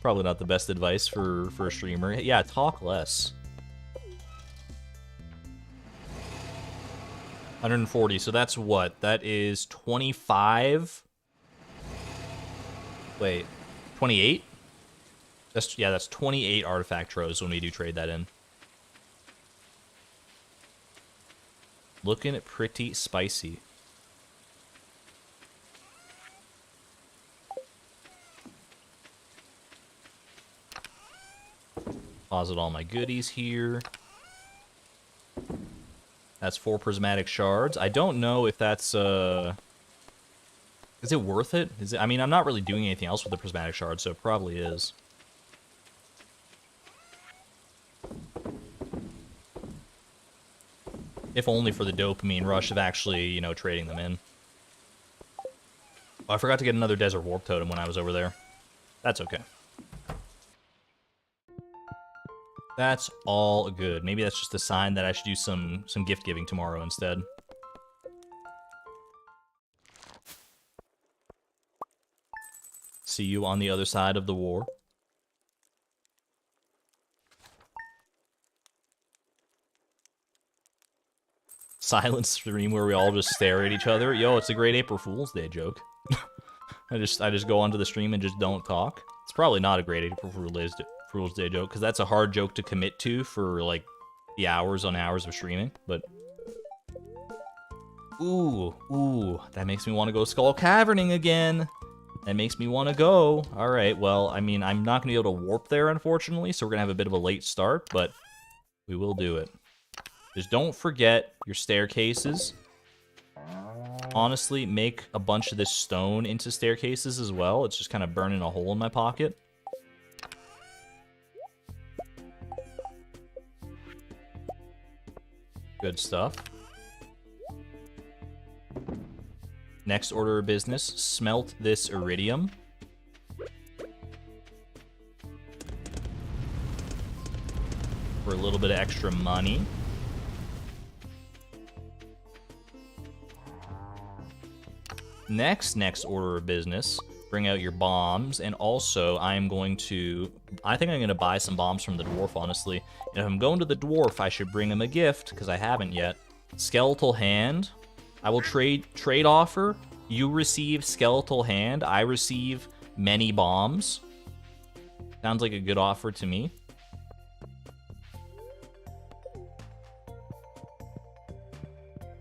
Probably not the best advice for a streamer. Yeah, talk less. 140, so that's what? That is 25? Wait, 28? That's 28 artifact troves when we do trade that in. Looking pretty spicy. Deposit all my goodies here. That's 4 prismatic shards. I don't know if that's, is it worth it? Is it? I mean, I'm not really doing anything else with the prismatic shards, so it probably is. If only for the dopamine rush of actually, you know, trading them in. Oh, I forgot to get another desert warp totem when I was over there. That's okay. That's all good. Maybe that's just a sign that I should do some gift giving tomorrow instead. See you on the other side of the war. Silent stream where we all just stare at each other. Yo, it's a great April Fool's Day joke. I just go onto the stream and just don't talk. It's probably not a great April Fool's Day joke, because that's a hard joke to commit to for, like, the hours on hours of streaming, but... Ooh, that makes me want to go Skull Caverning again! That makes me want to go. Alright, well, I mean, I'm not going to be able to warp there, unfortunately, so we're going to have a bit of a late start, but we will do it. Just don't forget your staircases. Honestly, make a bunch of this stone into staircases as well. It's just kind of burning a hole in my pocket. Good stuff. Next order of business, smelt this iridium. For a little bit of extra money. Next order of business, bring out your bombs, and also I think I'm going to buy some bombs from the dwarf, honestly. And if I'm going to the dwarf, I should bring him a gift, because I haven't yet. Skeletal hand. I will trade offer. You receive skeletal hand. I receive many bombs. Sounds like a good offer to me.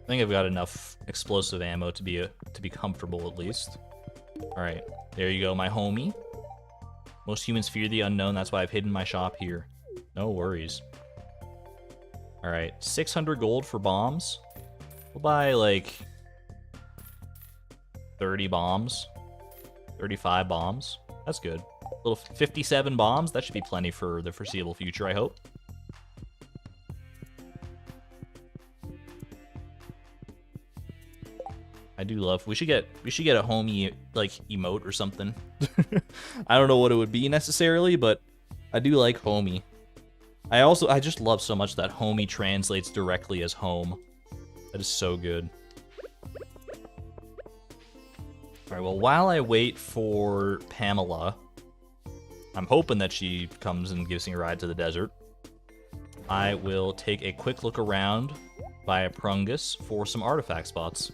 I think I've got enough explosive ammo to be comfortable at least. All right, there you go, my homie. Most humans fear the unknown. That's why I've hidden my shop here. No worries. All right, 600 gold for bombs. We'll buy like 30 bombs, 35 bombs. That's good. Little 57 bombs. That should be plenty for the foreseeable future, I hope. I do love. We should get a homie like emote or something. I don't know what it would be necessarily, but I do like homie. I just love so much that homie translates directly as home. That is so good. All right, well, while I wait for Pamela, I'm hoping that she comes and gives me a ride to the desert. I will take a quick look around via Prungus for some artifact spots.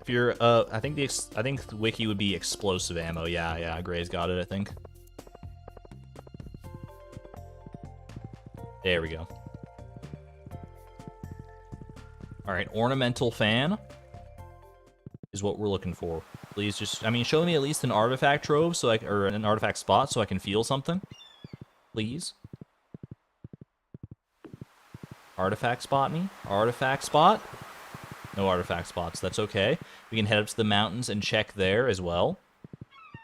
If you're, I think the wiki would be explosive ammo. Yeah, Gray's got it, I think. There we go. All right, ornamental fan is what we're looking for. Please just, I mean, show me at least an artifact trove or an artifact spot so I can feel something. Please. Artifact spot me. Artifact spot. No artifact spots. That's okay. We can head up to the mountains and check there as well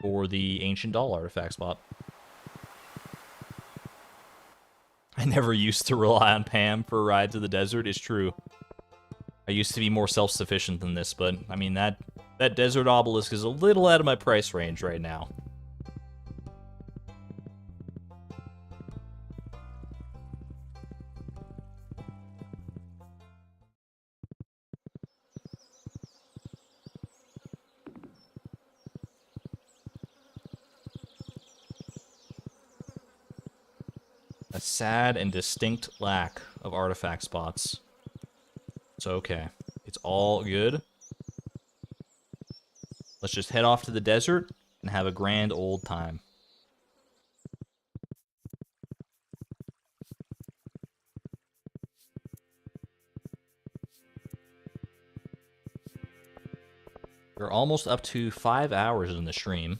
for the ancient doll artifact spot. I never used to rely on Pam for a ride to the desert. It's true. I used to be more self-sufficient than this, but I mean that desert obelisk is a little out of my price range right now. A sad and distinct lack of artifact spots. It's okay. It's all good. Let's just head off to the desert and have a grand old time. We're almost up to 5 hours in the stream.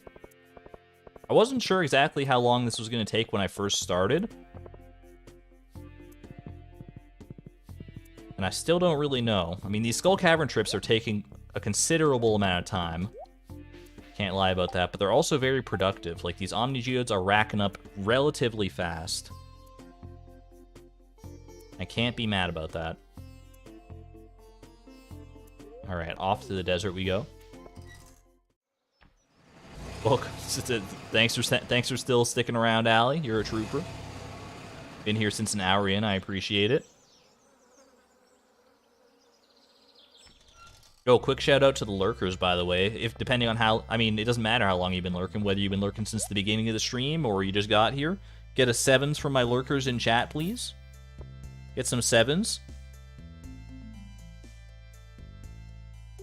I wasn't sure exactly how long this was going to take when I first started. And I still don't really know. I mean, these Skull Cavern trips are taking a considerable amount of time. Can't lie about that, but they're also very productive. Like, these Omni Geodes are racking up relatively fast. I can't be mad about that. Alright, off to the desert we go. Welcome. Thanks for still sticking around, Allie. You're a trooper. Been here since an hour in. I appreciate it. Oh, quick shout out to the lurkers, by the way. If depending on how, I mean, it doesn't matter how long you've been lurking, whether you've been lurking since the beginning of the stream or you just got here. Get a 7s from my lurkers in chat, please. Get some 7s.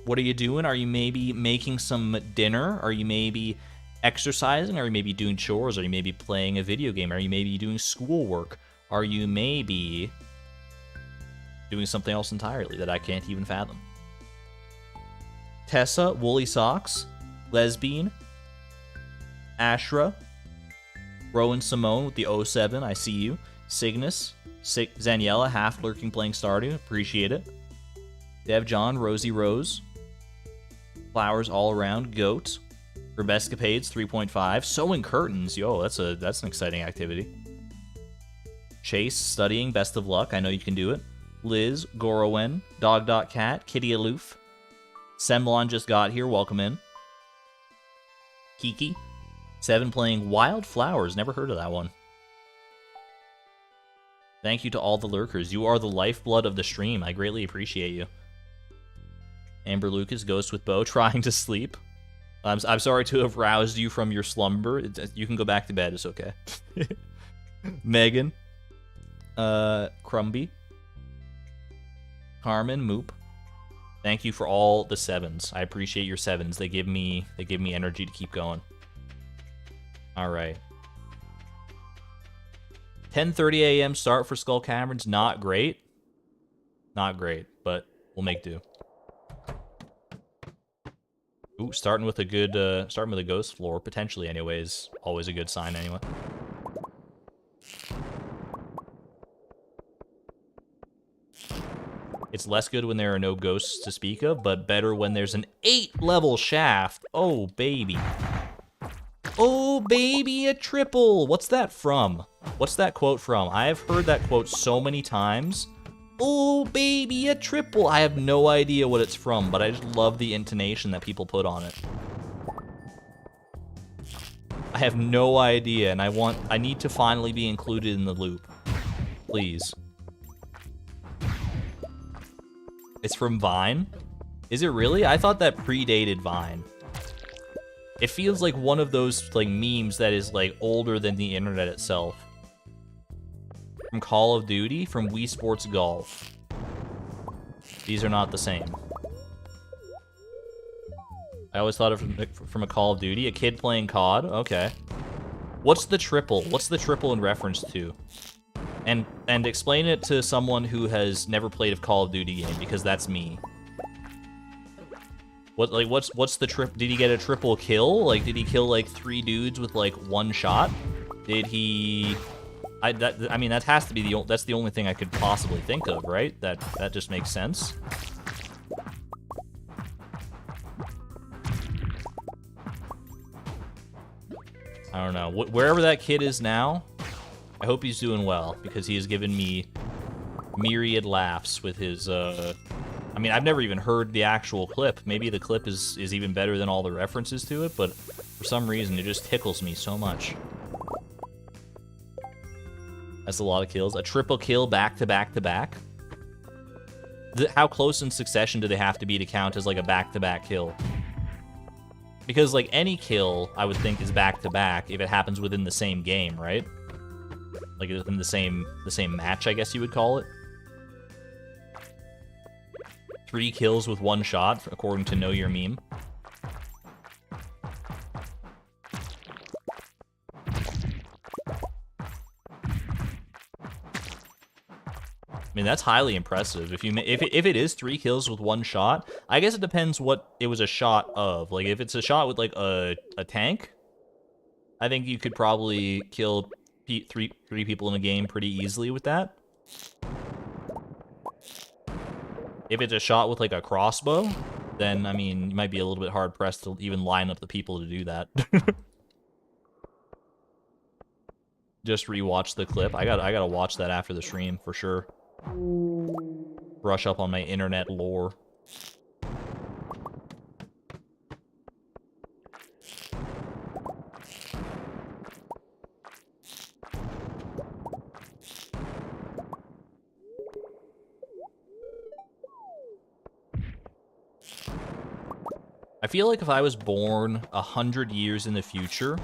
What are you doing? Are you maybe making some dinner? Are you maybe exercising? Are you maybe doing chores? Are you maybe playing a video game? Are you maybe doing schoolwork? Are you maybe doing something else entirely that I can't even fathom? Tessa, Woolly Socks, Lesbian, Ashra, Rowan Simone with the 07, I see you. Cygnus, Zaniela, half lurking playing Stardew, appreciate it. Dev John, Rosie Rose, Flowers all around, Goat, Rebescapades 3.5, Sewing Curtains, yo, that's an exciting activity. Chase, Studying, best of luck, I know you can do it. Liz, Gorowen, Dog.Cat, Kitty Aloof, Semlon just got here, welcome in. Kiki, 7 playing Wildflowers, never heard of that one. Thank you to all the lurkers, you are the lifeblood of the stream, I greatly appreciate you. Amber Lucas, Ghost with Bow, trying to sleep. I'm sorry to have roused you from your slumber, you can go back to bed, it's okay. Megan, Crumby, Carmen, Moop. Thank you for all the 7s. I appreciate your 7s. They give me energy to keep going. All right. 10:30 a.m. start for Skull Caverns. Not great. Not great, but we'll make do. Ooh, starting with a ghost floor, potentially anyways. Always a good sign anyway. It's less good when there are no ghosts to speak of, but better when there's an 8-level shaft. Oh, baby. Oh, baby, a triple. What's that from? What's that quote from? I have heard that quote so many times. Oh, baby, a triple. I have no idea what it's from, but I just love the intonation that people put on it. I have no idea, and I need to finally be included in the loop. Please. It's from Vine? Is it really? I thought that predated Vine. It feels like one of those like memes that is like older than the internet itself. From Call of Duty, from Wii Sports Golf. These are not the same. I always thought of from a Call of Duty, a kid playing COD. Okay. What's the triple? What's the triple in reference to? And explain it to someone who has never played a Call of Duty game, because that's me. What's the trip? Did he get a triple kill? Like, did he kill like 3 dudes with like 1 shot? Did he? I mean, that has to be that's the only thing I could possibly think of, right? That just makes sense. I don't know. Wherever that kid is now, I hope he's doing well, because he has given me myriad laughs with his, I mean, I've never even heard the actual clip. Maybe the clip is even better than all the references to it, but for some reason, it just tickles me so much. That's a lot of kills. A triple kill back to back to back. How close in succession do they have to be to count as like a back-to-back kill? Because like any kill, I would think is back-to-back if it happens within the same game, right? like in the same match, I guess you would call it. 3 kills with 1 shot, according to Know Your Meme. I mean, that's highly impressive. If it is 3 kills with 1 shot, I guess it depends what it was a shot of. Like, if it's a shot with, like, a tank, I think you could probably kill three people in a game pretty easily with that. If it's a shot with, like, a crossbow, then, I mean, you might be a little bit hard-pressed to even line up the people to do that. Just rewatch the clip. I gotta watch that after the stream, for sure. Brush up on my internet lore. I feel like if I was born 100 years in the future,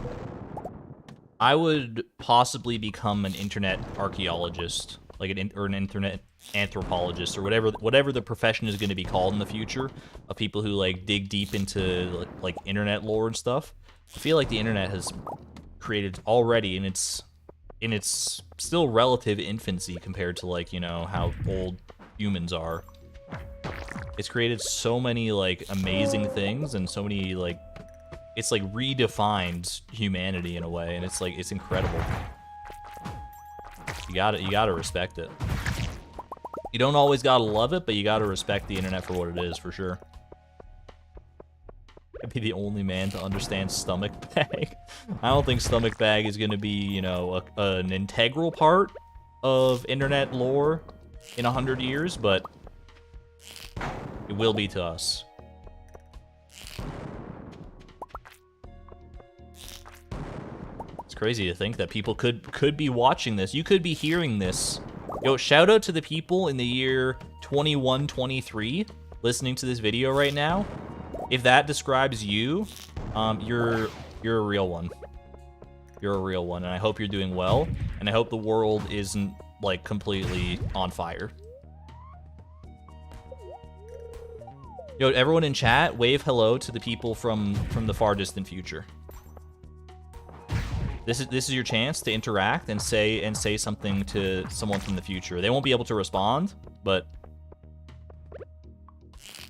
I would possibly become an internet archaeologist, like an internet anthropologist, or whatever the profession is going to be called in the future, of people who like dig deep into like internet lore and stuff. I feel like the internet has created already in its still relative infancy compared to, like, you know, how old humans are. It's created so many like amazing things, and so many like, it's like redefined humanity in a way, and it's like, it's incredible. You gotta respect it. You don't always gotta love it, but you gotta respect the internet for what it is, for sure. I'd be the only man to understand stomach bag. I don't think stomach bag is gonna be, you know, an integral part of internet lore in 100 years, but it will be to us. It's crazy to think that people could be watching this. You could be hearing this. Yo, shout out to the people in the year 2123 listening to this video right now. If that describes you, you're a real one. You're a real one, and I hope you're doing well, and I hope the world isn't like completely on fire. Yo, everyone in chat, wave hello to the people from the far distant future. This is your chance to interact and say something to someone from the future. They won't be able to respond, but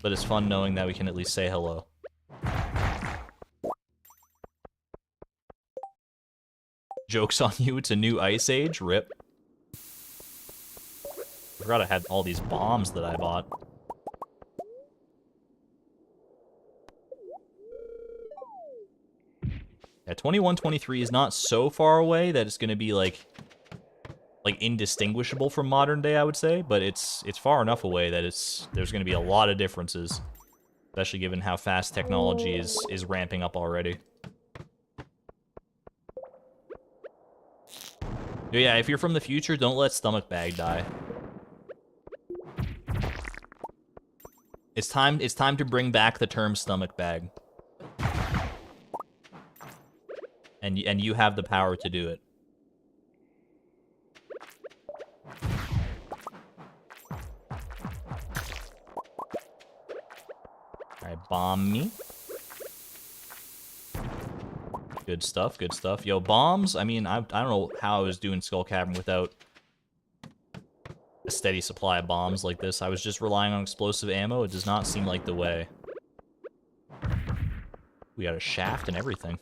it's fun knowing that we can at least say hello. Joke's on you, it's a new ice age, rip. I forgot I had all these bombs that I bought. Yeah, 2123 is not so far away that it's gonna be like indistinguishable from modern day, I would say, but it's far enough away that there's gonna be a lot of differences, especially given how fast technology is ramping up already. Yeah, if you're from the future, don't let stomach bag die. It's time to bring back the term stomach bag. And you have the power to do it. Alright, bomb me. Good stuff, good stuff. Yo, bombs, I mean, I don't know how I was doing Skull Cavern without a steady supply of bombs like this. I was just relying on explosive ammo. It does not seem like the way. We got a shaft and everything.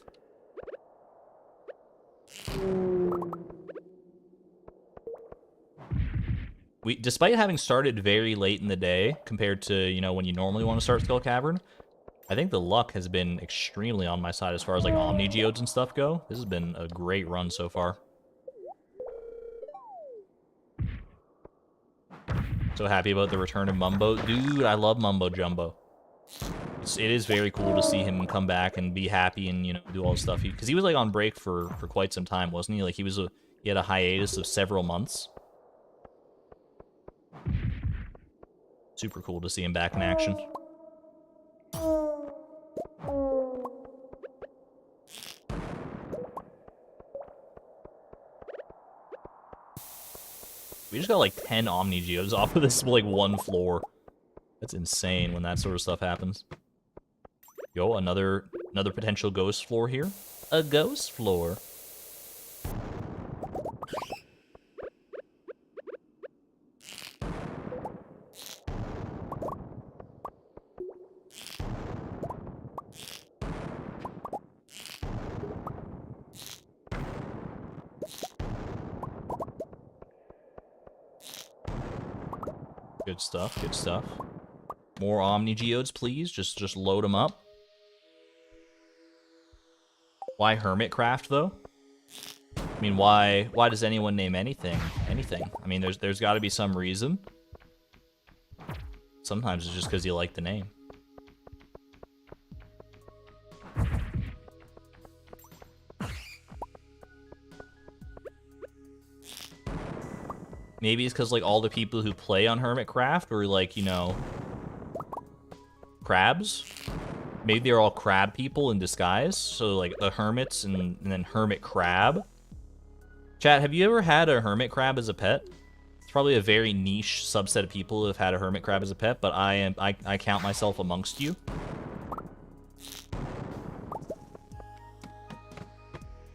Despite having started very late in the day compared to, you know, when you normally want to start Skull Cavern, I think the luck has been extremely on my side as far as like Omni Geodes and stuff go. This has been a great run so far. So happy about the return of Mumbo. Dude, I love Mumbo Jumbo. It is very cool to see him come back and be happy and, you know, do all the stuff. Because he was like on break for quite some time, wasn't he? Like he had a hiatus of several months. Super cool to see him back in action. We just got like 10 Omni Geodes off of this like one floor. That's insane when that sort of stuff happens. Yo, another potential ghost floor here. A ghost floor. Good stuff, good stuff. More Omni Geodes, please. Just load them up. Why Hermitcraft, though? I mean, why does anyone name anything? I mean, there's got to be some reason. Sometimes it's just because you like the name. Maybe it's because, like, all the people who play on Hermitcraft are, like, you know, crabs? Maybe they're all crab people in disguise. So, like, the hermits and then hermit crab. Chat, have you ever had a hermit crab as a pet? It's probably a very niche subset of people who have had a hermit crab as a pet, but I count myself amongst you.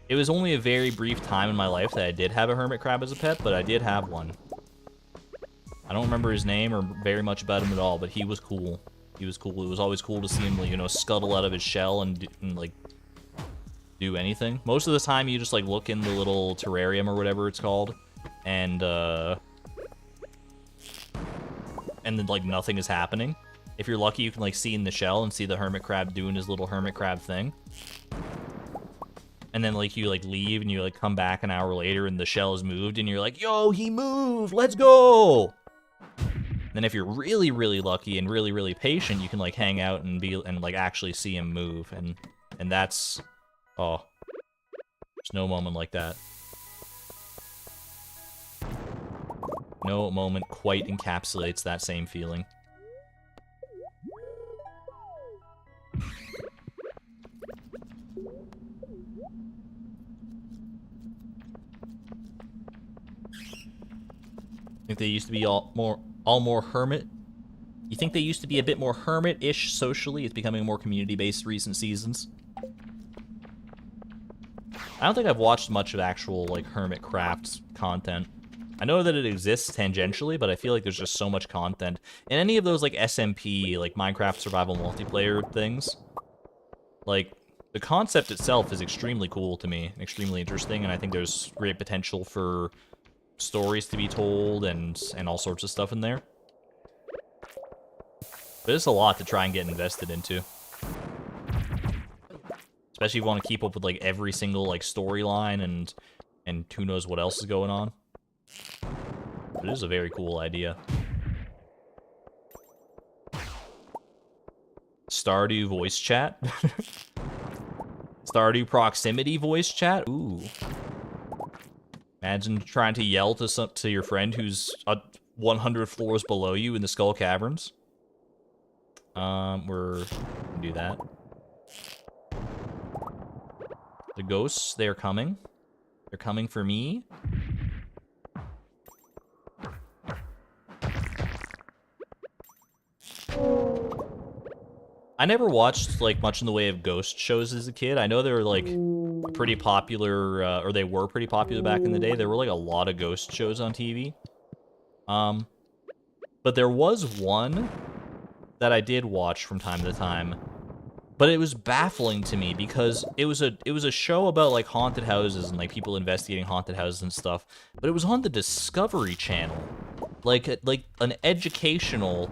It was only a very brief time in my life that I did have a hermit crab as a pet, but I did have one. I don't remember his name or very much about him at all, but he was cool. He was cool. It was always cool to see him, you know, scuttle out of his shell and like, do anything. Most of the time, you just, like, look in the little terrarium or whatever it's called, and then, like, nothing is happening. If you're lucky, you can, like, see in the shell and see the hermit crab doing his little hermit crab thing. And then, like, you, like, leave and you, like, come back an hour later and the shell is moved and you're like, yo, he moved, let's go! Then if you're really, really lucky and really, really patient, you can, like, hang out and like, actually see him move. And that's... Oh. There's no moment like that. No moment quite encapsulates that same feeling. I think they used to be all more hermit. You think they used to be a bit more hermit-ish socially? It's becoming more community-based recent seasons. I don't think I've watched much of actual, like, Hermitcraft content. I know that it exists tangentially, but I feel like there's just so much content. And any of those, like, SMP, like, Minecraft survival multiplayer things, like, the concept itself is extremely cool to me, extremely interesting, and I think there's great potential for stories to be told and all sorts of stuff in there. But it's a lot to try and get invested into. Especially if you want to keep up with, like, every single, like, storyline and who knows what else is going on. But it is a very cool idea. Stardew voice chat? Stardew proximity voice chat? Ooh. Imagine trying to yell to your friend who's 100 floors below you in the Skull Caverns. We're gonna do that. The ghosts, they're coming. They're coming for me. I never watched, like, much in the way of ghost shows as a kid. I know they were, like, pretty popular, or they were pretty popular back in the day. There were, like, a lot of ghost shows on TV. But there was one that I did watch from time to time. But it was baffling to me because it was a show about, like, haunted houses and, like, people investigating haunted houses and stuff. But it was on the Discovery Channel. Like an educational,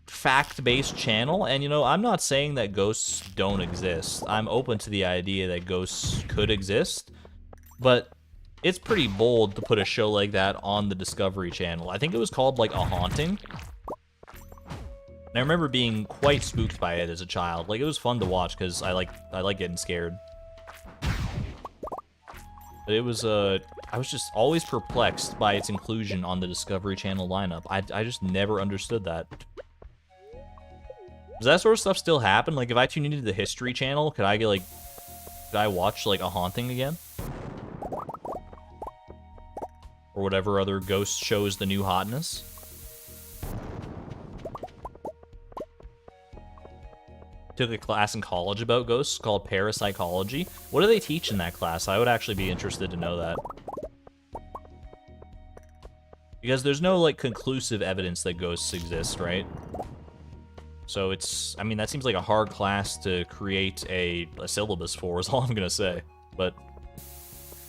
fact-based channel. And, you know, I'm not saying that ghosts don't exist. I'm open to the idea that ghosts could exist. But it's pretty bold to put a show like that on the Discovery Channel. I think it was called, like, A Haunting. And I remember being quite spooked by it as a child. Like, it was fun to watch because I like getting scared. But it was, I was just always perplexed by its inclusion on the Discovery Channel lineup. I just never understood that. Does that sort of stuff still happen? Like, if I tune into the History Channel, could I watch, like, A Haunting again? Or or whatever other ghost shows the new hotness. Took a class in college about ghosts called parapsychology. What do they teach in that class? I would actually be interested to know that. Because there's no, like, conclusive evidence that ghosts exist, right? So it's, I mean, that seems like a hard class to create a syllabus for, is all I'm gonna say. But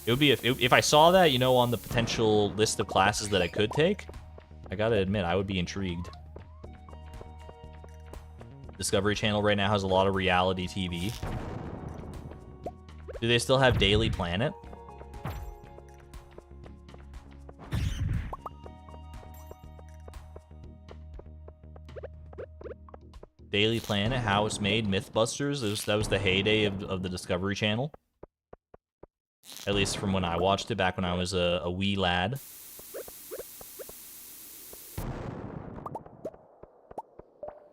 it would be, if I saw that, you know, on the potential list of classes that I could take, I gotta admit, I would be intrigued. Discovery Channel right now has a lot of reality TV. Do they still have Daily Planet? Daily Planet, How It's Made, Mythbusters. That was the heyday of the Discovery Channel. At least from when I watched it, back when I was a wee lad.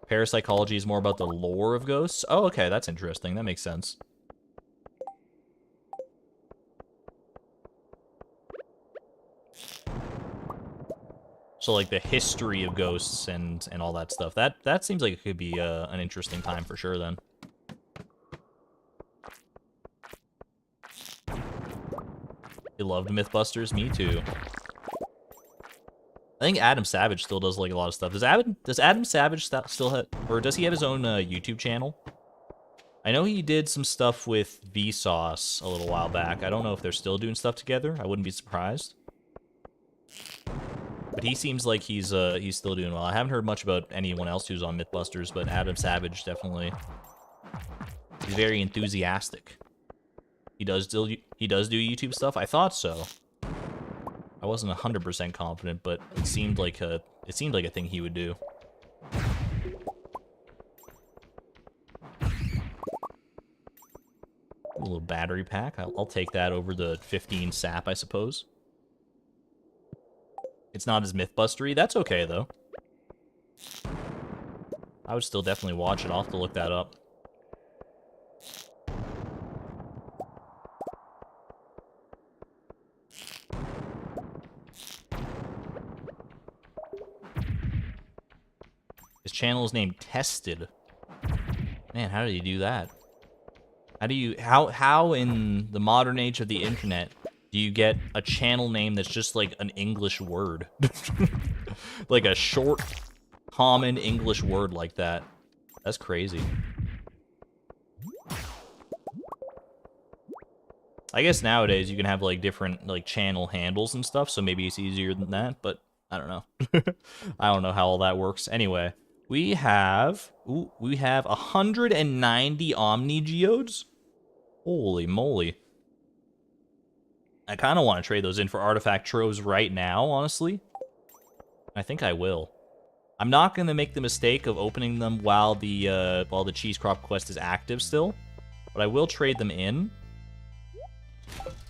Parapsychology is more about the lore of ghosts. Oh, okay, that's interesting. That makes sense. So, like, the history of ghosts and all that stuff. That seems like it could be an interesting time for sure, then. You loved Mythbusters? Me too. I think Adam Savage still does, like, a lot of stuff. Does Adam Savage still have... Or does he have his own YouTube channel? I know he did some stuff with Vsauce a little while back. I don't know if they're still doing stuff together. I wouldn't be surprised. But he seems like he's still doing well. I haven't heard much about anyone else who's on Mythbusters, but Adam Savage definitely... He's very enthusiastic. He does do YouTube stuff? I thought so. I wasn't 100% confident, but it seemed like a thing he would do. A little battery pack. I'll take that over the 15 sap, I suppose. It's not as Mythbustery. That's okay, though. I would still definitely watch it. I'll have to look that up. His channel is named Tested. Man, how did he do that? How in the modern age of the internet do you get a channel name that's just like an English word? Like a short, common English word like that. That's crazy. I guess nowadays you can have like different like channel handles and stuff, so maybe it's easier than that, but I don't know. I don't know how all that works. Anyway, we have 190 Omni Geodes. Holy moly. I kind of want to trade those in for artifact troves right now, honestly. I think I will. I'm not going to make the mistake of opening them while the cheese crop quest is active still, but I will trade them in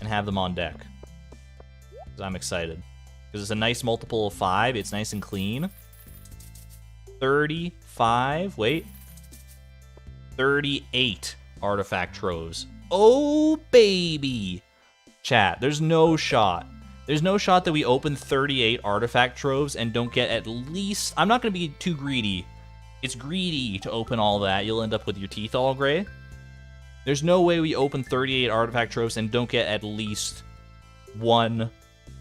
and have them on deck. Because I'm excited. Because it's a nice multiple of 5. It's nice and clean. 35. Wait. 38 artifact troves. Oh, baby. Chat, there's no shot. There's no shot that we open 38 artifact troves and don't get at least... I'm not going to be too greedy. It's greedy to open all that. You'll end up with your teeth all gray. There's no way we open 38 artifact troves and don't get at least one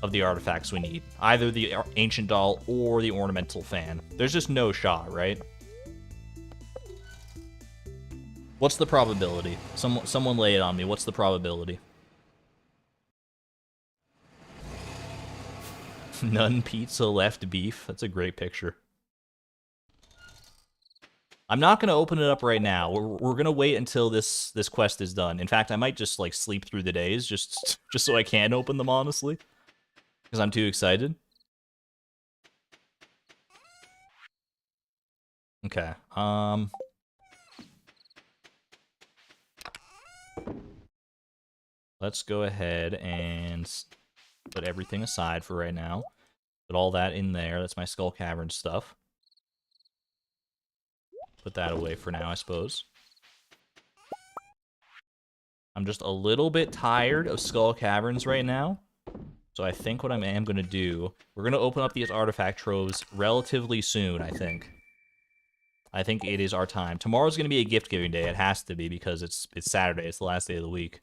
of the artifacts we need. Either the Ancient Doll or the Ornamental Fan. There's just no shot, right? What's the probability? Someone lay it on me. What's the probability? None pizza left beef. That's a great picture. I'm not going to open it up right now. We're going to wait until this quest is done. In fact, I might just like sleep through the days just so I can open them, honestly. Because I'm too excited. Okay. Let's go ahead and put everything aside for right now. Put all that in there. That's my Skull Cavern stuff. Put that away for now, I suppose. I'm just a little bit tired of Skull Caverns right now. So I think what I am going to do, we're going to open up these artifact troves relatively soon, I think. I think it is our time. Tomorrow's going to be a gift-giving day. It has to be because it's Saturday. It's the last day of the week.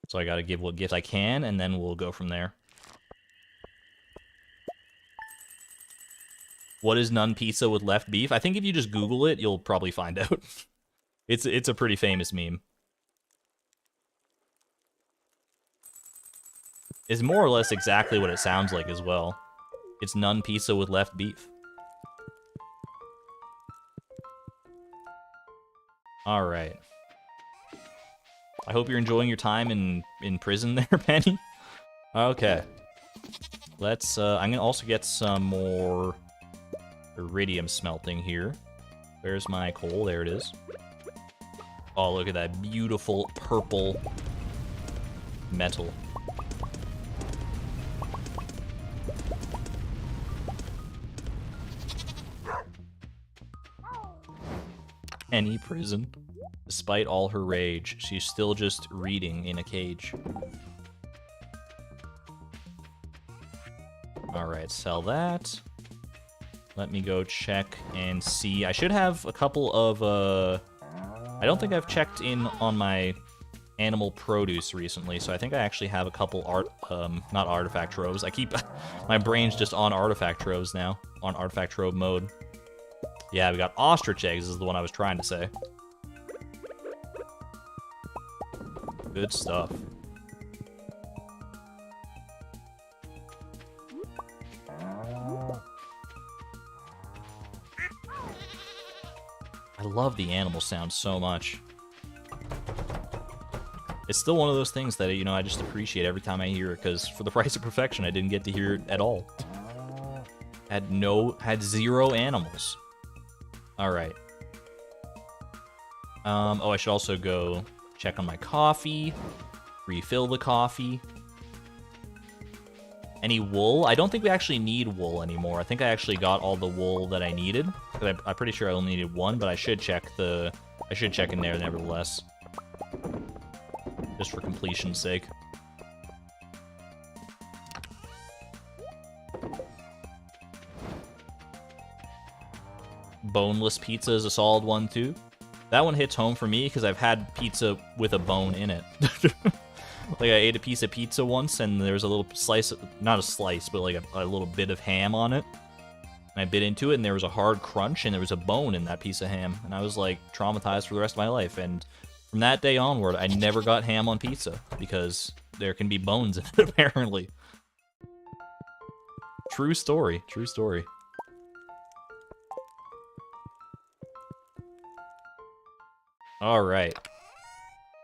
So I got to give what gift I can, and then we'll go from there. What is none pizza with left beef? I think if you just Google it, you'll probably find out. It's a pretty famous meme. It's more or less exactly what it sounds like as well. It's none pizza with left beef. Alright. I hope you're enjoying your time in prison there, Penny. Okay. Let's, I'm gonna also get some more iridium smelting here. Where's my coal? There it is. Oh, look at that beautiful purple metal. Penny prison. Despite all her rage, she's still just reading in a cage. Alright, sell that. Let me go check and see. I should have a couple of, I don't think I've checked in on my animal produce recently, so I think I actually have a couple not artifact troves. I keep, my brain's just on artifact troves now, on artifact trove mode. Yeah, we got ostrich eggs is the one I was trying to say. Good stuff. I love the animal sound so much. It's still one of those things that, you know, I just appreciate every time I hear it, because for the price of perfection, I didn't get to hear it at all. Had 0 animals. Alright. Oh, I should also go check on my coffee, refill the coffee. Any wool? I don't think we actually need wool anymore. I think I actually got all the wool that I needed. I'm pretty sure I only needed 1, but I should check in there nevertheless. Just for completion's sake. Boneless pizza is a solid one, too. That one hits home for me because I've had pizza with a bone in it. Like, I ate a piece of pizza once, and there was a little slice, not a slice, but like a little bit of ham on it. And I bit into it, and there was a hard crunch, and there was a bone in that piece of ham. And I was, like, traumatized for the rest of my life. And from that day onward, I never got ham on pizza, because there can be bones in it, apparently. True story. True story. Alright.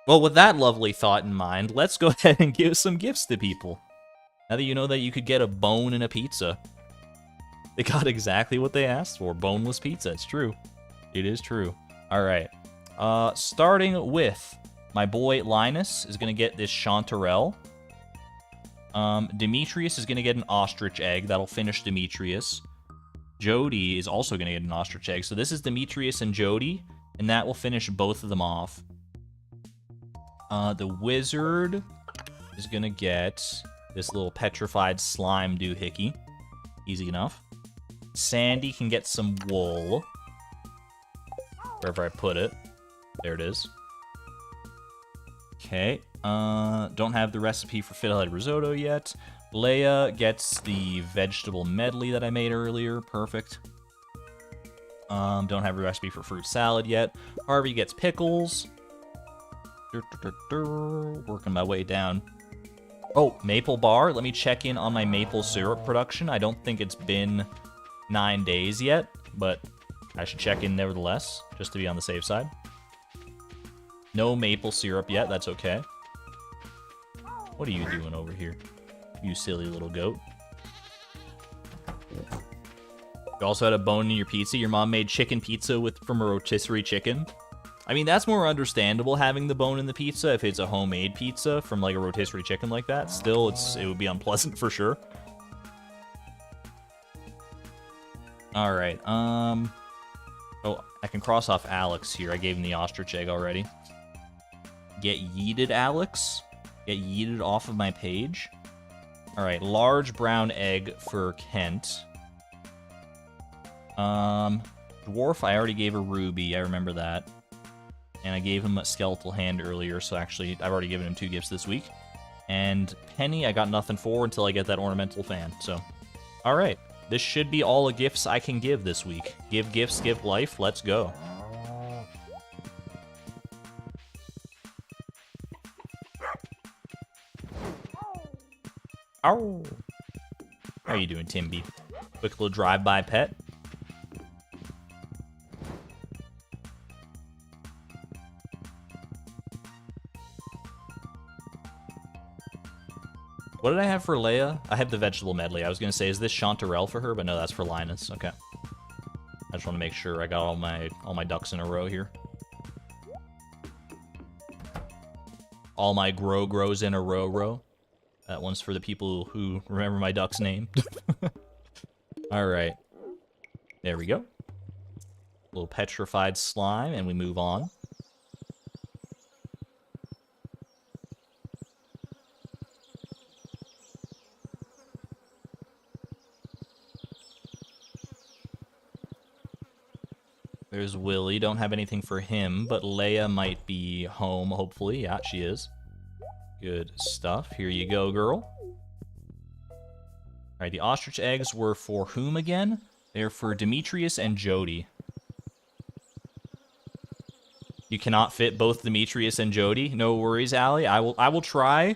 Well, with that lovely thought in mind, let's go ahead and give some gifts to people. Now that you know that you could get a bone in a pizza. They got exactly what they asked for. Boneless pizza. It's true. It is true. Alright. Starting with my boy Linus is going to get this chanterelle. Demetrius is going to get an ostrich egg. That'll finish Demetrius. Jody is also going to get an ostrich egg. So this is Demetrius and Jody, and that will finish both of them off. The wizard is going to get this little petrified slime doohickey. Easy enough. Sandy can get some wool. Wherever I put it. There it is. Okay. Don't have the recipe for fiddlehead risotto yet. Leia gets the vegetable medley that I made earlier. Perfect. Don't have a recipe for fruit salad yet. Harvey gets pickles. Working my way down. Oh, maple bar. Let me check in on my maple syrup production. I don't think it's been 9 days yet, but I should check in nevertheless, just to be on the safe side. No maple syrup yet. That's okay. What are you doing over here, you silly little goat? You also had a bone in your pizza. Your mom made chicken pizza from a rotisserie chicken. I mean, that's more understandable, having the bone in the pizza, if it's a homemade pizza from, like, a rotisserie chicken like that. Still, it would be unpleasant for sure. Alright, oh, I can cross off Alex here. I gave him the ostrich egg already. Get yeeted, Alex. Get yeeted off of my page. All right, large brown egg for Kent. Dwarf, I already gave a ruby. I remember that. And I gave him a skeletal hand earlier, so actually, I've already given him 2 gifts this week. And Penny, I got nothing for until I get that ornamental fan, so. All right, this should be all the gifts I can give this week. Give gifts, give life, let's go. Ow! How are you doing, Timby? Quick little drive-by pet. What did I have for Leia? I have the vegetable medley. I was going to say, is this Chanterelle for her? But no, that's for Linus. Okay. I just want to make sure I got all my ducks in a row here. All my grows in a row. That one's for the people who remember my duck's name. Alright. There we go. A little petrified slime, and we move on. There's Willy. Don't have anything for him, but Leia might be home, hopefully. Yeah, she is. Good stuff. Here you go, girl. Alright, the ostrich eggs were for whom again? They're for Demetrius and Jody. You cannot fit both Demetrius and Jody? No worries, Allie. I will try.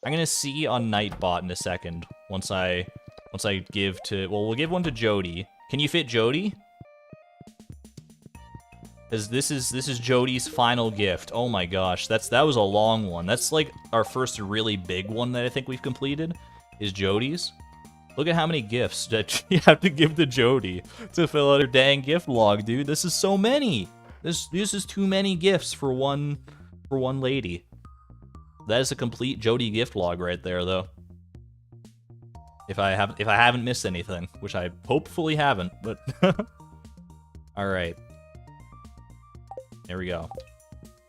I'm gonna see on Nightbot in a second. Once I give to... Well, we'll give one to Jody. Can you fit Jody? Because this is Jody's final gift. Oh my gosh, that was a long one. That's like our first really big one that I think we've completed, is Jody's. Look at how many gifts that you have to give to Jody to fill out her dang gift log, dude. This is so many. This is too many gifts for one lady. That is a complete Jody gift log right there, though. If I haven't missed anything, which I hopefully haven't, but all right. There we go.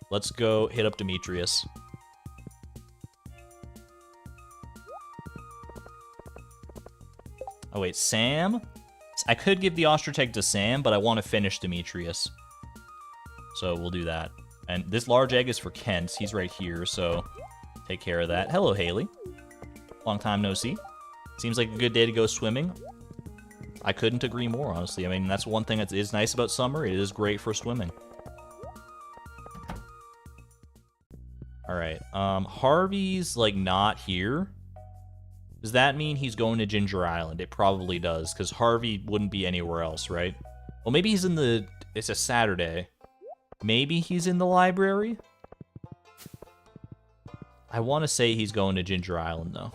Let's go hit up Demetrius. Oh wait, Sam? I could give the ostrich egg to Sam, but I want to finish Demetrius. So we'll do that. And this large egg is for Kent. He's right here, so take care of that. Hello, Haley. Long time no see. Seems like a good day to go swimming. I couldn't agree more, honestly. I mean, that's one thing that is nice about summer. It is great for swimming. Alright, Harvey's, like, not here. Does that mean he's going to Ginger Island? It probably does, because Harvey wouldn't be anywhere else, right? Well, maybe he's in the... It's a Saturday. Maybe he's in the library? I want to say he's going to Ginger Island, though.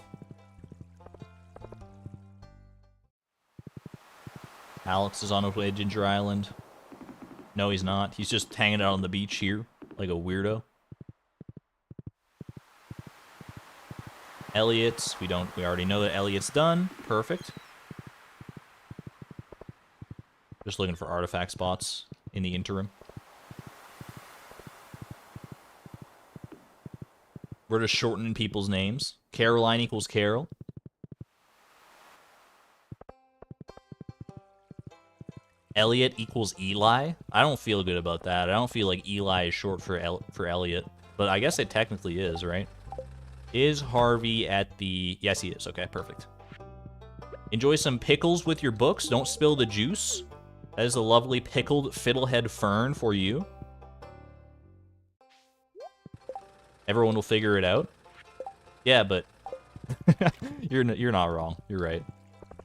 Alex is on his way to Ginger Island. No, he's not. He's just hanging out on the beach here, like a weirdo. Elliot, we already know that Elliot's done. Perfect. Just looking for artifact spots in the interim. We're just shortening people's names. Caroline equals Carol. Elliot equals Eli. I don't feel good about that. I don't feel like Eli is short for Elliot, but I guess it technically is, right? Is Harvey at the... Yes, he is. Okay, perfect. Enjoy some pickles with your books. Don't spill the juice. That is a lovely pickled fiddlehead fern for you. Everyone will figure it out. Yeah, but you're not wrong. You're right.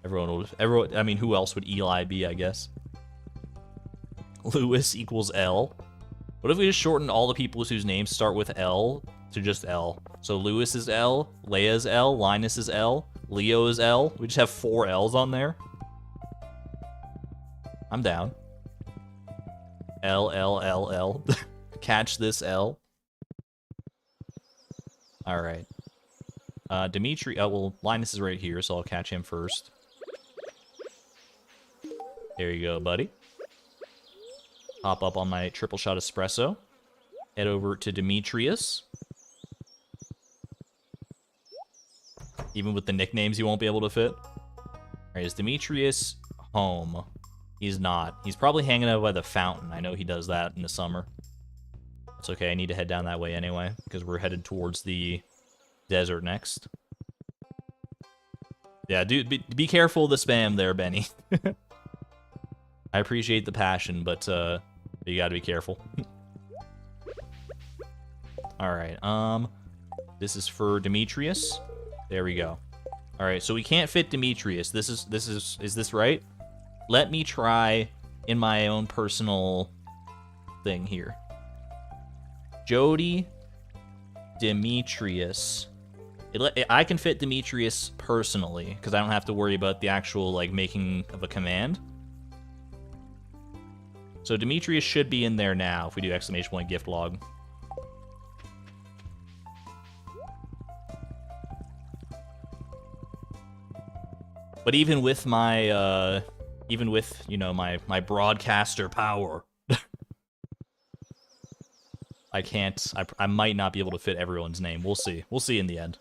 Everyone. I mean, who else would Eli be? I guess. Lewis equals L. What if we just shortened all the people whose names start with L to just L? So Lewis is L, Leia's L, Linus is L, Leo is L. We just have 4 L's on there. I'm down. L, L, L, L. Catch this L. Alright. Dimitri... Oh, well, Linus is right here, so I'll catch him first. There you go, buddy. Hop up on my triple shot espresso. Head over to Demetrius. Even with the nicknames, he won't be able to fit. Alright, is Demetrius home? He's not. He's probably hanging out by the fountain. I know he does that in the summer. It's okay, I need to head down that way anyway, because we're headed towards the desert next. Yeah, dude, be careful of the spam there, Benny. I appreciate the passion, but you gotta be careful. Alright, this is for Demetrius. There we go. Alright, so we can't fit Demetrius. Is this right? Let me try in my own personal thing here. Jody, Demetrius. I can fit Demetrius personally, because I don't have to worry about the actual, like, making of a command. So Demetrius should be in there now if we do exclamation point gift log. But even with my, you know, my broadcaster power, I might not be able to fit everyone's name. We'll see. We'll see in the end.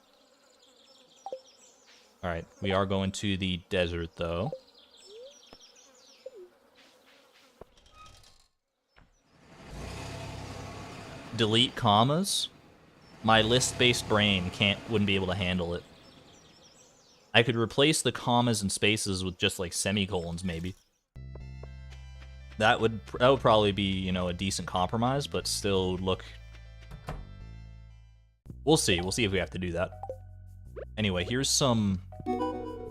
Alright, we are going to the desert, though. Delete commas? My list-based brain wouldn't be able to handle it. I could replace the commas and spaces with just, like, semicolons, maybe. That would probably be, you know, a decent compromise, but still look... We'll see. We'll see if we have to do that. Anyway, here's some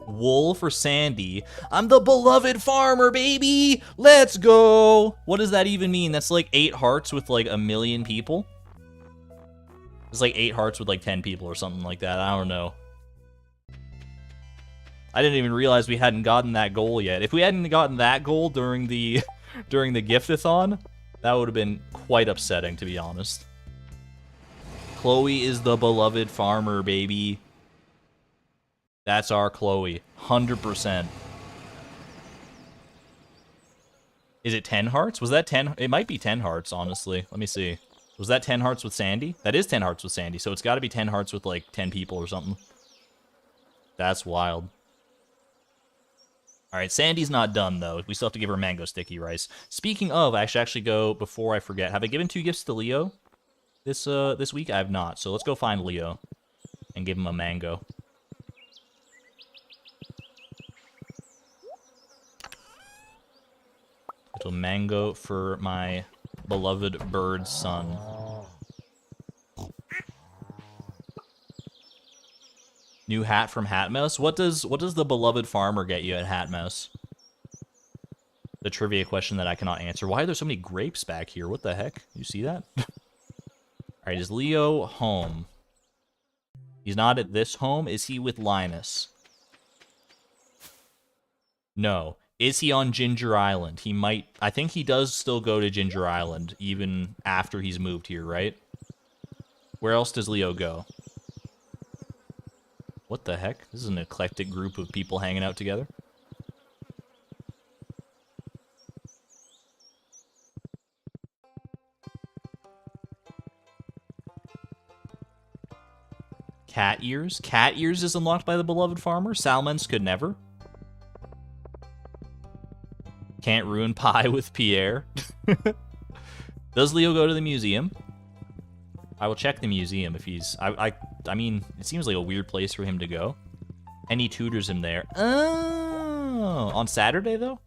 wool for Sandy. I'm the beloved farmer, baby! Let's go! What does that even mean? That's like 8 hearts with like 1 million people? It's like 8 hearts with like 10 people or something like that. I don't know. I didn't even realize we hadn't gotten that goal yet. If we hadn't gotten that goal during the Gift-a-Thon, that would have been quite upsetting, to be honest. Chloe is the beloved farmer, baby. That's our Chloe. 100%. Is it 10 hearts? Was that 10? It might be 10 hearts, honestly. Let me see. Was that 10 hearts with Sandy? That is 10 hearts with Sandy, so it's got to be 10 hearts with, like, 10 people or something. That's wild. Alright, Sandy's not done, though. We still have to give her mango sticky rice. Speaking of, I should actually go, before I forget, have I given 2 gifts to Leo this week? I have not, so let's go find Leo and give him a mango. Little mango for my beloved bird son. New hat from Hatmouse? What does the beloved farmer get you at Hatmouse? The trivia question that I cannot answer. Why are there so many grapes back here? What the heck? You see that? Alright, is Leo home? He's not at this home. Is he with Linus? No. Is he on Ginger Island? He might... I think he does still go to Ginger Island, even after he's moved here, right? Where else does Leo go? What the heck? This is an eclectic group of people hanging out together. Cat ears? Cat ears is unlocked by the beloved farmer? Salmons could never. Can't ruin pie with Pierre. Does Leo go to the museum? I will check the museum if he's... I mean, it seems like a weird place for him to go. And he tutors him there. Oh! On Saturday, though?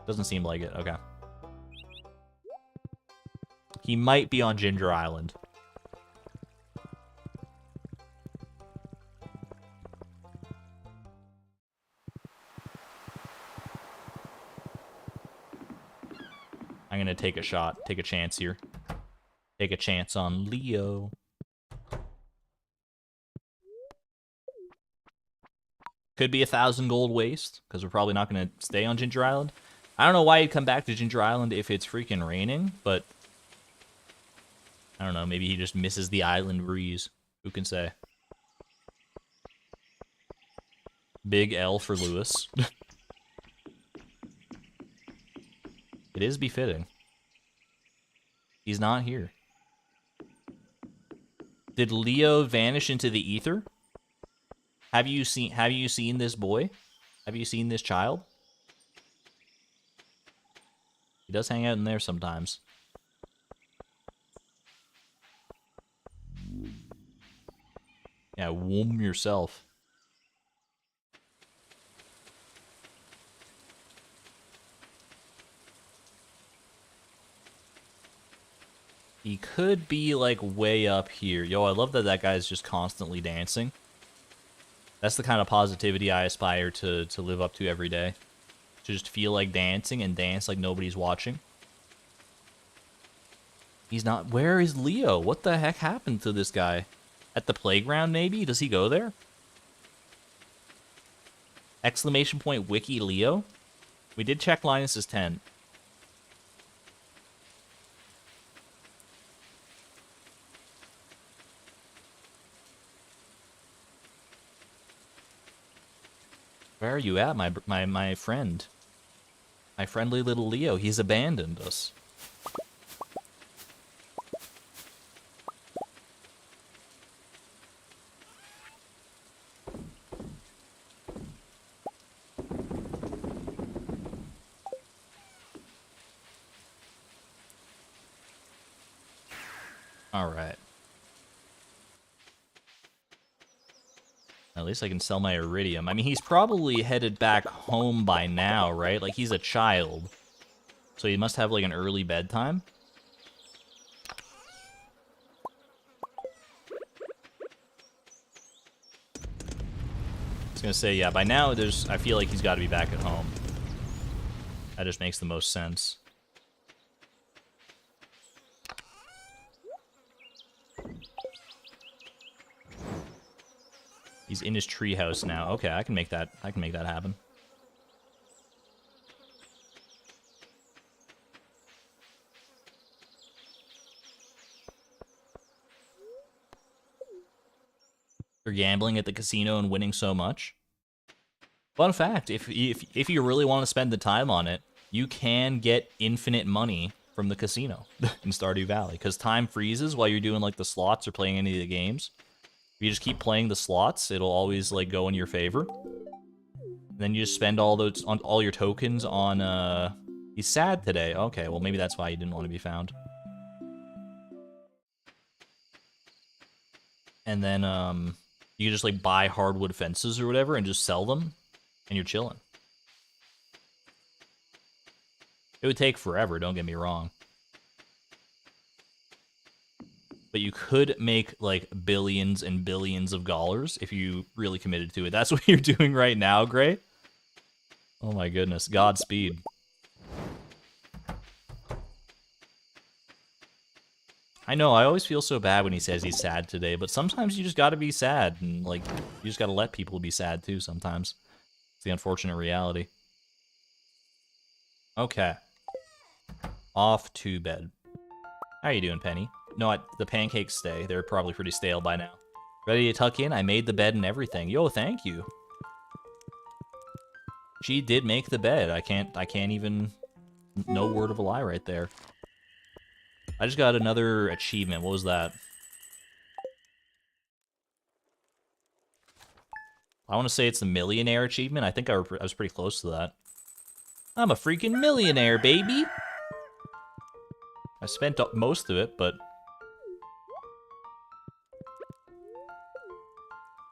Doesn't seem like it. Okay. He might be on Ginger Island. I'm gonna take a shot. Take a chance here. Take a chance on Leo. Could be 1,000 gold waste, because we're probably not going to stay on Ginger Island. I don't know why he'd come back to Ginger Island if it's freaking raining, but... I don't know, maybe he just misses the island breeze. Who can say? Big L for Lewis. It is befitting. He's not here. Did Leo vanish into the ether? Have you seen this boy? Have you seen this child? He does hang out in there sometimes. Yeah, womb yourself. He could be, like, way up here. Yo, I love that that guy's just constantly dancing. That's the kind of positivity I aspire to live up to every day. To just feel like dancing and dance like nobody's watching. He's not... Where is Leo? What the heck happened to this guy? At the playground, maybe? Does he go there? Exclamation point wiki Leo? We did check Linus's tent. Where are you at, my friend? My friendly little Leo. He's abandoned us. Alright. At least I can sell my iridium. I mean, he's probably headed back home by now, right? Like, he's a child. So he must have, like, an early bedtime. I was gonna say, yeah, by now, I feel like he's gotta be back at home. That just makes the most sense. He's in his treehouse now. Okay, I can make that happen. You're gambling at the casino and winning so much. Fun fact, if you really want to spend the time on it, you can get infinite money from the casino in Stardew Valley, because time freezes while you're doing, like, the slots or playing any of the games. If you just keep playing the slots, it'll always, like, go in your favor. And then you just spend all your tokens on, He's sad today. Okay, well, maybe that's why he didn't want to be found. And then, you can just, like, buy hardwood fences or whatever and just sell them, and you're chilling. It would take forever, don't get me wrong. But you could make, like, billions and billions of dollars if you really committed to it. That's what you're doing right now, Gray? Oh my goodness. Godspeed. I know, I always feel so bad when he says he's sad today, but sometimes you just gotta be sad, and, like, you just gotta let people be sad, too, sometimes. It's the unfortunate reality. Okay. Off to bed. How you doing, Penny? No, the pancakes stay. They're probably pretty stale by now. Ready to tuck in? I made the bed and everything. Yo, thank you. She did make the bed. I can't even... No word of a lie right there. I just got another achievement. What was that? I want to say it's the millionaire achievement. I think I was pretty close to that. I'm a freaking millionaire, baby! I spent most of it, but...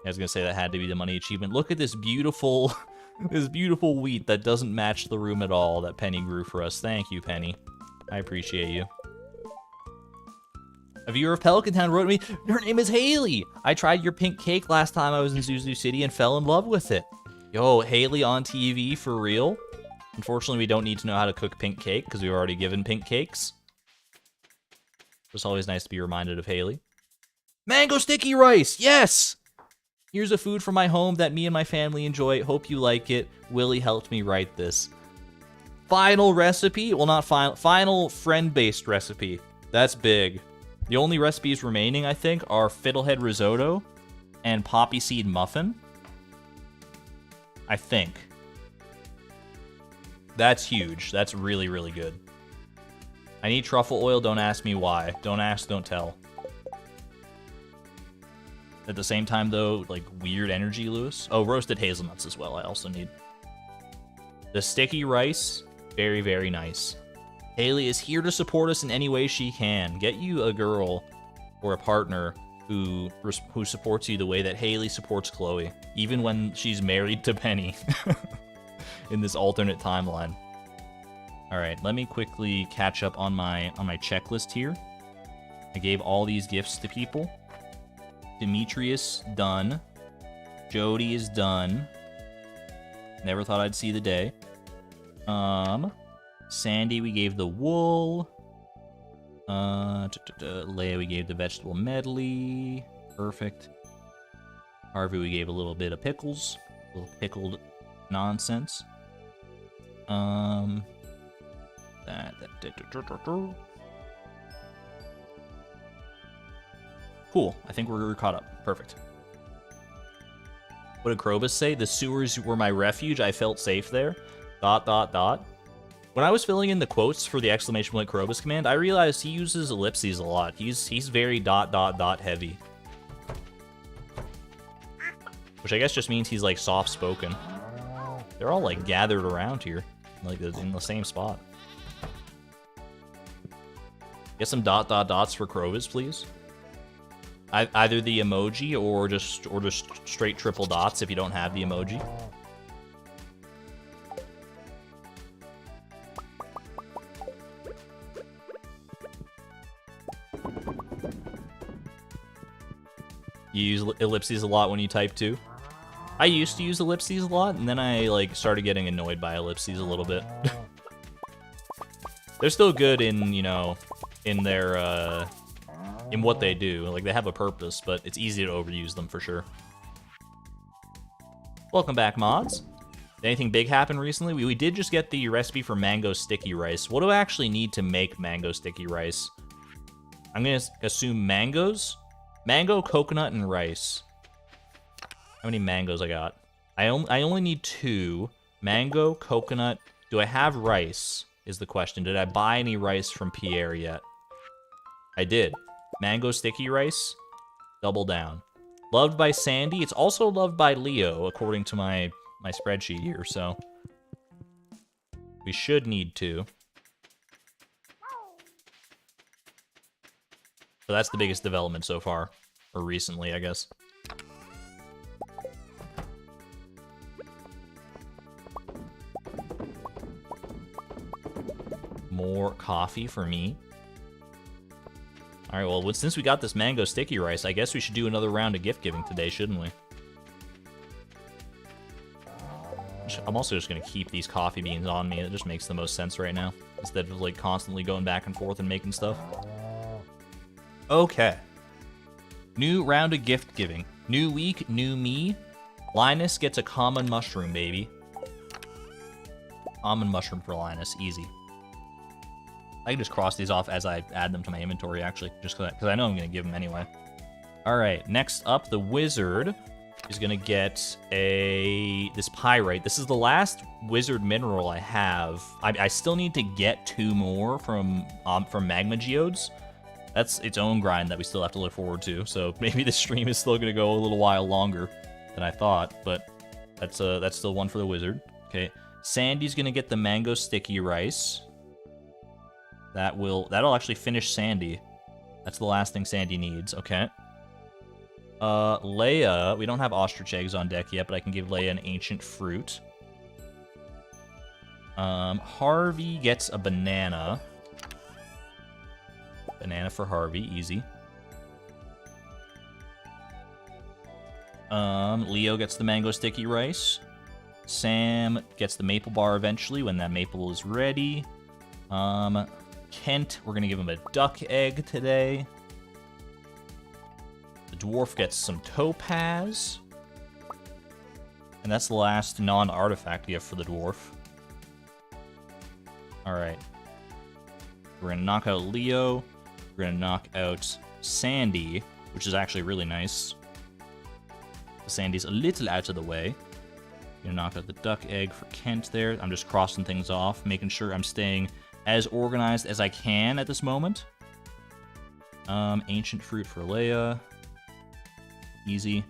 I was gonna say that had to be the money achievement. Look at this beautiful... this beautiful wheat that doesn't match the room at all that Penny grew for us. Thank you, Penny. I appreciate you. A viewer of Pelican Town wrote me, her name is Haley! I tried your pink cake last time I was in Zuzu City and fell in love with it. Yo, Haley on TV, for real? Unfortunately, we don't need to know how to cook pink cake, because we've already given pink cakes. It's always nice to be reminded of Haley. Mango sticky rice! Yes! Here's a food from my home that me and my family enjoy. Hope you like it. Willie helped me write this. Final recipe? Well, not final. Final friend-based recipe. That's big. The only recipes remaining, I think, are fiddlehead risotto and poppy seed muffin. I think. That's huge. That's really, really good. I need truffle oil. Don't ask me why. Don't ask, don't tell. At the same time, though, like, weird energy, Lewis. Oh, roasted hazelnuts as well, I also need. The sticky rice, very, very nice. Haley is here to support us in any way she can. Get you a girl or a partner who supports you the way that Haley supports Chloe, even when she's married to Penny in this alternate timeline. All right, let me quickly catch up on my checklist here. I gave all these gifts to people. Demetrius, done. Jody is done. Never thought I'd see the day. Sandy, we gave the wool. Leia, we gave the vegetable medley. Perfect. Harvey, we gave a little bit of pickles. A little pickled nonsense. Cool. I think we're caught up. Perfect. What did Krobus say? The sewers were my refuge. I felt safe there. ... When I was filling in the quotes for the exclamation point Krobus command, I realized he uses ellipses a lot. He's very ... heavy. Which I guess just means he's like soft-spoken. They're all like gathered around here, like in the same spot. Get some ... for Krobus, please. Either the emoji or just straight triple dots if you don't have the emoji. You use ellipses a lot when you type too? I used to use ellipses a lot, and then I like started getting annoyed by ellipses a little bit. They're still good in, you know, in their in what they do. Like, they have a purpose, but it's easy to overuse them for sure. Welcome back, mods. Did anything big happen recently? We did just get the recipe for mango sticky rice. What do I actually need to make mango sticky rice? I'm gonna assume mangoes. Mango, coconut, and rice. How many mangoes I got? I only need 2. Mango, coconut. Do I have rice, is the question. Did I buy any rice from Pierre yet? I did. Mango sticky rice. Double down. Loved by Sandy. It's also loved by Leo, according to my spreadsheet here, so we should need 2. So that's the biggest development so far. Or recently, I guess. More coffee for me. Alright, well, since we got this mango sticky rice, I guess we should do another round of gift giving today, shouldn't we? I'm also just going to keep these coffee beans on me. It just makes the most sense right now. Instead of, like, constantly going back and forth and making stuff. Okay. New round of gift giving. New week, new me. Linus gets a common mushroom, baby. Common mushroom for Linus. Easy. I can just cross these off as I add them to my inventory, actually. Just because I know I'm going to give them anyway. Alright, next up, the wizard is going to get this pyrite. This is the last wizard mineral I have. I still need to get 2 more from magma geodes. That's its own grind that we still have to look forward to. So maybe this stream is still going to go a little while longer than I thought, but that's still one for the wizard. Okay, Sandy's going to get the mango sticky rice. That'll actually finish Sandy. That's the last thing Sandy needs. Okay. Leia, we don't have ostrich eggs on deck yet, but I can give Leia an ancient fruit. Harvey gets a banana. Banana for Harvey, easy. Leo gets the mango sticky rice. Sam gets the maple bar eventually when that maple is ready. Kent, we're gonna give him a duck egg today. The dwarf gets some topaz. And that's the last non-artifact gift for the dwarf. Alright. We're gonna knock out Leo. We're gonna knock out Sandy, which is actually really nice. Sandy's a little out of the way. Gonna knock out the duck egg for Kent there. I'm just crossing things off, making sure I'm staying as organized as I can at this moment. Ancient fruit for Leia. Easy.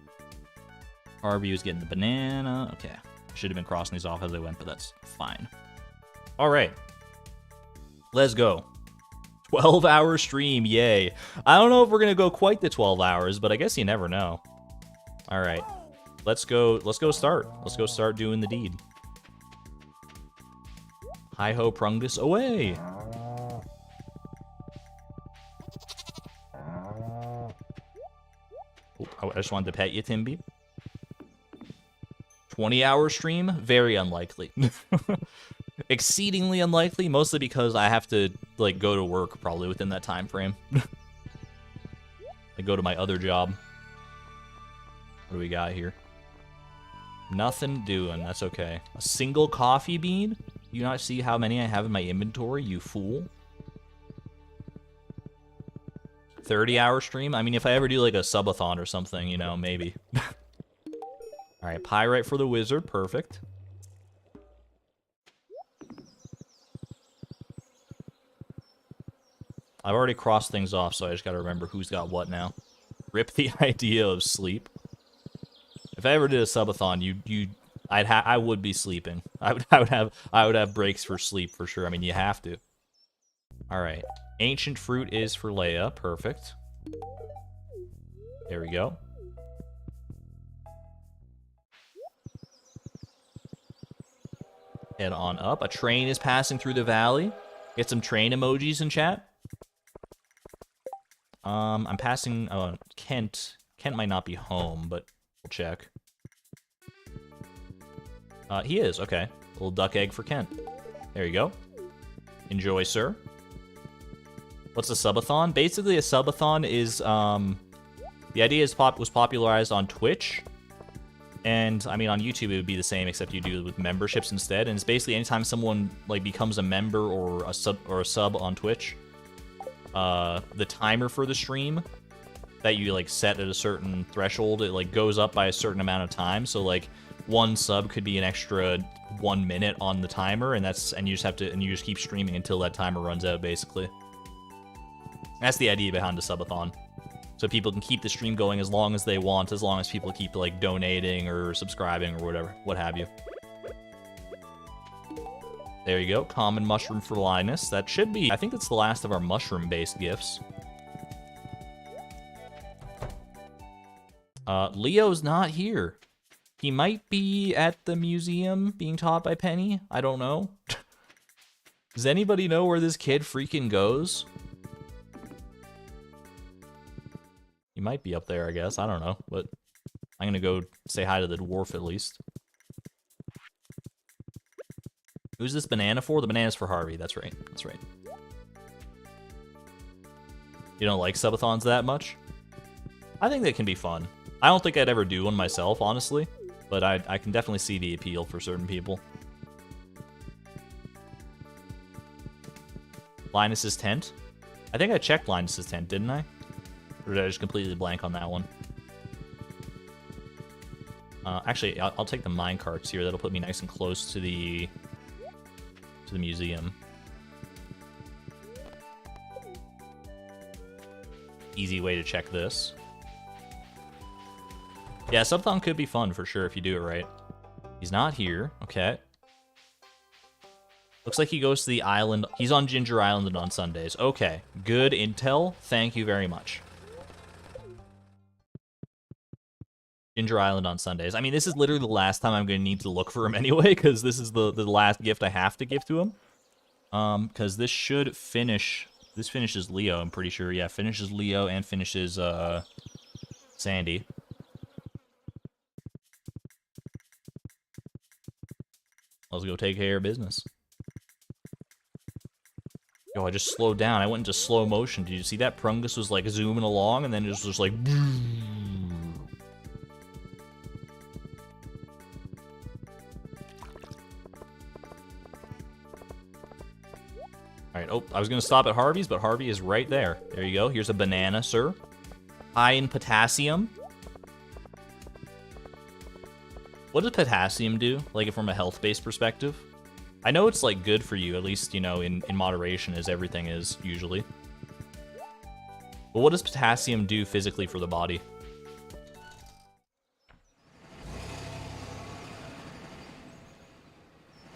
Harvey was getting the banana. Okay. Should have been crossing these off as I went, but that's fine. All right. Let's go. 12-hour stream, yay. I don't know if we're going to go quite the 12 hours, but I guess you never know. All right. Let's go start. Let's go start doing the deed. Hi-ho, Prungus, away! Oh, I just wanted to pet you, Timby. 20-hour stream? Very unlikely. Exceedingly unlikely, mostly because I have to, like, go to work probably within that time frame. I go to my other job. What do we got here? Nothing doing, that's okay. A single coffee bean? Do you not see how many I have in my inventory, you fool? 30-hour stream? I mean, if I ever do, like, a subathon or something, you know, maybe. Alright, pyrite for the wizard, perfect. I've already crossed things off, so I just gotta remember who's got what now. Rip the idea of sleep. If I ever did a subathon, I would be sleeping. I would have breaks for sleep for sure. I mean, you have to. All right. Ancient fruit is for Leia. Perfect. There we go. Head on up. A train is passing through the valley. Get some train emojis in chat. I'm passing Kent. Kent might not be home, but we'll check. He is, okay. Little duck egg for Kent. There you go. Enjoy, sir. What's a subathon? Basically, a subathon is, the idea was popularized on Twitch. And, I mean, on YouTube, it would be the same, except you do it with memberships instead. And it's basically anytime someone, like, becomes a member or a sub on Twitch, the timer for the stream that you, like, set at a certain threshold, it, like, goes up by a certain amount of time. So, like, one sub could be an extra 1 minute on the timer, and you just keep streaming until that timer runs out, basically. That's the idea behind the subathon. So people can keep the stream going as long as they want, as long as people keep, like, donating or subscribing or whatever, what have you. There you go. Common mushroom for Linus. That should be, I think that's the last of our mushroom-based gifts. Leo's not here. He might be at the museum being taught by Penny. I don't know. Does anybody know where this kid freaking goes? He might be up there, I guess. I don't know, but I'm gonna go say hi to the dwarf at least. Who's this banana for? The banana's for Harvey. That's right. That's right. You don't like subathons that much? I think they can be fun. I don't think I'd ever do one myself, honestly, but I can definitely see the appeal for certain people. Linus's tent? I think I checked Linus's tent, didn't I? Or did I just completely blank on that one? Actually, I'll take the minecarts here. That'll put me nice and close to the museum. Easy way to check this. Yeah, subathon could be fun for sure if you do it right. He's not here. Okay. Looks like he goes to the island. He's on Ginger Island on Sundays. Okay. Good intel. Thank you very much. Ginger Island on Sundays. I mean, this is literally the last time I'm going to need to look for him anyway, because this is the last gift I have to give to him. Because this should finish... This finishes Leo, I'm pretty sure. Yeah, finishes Leo and finishes, Sandy. Let's go take care of business. Yo, I just slowed down. I went into slow motion. Did you see that? Prungus was, like, zooming along, and then it was just like... Alright, oh, I was going to stop at Harvey's, but Harvey is right there. There you go. Here's a banana, sir. High in potassium. What does potassium do, like, from a health-based perspective? I know it's, like, good for you, at least, you know, in moderation, as everything is, usually. But what does potassium do physically for the body?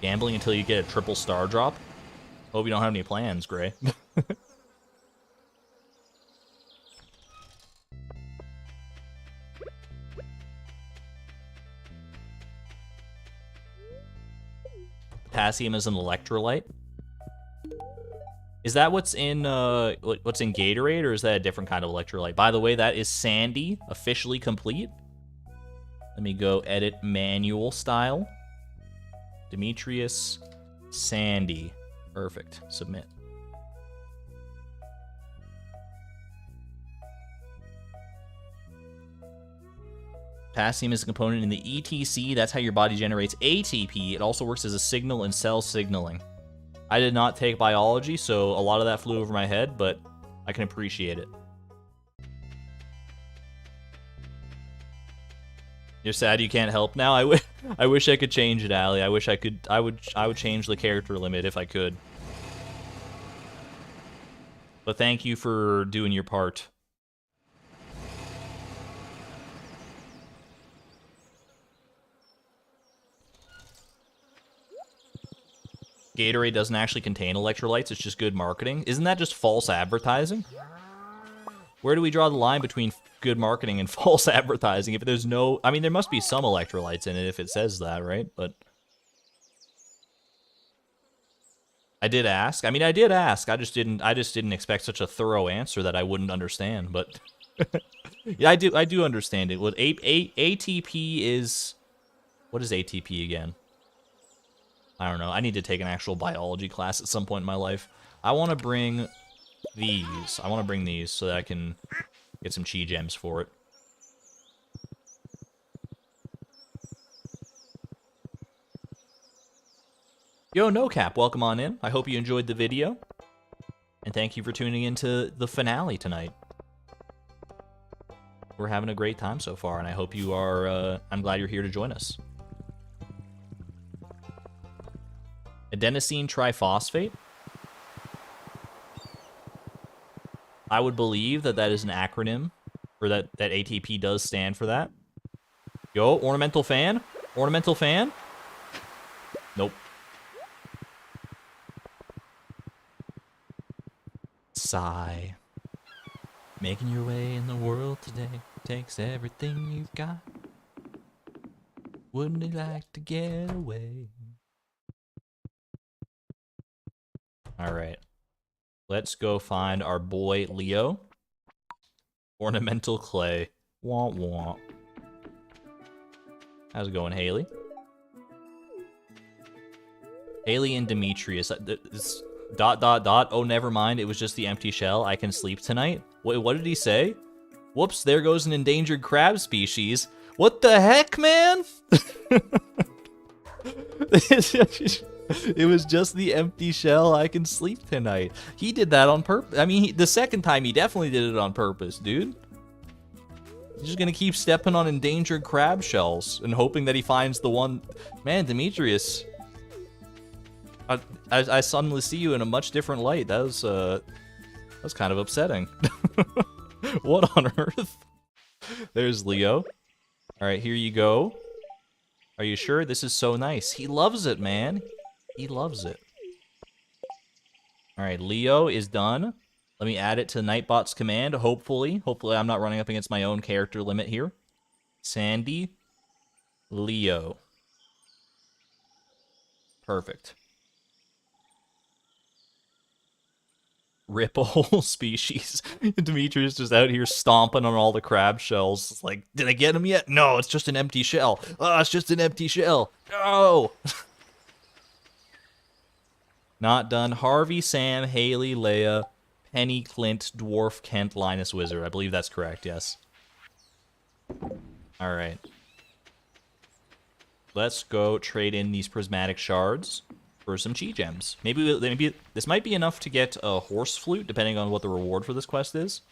Gambling until you get a triple star drop? Hope you don't have any plans, Gray. Potassium is an electrolyte. Is that what's in Gatorade, or is that a different kind of electrolyte? By the way, that is Sandy, officially complete. Let me go edit manual style. Demetrius, Sandy. Perfect. Submit. Potassium is a component in the ETC. That's how your body generates ATP. It also works as a signal in cell signaling. I did not take biology, so a lot of that flew over my head, but I can appreciate it. You're sad you can't help now? I wish I could change it, Allie. I wish I could. I would change the character limit if I could. But thank you for doing your part. Gatorade doesn't actually contain electrolytes, it's just good marketing. Isn't that just false advertising? Where do we draw the line between good marketing and false advertising? If there's no... I mean, there must be some electrolytes in it if it says that, right? But... I did ask. I mean, I did ask. I just didn't expect such a thorough answer that I wouldn't understand, but... yeah, I do understand it. Well, ATP is... What is ATP again? I don't know. I need to take an actual biology class at some point in my life. I want to bring these. I want to bring these so that I can get some chi gems for it. Yo, NoCap, welcome on in. I hope you enjoyed the video. And thank you for tuning into the finale tonight. We're having a great time so far, and I hope you are... I'm glad you're here to join us. Adenosine triphosphate? I would believe that that is an acronym, or that ATP does stand for that. Yo, ornamental fan? Ornamental fan? Nope. Sigh. Making your way in the world today takes everything you've got. Wouldn't you like to get away? Alright. Let's go find our boy Leo. Ornamental clay. Womp womp. How's it going, Haley? Haley and Demetrius. This, ... Oh, never mind. It was just the empty shell. I can sleep tonight. Wait, what did he say? Whoops, there goes an endangered crab species. What the heck, man? It was just the empty shell. I can sleep tonight. He did that on purpose. I mean, the second time, he definitely did it on purpose, dude. He's just gonna keep stepping on endangered crab shells and hoping that he finds the one. Man, Demetrius. I suddenly see you in a much different light. That was kind of upsetting. What on earth? There's Leo. All right, here you go. Are you sure? This is so nice. He loves it, man. He loves it. All right, Leo is done. Let me add it to Nightbot's command, hopefully. Hopefully I'm not running up against my own character limit here. Sandy, Leo. Perfect. Rip a whole species. Demetrius just out here stomping on all the crab shells. It's like, did I get him yet? No, it's just an empty shell. Oh, it's just an empty shell. No! Not done. Harvey, Sam, Haley, Leia, Penny, Clint, Dwarf, Kent, Linus, Wizard. I believe that's correct, yes. Alright. Let's go trade in these prismatic shards for some chi gems. Maybe this might be enough to get a horse flute, depending on what the reward for this quest is.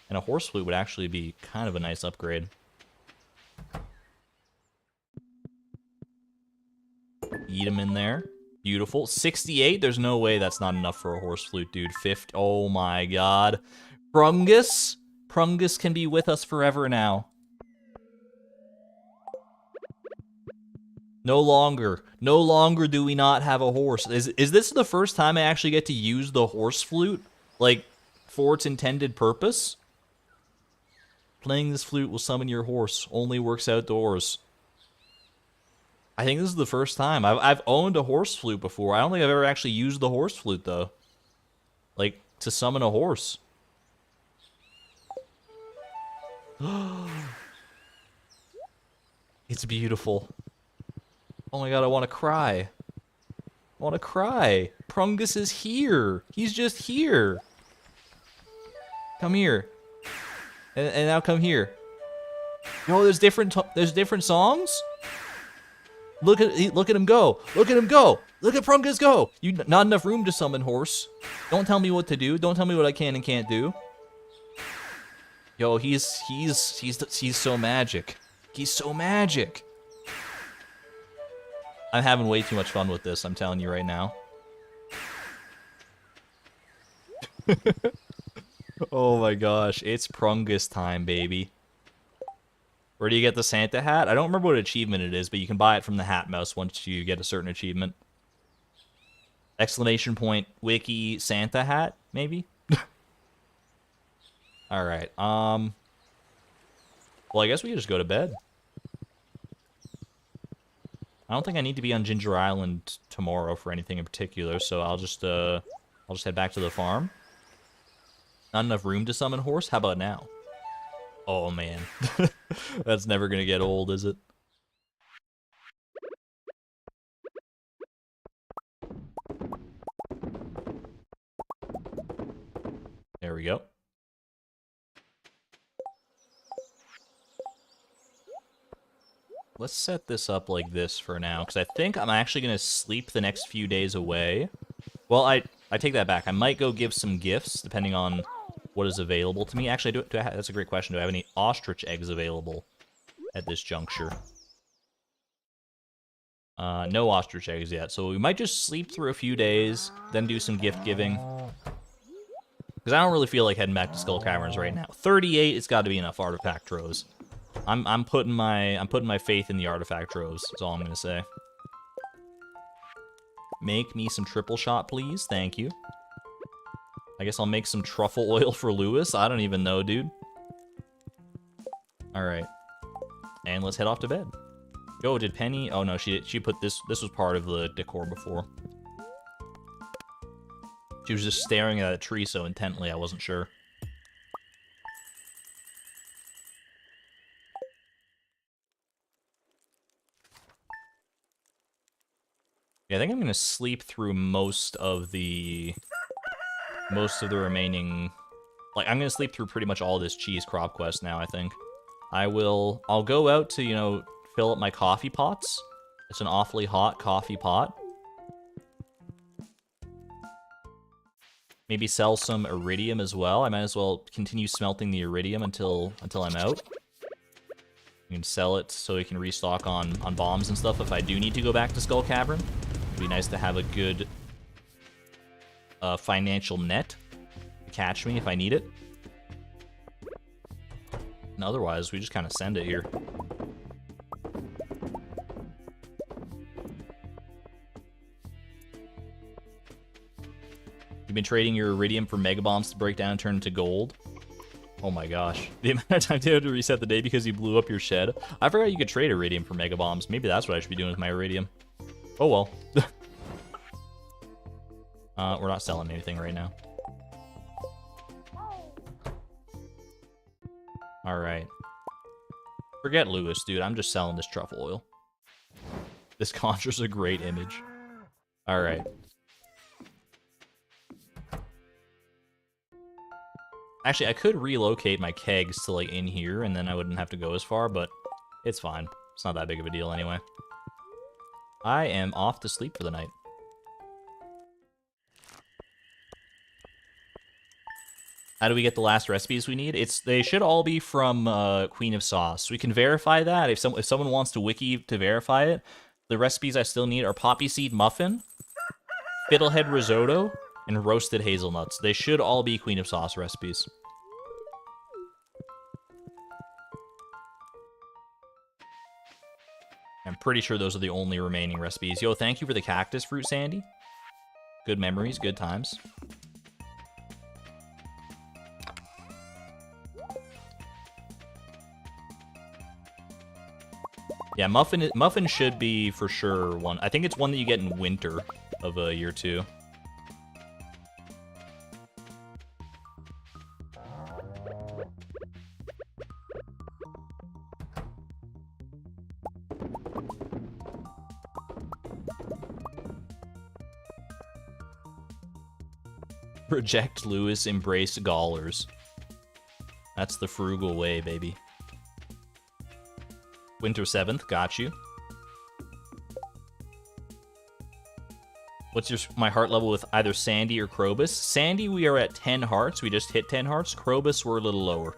And a horse flute would actually be kind of a nice upgrade. Eat him in there. Beautiful. 68? There's no way that's not enough for a horse flute, dude. 50. Oh my god. Prungus? Prungus can be with us forever now. No longer do we not have a horse. Is this the first time I actually get to use the horse flute? Like, for its intended purpose? Playing this flute will summon your horse. Only works outdoors. I think this is the first time. I've owned a horse flute before. I don't think I've ever actually used the horse flute, though. Like, to summon a horse. It's beautiful. Oh my god, I want to cry. I want to cry. Prungus is here. He's just here. Come here. And now come here. No, there's different songs? Look at him go. Look at him go. Look at Prungus go. Not enough room to summon horse. Don't tell me what to do. Don't tell me what I can and can't do. Yo, he's so magic. He's so magic. I'm having way too much fun with this, I'm telling you right now. Oh my gosh, it's Prungus time, baby. Where do you get the Santa hat? I don't remember what achievement it is, but you can buy it from the Hat Mouse once you get a certain achievement. Exclamation point, wiki, Santa hat, maybe? Alright, well, I guess we can just go to bed. I don't think I need to be on Ginger Island tomorrow for anything in particular, so I'll just head back to the farm. Not enough room to summon horse? How about now? Oh, man. That's never gonna get old, is it? There we go. Let's set this up like this for now, because I think I'm actually going to sleep the next few days away. Well, I take that back. I might go give some gifts, depending on what is available to me. Actually, that's a great question. Do I have any ostrich eggs available at this juncture? No ostrich eggs yet, so we might just sleep through a few days, then do some gift giving. Because I don't really feel like heading back to Skull Caverns right now. 38, it's got to be enough artifact troves. I'm putting my faith in the artifact troves. That's all I'm gonna say. Make me some triple shot, please. Thank you. I guess I'll make some truffle oil for Lewis. I don't even know, dude. All right, and let's head off to bed. Yo, did Penny? Oh no, she put this. This was part of the decor before. She was just staring at a tree so intently, I wasn't sure. Yeah, I think I'm gonna sleep through most of the remaining. Like, I'm gonna sleep through pretty much all this cheese crop quest now. I think I'll go out to, you know, fill up my coffee pots. It's an awfully hot coffee pot. Maybe sell some iridium as well. I might as well continue smelting the iridium until I'm out. You can sell it so we can restock on bombs and stuff if I do need to go back to Skull Cavern. It'd be nice to have a good financial net to catch me if I need it. And otherwise, we just kind of send it here. You've been trading your iridium for mega bombs to break down and turn into gold. Oh my gosh. The amount of time you had to reset the day because you blew up your shed. I forgot you could trade iridium for mega bombs. Maybe that's what I should be doing with my iridium. Oh well. We're not selling anything right now. Alright. Forget Lewis, dude. I'm just selling this truffle oil. This conjures a great image. Alright. Actually, I could relocate my kegs to, like, in here, and then I wouldn't have to go as far, but it's fine. It's not that big of a deal anyway. I am off to sleep for the night. How do we get the last recipes we need? They should all be from Queen of Sauce. We can verify that. If someone wants to wiki to verify it, the recipes I still need are poppy seed muffin, fiddlehead risotto, and roasted hazelnuts. They should all be Queen of Sauce recipes. I'm pretty sure those are the only remaining recipes. Yo, thank you for the cactus fruit, Sandy. Good memories, good times. Yeah, muffin should be for sure one. I think it's one that you get in winter of year 2. Reject Lewis, embrace Gallers. That's the frugal way, baby. Winter 7th, got you. What's my heart level with either Sandy or Krobus? Sandy, we are at 10 hearts. We just hit 10 hearts. Krobus, we're a little lower.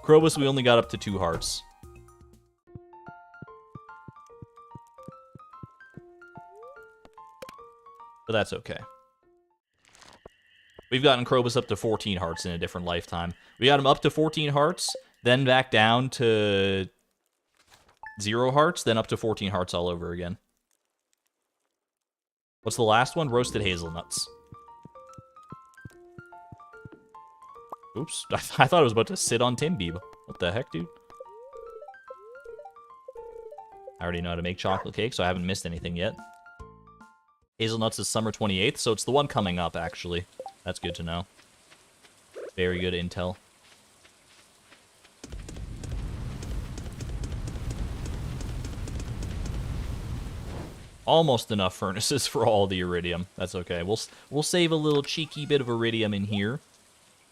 Krobus, we only got up to 2 hearts. But that's okay. We've gotten Krobus up to 14 hearts in a different lifetime. We got him up to 14 hearts, then back down to 0 hearts, then up to 14 hearts all over again. What's the last one? Roasted hazelnuts. Oops. I thought I was about to sit on Timbeeb. What the heck, dude? I already know how to make chocolate cake, so I haven't missed anything yet. Hazelnuts is summer 28th, so it's the one coming up, actually. That's good to know. Very good intel. Almost enough furnaces for all the iridium. That's okay. We'll save a little cheeky bit of iridium in here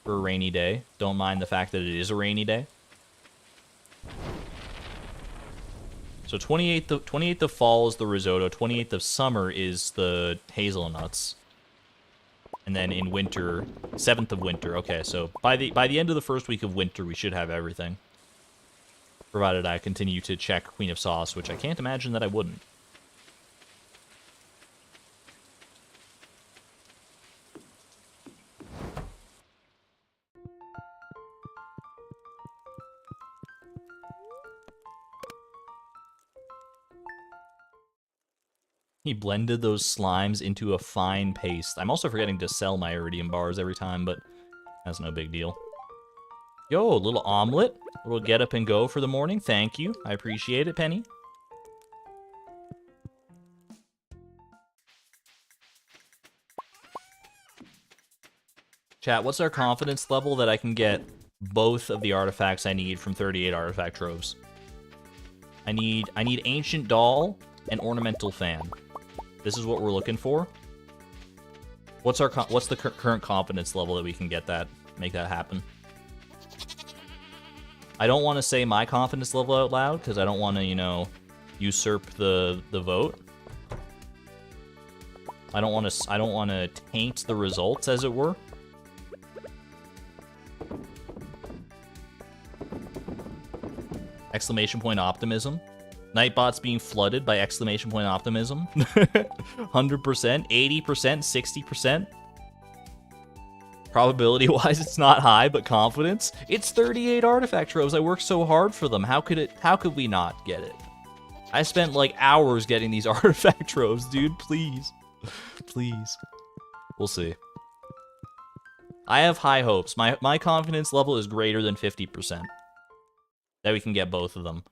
for a rainy day. Don't mind the fact that it is a rainy day. So 28th of fall is the risotto. 28th of summer is the hazelnuts. And then in winter, 7th of winter. Okay, so by the end of the first week of winter, we should have everything. Provided I continue to check Queen of Sauce, which I can't imagine that I wouldn't. He blended those slimes into a fine paste. I'm also forgetting to sell my iridium bars every time, but that's no big deal. Yo, a little omelet. A little get up and go for the morning. Thank you. I appreciate it, Penny. Chat, what's our confidence level that I can get both of the artifacts I need from 38 artifact troves? I need Ancient Doll and Ornamental Fan. This is what we're looking for. What's the current confidence level that we can make that happen? I don't want to say my confidence level out loud because I don't want to, you know, usurp the vote. I don't want to taint the results, as it were. Exclamation point optimism. Nightbot's being flooded by exclamation point optimism. 100%, 80%, 60%. Probability-wise, it's not high, but confidence. It's 38 artifact troves. I worked so hard for them. How could we not get it? I spent like hours getting these artifact troves, dude. Please. Please. We'll see. I have high hopes. My confidence level is greater than 50%. That we can get both of them.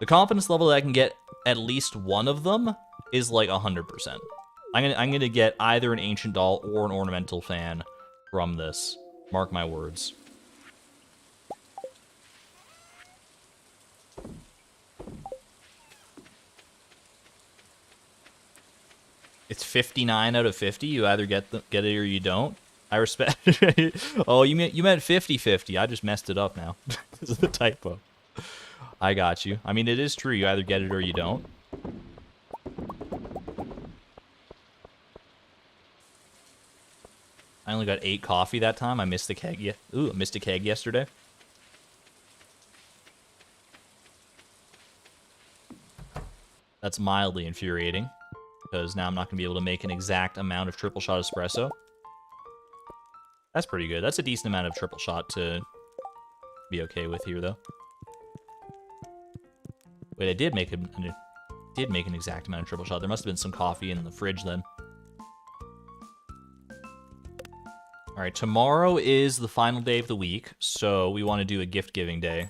The confidence level that I can get at least one of them is like 100%. I'm gonna get either an Ancient Doll or an Ornamental Fan from this. Mark my words. It's 59 out of 50. You either get it or you don't. I respect. Oh, you meant 50-50. I just messed it up now. This is a typo. I got you. I mean, it is true. You either get it or you don't. I only got 8 coffee that time. I missed the keg. Ooh, I missed a keg yesterday. That's mildly infuriating, because now I'm not going to be able to make an exact amount of triple shot espresso. That's pretty good. That's a decent amount of triple shot to be okay with here, though. Wait, I did make an exact amount of triple shot. There must have been some coffee in the fridge then. All right, tomorrow is the final day of the week, so we want to do a gift giving day.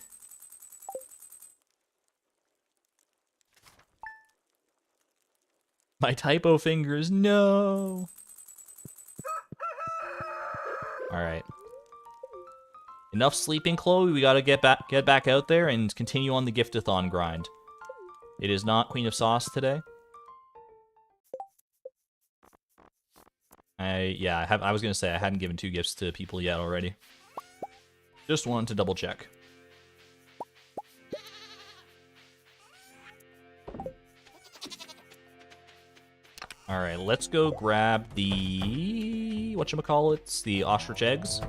My typo fingers, no. All right. Enough sleeping, Chloe. We gotta get back out there and continue on the Gift-a-Thon grind. It is not Queen of Sauce today. I was gonna say I hadn't given 2 gifts to people yet already. Just wanted to double check. All right, let's go grab the whatchamacallits, the ostrich eggs.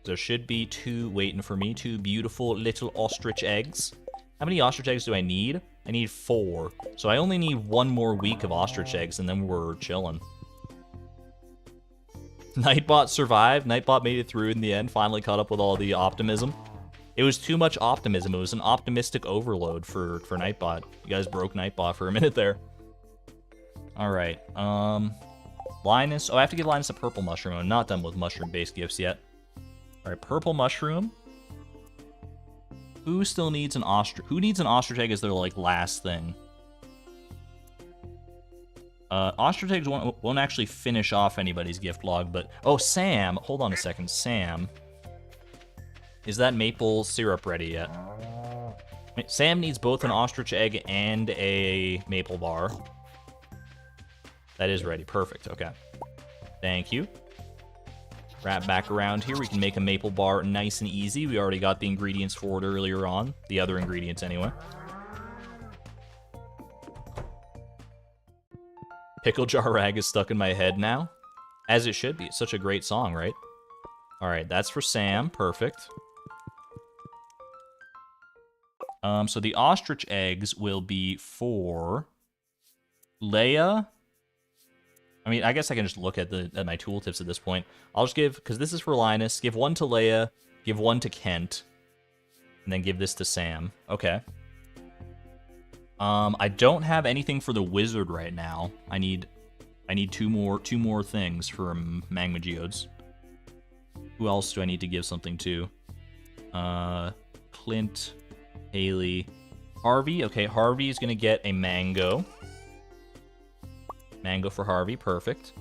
There should be 2 waiting for me, 2 beautiful little ostrich eggs. How many ostrich eggs do I need? I need 4. So I only need 1 more week of ostrich eggs, and then we're chilling. Nightbot survived. Nightbot made it through in the end, finally caught up with all the optimism. It was too much optimism. It was an optimistic overload for Nightbot. You guys broke Nightbot for a minute there. Alright, Linus. Oh, I have to give Linus a purple mushroom. I'm not done with mushroom-based gifts yet. Alright, purple mushroom. Who still needs an ostrich? Who needs an ostrich egg as their, like, last thing? Ostrich eggs won't actually finish off anybody's gift log, but... Oh, Sam! Hold on a second. Sam. Is that maple syrup ready yet? Sam needs both an ostrich egg and a maple bar. That is ready. Perfect. Okay. Thank you. Wrap back around here. We can make a maple bar nice and easy. We already got the ingredients for it earlier on. The other ingredients, anyway. Pickle Jar Rag is stuck in my head now. As it should be. It's such a great song, right? Alright, that's for Sam. Perfect. So the ostrich eggs will be for Leia. I mean, I guess I can just look at my tooltips at this point. I'll just give, because this is for Linus, give 1 to Leia, give 1 to Kent, and then give this to Sam. Okay. I don't have anything for the wizard right now. I need 2 more things for Magma Geodes. Who else do I need to give something to? Clint, Haley, Harvey. Okay, Harvey is gonna get a mango. Mango for Harvey, perfect.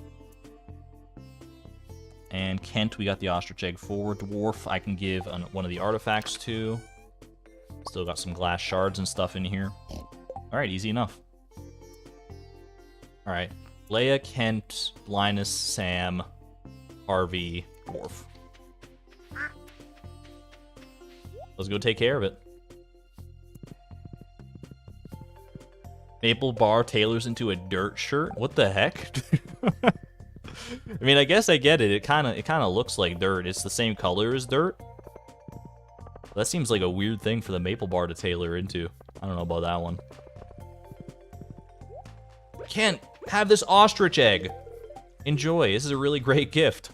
And Kent, we got the ostrich egg for. Dwarf, I can give one of the artifacts to. Still got some glass shards and stuff in here. Alright, easy enough. Alright, Leia, Kent, Linus, Sam, Harvey, Dwarf. Let's go take care of it. Maple bar tailors into a dirt shirt? What the heck? I mean, I guess I get it. It kind of looks like dirt. It's the same color as dirt. That seems like a weird thing for the maple bar to tailor into. I don't know about that one. Kent, have this ostrich egg. Enjoy. This is a really great gift.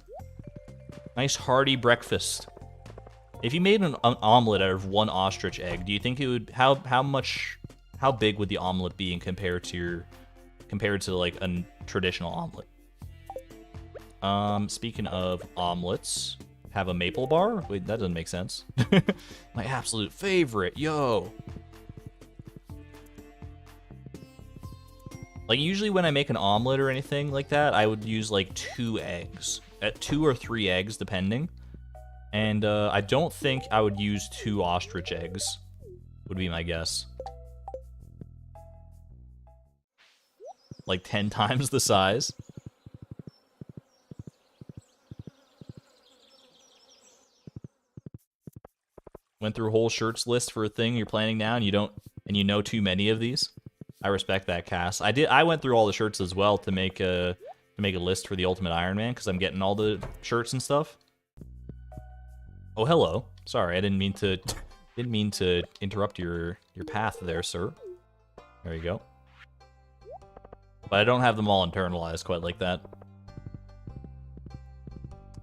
Nice hearty breakfast. If you made an omelet out of 1 ostrich egg, do you think it would how big would the omelet be in compared to like a traditional omelet? Speaking of omelets, have a maple bar? Wait, that doesn't make sense. My absolute favorite, yo. Like usually when I make an omelet or anything like that, I would use like 2 eggs, at 2 or 3 eggs depending. And I don't think I would use 2 ostrich eggs, would be my guess. Like 10 times the size. Went through a whole shirts list for a thing you're planning now, and you know too many of these. I respect that, Cass. I went through all the shirts as well to make a list for the Ultimate Iron Man because I'm getting all the shirts and stuff. Oh, hello. Sorry, I didn't mean to interrupt your path there, sir. There you go. But I don't have them all internalized quite like that.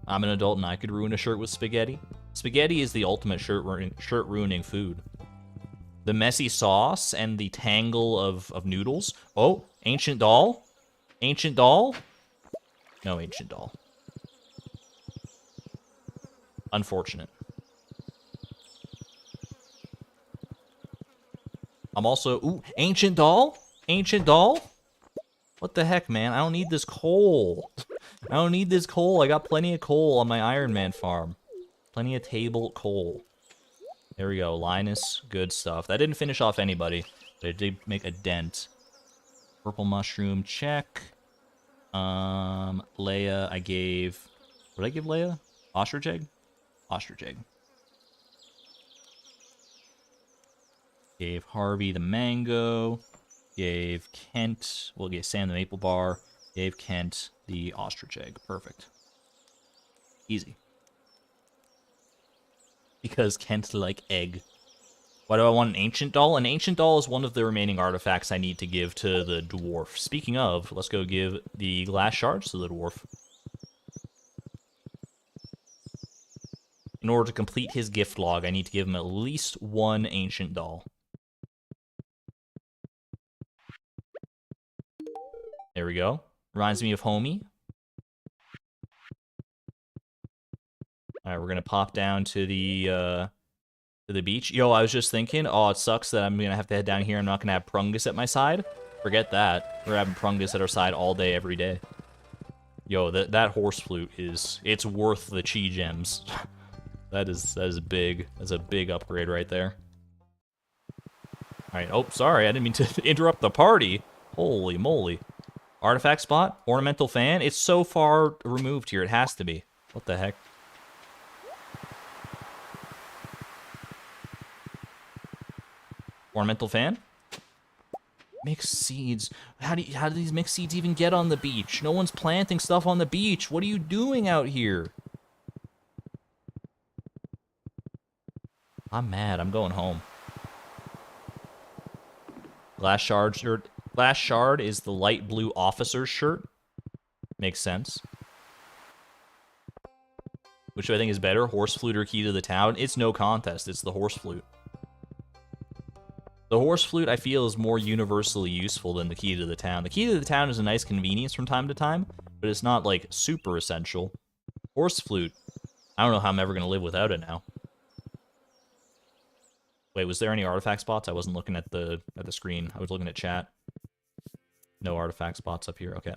I'm an adult and I could ruin a shirt with spaghetti. Spaghetti is the ultimate shirt ruining food. The messy sauce and the tangle of noodles. Oh, ancient doll? Ancient doll? No ancient doll. Unfortunate. I'm also... Ooh, ancient doll? Ancient doll? What the heck, man? I don't need this coal. I don't need this coal. I got plenty of coal on my Iron Man farm. Plenty of table coal. There we go. Linus, good stuff. That didn't finish off anybody, but it did make a dent. Purple mushroom, check. Leia, I gave... What did I give Leia? Ostrich egg? Ostrich egg. Gave Harvey the mango. Gave Kent... Well, gave Sam the maple bar. Gave Kent the ostrich egg. Perfect. Easy. Because Kent like egg. Why do I want an ancient doll? An ancient doll is one of the remaining artifacts I need to give to the dwarf. Speaking of, let's go give the glass shards to the dwarf. In order to complete his gift log, I need to give him at least one ancient doll. There we go. Reminds me of Homie. Alright, we're gonna pop down to the beach. Yo, I was just thinking, oh, it sucks that I'm gonna have to head down here. I'm not gonna have Prungus at my side. Forget that. We're having Prungus at our side all day, every day. Yo, that horse flute it's worth the chi gems. that is big. That's a big upgrade right there. Alright, oh, sorry, I didn't mean to interrupt the party. Holy moly. Artifact spot? Ornamental fan? It's so far removed here, it has to be. What the heck? Ornamental fan? Mixed seeds. How do these mixed seeds even get on the beach? No one's planting stuff on the beach. What are you doing out here? I'm mad. I'm going home. Glass shard shirt. Glass shard is the light blue officer's shirt. Makes sense. Which do I think is better? Horse flute or key to the town? It's no contest. It's the horse flute. The horse flute, I feel, is more universally useful than the key to the town. The key to the town is a nice convenience from time to time, but it's not, like, super essential. Horse flute, I don't know how I'm ever going to live without it now. Wait, was there any artifact spots? I wasn't looking at the screen. I was looking at chat. No artifact spots up here. Okay.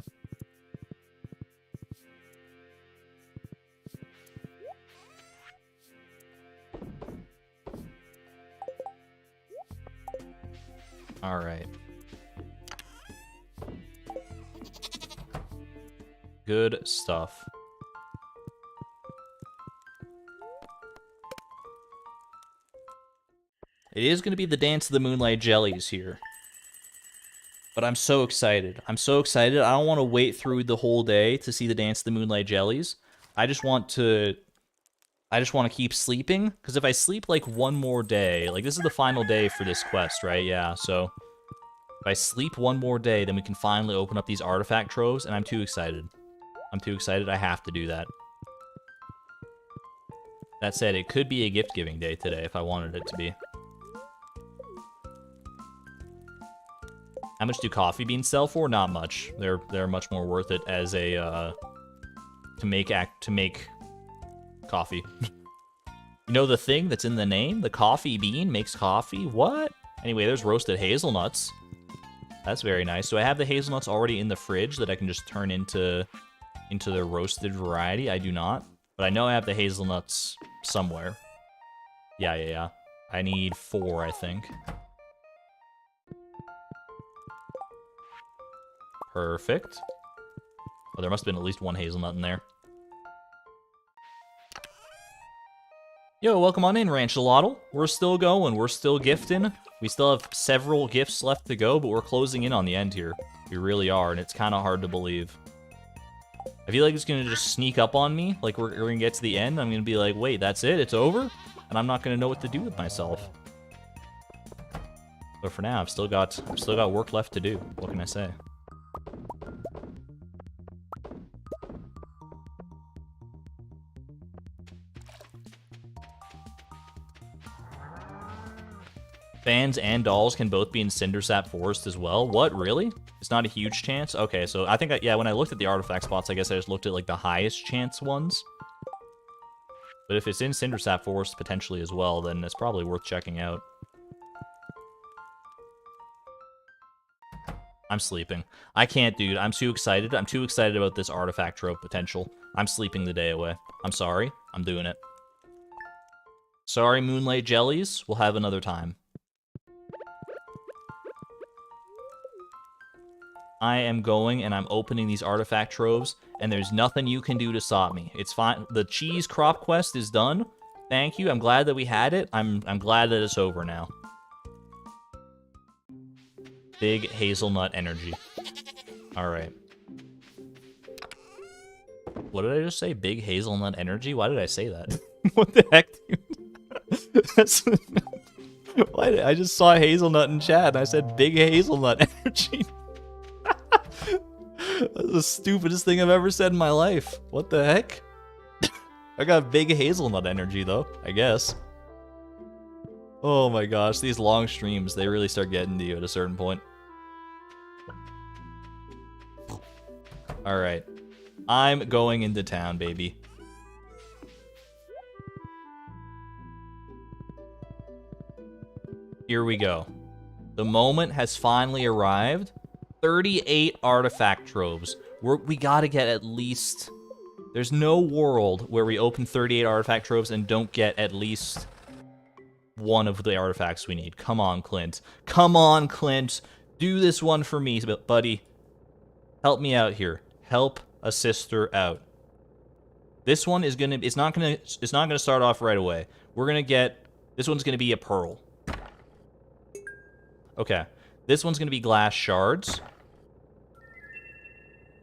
All right. Good stuff. It is going to be the Dance of the Moonlight Jellies here. But I'm so excited. I'm so excited. I don't want to wait through the whole day to see the Dance of the Moonlight Jellies. I just want to keep sleeping, because if I sleep like one more day, like this is the final day for this quest, right? Yeah, so if I sleep one more day, then we can finally open up these artifact troves, and I'm too excited. I'm too excited. I have to do that. That said, it could be a gift-giving day today if I wanted it to be. How much do coffee beans sell for? Not much. They're much more worth it as a to make coffee. You know the thing that's in the name? The coffee bean makes coffee? What? Anyway, there's roasted hazelnuts. That's very nice. So I have the hazelnuts already in the fridge that I can just turn into the roasted variety. I do not. But I know I have the hazelnuts somewhere. Yeah. I need 4, I think. Perfect. Oh, there must have been at least 1 hazelnut in there. Yo, welcome on in, Ranchalotl. We're still going. We're still gifting. We still have several gifts left to go, but we're closing in on the end here. We really are, and it's kind of hard to believe. I feel like it's going to just sneak up on me. Like, we're going to get to the end. I'm going to be like, wait, that's it? It's over? And I'm not going to know what to do with myself. But for now, I've still got work left to do. What can I say? Fans and dolls can both be in Cindersap Forest as well. What, really? It's not a huge chance? Okay, so I think, yeah, when I looked at the artifact spots, I guess I just looked at, like, the highest chance ones. But if it's in Cindersap Forest potentially as well, then it's probably worth checking out. I'm sleeping. I can't, dude. I'm too excited. I'm too excited about this artifact trope potential. I'm sleeping the day away. I'm sorry. I'm doing it. Sorry, Moonlight Jellies. We'll have another time. I am going and I'm opening these artifact troves, and there's nothing you can do to stop me. It's fine. The cheese crop quest is done. Thank you. I'm glad that we had it. I'm glad that it's over now. Big hazelnut energy. Alright. What did I just say? Big hazelnut energy? Why did I say that? What the heck, dude? That's... Why I just saw hazelnut in chat and I said big hazelnut energy. That's the stupidest thing I've ever said in my life. What the heck? I got big hazelnut energy though, I guess. Oh my gosh, these long streams, they really start getting to you at a certain point. Alright. I'm going into town, baby. Here we go. The moment has finally arrived. 38 artifact troves. We gotta get at least... There's no world where we open 38 artifact troves and don't get at least one of the artifacts we need. Come on, Clint. Come on, Clint. Do this one for me, buddy. Help me out here. Help a sister out. This one is gonna... It's not gonna start off right away. We're gonna get... This one's gonna be a pearl. Okay. This one's gonna be glass shards.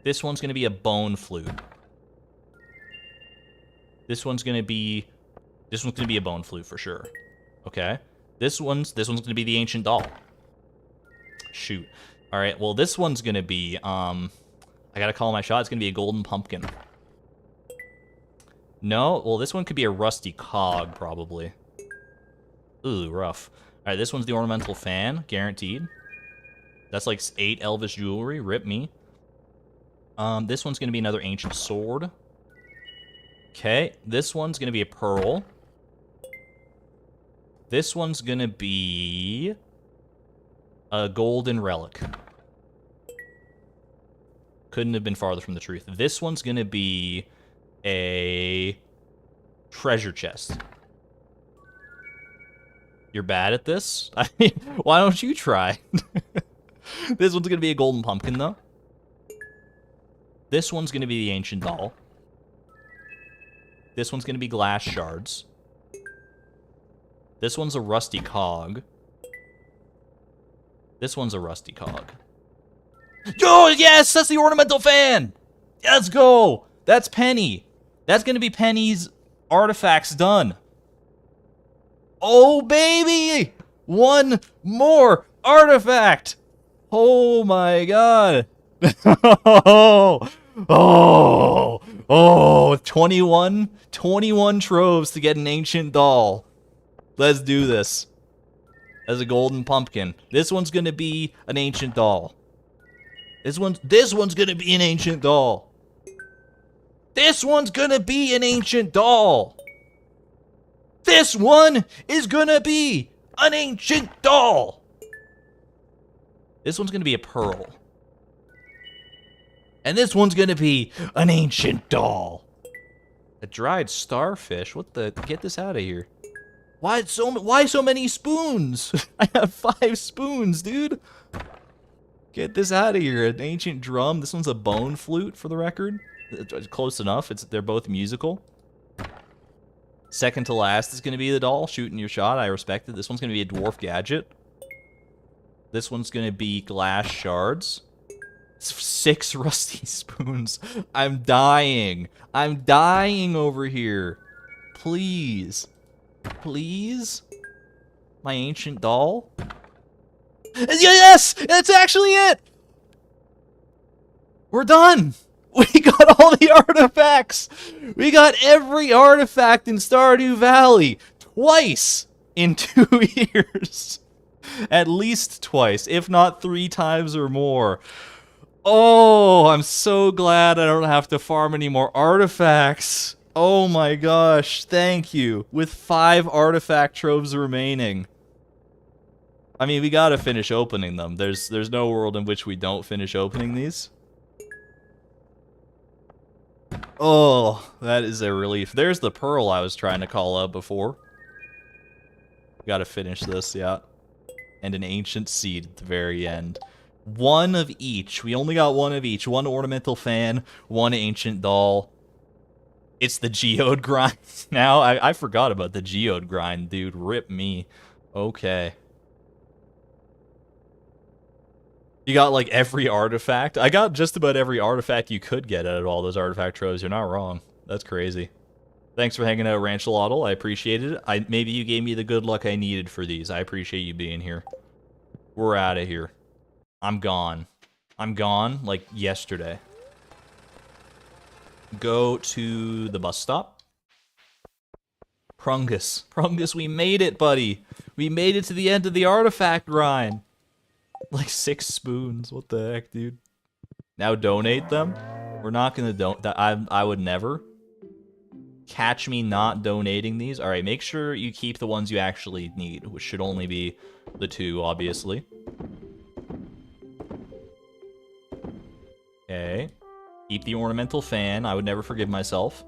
This one's gonna be a bone flute. This one's gonna be a bone flute for sure. Okay. This one's gonna be the ancient doll. Shoot. Alright, well this one's gonna be, I gotta call my shot, it's gonna be a golden pumpkin. No? Well, this one could be a rusty cog, probably. Ooh, rough. Alright, this one's the ornamental fan, guaranteed. That's like 8 elvish jewelry, rip me. This one's gonna be another ancient sword. Okay, this one's gonna be a pearl. This one's gonna be a golden relic. Couldn't have been farther from the truth. This one's gonna be a treasure chest. You're bad at this? I mean, why don't you try? This one's gonna be a golden pumpkin, though. This one's gonna be the ancient doll. This one's gonna be glass shards. This one's a rusty cog. This one's a rusty cog. Oh, yes! That's the ornamental fan! Let's go! That's Penny. That's gonna be Penny's artifacts done. Oh, baby! One more artifact! Oh, my God. Oh, 21 troves to get an ancient doll. Let's do this. As a golden pumpkin. This one's gonna be an ancient doll. This one's gonna be an ancient doll. This one's gonna be an ancient doll. This one is gonna be an ancient doll. This one's gonna be a pearl. And this one's gonna be an ancient doll. A dried starfish? What the? Get this out of here. Why so many spoons? I have 5 spoons, dude. Get this out of here. An ancient drum. This one's a bone flute, for the record. It's close enough. They're both musical. Second to last is gonna be the doll shooting your shot. I respect it. This one's gonna be a dwarf gadget. This one's gonna be glass shards. 6 rusty spoons. I'm dying. I'm dying over here. Please. Please? My ancient doll? Yes! That's actually it! We're done! We got all the artifacts! We got every artifact in Stardew Valley! Twice in 2 years! At least twice, if not 3 times or more. Oh, I'm so glad I don't have to farm any more artifacts. Oh my gosh, thank you. With 5 artifact troves remaining. I mean, we gotta finish opening them. There's no world in which we don't finish opening these. Oh, that is a relief. There's the pearl I was trying to call out before. Gotta finish this, yeah. And an ancient seed at the very end. 1 of each. We only got 1 of each. 1 ornamental fan, 1 ancient doll. It's the geode grind now. I forgot about the geode grind, dude. Rip me. Okay. You got, like, every artifact? I got just about every artifact you could get out of all those artifact troves. You're not wrong. That's crazy. Thanks for hanging out, Ranchelotl. I appreciated it. Maybe you gave me the good luck I needed for these. I appreciate you being here. We're out of here. I'm gone. I'm gone, like, yesterday. Go to the bus stop. Prungus. Prungus, we made it, buddy. We made it to the end of the artifact grind. Like 6 spoons. What the heck, dude? Now donate them? We're not gonna donate. I would never. Catch me not donating these. Alright, make sure you keep the ones you actually need, which should only be the 2, obviously. Okay. Keep the ornamental fan. I would never forgive myself.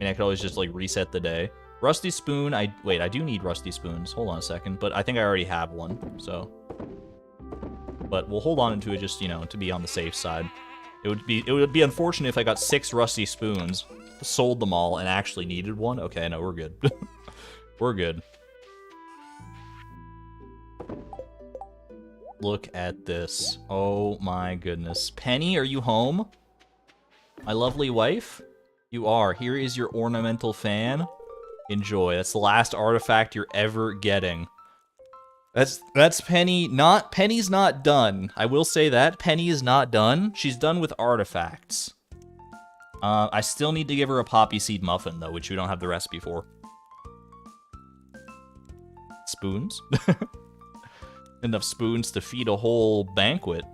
And I could always just, like, reset the day. Rusty spoon, wait, I do need rusty spoons. Hold on a second, but I think I already have one, so. But we'll hold on to it just, you know, to be on the safe side. It would be unfortunate if I got 6 rusty spoons, sold them all, and actually needed one. Okay, no, we're good. We're good. Look at this. Oh my goodness. Penny, are you home? My lovely wife? You are. Here is your ornamental fan. Enjoy. That's the last artifact you're ever getting. That's Penny. Penny's not done. I will say that. Penny is not done. She's done with artifacts. I still need to give her a poppy seed muffin, though, which we don't have the recipe for. Spoons? Enough spoons to feed a whole banquet.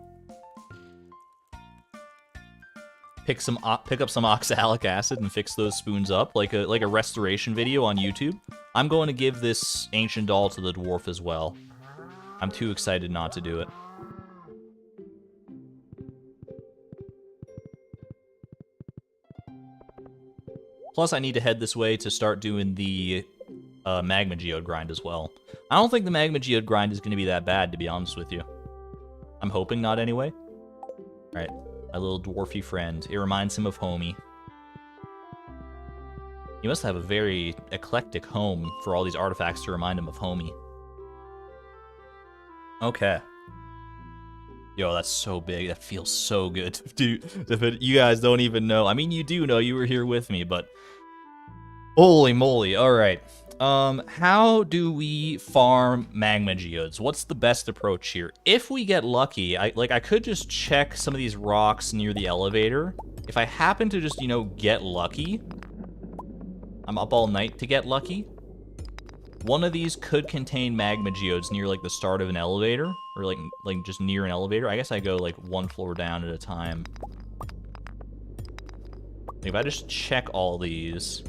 Pick up some oxalic acid and fix those spoons up, like a restoration video on YouTube. I'm going to give this ancient doll to the dwarf as well. I'm too excited not to do it. Plus, I need to head this way to start doing the magma geode grind as well. I don't think the magma geode grind is going to be that bad, to be honest with you. I'm hoping not anyway. Alright, my little dwarfy friend. It reminds him of homie. He must have a very eclectic home for all these artifacts to remind him of homie. Okay. Yo, that's so big. That feels so good. Dude, you guys don't even know. I mean, you do know. You were here with me, but... Holy moly. Alright. How do we farm magma geodes? What's the best approach here? If we get lucky, I could just check some of these rocks near the elevator. If I happen to just, you know, get lucky... I'm up all night to get lucky. One of these could contain magma geodes near, like, the start of an elevator. Or, like just near an elevator. I guess I go, like, 1 floor down at a time. If I just check all these,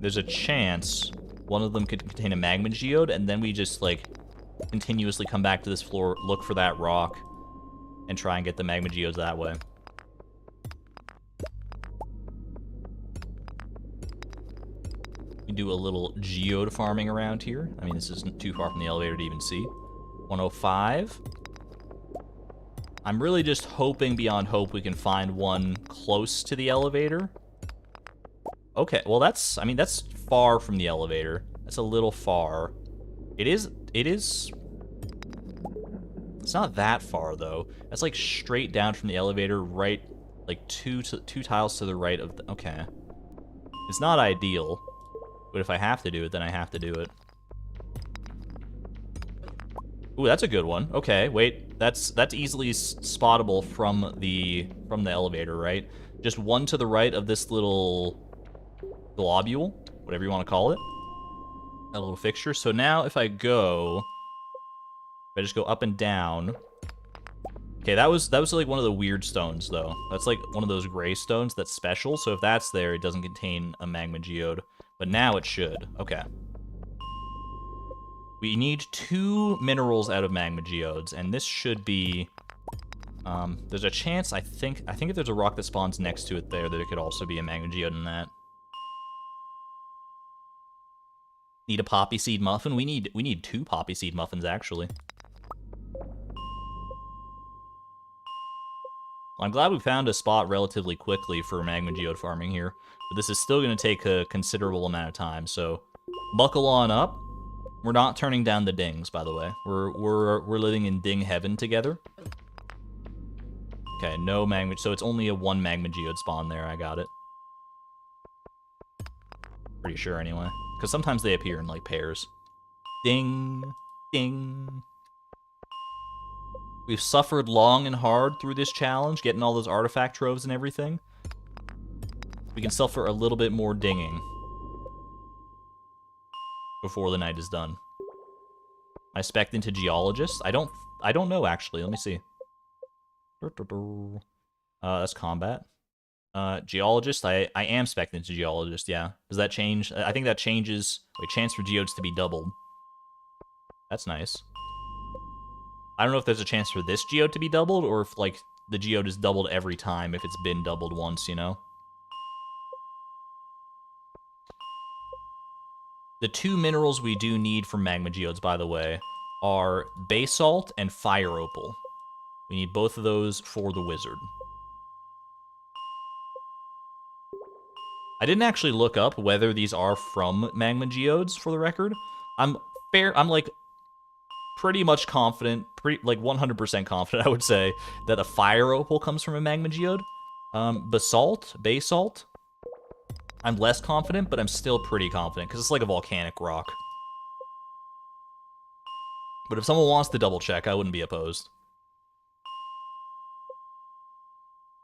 there's a chance one of them could contain a magma geode, and then we just, like, continuously come back to this floor, look for that rock, and try and get the magma geodes that way. We do a little geode farming around here. I mean, this isn't too far from the elevator to even see. 105. I'm really just hoping beyond hope we can find one close to the elevator. Okay, well that's far from the elevator. That's a little far. It's not that far though. That's like straight down from the elevator, right, like two tiles to the right of the, okay. It's not ideal. But if I have to do it, then I have to do it. Ooh, that's a good one. Okay, wait. That's easily spottable from the elevator, right? Just one to the right of this little globule, whatever you want to call it. a little fixture. So now if I just go up and down. Okay, that was like one of the weird stones though. That's like one of those gray stones that's special. So if that's there, it doesn't contain a magma geode. But now it should. Okay. We need 2 minerals out of magma geodes, and this should be. There's a chance. I think if there's a rock that spawns next to it there, that it could also be a magma geode in that. Need a poppy seed muffin. We need 2 poppy seed muffins actually. Well, I'm glad we found a spot relatively quickly for magma geode farming here, but this is still going to take a considerable amount of time. So, buckle on up. We're not turning down the dings, by the way. We're living in ding heaven together. Okay, no magma. So it's only a 1 magma geode spawn there. I got it. Pretty sure anyway, because sometimes they appear in like pairs. Ding, ding. We've suffered long and hard through this challenge, getting all those artifact troves and everything. We can suffer a little bit more dinging before the night is done. I spec'd into geologist. I don't know actually. Let me see. That's combat. Geologist. I am spec'd into geologist. Yeah. Does that change? I think that changes. Wait, chance for geodes to be doubled. That's nice. I don't know if there's a chance for this geode to be doubled, or if, like, the geode is doubled every time if it's been doubled once, you know? The 2 minerals we do need for magma geodes, by the way, are basalt and fire opal. We need both of those for the wizard. I didn't actually look up whether these are from magma geodes, for the record. I'm like pretty much confident, like 100% confident, I would say, that a fire opal comes from a magma geode. Basalt, I'm less confident, but I'm still pretty confident, because it's like a volcanic rock. But if someone wants to double check, I wouldn't be opposed.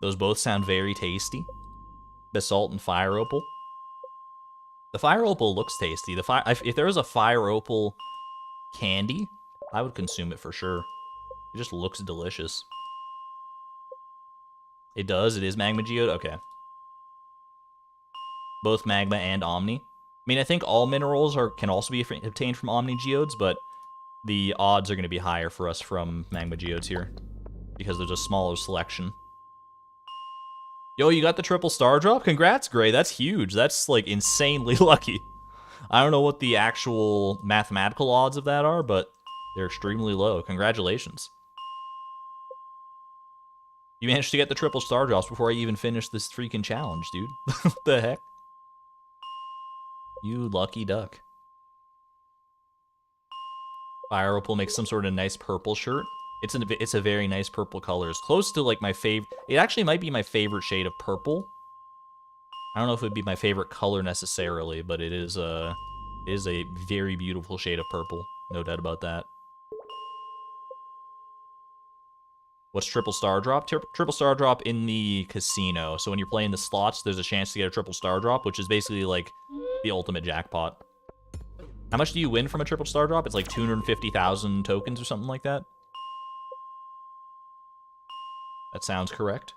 Those both sound very tasty. Basalt and fire opal. The fire opal looks tasty. If there was a fire opal candy, I would consume it for sure. It just looks delicious. It does? It is magma geode? Okay. Both magma and omni. I mean, I think all minerals can also be obtained from omni geodes, but the odds are going to be higher for us from magma geodes here, because there's a smaller selection. Yo, you got the triple star drop? Congrats, Gray. That's huge. That's, like, insanely lucky. I don't know what the actual mathematical odds of that are, but they're extremely low. Congratulations. You managed to get the triple star drops before I even finished this freaking challenge, dude. What the heck? You lucky duck. Fire Opal makes some sort of nice purple shirt. It's a very nice purple color. It's close to like my favorite. It actually might be my favorite shade of purple. I don't know if it would be my favorite color necessarily, but it is a very beautiful shade of purple. No doubt about that. What's triple star drop? Triple star drop in the casino. So when you're playing the slots, there's a chance to get a triple star drop, which is basically like the ultimate jackpot. How much do you win from a triple star drop? It's like 250,000 tokens or something like that. That sounds correct.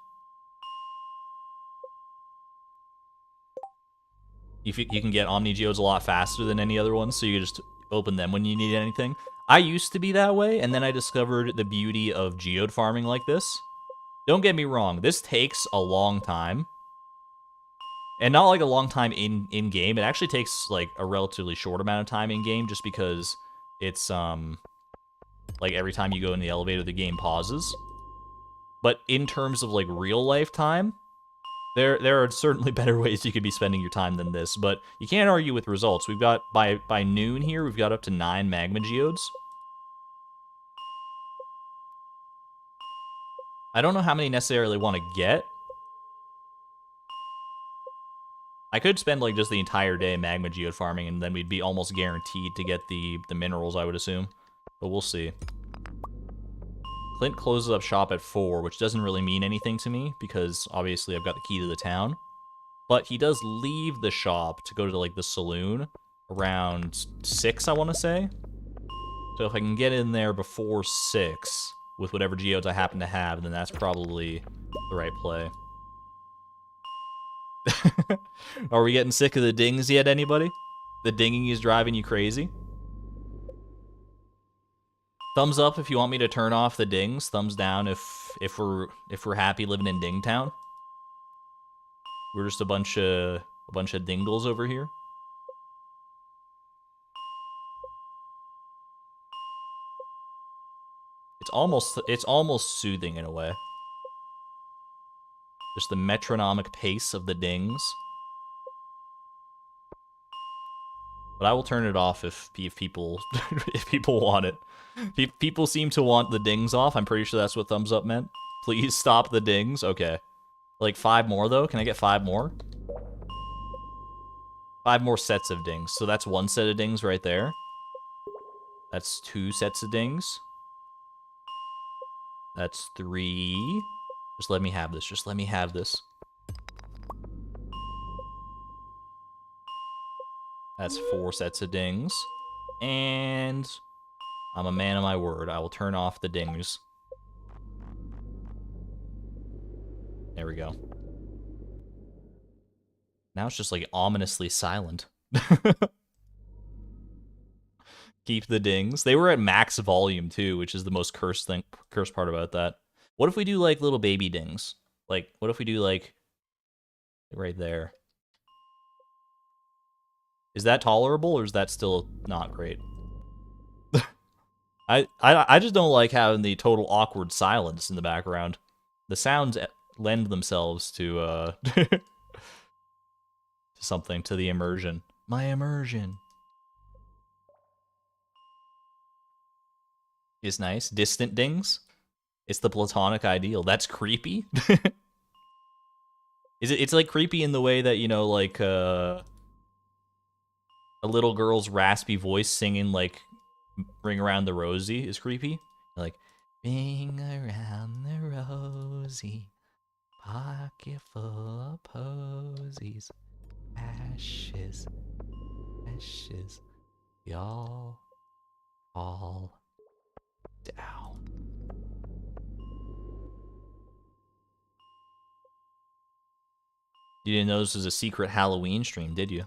You can get Omni Geodes a lot faster than any other ones, so you just open them when you need anything. I used to be that way, and then I discovered the beauty of geode farming like this. Don't get me wrong, this takes a long time. And not like a long time in-game. It actually takes like a relatively short amount of time in-game, just because it's, like every time you go in the elevator, the game pauses. But in terms of like real life time, there are certainly better ways you could be spending your time than this, but you can't argue with results. We've got, by noon here, we've got up to 9 magma geodes. I don't know how many necessarily want to get. I could spend like just the entire day magma geode farming, and then we'd be almost guaranteed to get the minerals, I would assume. But we'll see. Clint closes up shop at 4, which doesn't really mean anything to me, because obviously I've got the key to the town. But he does leave the shop to go to, like, the saloon, around 6, I want to say. So if I can get in there before 6 with whatever geodes I happen to have, then that's probably the right play. Are we getting sick of the dings yet, anybody? The dinging is driving you crazy? Thumbs up if you want me to turn off the dings. Thumbs down if we're happy living in Dingtown. We're just a bunch of dingles over here. It's almost soothing in a way. Just the metronomic pace of the dings. But I will turn it off if people if people want it. People seem to want the dings off. I'm pretty sure that's what thumbs up meant. Please stop the dings. Okay. Like 5 more though? Can I get 5 more? 5 more sets of dings. So that's 1 set of dings right there. That's 2 sets of dings. That's 3. Just let me have this. Just let me have this. That's 4 sets of dings. And I'm a man of my word. I will turn off the dings. There we go. Now it's just like ominously silent. Keep the dings. They were at max volume too, which is the most cursed part about that. What if we do like little baby dings? Like, what if we do like right there? Is that tolerable or is that still not great? I just don't like having the total awkward silence in the background. The sounds lend themselves to to something, to the immersion. My immersion is nice. Distant dings. It's the platonic ideal. That's creepy. It's like creepy in the way that, you know, like a little girl's raspy voice singing like Ring Around the Rosie is creepy. Like, ring around the rosy, pocket full of posies, ashes, ashes, y'all fall down. You didn't know this was a secret Halloween stream, did you?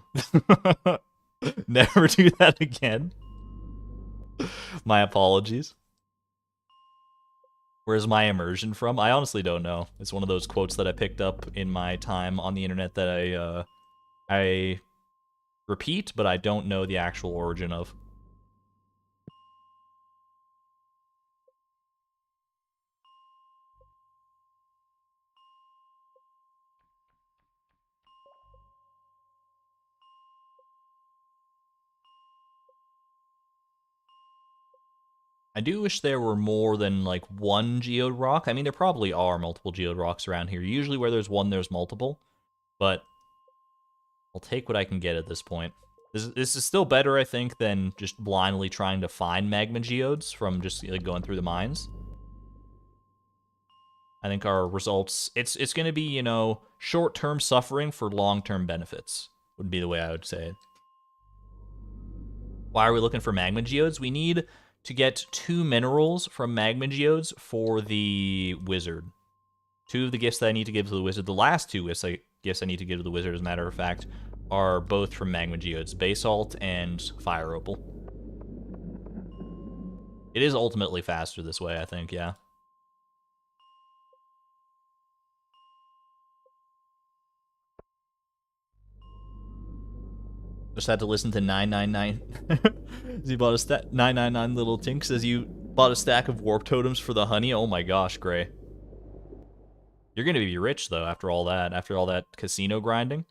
Never do that again. My apologies. Where's my immersion from? I honestly don't know. It's one of those quotes that I picked up in my time on the internet that I repeat, but I don't know the actual origin of. I do wish there were more than, like, one geode rock. I mean, there probably are multiple geode rocks around here. Usually where there's one, there's multiple. But I'll take what I can get at this point. This is still better, I think, than just blindly trying to find magma geodes from just, like, going through the mines. I think our results... It's going to be, you know, short-term suffering for long-term benefits, would be the way I would say it. Why are we looking for magma geodes? We need to get 2 minerals from magma geodes for the wizard. 2 of the gifts that I need to give to the wizard, the last 2 gifts I need to give to the wizard, as a matter of fact, are both from magma geodes, basalt and fire opal. It is ultimately faster this way, I think, yeah. Just had to listen to 999. He bought a 999 little tink. Says you bought a stack of warp totems for the honey. Oh my gosh, Gray. You're gonna be rich though after all that casino grinding.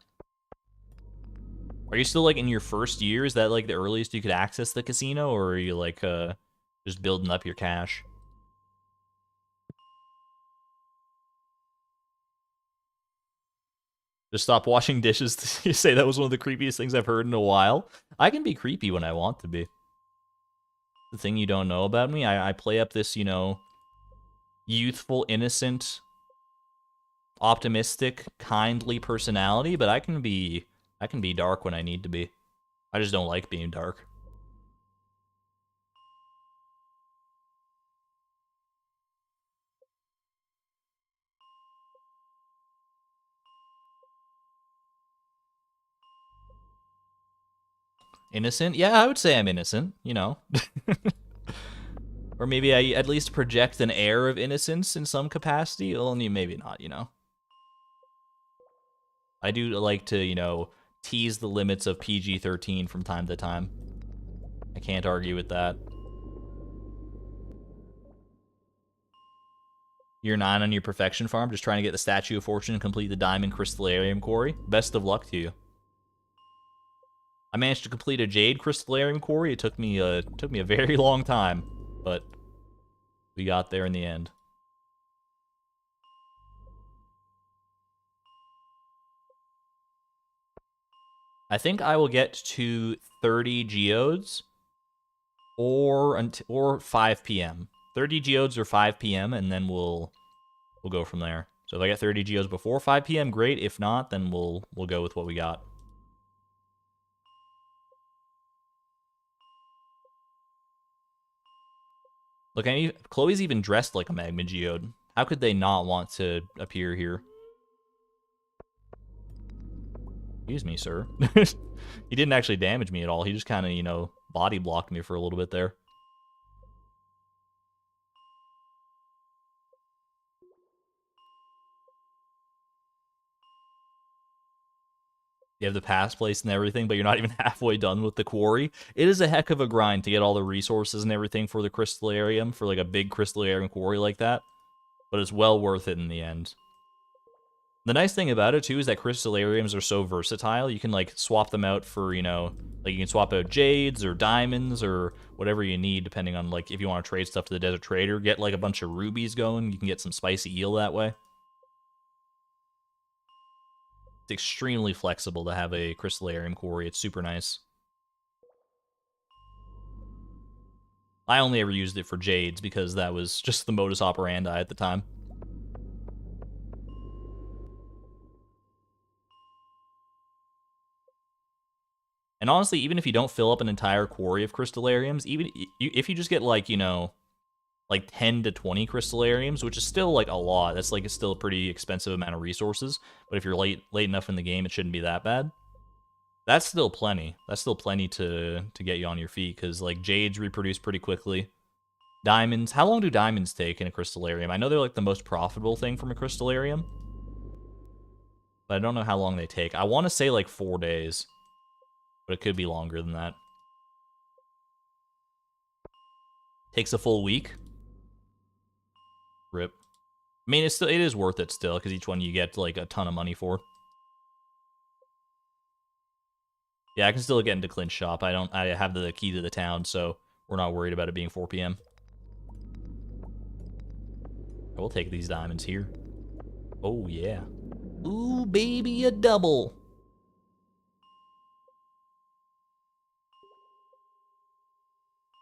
Are you still like in your first year? Is that like the earliest you could access the casino, or are you like just building up your cash? Just stop washing dishes. You say that was one of the creepiest things I've heard in a while. I can be creepy when I want to be. The thing you don't know about me, I play up this, you know, youthful, innocent, optimistic, kindly personality, but I can be dark when I need to be. I just don't like being dark. Innocent? Yeah, I would say I'm innocent, you know. Or maybe I at least project an air of innocence in some capacity. Only maybe not, you know. I do like to, you know, tease the limits of PG-13 from time to time. I can't argue with that. Year 9 on your perfection farm, just trying to get the Statue of Fortune and complete the Diamond Crystallarium quarry. Best of luck to you. I managed to complete a Jade Crystallarium quarry. It took me a very long time, but we got there in the end. I think I will get to 30 geodes or 5 p.m. 30 geodes or 5 p.m. and then we'll go from there. So if I get 30 geodes before 5 p.m., great. If not, then we'll go with what we got. Look, Chloe's even dressed like a magma geode. How could they not want to appear here? Excuse me, sir. He didn't actually damage me at all. He just kind of, you know, body blocked me for a little bit there. You have the pass place and everything, but you're not even halfway done with the quarry. It is a heck of a grind to get all the resources and everything for the crystallarium, for like a big crystallarium quarry like that. But it's well worth it in the end. The nice thing about it, too, is that crystallariums are so versatile. You can, like, swap them out for, you know, like, you can swap out jades or diamonds or whatever you need, depending on, like, if you want to trade stuff to the desert trader. Get, like, a bunch of rubies going. You can get some spicy eel that way. It's extremely flexible to have a crystallarium quarry. It's super nice. I only ever used it for jades because that was just the modus operandi at the time. And honestly, even if you don't fill up an entire quarry of crystallariums, even if you just get, like, you know, like 10 to 20 crystallariums, which is still like a lot. That's like still a pretty expensive amount of resources. But if you're late enough in the game, it shouldn't be that bad. That's still plenty. That's still plenty to get you on your feet, because like jades reproduce pretty quickly. Diamonds. How long do diamonds take in a crystallarium? I know they're like the most profitable thing from a crystallarium, but I don't know how long they take. I want to say like 4 days, but it could be longer than that. Takes a full week. Rip. I mean, it is worth it still, because each one you get like a ton of money for. Yeah, I can still get into Clint's shop. I have the key to the town, so we're not worried about it being 4 p.m. We'll take these diamonds here. Oh, yeah. Ooh, baby, a double.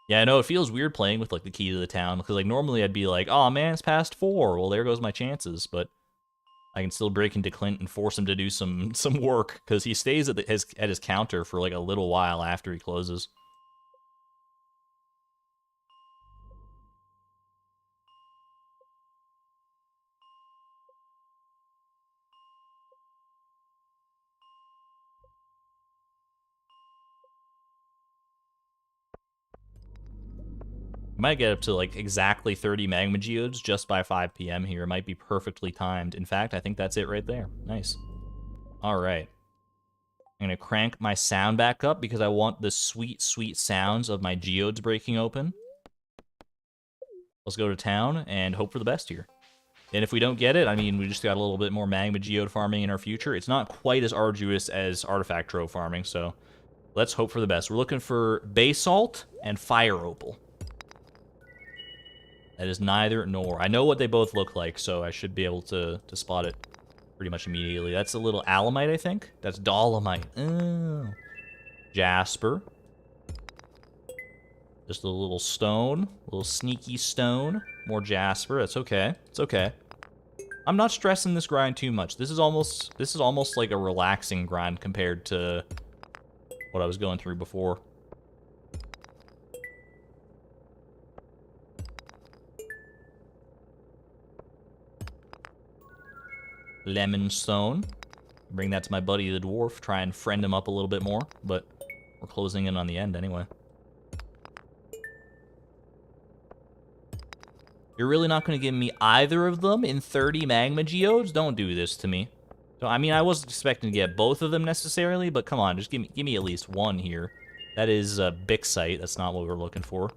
Yeah, I know, it feels weird playing with, like, the key to the town, because, like, normally I'd be like, oh, man, it's past 4. Well, there goes my chances, but I can still break into Clint and force him to do some work, because he stays at his counter for, like, a little while after he closes. We might get up to, like, exactly 30 magma geodes just by 5 p.m. here. It might be perfectly timed. In fact, I think that's it right there. Nice. All right. I'm going to crank my sound back up because I want the sweet, sweet sounds of my geodes breaking open. Let's go to town and hope for the best here. And if we don't get it, I mean, we just got a little bit more magma geode farming in our future. It's not quite as arduous as artifact trove farming, so let's hope for the best. We're looking for basalt and fire opal. That is neither nor. I know what they both look like, so I should be able to spot it pretty much immediately. That's a little alamite, I think. That's dolomite. Oh. Jasper. Just a little stone. A little sneaky stone. More jasper. That's okay. It's okay. I'm not stressing this grind too much. This is almost like a relaxing grind compared to what I was going through before. Lemon stone. Bring that to my buddy the dwarf. Try and friend him up a little bit more, but we're closing in on the end anyway. You're really not going to give me either of them in 30 magma geodes? Don't do this to me. So, I mean, I wasn't expecting to get both of them necessarily, but come on, just give me at least one here. That is a Bixite. That's not what we're looking for.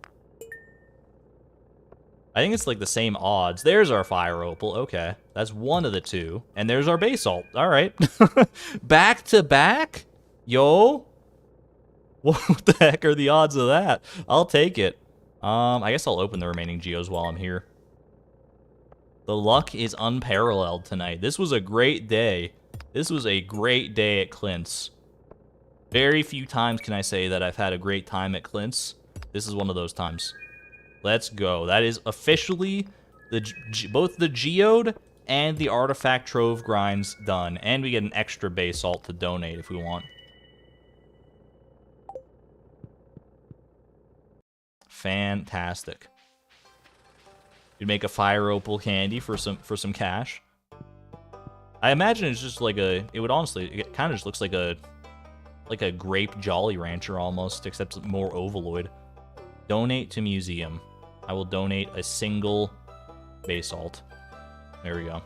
I think it's like the same odds. There's our fire opal. Okay, that's one of the two. And there's our basalt. All right. Back to back? Yo. What the heck are the odds of that? I'll take it. I guess I'll open the remaining geos while I'm here. The luck is unparalleled tonight. This was a great day. This was a great day at Clint's. Very few times can I say that I've had a great time at Clint's. This is one of those times. Let's go. That is officially both the geode and the artifact trove grinds done. And we get an extra basalt to donate if we want. Fantastic. You'd make a fire opal candy for some cash. I imagine it's just like a. It would honestly. It kind of just looks like a grape Jolly Rancher almost, except more ovaloid. Donate to museum. I will donate a single basalt. There we go.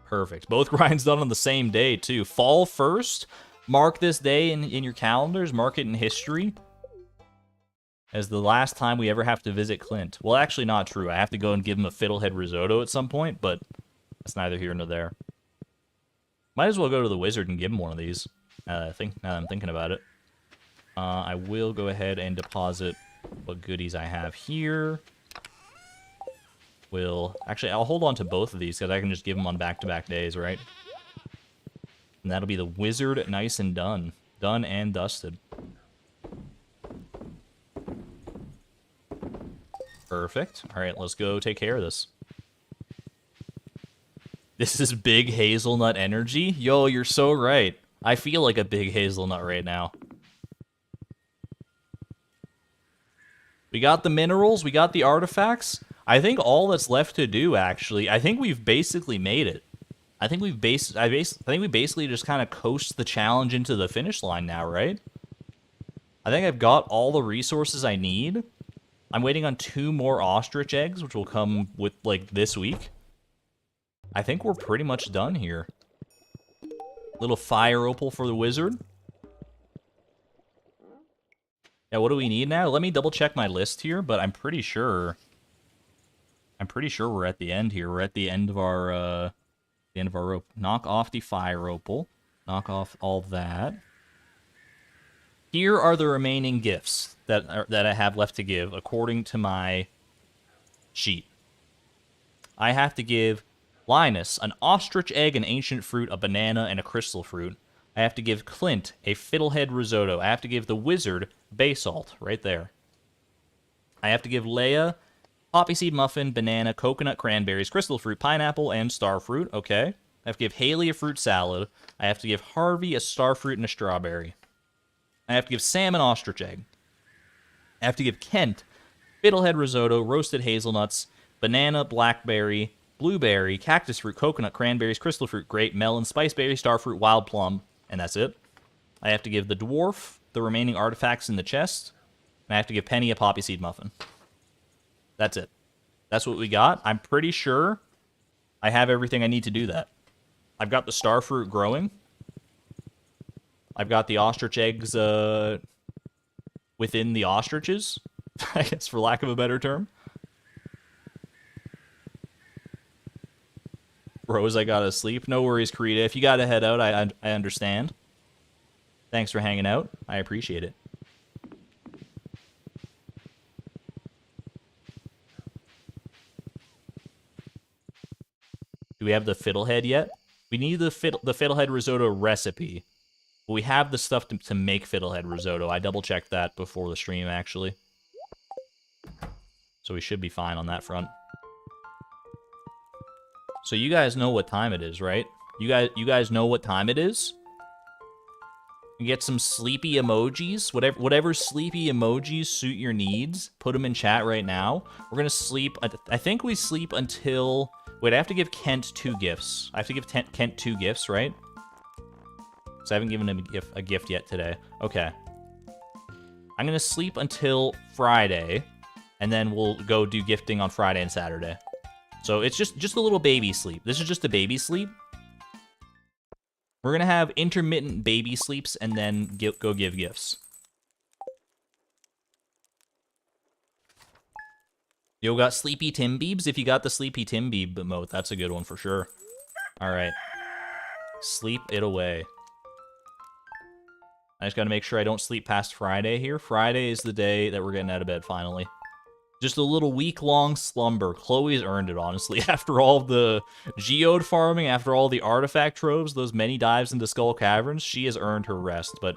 Perfect. Both grinds done on the same day too. Fall 1st. Mark this day in your calendars. Mark it in history as the last time we ever have to visit Clint. Well, actually not true. I have to go and give him a fiddlehead risotto at some point, but that's neither here nor there. Might as well go to the wizard and give him one of these. Now that I'm thinking about it. I will go ahead and deposit what goodies I have here. Actually, I'll hold on to both of these because I can just give them on back-to-back days, right? And that'll be the wizard nice and done. Done and dusted. Perfect. All right, let's go take care of this. This is big hazelnut energy? Yo, you're so right. I feel like a big hazelnut right now. We got the minerals, we got the artifacts. I think all that's left to do, actually, I think we've basically made it. I think we basically just kind of coast the challenge into the finish line now, right? I think I've got all the resources I need. I'm waiting on 2 more ostrich eggs, which will come with, like, this week. I think we're pretty much done here. Little fire opal for the wizard. Yeah, what do we need now? Let me double check my list here, but I'm pretty sure we're at the end here. We're at the end of our rope. Knock off the fire opal. Knock off all that. Here are the remaining gifts that I have left to give according to my sheet. I have to give Linus an ostrich egg, an ancient fruit, a banana, and a crystal fruit. I have to give Clint a fiddlehead risotto. I have to give the wizard basalt, right there. I have to give Leia poppy seed muffin, banana, coconut, cranberries, crystal fruit, pineapple, and star fruit. Okay. I have to give Haley a fruit salad. I have to give Harvey a star fruit and a strawberry. I have to give Sam an ostrich egg. I have to give Kent fiddlehead risotto, roasted hazelnuts, banana, blackberry, blueberry, cactus fruit, coconut, cranberries, crystal fruit, grape, melon, spiceberry, starfruit, wild plum, and that's it. I have to give the dwarf the remaining artifacts in the chest, and I have to give Penny a poppy seed muffin. That's it. That's what we got. I'm pretty sure I have everything I need to do that. I've got the starfruit growing. I've got the ostrich eggs within the ostriches, I guess, for lack of a better term. Rose, I gotta sleep. No worries, Karita. If you gotta head out, I understand. Thanks for hanging out. I appreciate it. Do we have the fiddlehead yet? We need the fiddlehead risotto recipe. But we have the stuff to make fiddlehead risotto. I double-checked that before the stream, actually. So we should be fine on that front. So you guys know what time it is, right? You guys know what time it is? You get some sleepy emojis. Whatever sleepy emojis suit your needs, put them in chat right now. We're gonna sleep. I think we sleep until. Wait, I have to give Kent 2 gifts. I have to give Kent 2 gifts, right? So I haven't given him a gift yet today. Okay. I'm gonna sleep until Friday, and then we'll go do gifting on Friday and Saturday. So it's just a little baby sleep. This is just a baby sleep. We're gonna have intermittent baby sleeps and then go give gifts. Yo, got Sleepy Timbeebs? If you got the Sleepy Timbeeb emote, that's a good one for sure. Alright. Sleep it away. I just gotta make sure I don't sleep past Friday here. Friday is the day that we're getting out of bed, finally. Just a little week-long slumber. Chloe's earned it, honestly. After all the geode farming, after all the artifact troves, those many dives into Skull Caverns, she has earned her rest, but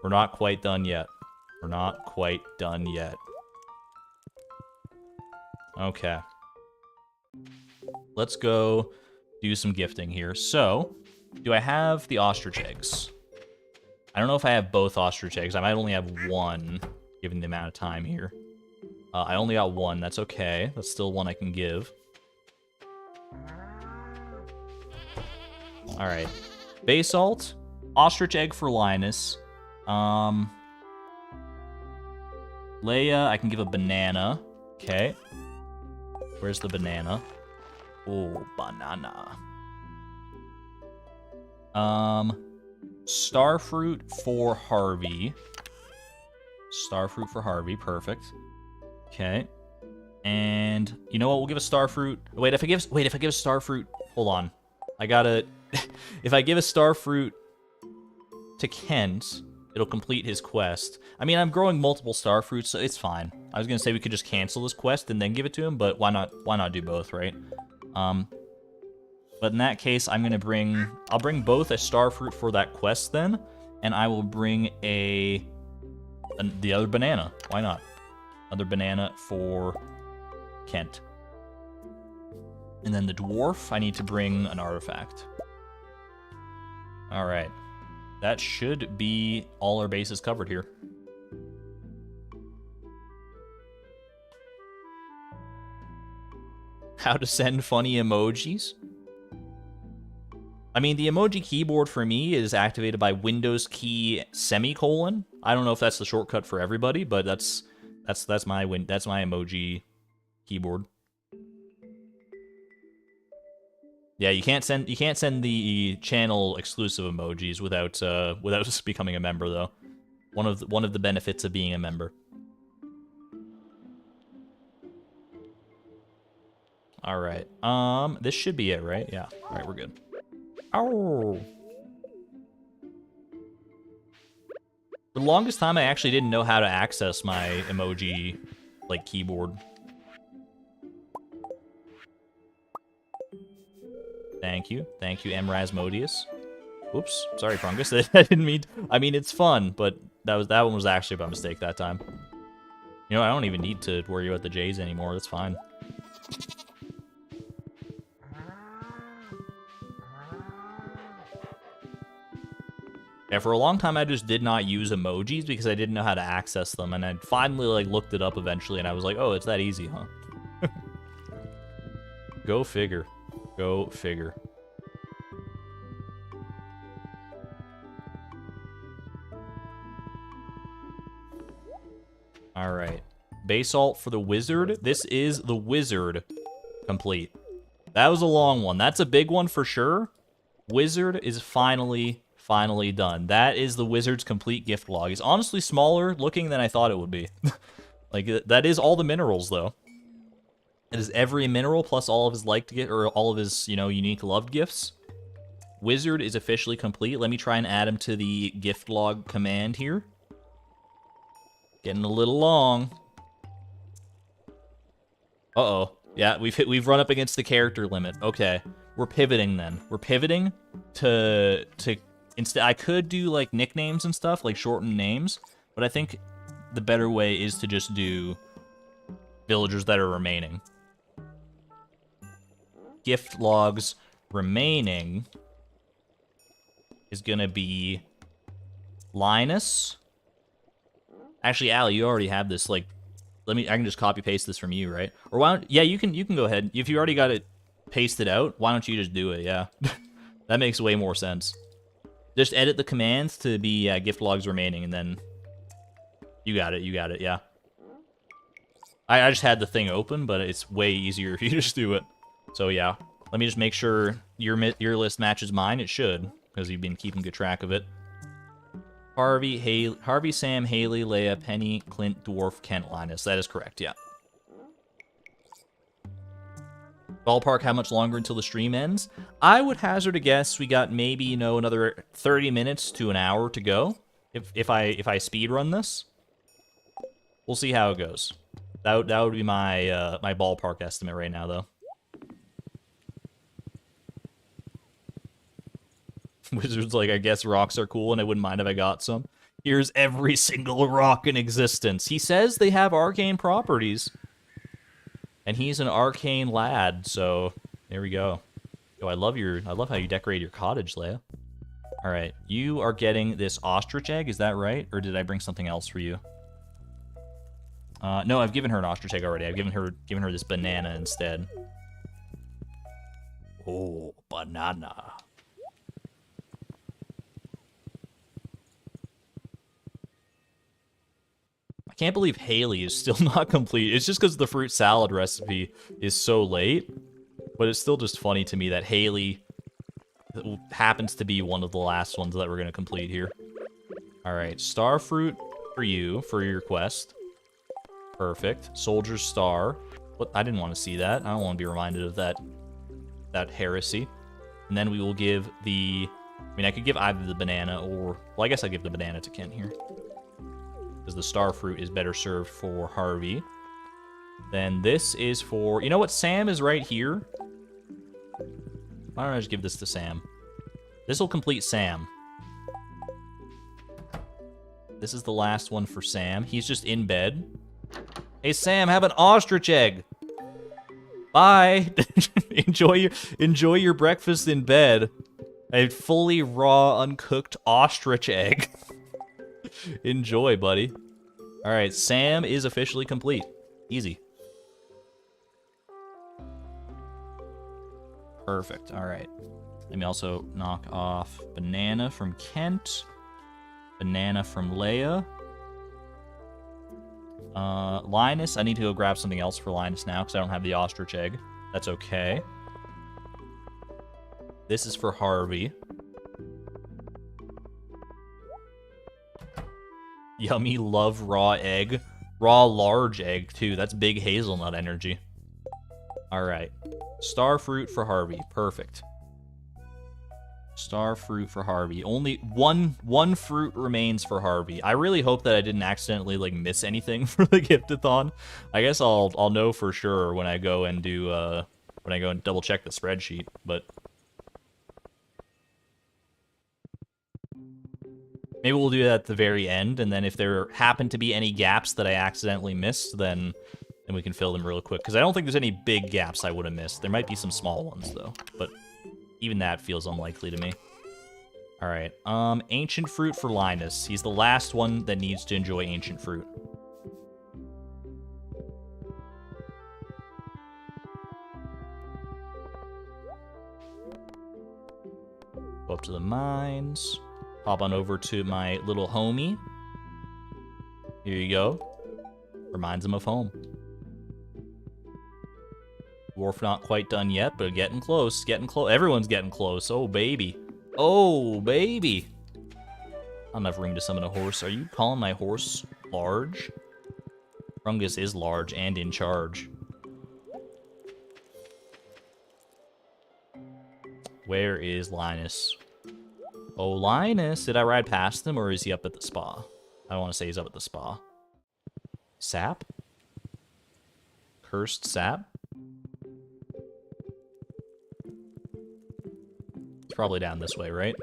we're not quite done yet. We're not quite done yet. Okay. Let's go do some gifting here. So, do I have the ostrich eggs? I don't know if I have both ostrich eggs. I might only have one, given the amount of time here. I only got one. That's okay. That's still one I can give. All right. Basalt, ostrich egg for Linus. Leia, I can give a banana. Okay. Where's the banana? Oh, banana. Starfruit for Harvey. Starfruit for Harvey, perfect. Okay. And you know what? We'll give a starfruit. Wait, if I give a starfruit, hold on. I gotta. If I give a starfruit to Kent, it'll complete his quest. I mean, I'm growing multiple starfruits, so it's fine. I was gonna say we could just cancel this quest and then give it to him, but why not? Why not do both, right? But in that case, I'll bring both a starfruit for that quest then, and I will bring the other banana. Why not? Another banana for Kent. And then the dwarf, I need to bring an artifact. All right. That should be all our bases covered here. How to send funny emojis? I mean, the emoji keyboard for me is activated by Windows key semicolon. I don't know if that's the shortcut for everybody, but that's my emoji keyboard. Yeah, you can't send the channel exclusive emojis without becoming a member though. One of the benefits of being a member. All right. This should be it, right? Yeah. All right, we're good. Oh. For the longest time, I actually didn't know how to access my emoji, like, keyboard. Thank you, Mrazmodius. Oops, sorry, Fungus. I didn't mean. I mean, it's fun, but that one was actually by mistake that time. You know, I don't even need to worry about the J's anymore. That's fine. Yeah, for a long time, I just did not use emojis because I didn't know how to access them, and I finally, like, looked it up eventually, and I was like, oh, it's that easy, huh? Go figure. Go figure. Alright. Basalt for the wizard. This is the wizard complete. That was a long one. That's a big one for sure. Wizard is finally done. That is the wizard's complete gift log. It's honestly smaller looking than I thought it would be. Like, that is all the minerals, though. It is every mineral plus all of his liked gift, or all of his, you know, unique loved gifts. Wizard is officially complete. Let me try and add him to the gift log command here. Getting a little long. Uh-oh. Yeah, we've run up against the character limit. Okay. We're pivoting then. We're pivoting to instead, I could do like nicknames and stuff, like shortened names, but I think the better way is to just do villagers that are remaining. Gift logs remaining is gonna be Linus. Actually, Allie, you already have this. Like, I can just copy paste this from you, right? Or why don't? Yeah, you can go ahead. If you already got it pasted out, why don't you just do it? Yeah, that makes way more sense. Just edit the commands to be gift logs remaining, and then you got it. You got it. Yeah. I just had the thing open, but it's way easier if you just do it. So yeah, let me just make sure your list matches mine. It should, because you've been keeping good track of it. Harvey, Sam, Haley, Leia, Penny, Clint, Dwarf, Kent, Linus. That is correct, yeah. Ballpark, how much longer until the stream ends? I would hazard a guess we got maybe, you know, another 30 minutes to an hour to go. If I speed run this. We'll see how it goes. That would be my my ballpark estimate right now, though. Wizard's like, I guess rocks are cool, and I wouldn't mind if I got some. Here's every single rock in existence. He says they have arcane properties. And he's an arcane lad, so there we go. Yo, I love how you decorate your cottage, Leia. Alright, you are getting this ostrich egg, is that right? Or did I bring something else for you? No, I've given her an ostrich egg already. I've given her this banana instead. Oh, banana. I can't believe Haley is still not complete. It's just because the fruit salad recipe is so late. But it's still just funny to me that Haley happens to be one of the last ones that we're going to complete here. Alright, star fruit for you, for your quest. Perfect. Soldier's star. What? I didn't want to see that. I don't want to be reminded of that heresy. And then we will give the... I mean, I could give either the banana or... Well, I guess I'll give the banana to Kent here. Because the star fruit is better served for Harvey. Then this is for... You know what? Sam is right here. Why don't I just give this to Sam? This will complete Sam. This is the last one for Sam. He's just in bed. Hey, Sam, have an ostrich egg. Bye. enjoy your breakfast in bed. A fully raw, uncooked ostrich egg. Enjoy, buddy. All right, Sam is officially complete. Easy. Perfect. All right. Let me also knock off banana from Kent. Banana from Leia. Linus, I need to go grab something else for Linus now because I don't have the ostrich egg. That's okay. This is for Harvey. Yummy, love raw egg. Raw large egg, too. That's big hazelnut energy. Alright. Star fruit for Harvey. Perfect. Star fruit for Harvey. Only one fruit remains for Harvey. I really hope that I didn't accidentally like miss anything for the Gift-a-Thon. I guess I'll know for sure when I go and do when I go and double check the spreadsheet, but maybe we'll do that at the very end, and then if there happen to be any gaps that I accidentally missed, then we can fill them real quick. Because I don't think there's any big gaps I would have missed. There might be some small ones though, but even that feels unlikely to me. Alright, ancient fruit for Linus. He's the last one that needs to enjoy ancient fruit. Go up to the mines. Hop on over to my little homie. Here you go. Reminds him of home. Dwarf not quite done yet, but getting close, getting close. Everyone's getting close. Oh, baby. Oh, baby. I don't have room to summon a horse. Are you calling my horse large? Rungus is large and in charge. Where is Linus? Oh, Linus. Did I ride past him, or is he up at the spa? I want to say he's up at the spa. Sap? Cursed sap? It's probably down this way, right?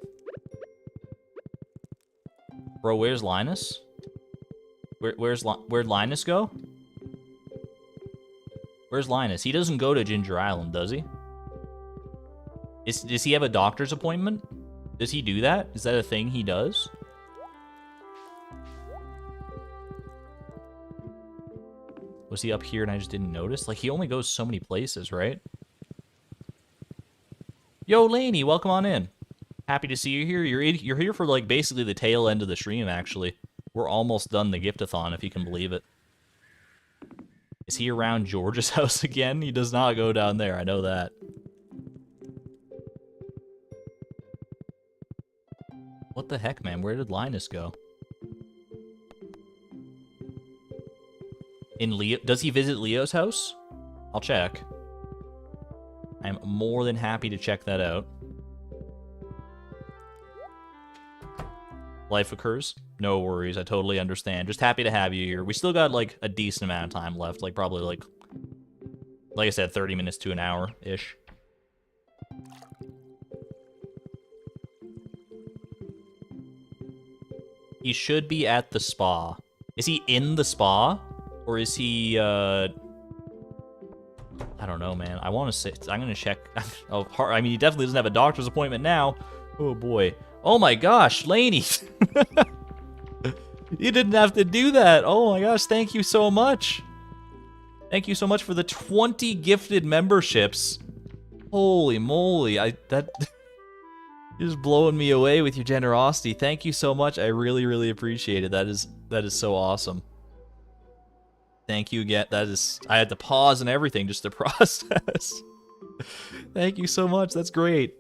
Bro, where's Linus? Where'd Linus go? Where's Linus? He doesn't go to Ginger Island, does he? Does he have a doctor's appointment? Does he do that? Is that a thing he does? Was he up here and I just didn't notice? Like, he only goes so many places, right? Yo, Laney, welcome on in. Happy to see you here. You're here for, like, basically the tail end of the stream, actually. We're almost done the Gift-a-Thon, if you can believe it. Is he around George's house again? He does not go down there, I know that. What the heck, man? Where did Linus go? In Leo? Does he visit Leo's house? I'll check. I'm more than happy to check that out. Life occurs. No worries, I totally understand. Just happy to have you here. We still got, like, a decent amount of time left. Like, probably, like I said, 30 minutes to an hour-ish. He should be at the spa. Is he in the spa? Or is he, I don't know, man. I want to say... I'm going to check... Oh, I mean, he definitely doesn't have a doctor's appointment now. Oh, boy. Oh, my gosh, Laney. You didn't have to do that. Oh, my gosh, thank you so much. Thank you so much for the 20 gifted memberships. Holy moly. You're just blowing me away with your generosity. Thank you so much. I really, really appreciate it. That is so awesome. Thank you again. I had to pause and everything just to process. Thank you so much. That's great.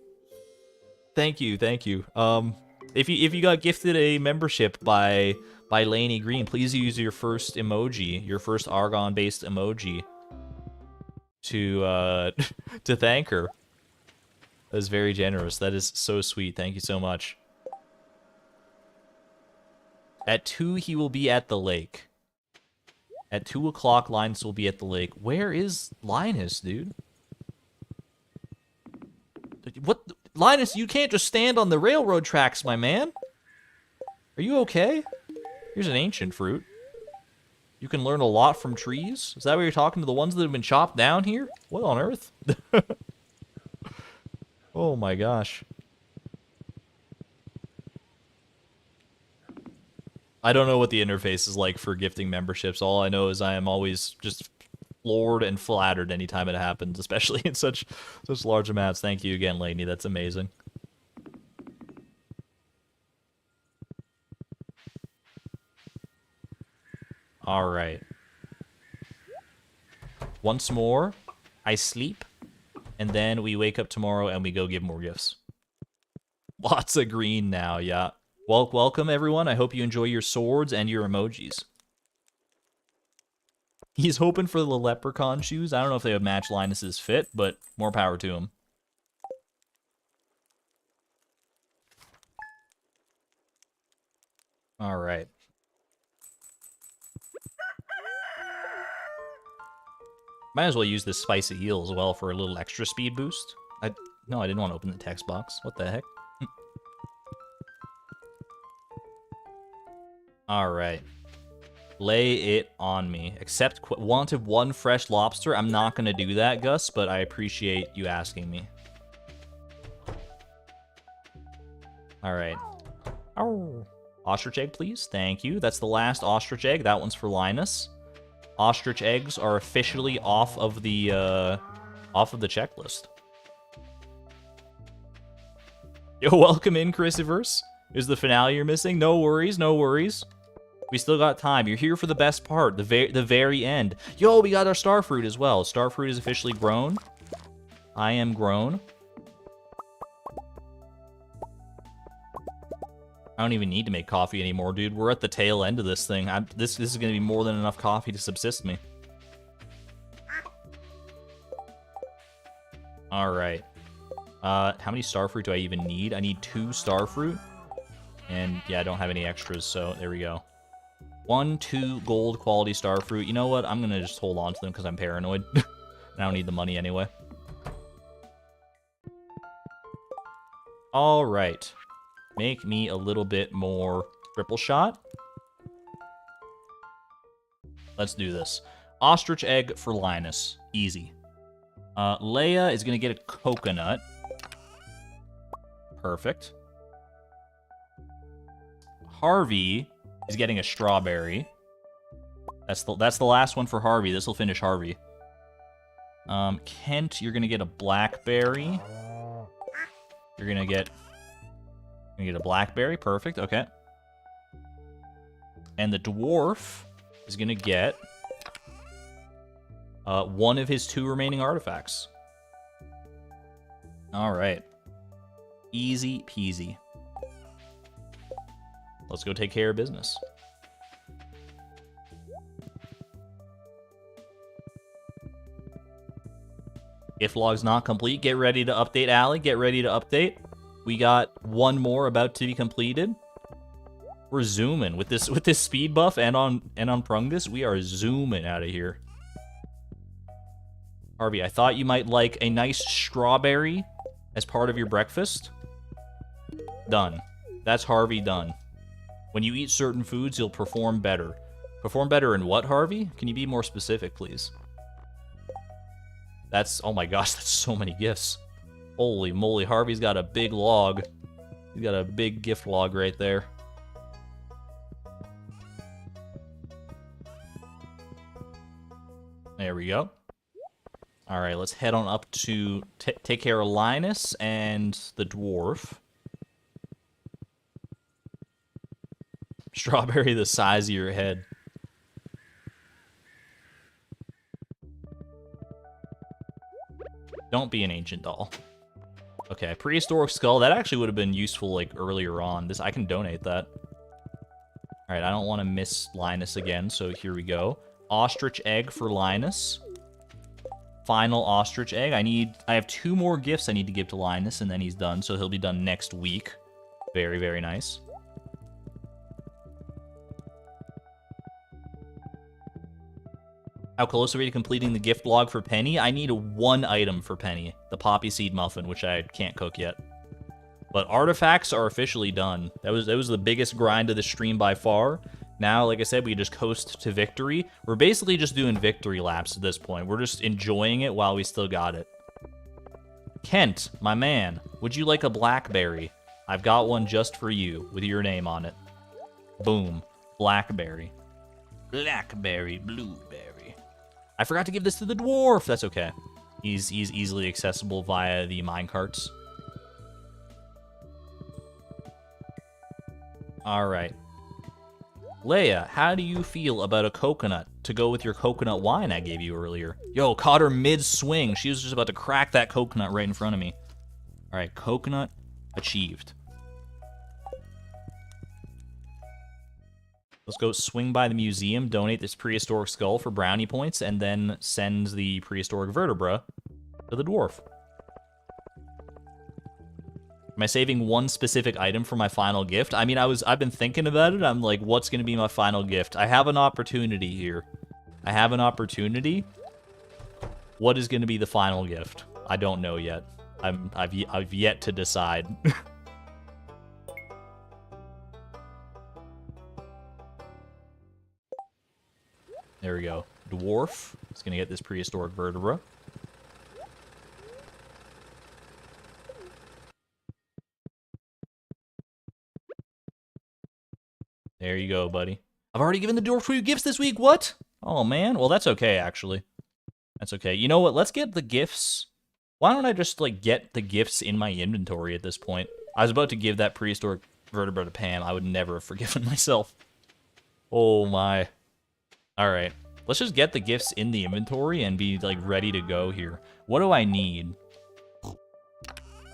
Thank you. If you got gifted a membership by Laney Green, please use your first emoji, your first Argon-based emoji to to thank her. That is very generous. That is so sweet. Thank you so much. At 2, he will be at the lake. At 2 o'clock, Linus will be at the lake. Where is Linus, dude? What? Linus, you can't just stand on the railroad tracks, my man. Are you okay? Here's an ancient fruit. You can learn a lot from trees? Is that what you're talking to, the ones that have been chopped down here? What on earth? Oh my gosh. I don't know what the interface is like for gifting memberships. All I know is I am always just floored and flattered anytime it happens, especially in such large amounts. Thank you again, Laney. That's amazing. All right. Once more, I sleep, and then we wake up tomorrow and we go give more gifts. Lots of green now, yeah. Well, welcome, everyone. I hope you enjoy your swords and your emojis. He's hoping for the leprechaun shoes. I don't know if they would match Linus's fit, but more power to him. All right. Might as well use this spicy heel as well for a little extra speed boost. No, I didn't want to open the text box. What the heck? Alright. Lay it on me. Accept wanted 1 fresh lobster. I'm not going to do that, Gus, but I appreciate you asking me. Alright. Oh. Ostrich egg, please. Thank you. That's the last ostrich egg. That one's for Linus. Ostrich eggs are officially off of the checklist. Yo, welcome in, Chrisiverse. Is the finale you're missing? No worries, no worries. We still got time. You're here for the best part, the very end. Yo, we got our starfruit as well. Starfruit is officially grown. I am grown. I don't even need to make coffee anymore, dude. We're at the tail end of this thing. This is going to be more than enough coffee to subsist me. All right. How many starfruit do I even need? I need 2 starfruit. And yeah, I don't have any extras, so there we go. 1, 2 gold quality starfruit. You know what? I'm going to just hold on to them because I'm paranoid. I don't need the money anyway. All right. Make me a little bit more triple shot. Let's do this. Ostrich egg for Linus. Easy. Leia is going to get a coconut. Perfect. Harvey is getting a strawberry. That's the last one for Harvey. This will finish Harvey. Kent, you're gonna get a blackberry. You're gonna get a blackberry. Perfect. Okay. And the dwarf is gonna get one of his 2 remaining artifacts. All right. Easy peasy. Let's go take care of business. Gift log's not complete. Get ready to update, Allie. Get ready to update. We got one more about to be completed. We're zooming with this speed buff and on Prungus. We are zooming out of here. Harvey, I thought you might like a nice strawberry as part of your breakfast. Done. That's Harvey done. When you eat certain foods, you'll perform better. Perform better in what, Harvey? Can you be more specific, please? That's, oh my gosh, that's so many gifts. Holy moly, Harvey's got a big log. He's got a big gift log right there. There we go. All right, let's head on up to take care of Linus and the dwarf. Strawberry the size of your head. Don't be an ancient doll. Okay, prehistoric skull. That actually would have been useful, like, earlier on. I can donate that. Alright, I don't want to miss Linus again, so here we go. Ostrich egg for Linus. Final ostrich egg. I have 2 more gifts I need to give to Linus, and then he's done, so he'll be done next week. Very, very nice. How close are we to completing the gift log for Penny? I need 1 item for Penny. The poppy seed muffin, which I can't cook yet. But artifacts are officially done. That was the biggest grind of the stream by far. Now, like I said, we just coast to victory. We're basically just doing victory laps at this point. We're just enjoying it while we still got it. Kent, my man, would you like a blackberry? I've got one just for you, with your name on it. Boom. Blackberry. Blackberry, blueberry. I forgot to give this to the dwarf. That's okay. He's easily accessible via the minecarts. All right. Leia, how do you feel about a coconut to go with your coconut wine I gave you earlier? Yo, caught her mid-swing. She was just about to crack that coconut right in front of me. All right, coconut achieved. Let's go swing by the museum, donate this prehistoric skull for brownie points, and then send the prehistoric vertebra to the dwarf. Am I saving 1 specific item for my final gift? I mean, I've been thinking about it. I'm like, what's going to be my final gift? I have an opportunity here. I have an opportunity. What is going to be the final gift? I don't know yet. I've yet to decide. There we go. Dwarf is going to get this prehistoric vertebra. There you go, buddy. I've already given the dwarf 2 gifts this week. What? Oh, man. Well, that's okay, actually. That's okay. You know what? Let's get the gifts. Why don't I just, like, get the gifts in my inventory at this point? I was about to give that prehistoric vertebra to Pam. I would never have forgiven myself. Oh, my. All right. Let's just get the gifts in the inventory and be, like, ready to go here. What do I need?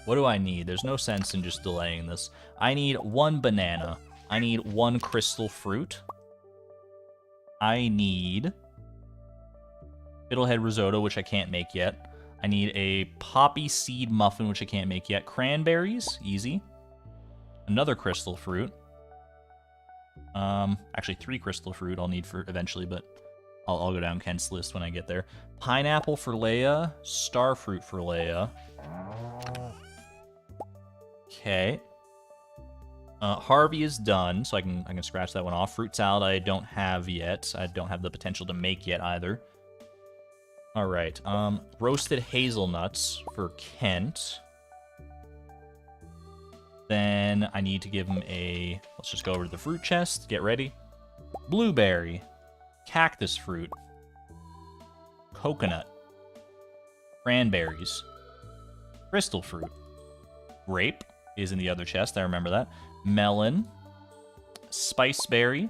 What do I need? There's no sense in just delaying this. I need 1 banana. I need 1 crystal fruit. I need fiddlehead risotto, which I can't make yet. I need a poppy seed muffin, which I can't make yet. Cranberries, easy. Another crystal fruit. Actually 3 crystal fruit I'll need for eventually, but I'll go down Kent's list when I get there. Pineapple for Leia. Starfruit for Leia. Okay. Harvey is done, so I can scratch that one off. Fruit salad I don't have yet. I don't have the potential to make yet either. All right. Roasted hazelnuts for Kent. Then I need to give him a... Let's just go over to the fruit chest. Get ready. Blueberry. cactus fruit, coconut, cranberries, crystal fruit, grape is in the other chest, I remember that, melon, spiceberry,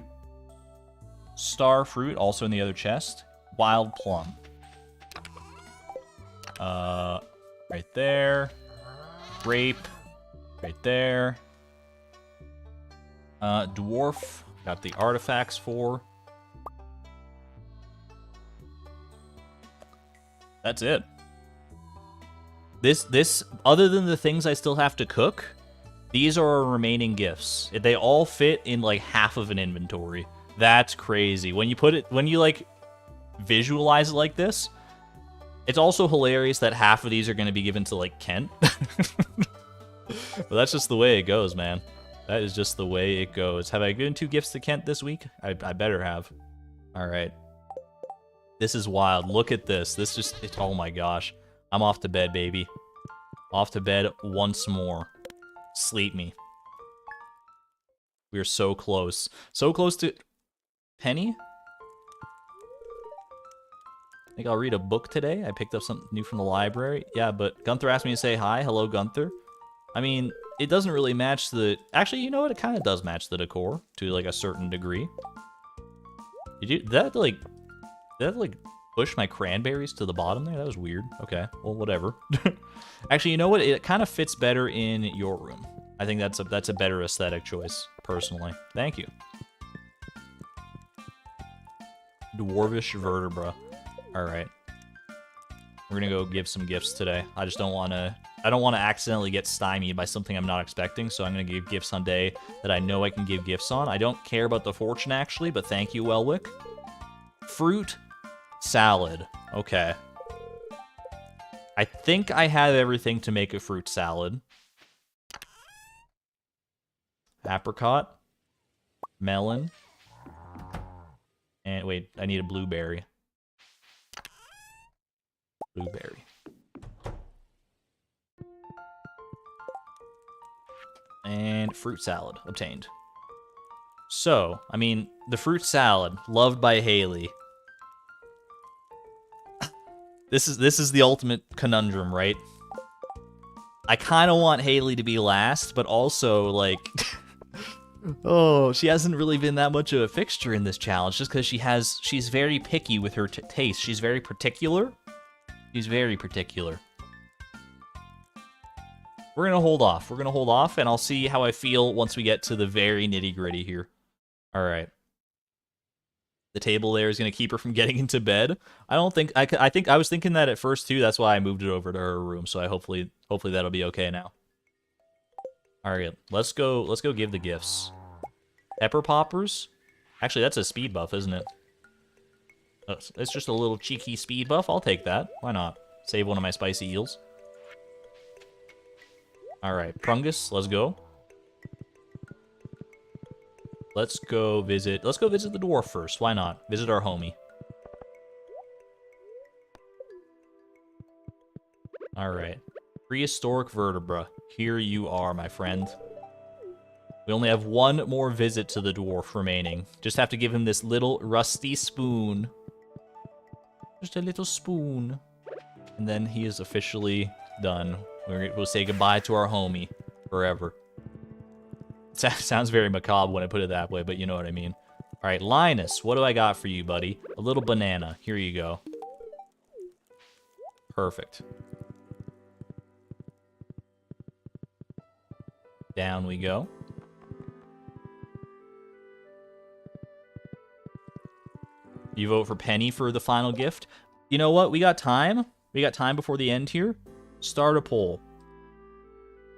star fruit, also in the other chest, wild plum. Right there. Grape, right there. Dwarf, got the artifacts for. That's it. This, other than the things I still have to cook, these are our remaining gifts. They all fit in like half of an inventory. That's crazy. When you like visualize it like this, it's also hilarious that half of these are going to be given to like Kent. But that's just the way it goes, man. That is just the way it goes. Have I given 2 gifts to Kent this week? I better have. All right. This is wild. Look at this. Oh my gosh. I'm off to bed, baby. Off to bed once more. Sleep me. We are so close. So close to... Penny? I think I'll read a book today. I picked up something new from the library. Yeah, but Gunther asked me to say hi. Hello, Gunther. I mean, it doesn't really match the... Actually, you know what? It kind of does match the decor to, like, a certain degree. Did that, like, push my cranberries to the bottom there? That was weird. Okay, well, whatever. Actually, you know what? It kind of fits better in your room. I think that's a better aesthetic choice, personally. Thank you. Dwarvish vertebra. All right. We're gonna go give some gifts today. I just don't want to... I don't want to accidentally get stymied by something I'm not expecting, so I'm going to give gifts on day that I know I can give gifts on. I don't care about the fortune, actually, but thank you, Welwick. Fruit salad. Okay. I think I have everything to make a fruit salad. Apricot. Melon. And wait, I need a blueberry. Blueberry. And fruit salad obtained. So, I mean, the fruit salad, loved by Haley. This is the ultimate conundrum, right? I kind of want Haley to be last, but also, like... oh, she hasn't really been that much of a fixture in this challenge, just because she's very picky with her taste. She's very particular. She's very particular. We're going to hold off. We're going to hold off, and I'll see how I feel once we get to the very nitty-gritty here. All right. The table there is going to keep her from getting into bed. I don't think... I was thinking that at first, too. That's why I moved it over to her room, so hopefully that'll be okay now. All right, let's go give the gifts. Pepper poppers? Actually, that's a speed buff, isn't it? It's just a little cheeky speed buff. I'll take that. Why not? Save one of my spicy eels. Alright, Prungus, let's go. Let's go visit the dwarf first. Why not? Visit our homie. Alright. Prehistoric vertebra. Here you are, my friend. We only have one more visit to the dwarf remaining. Just have to give him this little rusty spoon. Just a little spoon. And then he is officially done. We'll say goodbye to our homie forever. It sounds very macabre when I put it that way, but you know what I mean. All right, Linus, what do I got for you, buddy? A little banana. Here you go. Perfect. Down we go. You vote for Penny for the final gift. You know what? We got time. We got time before the end here. Start a poll.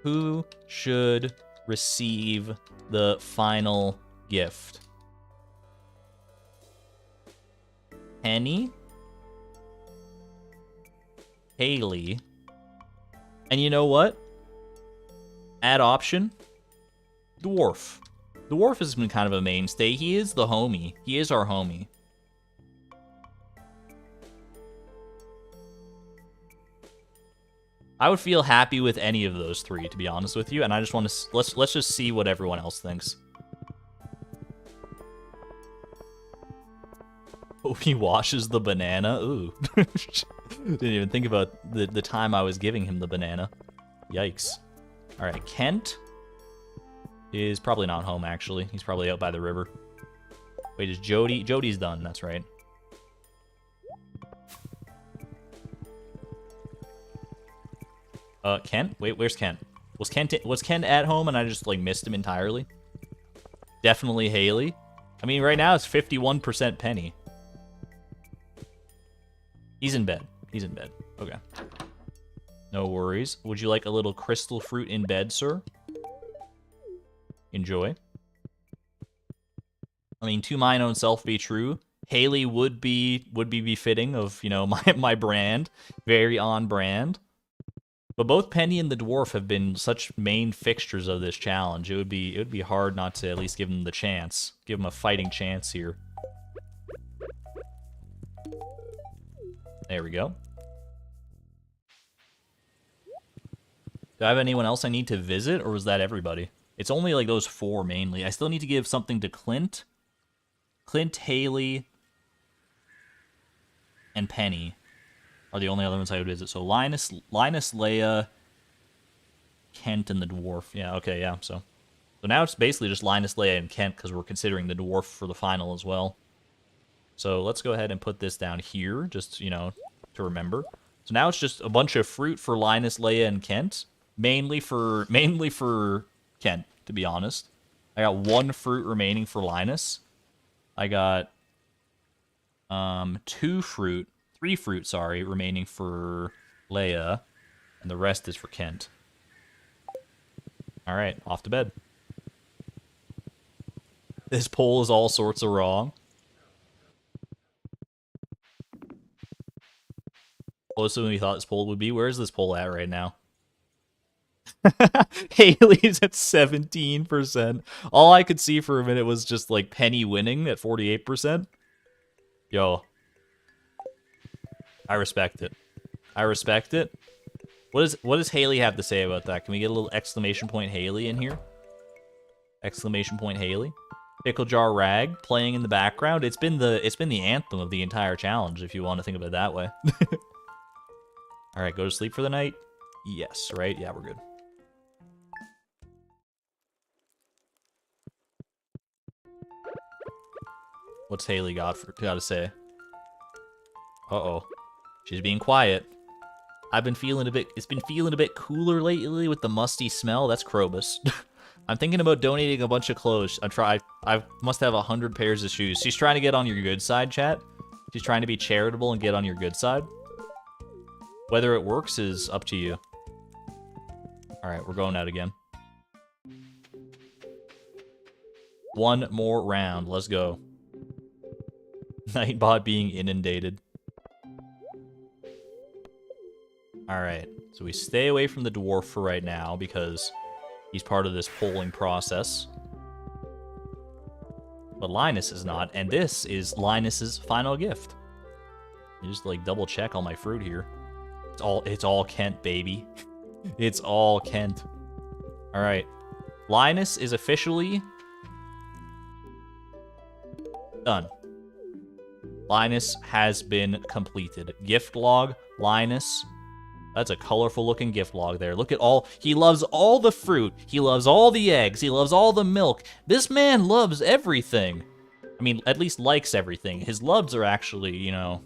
Who should receive the final gift? Penny? Haley? And you know what? Add option. Dwarf. Dwarf has been kind of a mainstay. He is the homie. He is our homie. I would feel happy with any of those three, to be honest with you, and I just want to... Let's just see what everyone else thinks. Hope he washes the banana. Ooh. Didn't even think about the time I was giving him the banana. Yikes. Alright, Kent is probably not home, actually. He's probably out by the river. Wait, is Jody? Jody's done, that's right. Kent? Wait, where's Kent? Was Kent at home and I just, like, missed him entirely? Definitely Haley. I mean, right now it's 51% Penny. He's in bed. He's in bed. Okay. No worries. Would you like a little crystal fruit in bed, sir? Enjoy. I mean, to mine own self be true. Haley would be befitting of, you know, my brand. Very on brand. But both Penny and the dwarf have been such main fixtures of this challenge. It would be hard not to at least give them the chance. Give them a fighting chance here. There we go. Do I have anyone else I need to visit, or was that everybody? It's only like those four mainly. I still need to give something to Clint. Clint, Haley, and Penny are the only other ones I would visit. So Linus, Leia, Kent, and the dwarf. Yeah, okay, yeah. So now it's basically just Linus, Leia, and Kent because we're considering the dwarf for the final as well. So let's go ahead and put this down here, just, you know, to remember. So now it's just a bunch of fruit for Linus, Leia, and Kent. Mainly for Kent, to be honest. I got one fruit remaining for Linus. I got three fruit, sorry, remaining for Leia, and the rest is for Kent. All right, off to bed. This poll is all sorts of wrong. Closer than we thought this poll would be. Where is this poll at right now? Haley's at 17%. All I could see for a minute was just like Penny winning at 48%. Yo. I respect it. I respect it. What does Haley have to say about that? Can we get a little exclamation point Haley in here? Exclamation point Haley. Pickle Jar Rag playing in the background. It's been the anthem of the entire challenge, if you want to think of it that way. Alright, go to sleep for the night? Yes, right? Yeah, we're good. What's Haley got to say? Uh-oh. She's being quiet. It's been feeling a bit cooler lately with the musty smell. That's Krobus. I'm thinking about donating a bunch of clothes. I must have 100 pairs of shoes. She's trying to get on your good side, chat. She's trying to be charitable and get on your good side. Whether it works is up to you. Alright, we're going out again. One more round. Let's go. Nightbot being inundated. Alright, so we stay away from the dwarf for right now because he's part of this polling process. But Linus is not, and this is Linus's final gift. You just like double check all my fruit here. It's all Kent, baby. It's all Kent. Alright. Linus is officially done. Linus has been completed. Gift log, Linus. That's a colorful looking gift log there. Look at all, he loves all the fruit. He loves all the eggs. He loves all the milk. This man loves everything. I mean, at least likes everything. His loves are actually, you know,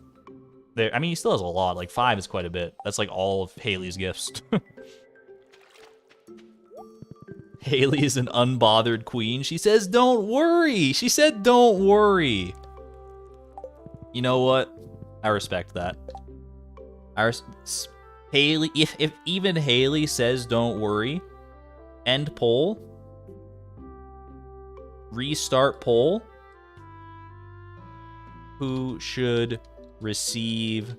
there. I mean, he still has a lot. Like 5 is quite a bit. That's like all of Haley's gifts. Haley is an unbothered queen. She says, don't worry. She said, don't worry. You know what? I respect that. Haley, if even Haley says don't worry, end poll, restart poll, who should receive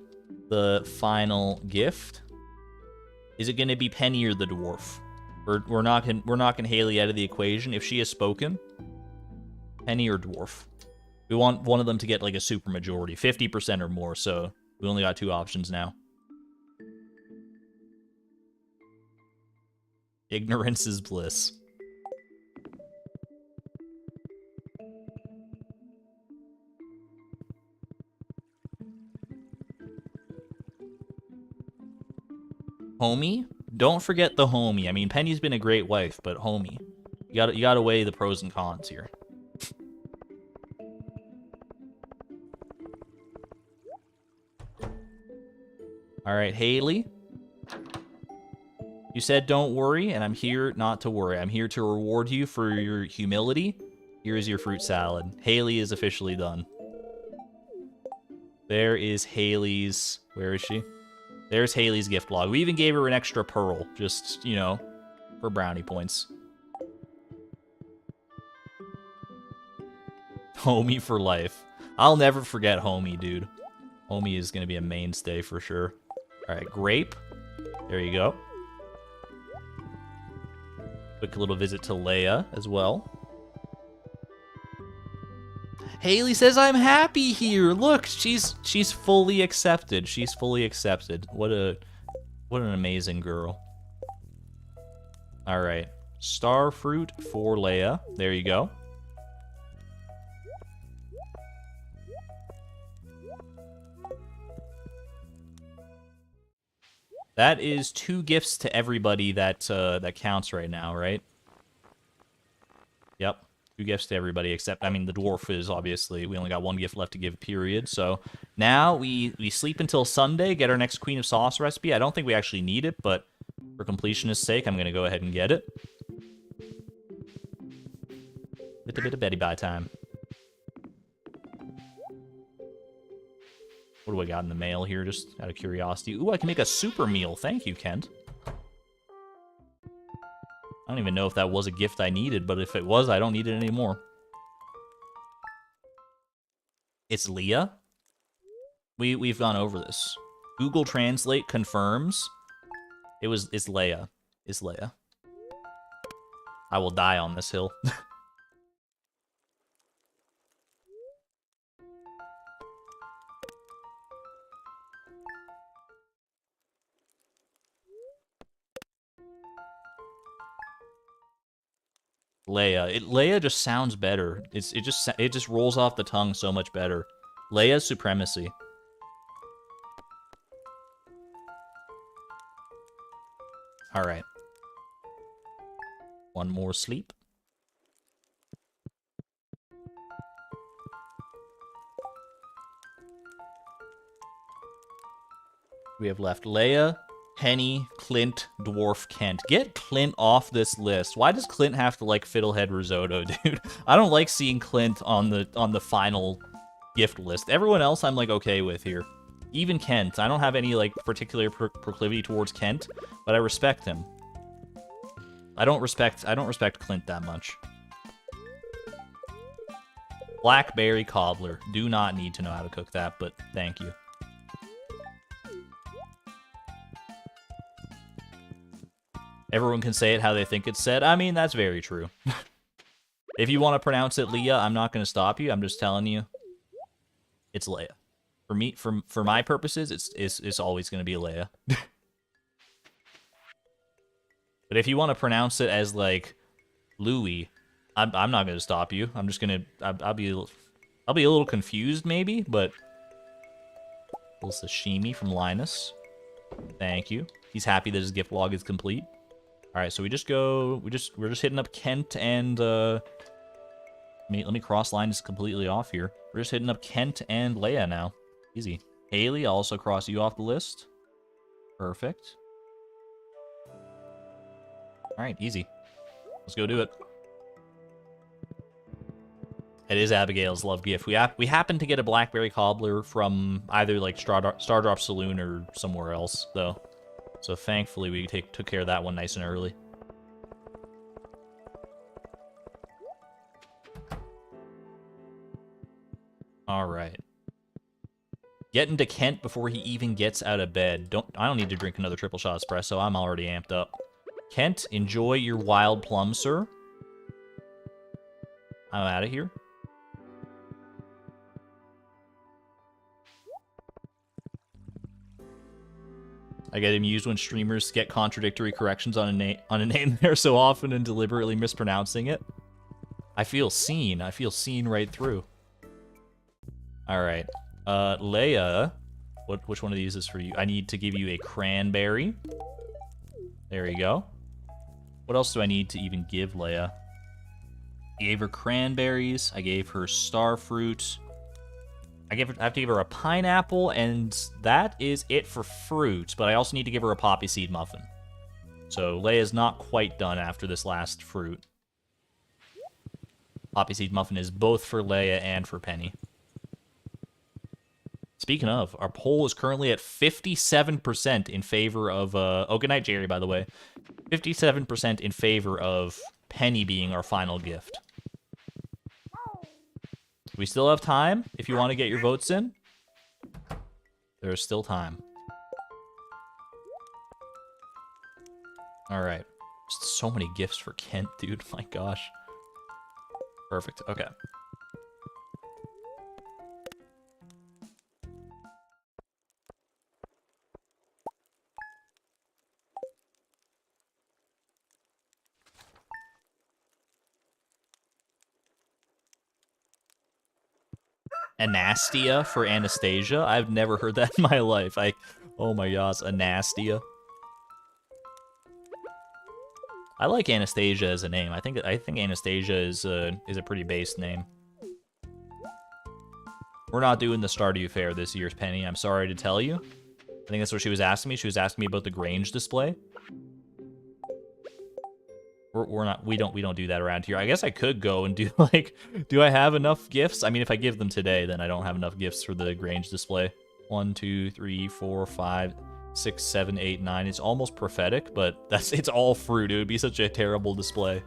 the final gift? Is it going to be Penny or the dwarf? We're knocking Haley out of the equation. If she has spoken, Penny or dwarf? We want one of them to get like a super majority, 50% or more, so we only got 2 options now. Ignorance is bliss. Homie? Don't forget the homie. I mean, Penny's been a great wife, but homie. You gotta weigh the pros and cons here. Alright, Haley. You said don't worry, and I'm here not to worry. I'm here to reward you for your humility. Here's your fruit salad. Haley is officially done. There is Haley's... Where is she? There's Haley's gift log. We even gave her an extra pearl, just, you know, for brownie points. Homie for life. I'll never forget Homie, dude. Homie is going to be a mainstay for sure. Alright, grape. There you go. Quick little visit to Leia as well. Haley says I'm happy here. Look, she's fully accepted. She's fully accepted. What an amazing girl. All right. Star fruit for Leia. There you go. That is 2 gifts to everybody that that counts right now, right? Yep. 2 gifts to everybody, except, I mean, the dwarf is obviously, we only got 1 gift left to give, period. So now we sleep until Sunday, get our next Queen of Sauce recipe. I don't think we actually need it, but for completionist's sake, I'm going to go ahead and get it. Bit of Betty Bye time. What do I got in the mail here, just out of curiosity? Ooh, I can make a super meal. Thank you, Kent. I don't even know if that was a gift I needed, but if it was, I don't need it anymore. It's Leah? We've gone over this. Google Translate confirms it's Leia. It's Leia. I will die on this hill. Leia. Leia just sounds better. It just rolls off the tongue so much better. Leia's supremacy. All right. One more sleep. We have left Leia, Penny, Clint, Dwarf, Kent. Get Clint off this list. Why does Clint have to like fiddlehead risotto, dude? I don't like seeing Clint on the final gift list. Everyone else I'm like okay with here. Even Kent. I don't have any like particular proclivity towards Kent, but I respect him. I don't respect Clint that much. Blackberry cobbler. Do not need to know how to cook that, but thank you. Everyone can say it how they think it's said. I mean, that's very true. If you want to pronounce it Leah, I'm not going to stop you. I'm just telling you, it's Leia. For me, for my purposes, it's always going to be Leia. But if you want to pronounce it as like Louis, I'm not going to stop you. I'm just going to I'll be a little confused maybe, but a little sashimi from Linus. Thank you. He's happy that his gift log is complete. All right, so we're just hitting up Kent and let me cross line this completely off here. We're just hitting up Kent and Leia now. Easy. Haley, I'll also cross you off the list. Perfect. All right, easy. Let's go do it. It is Abigail's love gift. We happen to get a blackberry cobbler from either like Stardrop Saloon or somewhere else though. So thankfully we took care of that one nice and early. All right. Get into Kent before he even gets out of bed. I don't need to drink another triple shot espresso. I'm already amped up. Kent, enjoy your wild plum, sir. I'm out of here. I get amused when streamers get contradictory corrections on a name they're so often and deliberately mispronouncing it. I feel seen. I feel seen right through. All right. Leia, which one of these is for you? I need to give you a cranberry. There you go. What else do I need to even give Leia? I gave her cranberries. I gave her star fruit. I have to give her a pineapple, and that is it for fruit. But I also need to give her a poppy seed muffin. So Leia's not quite done after this last fruit. Poppy seed muffin is both for Leia and for Penny. Speaking of, our poll is currently at 57% in favor of... oh, good night, Jerry, by the way. 57% in favor of Penny being our final gift. We still have time if you want to get your votes in. There's still time. All right. So many gifts for Kent, dude. My gosh. Perfect. Okay. Anastia for Anastasia? I've never heard that in my life. Oh my gosh, Anastia. I like Anastasia as a name. I think Anastasia is a pretty base name. We're not doing the Stardew Fair this year, Penny. I'm sorry to tell you. I think that's what she was asking me. She was asking me about the Grange display. We don't do that around here. I guess I could go and do like, do I have enough gifts? I mean, if I give them today, then I don't have enough gifts for the Grange display. 1, 2, 3, 4, 5, 6, 7, 8, 9. It's almost prophetic, but it's all fruit. It would be such a terrible display.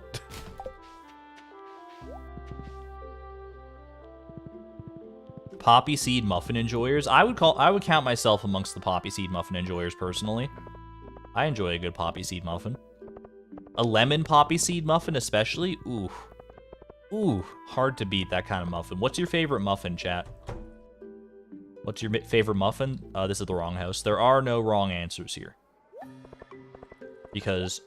Poppy seed muffin enjoyers. I would count myself amongst the poppy seed muffin enjoyers personally. I enjoy a good poppy seed muffin. A lemon poppy seed muffin especially? Ooh. Ooh, hard to beat that kind of muffin. What's your favorite muffin, chat? What's your favorite muffin? This is the wrong house. There are no wrong answers here. Because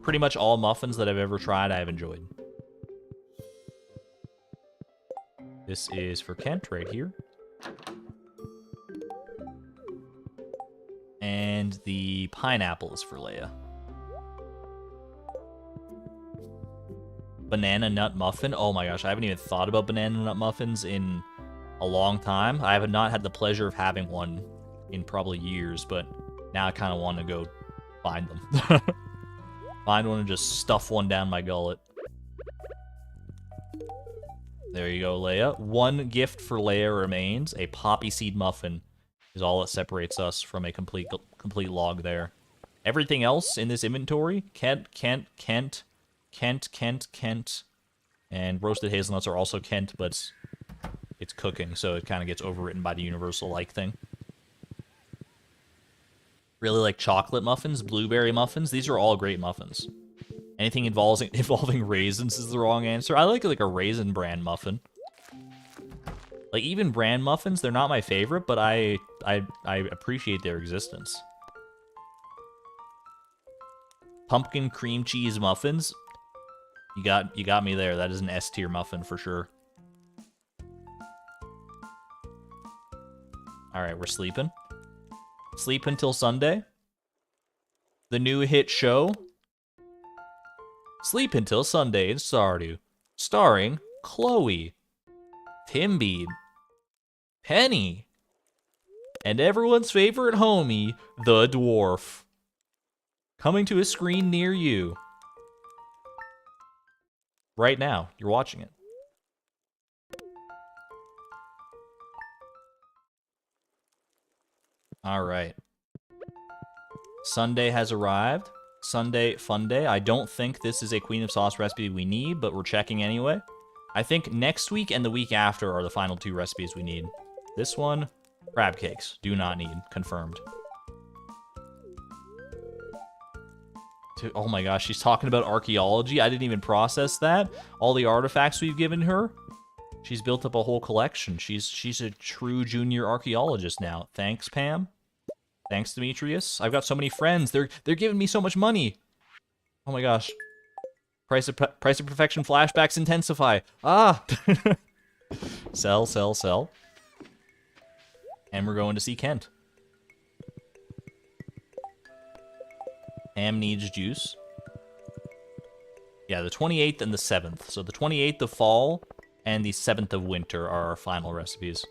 pretty much all muffins that I've ever tried, I've enjoyed. This is for Kent right here. And the pineapple is for Leia. Banana nut muffin. Oh my gosh, I haven't even thought about banana nut muffins in a long time. I have not had the pleasure of having one in probably years, but now I kind of want to go find them. Find one and just stuff one down my gullet. There you go, Leia. One gift for Leia remains. A poppy seed muffin is all that separates us from a complete log there. Everything else in this inventory, Kent, and roasted hazelnuts are also Kent, but it's cooking, so it kind of gets overwritten by the universal like thing. Really like chocolate muffins, blueberry muffins. These are all great muffins. Anything involving raisins is the wrong answer. I like a raisin bran muffin. Like even bran muffins, they're not my favorite, but I appreciate their existence. Pumpkin cream cheese muffins. You got me there. That is an S tier muffin for sure. All right, we're sleeping. Sleep until Sunday. The new hit show. Sleep Until Sunday in Stardew. Starring Chloe, Timbeed, Penny, and everyone's favorite homie, the dwarf. Coming to a screen near you. Right now, you're watching it. All right. Sunday has arrived. Sunday fun day. I don't think this is a Queen of Sauce recipe we need, but we're checking anyway. I think next week and the week after are the final two recipes we need. This one, crab cakes. Do not need. Confirmed. Oh my gosh, she's talking about archaeology. I didn't even process that. All the artifacts we've given her. She's built up a whole collection. She's a true junior archaeologist now. Thanks, Pam. Thanks, Demetrius. I've got so many friends. They're giving me so much money. Oh my gosh. Price of perfection flashbacks intensify. Ah. Sell, sell, sell. And we're going to see Kent. Ham needs juice. Yeah, the 28th and the 7th. So the 28th of fall and the 7th of winter are our final recipes.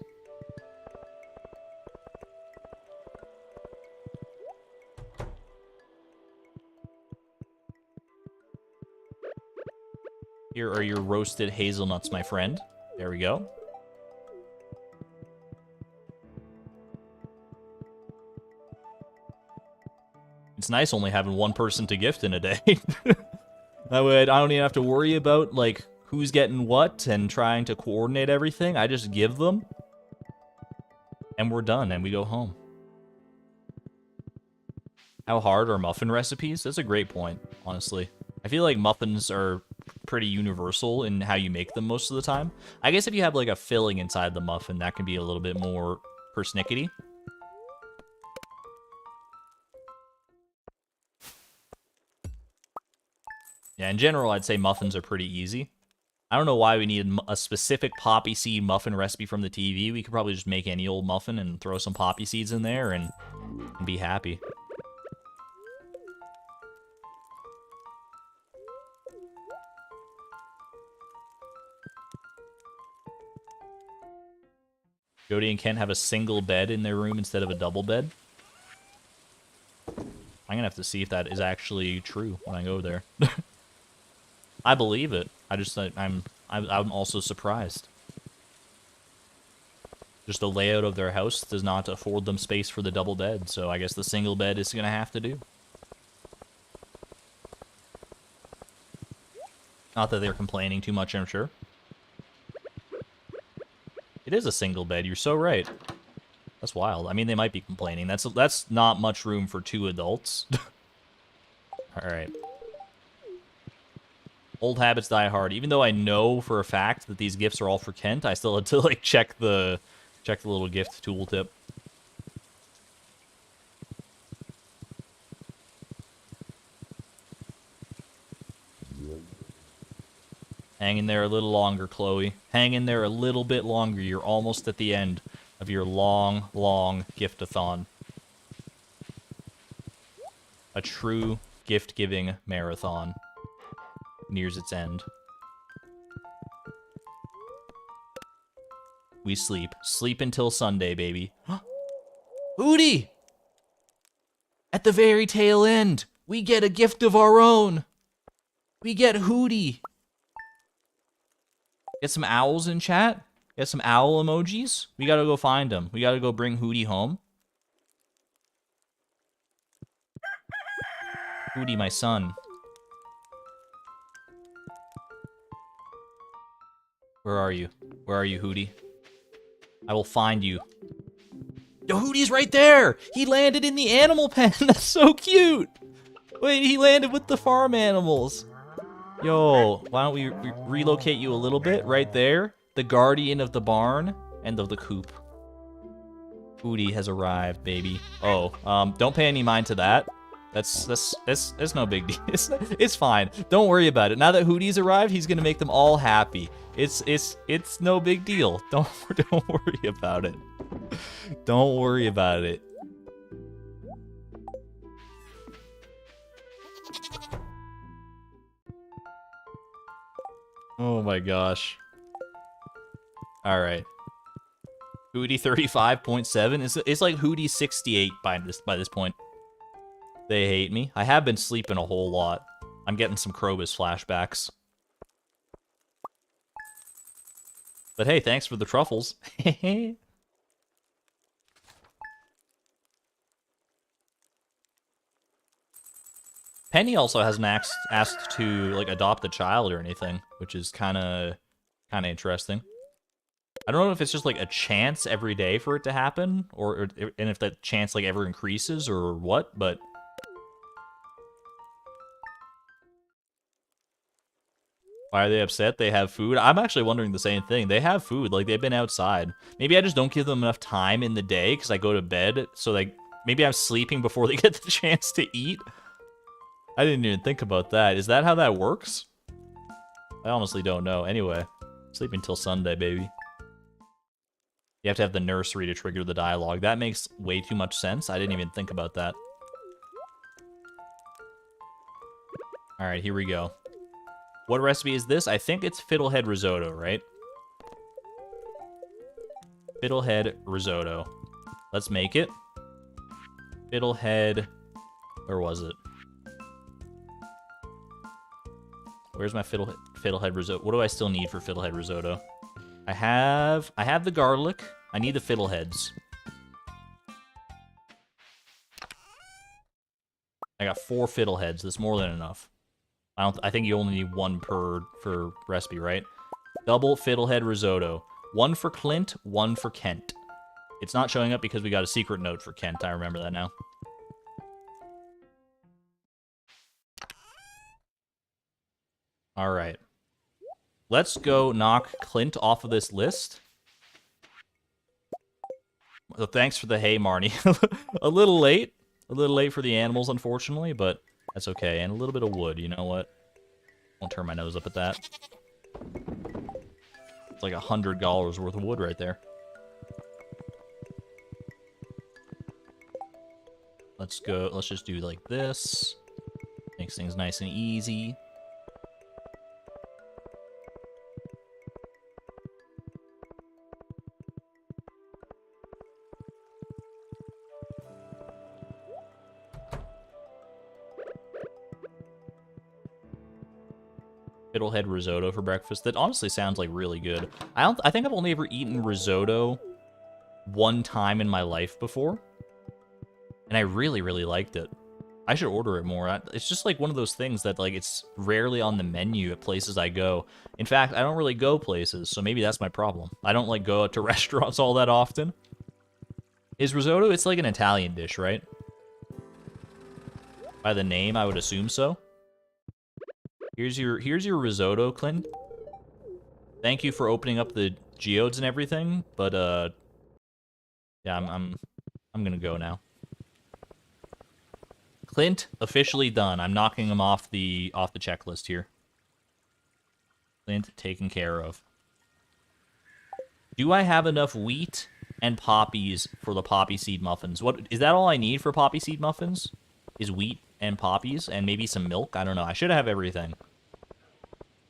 Here are your roasted hazelnuts, my friend. There we go. It's nice only having one person to gift in a day. That way I don't even have to worry about, like, who's getting what and trying to coordinate everything. I just give them, and we're done, and we go home. How hard are muffin recipes? That's a great point, honestly. I feel like muffins are pretty universal in how you make them most of the time. I guess if you have, like, a filling inside the muffin, that can be a little bit more persnickety. Yeah, in general, I'd say muffins are pretty easy. I don't know why we needed a specific poppy seed muffin recipe from the TV. We could probably just make any old muffin and throw some poppy seeds in there and be happy. Jody and Ken have a single bed in their room instead of a double bed. I'm gonna have to see if that is actually true when I go there. I believe it. I'm also surprised. Just the layout of their house does not afford them space for the double bed, so I guess the single bed is gonna have to do. Not that they're complaining too much, I'm sure. It is a single bed, you're so right. That's wild. I mean, they might be complaining. That's not much room for 2 adults. Alright. Old habits die hard. Even though I know for a fact that these gifts are all for Kent, I still had to, like, check the little gift tooltip. Hang in there a little longer, Chloe. Hang in there a little bit longer. You're almost at the end of your long, long gift-a-thon. A true gift-giving marathon nears its end. We sleep. Sleep until Sunday, baby. Hootie! At the very tail end, we get a gift of our own. We get Hootie. Get some owls in chat? Get some owl emojis? We gotta go find them. We gotta go bring Hootie home. Hootie, my son. Where are you? Where are you, Hootie? I will find you. Yo, Hootie's right there! He landed in the animal pen! That's so cute! Wait, he landed with the farm animals. Yo, why don't we relocate you a little bit? Right there. The guardian of the barn and of the coop. Hootie has arrived, baby. Oh, don't pay any mind to that. That's no big deal. It's fine. Don't worry about it. Now that Hootie's arrived, he's gonna make them all happy. It's no big deal. Don't worry about it. Don't worry about it. Oh my gosh. All right. Hootie 35.7. It's like Hootie 68 by this point. They hate me. I have been sleeping a whole lot. I'm getting some Krobus flashbacks. But hey, thanks for the truffles. Penny also hasn't asked to, like, adopt a child or anything, which is kind of interesting. I don't know if it's just, like, a chance every day for it to happen, and if that chance, like, ever increases or what, but... Why are they upset? They have food? I'm actually wondering the same thing. They have food, like, they've been outside. Maybe I just don't give them enough time in the day, because I go to bed, so, like, maybe I'm sleeping before they get the chance to eat? I didn't even think about that. Is that how that works? I honestly don't know. Anyway, sleep until Sunday, baby. You have to have the nursery to trigger the dialogue. That makes way too much sense. I didn't even think about that. All right, here we go. What recipe is this? I think it's fiddlehead risotto, right? Fiddlehead risotto. Let's make it. Fiddlehead... Where was it? Where's my fiddlehead risotto? What do I still need for fiddlehead risotto? I have the garlic. I need the fiddleheads. I got 4 fiddleheads. That's more than enough. I think you only need 1 per recipe, right? Double fiddlehead risotto. 1 for Clint, 1 for Kent. It's not showing up because we got a secret note for Kent. I remember that now. All right. Let's go knock Clint off of this list. So thanks for the hay, Marnie. A little late. A little late for the animals, unfortunately, but that's okay. And a little bit of wood, you know what? Won't turn my nose up at that. It's like $100 worth of wood right there. Let's go. Let's just do like this. Makes things nice and easy. Fiddlehead risotto for breakfast. That honestly sounds like really good. I think I've only ever eaten risotto 1 time in my life before, and I really, really liked it. I should order it more. It's just like one of those things that like it's rarely on the menu at places I go. In fact, I don't really go places, so maybe that's my problem. I don't like go out to restaurants all that often. Is risotto? It's like an Italian dish, right? By the name, I would assume so. Here's your risotto, Clint. Thank you for opening up the geodes and everything, but yeah, I'm gonna go now. Clint officially done. I'm knocking him off the checklist here. Clint taken care of. Do I have enough wheat and poppies for the poppy seed muffins? What is that all I need for poppy seed muffins? Is wheat and poppies and maybe some milk? I don't know. I should have everything.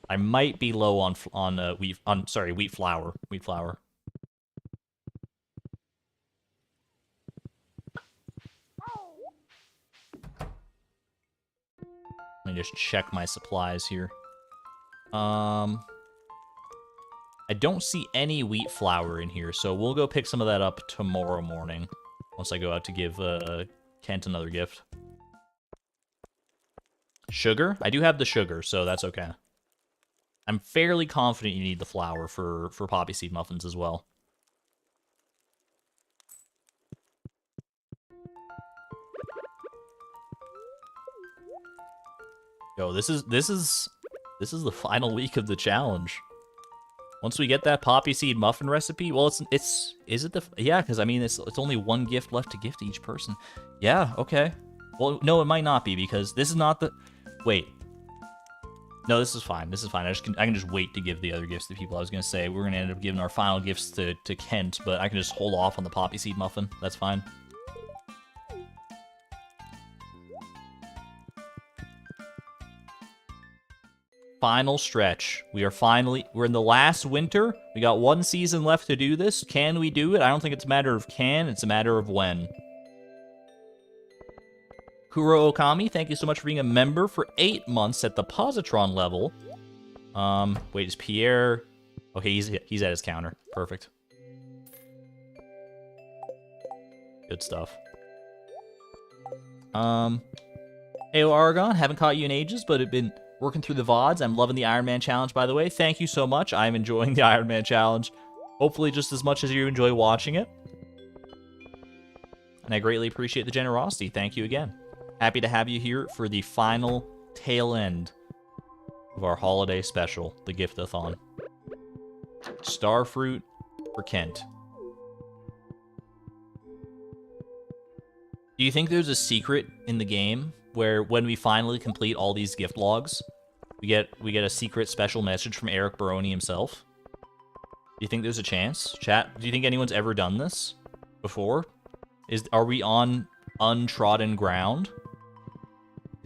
I might be low on wheat flour. Wheat flour. Let me just check my supplies here. I don't see any wheat flour in here, so we'll go pick some of that up tomorrow morning once I go out to give Kent another gift. Sugar? I do have the sugar, so that's okay. I'm fairly confident you need the flour for poppy seed muffins as well. Yo, this is the final week of the challenge. Once we get that poppy seed muffin recipe, well, yeah, because I mean it's only 1 gift left to give to each person. Yeah, okay. Well, no, it might not be because this is not the. Wait. No, this is fine. This is fine. I can just wait to give the other gifts to people. I was gonna say we're gonna end up giving our final gifts to Kent, but I can just hold off on the poppy seed muffin. That's fine. Final stretch. We're in the last winter. We got 1 season left to do this. Can we do it? I don't think it's a matter of can, it's a matter of when. Kuro Okami, thank you so much for being a member for 8 months at the positron level. Wait, is Pierre... Okay, he's at his counter. Perfect. Good stuff. Hey, Aragon, haven't caught you in ages, but have been working through the VODs. I'm loving the Iron Man Challenge, by the way. Thank you so much. I'm enjoying the Iron Man Challenge. Hopefully just as much as you enjoy watching it. And I greatly appreciate the generosity. Thank you again. Happy to have you here for the final tail end of our holiday special, the Gift-a-Thon. Starfruit for Kent. Do you think there's a secret in the game where when we finally complete all these gift logs, we get a secret special message from Eric Baroni himself? Do you think there's a chance? Chat, do you think anyone's ever done this before? Are we on untrodden ground?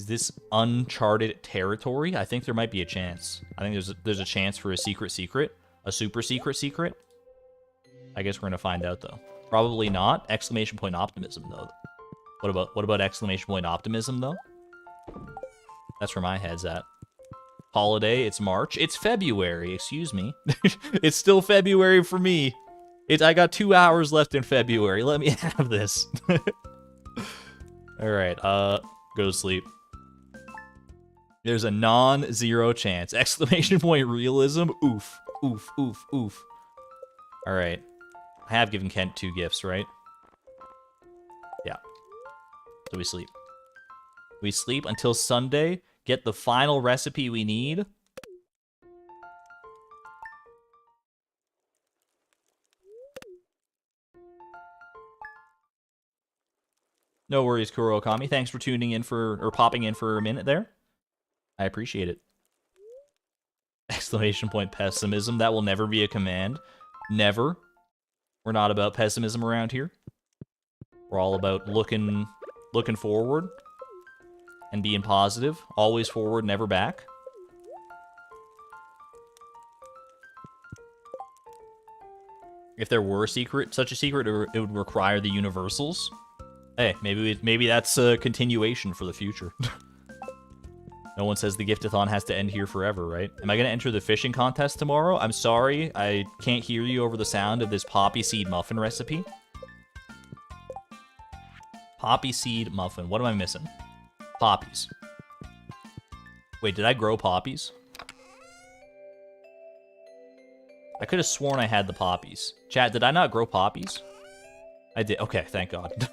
Is this uncharted territory? I think there might be a chance. I think there's a chance for a secret. A super secret. I guess we're gonna find out though. Probably not. Exclamation point optimism though. What about exclamation point optimism though? That's where my head's at. Holiday, it's March. It's February, excuse me. It's still February for me. I got 2 hours left in February. Let me have this. Alright, go to sleep. There's a non-zero chance. Exclamation point realism. Oof. Alright. I have given Kent 2 gifts, right? Yeah. So we sleep. We sleep until Sunday. Get the final recipe we need. No worries, Kuro Okami. Thanks for tuning in or popping in for a minute there. I appreciate it. Exclamation point pessimism. That will never be a command. Never. We're not about pessimism around here. We're all about looking forward and being positive. Always forward, never back. If there were such a secret, it would require the universals. Hey, maybe that's a continuation for the future. No one says the Gift-a-Thon has to end here forever, right? Am I going to enter the fishing contest tomorrow? I'm sorry, I can't hear you over the sound of this poppy seed muffin recipe. Poppy seed muffin. What am I missing? Poppies. Wait, did I grow poppies? I could have sworn I had the poppies. Chat, did I not grow poppies? I did. Okay, thank God.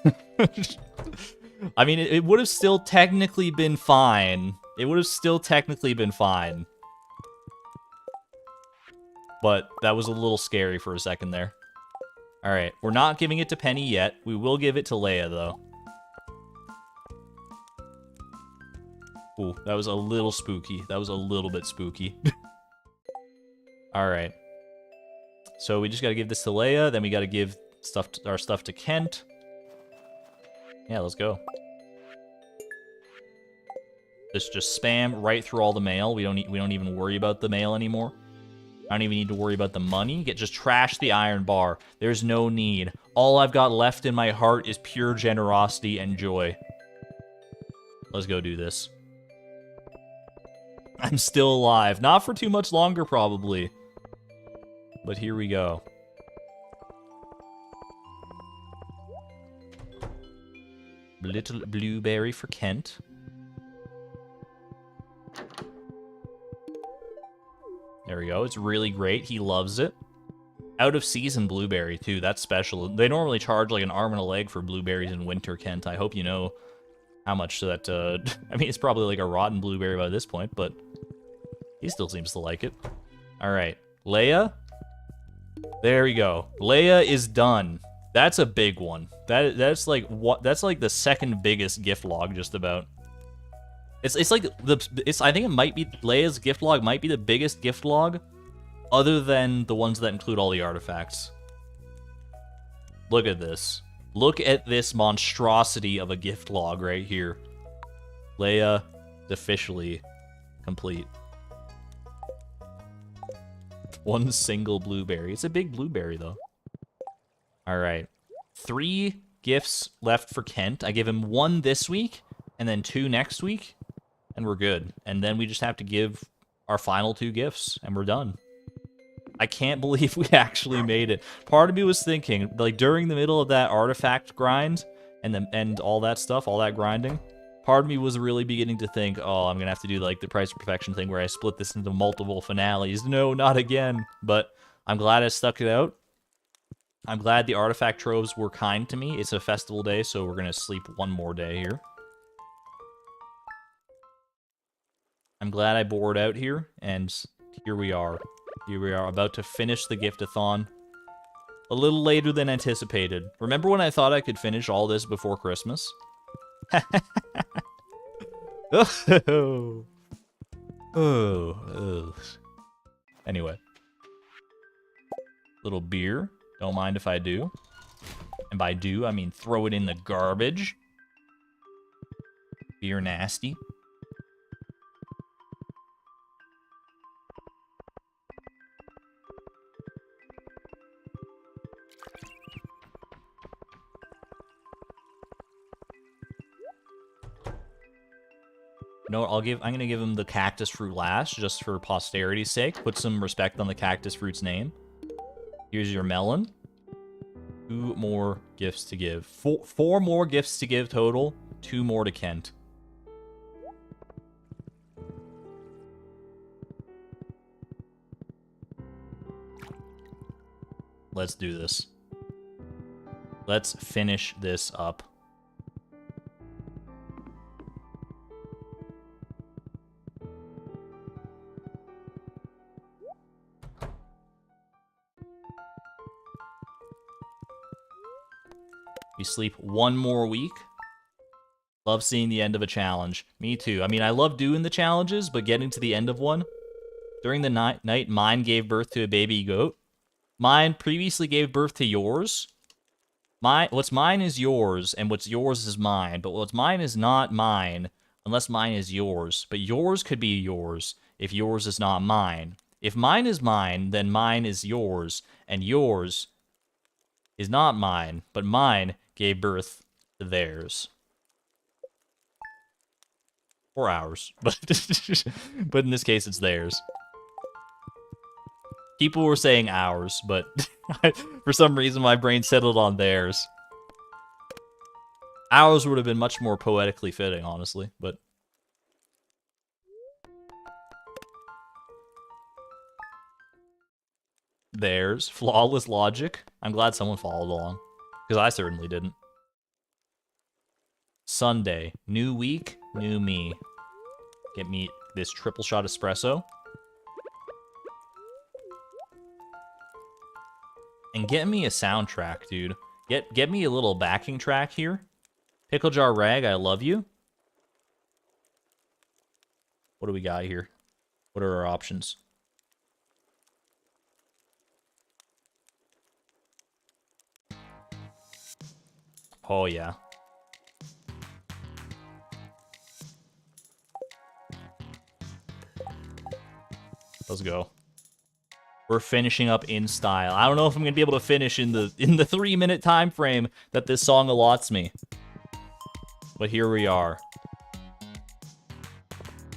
I mean, it would have still technically been fine. It would have still technically been fine. But that was a little scary for a second there. Alright, we're not giving it to Penny yet. We will give it to Leia, though. Ooh, that was a little spooky. That was a little bit spooky. Alright. So we just gotta give this to Leia, then we gotta give our stuff to Kent. Yeah, let's go. Just spam right through all the mail. We don't even worry about the mail anymore. I don't even need to worry about the money. Just trash the iron bar. There's no need. All I've got left in my heart is pure generosity and joy. Let's go do this. I'm still alive. Not for too much longer, probably. But here we go. Little blueberry for Kent. There we go. It's really great. He loves it. Out of season blueberry, too. That's special. They normally charge like an arm and a leg for blueberries in winter, Kent. I hope you know how much that... I mean, it's probably like a rotten blueberry by this point, but he still seems to like it. All right. Leia. There we go. Leia is done. That's a big one. That's like what? That's like the second biggest gift log, just about. It's like I think it might be Leia's gift log might be the biggest gift log, other than the ones that include all the artifacts. Look at this. Look at this monstrosity of a gift log right here. Leia is officially complete. One single blueberry. It's a big blueberry though. All right. 3 gifts left for Kent. I give him 1 this week, and then 2 next week, and we're good. And then we just have to give our final 2 gifts, and we're done. I can't believe we actually made it. Part of me was thinking, like, during the middle of that artifact grind, and all that stuff, all that grinding, part of me was really beginning to think, oh, I'm gonna have to do, like, the Price of Perfection thing where I split this into multiple finales. No, not again. But I'm glad I stuck it out. I'm glad the artifact troves were kind to me. It's a festival day, so we're going to sleep 1 more day here. I'm glad I bored out here, and here we are. Here we are, about to finish the Gift-a-Thon. A little later than anticipated. Remember when I thought I could finish all this before Christmas? Oh. Anyway. Little beer. Don't mind if I do. And by do, I mean throw it in the garbage. Beer nasty. No, I'm gonna give him the cactus fruit last, just for posterity's sake. Put some respect on the cactus fruit's name. Here's your melon. 2 more gifts to give. Four more gifts to give total. 2 more to Kent. Let's do this. Let's finish this up. We sleep 1 more week. Love seeing the end of a challenge. Me too. I mean, I love doing the challenges, but getting to the end of one. During the night, mine gave birth to a baby goat. Mine previously gave birth to yours. What's mine is yours, and what's yours is mine. But what's mine is not mine, unless mine is yours. But yours could be yours, if yours is not mine. If mine is mine, then mine is yours, and yours is not mine, but mine gave birth to theirs. Or ours. But in this case, it's theirs. People were saying ours, but for some reason my brain settled on theirs. Ours would have been much more poetically fitting, honestly, but... Theirs. Flawless logic. I'm glad someone followed along, because I certainly didn't. Sunday. New week, new me. Get me this triple shot espresso. And get me a soundtrack, dude. Get me a little backing track here. Pickle Jar Rag, I love you. What do we got here? What are our options? Oh, yeah. Let's go. We're finishing up in style. I don't know if I'm gonna be able to finish in the 3-minute time frame that this song allots me. But here we are.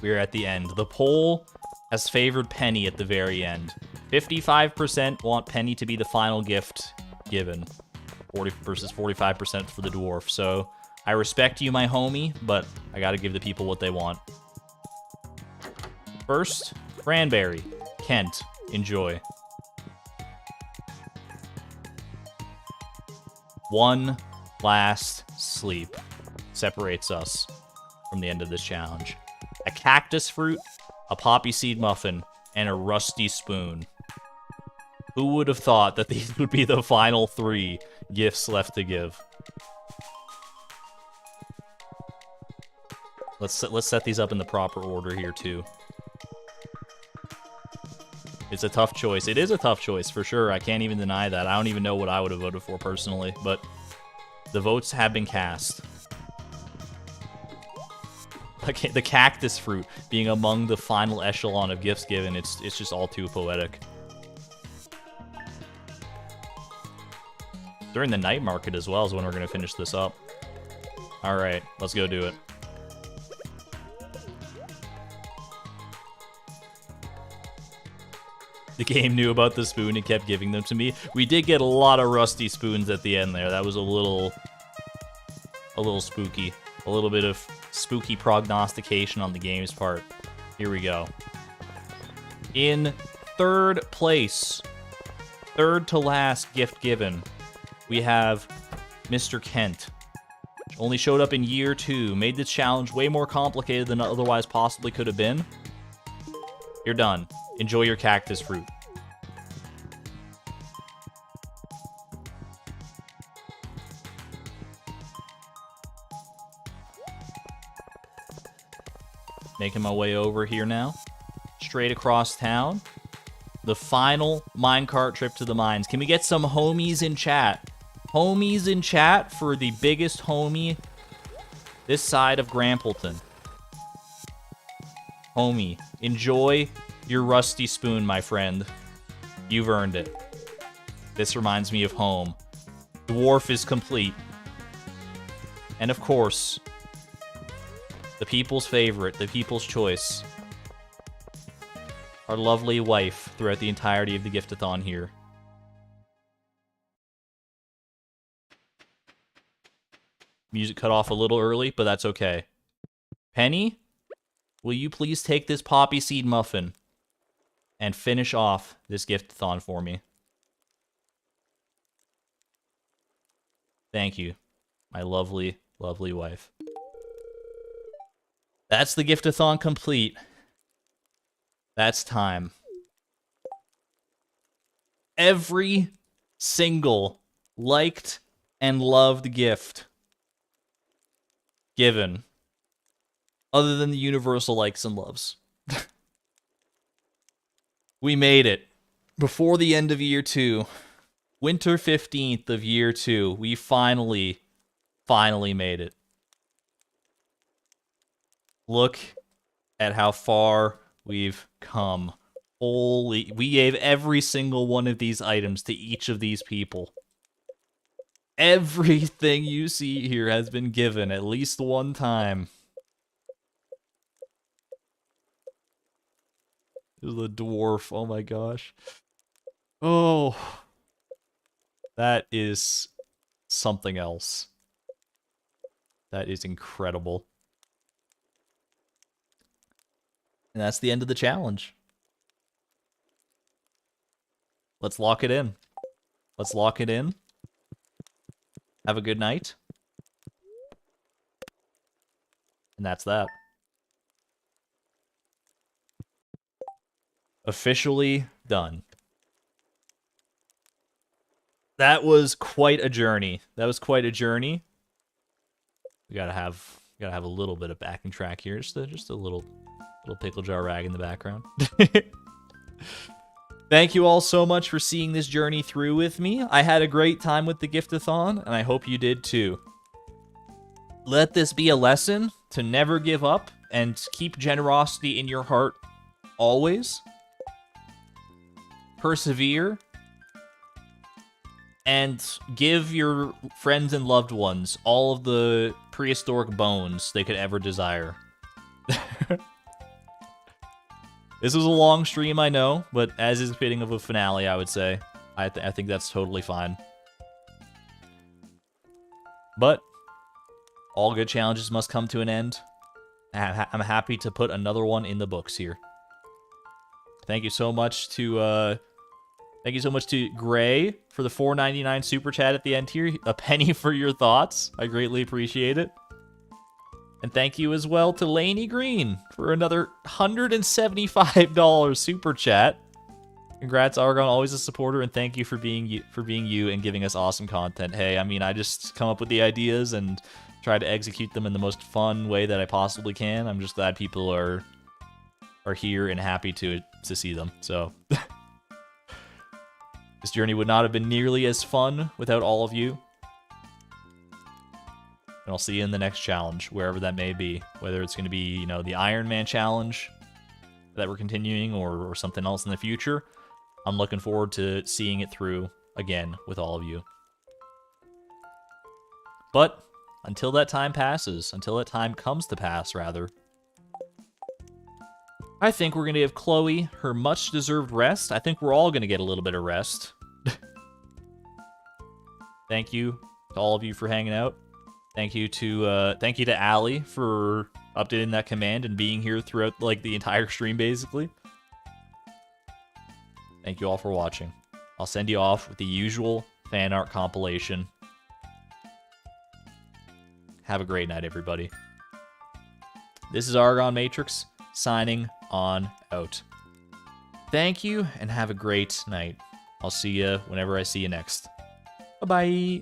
We're at the end. The poll has favored Penny at the very end. 55% want Penny to be the final gift given. 40 versus 45% for the dwarf. So I respect you, my homie, but I gotta give the people what they want. First, Cranberry. Kent. Enjoy. One last sleep separates us from the end of this challenge. A cactus fruit, a poppy seed muffin, and a rusty spoon. Who would have thought that these would be the final 3 gifts left to give? Let's set these up in the proper order here too. It's a tough choice. It is a tough choice, for sure. I can't even deny that. I don't even know what I would have voted for personally, but the votes have been cast. Okay, the cactus fruit being among the final echelon of gifts given, it's just all too poetic. During the night market as well is when we're going to finish this up. All right, let's go do it. The game knew about the spoon and kept giving them to me. We did get a lot of rusty spoons at the end there. That was a little spooky. A little bit of spooky prognostication on the game's part. Here we go. In 3rd place, 3rd to last gift given, we have Mr. Kent. Only showed up in year 2. Made this challenge way more complicated than it otherwise possibly could have been. You're done. Enjoy your cactus fruit. Making my way over here now. Straight across town. The final minecart trip to the mines. Can we get some homies in chat? Homies in chat for the biggest homie this side of Grampleton. Homie, enjoy your rusty spoon, my friend. You've earned it. This reminds me of home. Dwarf is complete. And of course, The people's favorite, the people's choice. Our lovely wife throughout the entirety of the Gift-a-Thon here. Music cut off a little early, but that's okay. Penny, will you please take this poppy seed muffin and finish off this Gift-a-Thon for me? Thank you, my lovely, lovely wife. That's the Gift-a-Thon complete. That's time. Every single liked and loved gift given, other than the universal likes and loves. We made it. Before the end of year 2. Winter 15th of year 2. We finally made it. Look at how far we've come. Holy, we gave every single one of these items to each of these people. Everything you see here has been given at least one time. The dwarf, oh my gosh. Oh, that is something else. That is incredible. And that's the end of the challenge. Let's lock it in. Let's lock it in. Have a good night. And that's that. Officially done. That was quite a journey. That was quite a journey. We gotta have a little bit of backing track here. Just a little pickle jar rag in the background. Thank you all so much for seeing this journey through with me. I had a great time with the Gift-a-Thon, and I hope you did too. Let this be a lesson to never give up and keep generosity in your heart always. Persevere. And give your friends and loved ones all of the prehistoric bones they could ever desire. This was a long stream, I know, but as is fitting of a finale, I would say. I think that's totally fine. But all good challenges must come to an end. I'm happy to put another one in the books here. Thank you so much to Gray for the $4.99 super chat at the end here. A penny for your thoughts. I greatly appreciate it. And thank you as well to Laney Green for another $175 super chat. Congrats, Argon, always a supporter, and thank you for being you and giving us awesome content. Hey, I mean, I just come up with the ideas and try to execute them in the most fun way that I possibly can. I'm just glad people are here and happy to see them. So this journey would not have been nearly as fun without all of you. And I'll see you in the next challenge, wherever that may be. Whether it's going to be, you know, the Iron Man challenge that we're continuing or something else in the future. I'm looking forward to seeing it through again with all of you. But until that time passes, until that time comes to pass, rather, I think we're going to give Chloe her much-deserved rest. I think we're all going to get a little bit of rest. Thank you to all of you for hanging out. Thank you to Allie for updating that command and being here throughout like the entire stream, basically. Thank you all for watching. I'll send you off with the usual fan art compilation. Have a great night, everybody. This is Argon Matrix, signing on out. Thank you, and have a great night. I'll see you whenever I see you next. Bye-bye.